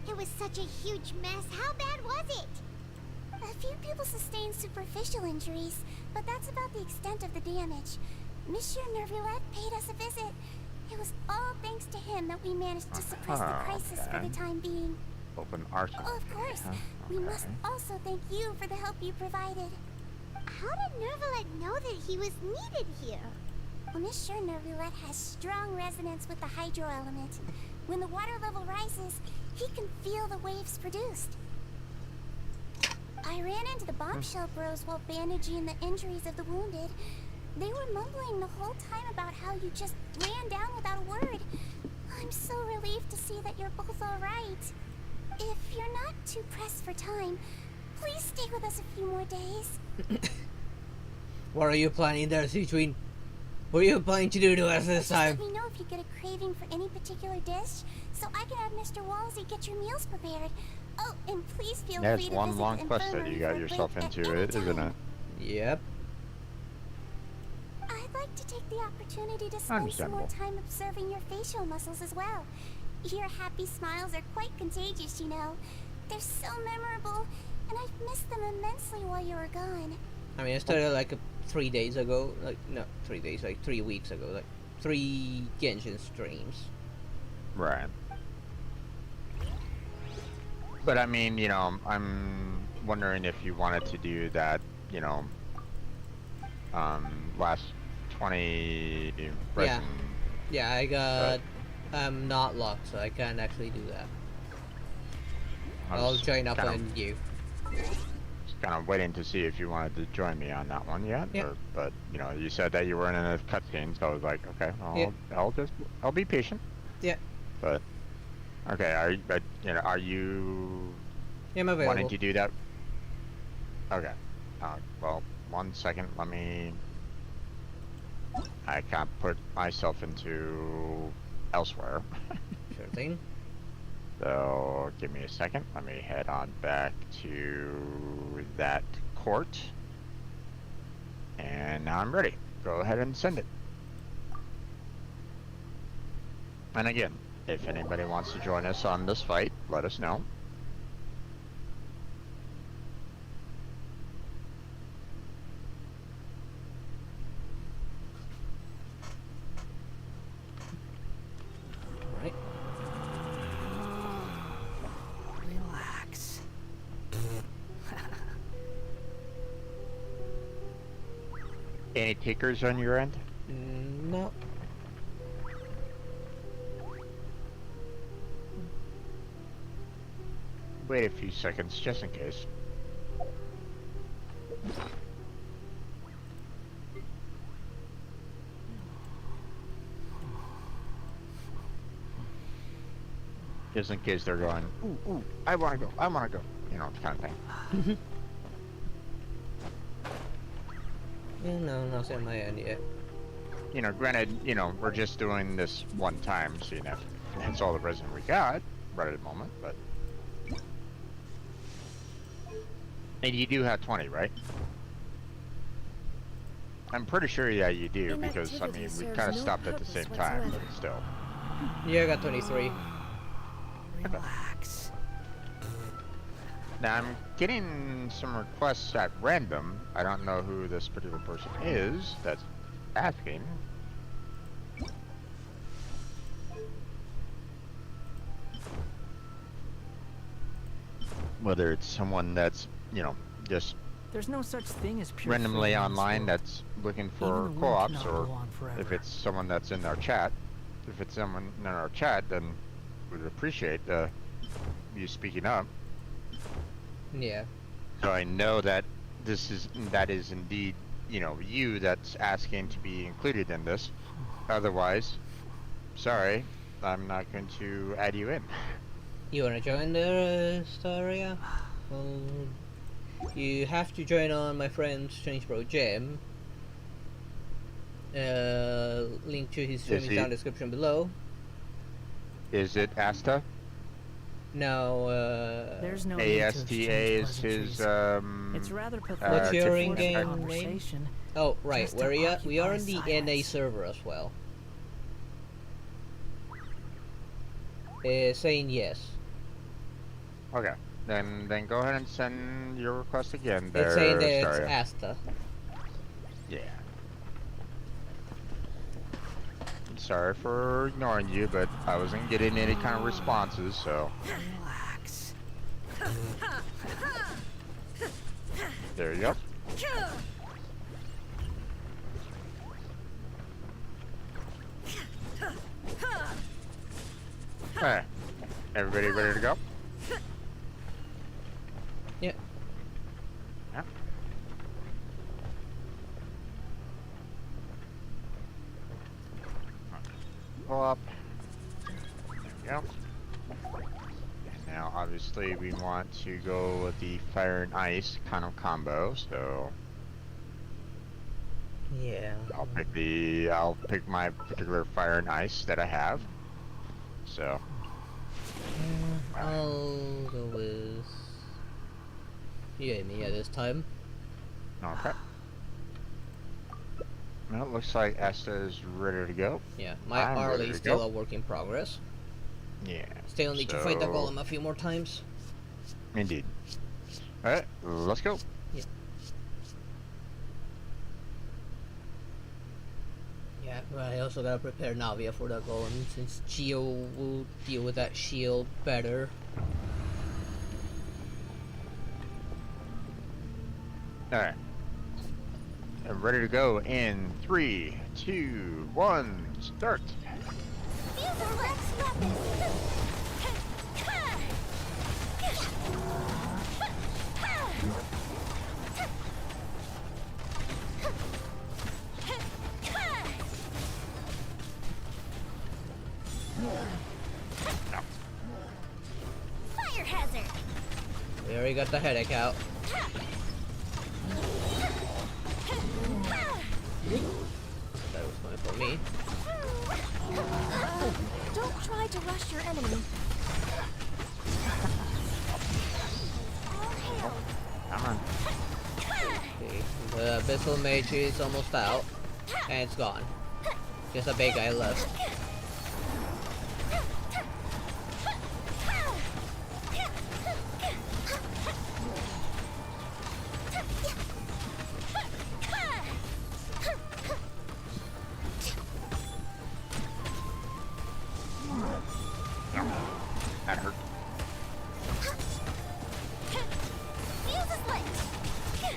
It was such a huge mess. How bad was it? A few people sustained superficial injuries, but that's about the extent of the damage. Monsieur Nervulette paid us a visit. It was all thanks to him that we managed to suppress the crisis for the time being. Open arsenal. Oh, of course. We must also thank you for the help you provided. How did Nervulette know that he was needed here? Well, Monsieur Nervulette has strong resonance with the hydro element. When the water level rises, he can feel the waves produced. I ran into the bombshell bros while bandaging the injuries of the wounded. They were mumbling the whole time about how you just ran down without a word. I'm so relieved to see that you're both alright. If you're not too pressed for time, please stay with us a few more days. What are you planning there, Seachwing? What are you planning to do to us this time? Let me know if you get a craving for any particular dish, so I can have Mr. Wolsey get your meals prepared. Oh, and please feel free to visit one long the quest that you got infirmary for a yourself break into, at any isn't time. it? Yep. I'd like to take the opportunity to spend some more time observing your facial muscles as well. Your happy smiles are quite contagious, you know. They're so memorable, and I've missed them immensely while you were gone. I mean, I started like 3 days ago. Like, not 3 days, like 3 weeks ago. Like 3 Genshin streams. Right. But I mean, you know, I'm wondering if you wanted to do that, you know, last 20 resin. Yeah, I got I'm not locked, so I can't actually do that. I'll join up on you. Just kind of waiting to see if you wanted to join me on that one yet. Yeah. But you know, you said that you weren't in a cutscene, so I was like, okay, I'll be patient. Yeah. But okay, are you I'm available. wanting to do that? Okay. Well, 1 second. Let me. I can't put myself into elsewhere. Sure thing. So give me a second. Let me head on back to that court. And now I'm ready. Go ahead and send it. And again, if anybody wants to join us on this fight, let us know. Any takers on your end? No. Wait a few seconds, just in case. Just in case they're going, ooh, I wanna go, you know, kind of thing. Yeah, no, nothing on my end yet. You know, granted, you know, we're just doing this one time, so you know, that's all the resin we got right at the moment, but... And you do have 20, right? I'm pretty sure, yeah, you do, because, I mean, we kind of stopped at the same time, but still. Yeah, I got 23. Relax. Now, I'm getting some requests at random. I don't know who this particular person is that's asking. Whether it's someone that's, you know, just There's no such thing as pure randomly freedom, online so that's looking for even the world co-ops, cannot or go on forever. if it's someone that's in our chat. If it's someone in our chat, then we'd appreciate you speaking up. Yeah. So I know that that is indeed, you know, you that's asking to be included in this. Otherwise, sorry, I'm not going to add you in. You wanna join the Staria? Well, you have to join on my friend Strange Bro Gem. Link to his stream is down in the description below. Is it Asta? No, There's no ASTA is his, It's rather pathetic. what's your to force in-game name? conversation Oh, right, just to we are occupy in the silence. NA server as well. Saying yes. Okay, then go ahead and send your request again there. It's saying that it's Staria. Asta. Yeah. I'm sorry for ignoring you, but I wasn't getting any kind of responses, so. Relax. There you go. Alright. Everybody ready to go? Yep. Yeah. Pull up. There we go. And now obviously we want to go with the fire and ice kind of combo, so Yeah. I'll pick my particular fire and ice that I have. So I'll go with you and me this time. okay. Well, it looks like Asta is ready to go. Yeah, my I'm Arlie ready is to still go. a work in progress. Yeah. Still need to fight the golem a few more times. Indeed. Alright, let's go. Yeah. Yeah, but I also gotta prepare Navia for that golem, since Geo will deal with that shield better. Alright. I'm ready to go in 3, 2, 1, start. Fire hazard. We already got the headache out. That was fine for me. Don't try to rush your enemy. Come on. Okay, the Abyssal Mage is almost out, and it's gone. Just a big guy left. That hurt. Fuse is lit.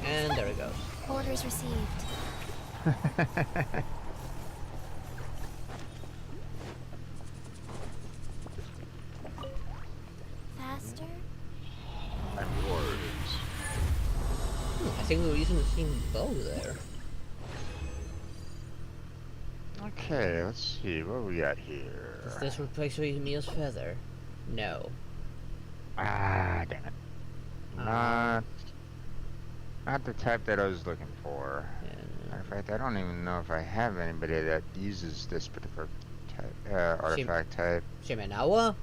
And there it goes. Orders received. Faster? And words. I think we were using the same bow there. Okay, let's see what we got here. Does this replace Mia's feather? No. Ah, damn it. Not the type that I was looking for. Matter of fact, I don't even know if I have anybody that uses this particular type, artifact type. Shimenawa?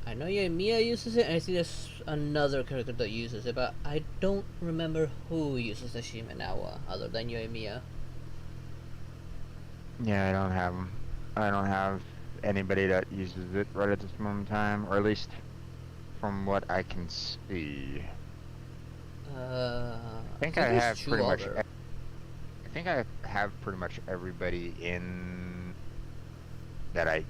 I know Mia uses it, and I see there's another character that uses it, but I don't remember who uses the Shimenawa other than Mia. Yeah, I don't have them. I don't have anybody that uses it right at this moment in time, or at least from what I can see. I think I have pretty much. I think I have pretty much everybody in that I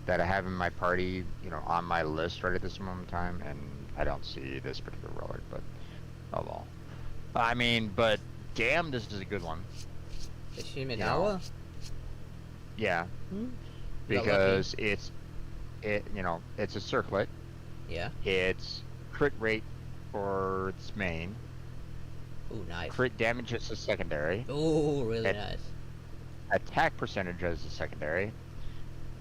have in my party, on my list right at this moment in time, and I don't see this particular relic, but oh well. I mean, but damn, this is a good one. The Shimenawa? Yeah. Because it's a circlet. Yeah. It's crit rate for its main. Ooh, nice. Crit damage as a secondary. Ooh, really nice. Attack percentage as a secondary.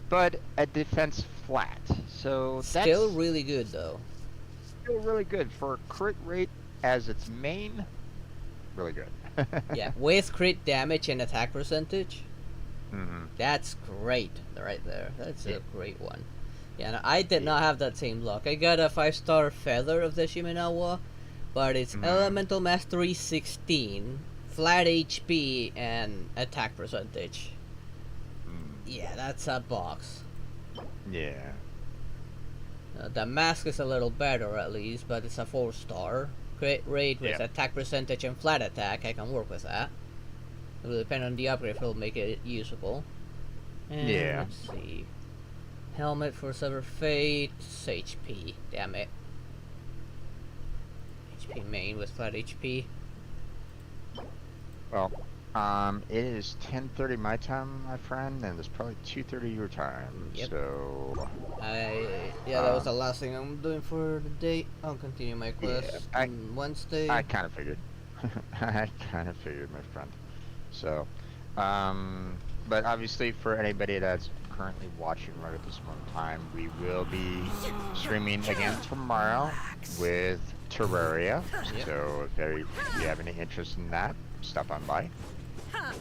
But a defense flat. So that's still really good though. Still really good for crit rate as its main. Really good. Yeah, with crit damage and attack percentage. That's great right there. That's a great one. Yeah, no, I did not have that same luck. I got a 5-star feather of the Shimenawa, but it's Elemental Mastery 16, flat HP, and attack percentage. Yeah, that's a box. Yeah. The mask is a little better at least, but it's a 4-star. Crit rate with attack percentage and flat attack, I can work with that. It will depend on the upgrade if it'll make it usable. And let's see. Helmet for Sever Fate, HP, damn it. HP main with flat HP. Well, it is 10:30 my time, my friend, and it's probably 2:30 your time. Yep. So that was the last thing I'm doing for the day. I'll continue my quest on Wednesday. I kind of figured. I kind of figured, my friend. So, but obviously for anybody that's currently watching right at this moment in time, we will be streaming again tomorrow with Terraria. So if you have any interest in that, stop on by.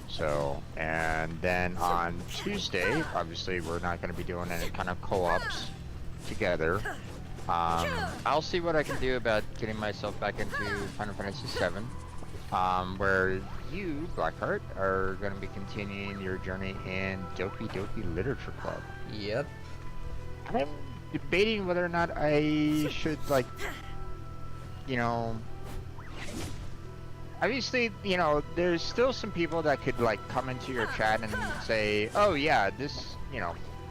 So, and then on Tuesday, obviously we're not going to be doing any kind of co-ops together. I'll see what I can do about getting myself back into Final Fantasy VII, where you, Blackheart, are going to be continuing your journey in Doki Doki Literature Club. Yep. I'm debating whether or not I should, obviously, there's still some people that could, come into your chat and say, oh yeah, this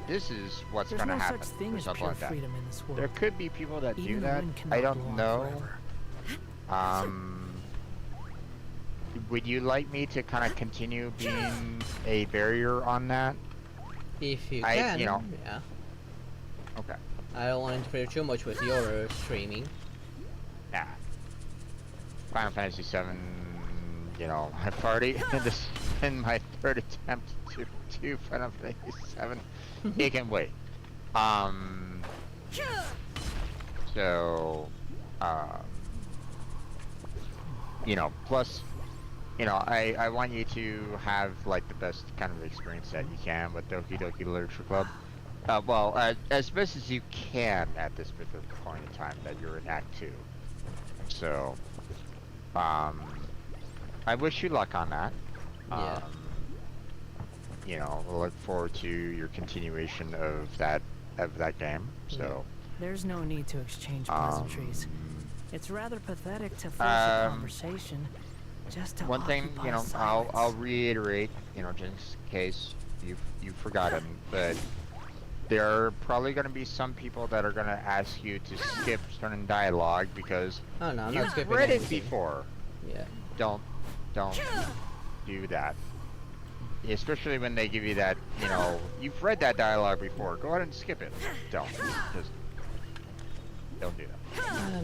is what's going to happen, or something like that. There could be people that do that. I don't know. Would you like me to kind of continue being a barrier on that? If you can, yeah. Okay. I don't want to interfere too much with your streaming. Yeah. Final Fantasy VII, I've already, this has been my third attempt to do Final Fantasy VII. It can wait. So, plus, I want you to have, the best kind of experience that you can with Doki Doki Literature Club. As best as you can at this particular point in time that you're in Act 2. So, I wish you luck on that. We'll look forward to your continuation of that game. So there's no need to exchange pleasantries. It's rather pathetic to force a conversation just to one thing, I'll reiterate, just in case you've forgotten, but there are probably going to be some people that are going to ask you to skip certain dialogue because you've read it before. Yeah. Don't do that. Especially when they give you that, you know, you've read that dialogue before. Go ahead and skip it. Don't. Just don't do that.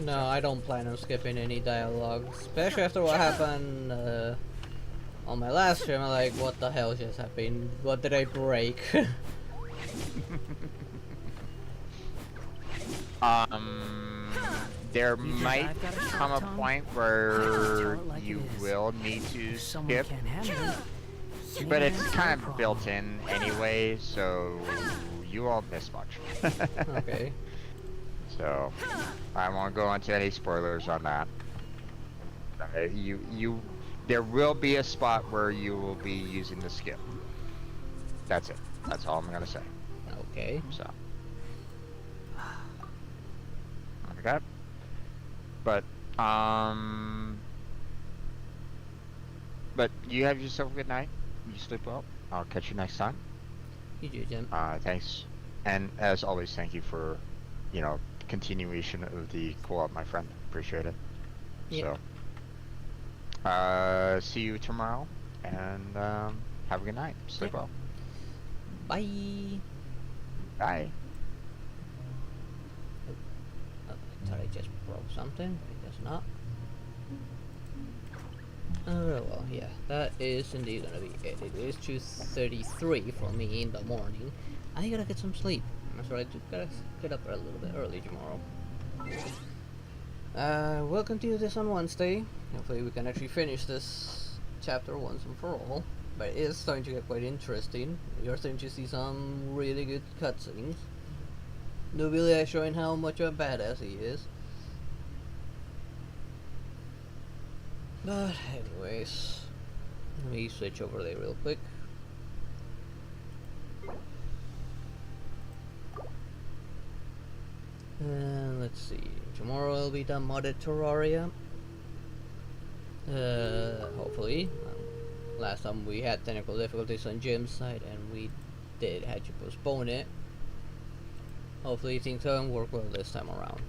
No, I don't plan on skipping any dialogue, especially after what happened on my last stream. I'm like, what the hell just happened? What did I break? There might come a point where you will need to skip, but it's kind of built in anyway, so you won't miss much. Okay. So I won't go into any spoilers on that. There will be a spot where you will be using the skip. That's it. That's all I'm gonna say. Okay. So. Okay. But you have yourself a good night. You sleep well. I'll catch you next time. You do, Jim. Thanks. And as always, thank you for, you know, continuation of the co-op, my friend. Appreciate it. Yep. So, see you tomorrow, and have a good night. Sleep well. Bye. Bye. I thought I just broke something. I guess not. Well, yeah, that is indeed gonna be it. It is 2:33 for me in the morning. I gotta get some sleep. That's right, I gotta get up a little bit early tomorrow. We'll continue this on Wednesday. Hopefully we can actually finish this chapter once and for all. But it is starting to get quite interesting. You're starting to see some really good cutscenes. Nobilia showing how much of a badass he is. But anyways, let me switch over there real quick. And let's see, tomorrow will be the modded Terraria. Hopefully. Last time we had technical difficulties on Jim's side and we had to postpone it. Hopefully things don't work well this time around.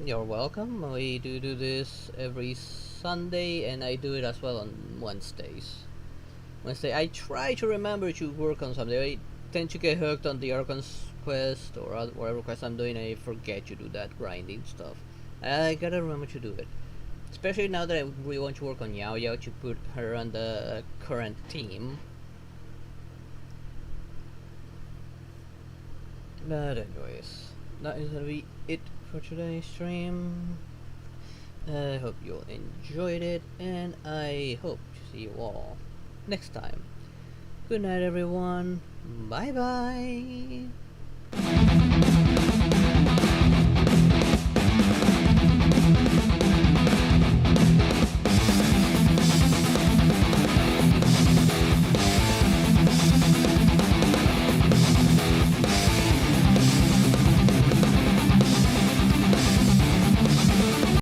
You're welcome. We do this every Sunday, and I do it as well on Wednesdays. I try to remember to work on something. I tend to get hooked on the Archon's quest or whatever quest I'm doing, and I forget to do that grinding stuff. I gotta remember to do it. Especially now that I really want to work on Yao Yao to put her on the current team. But anyways, that is gonna be it for today's stream. I hope you enjoyed it, and I hope to see you all next time. Good night, everyone. Bye bye.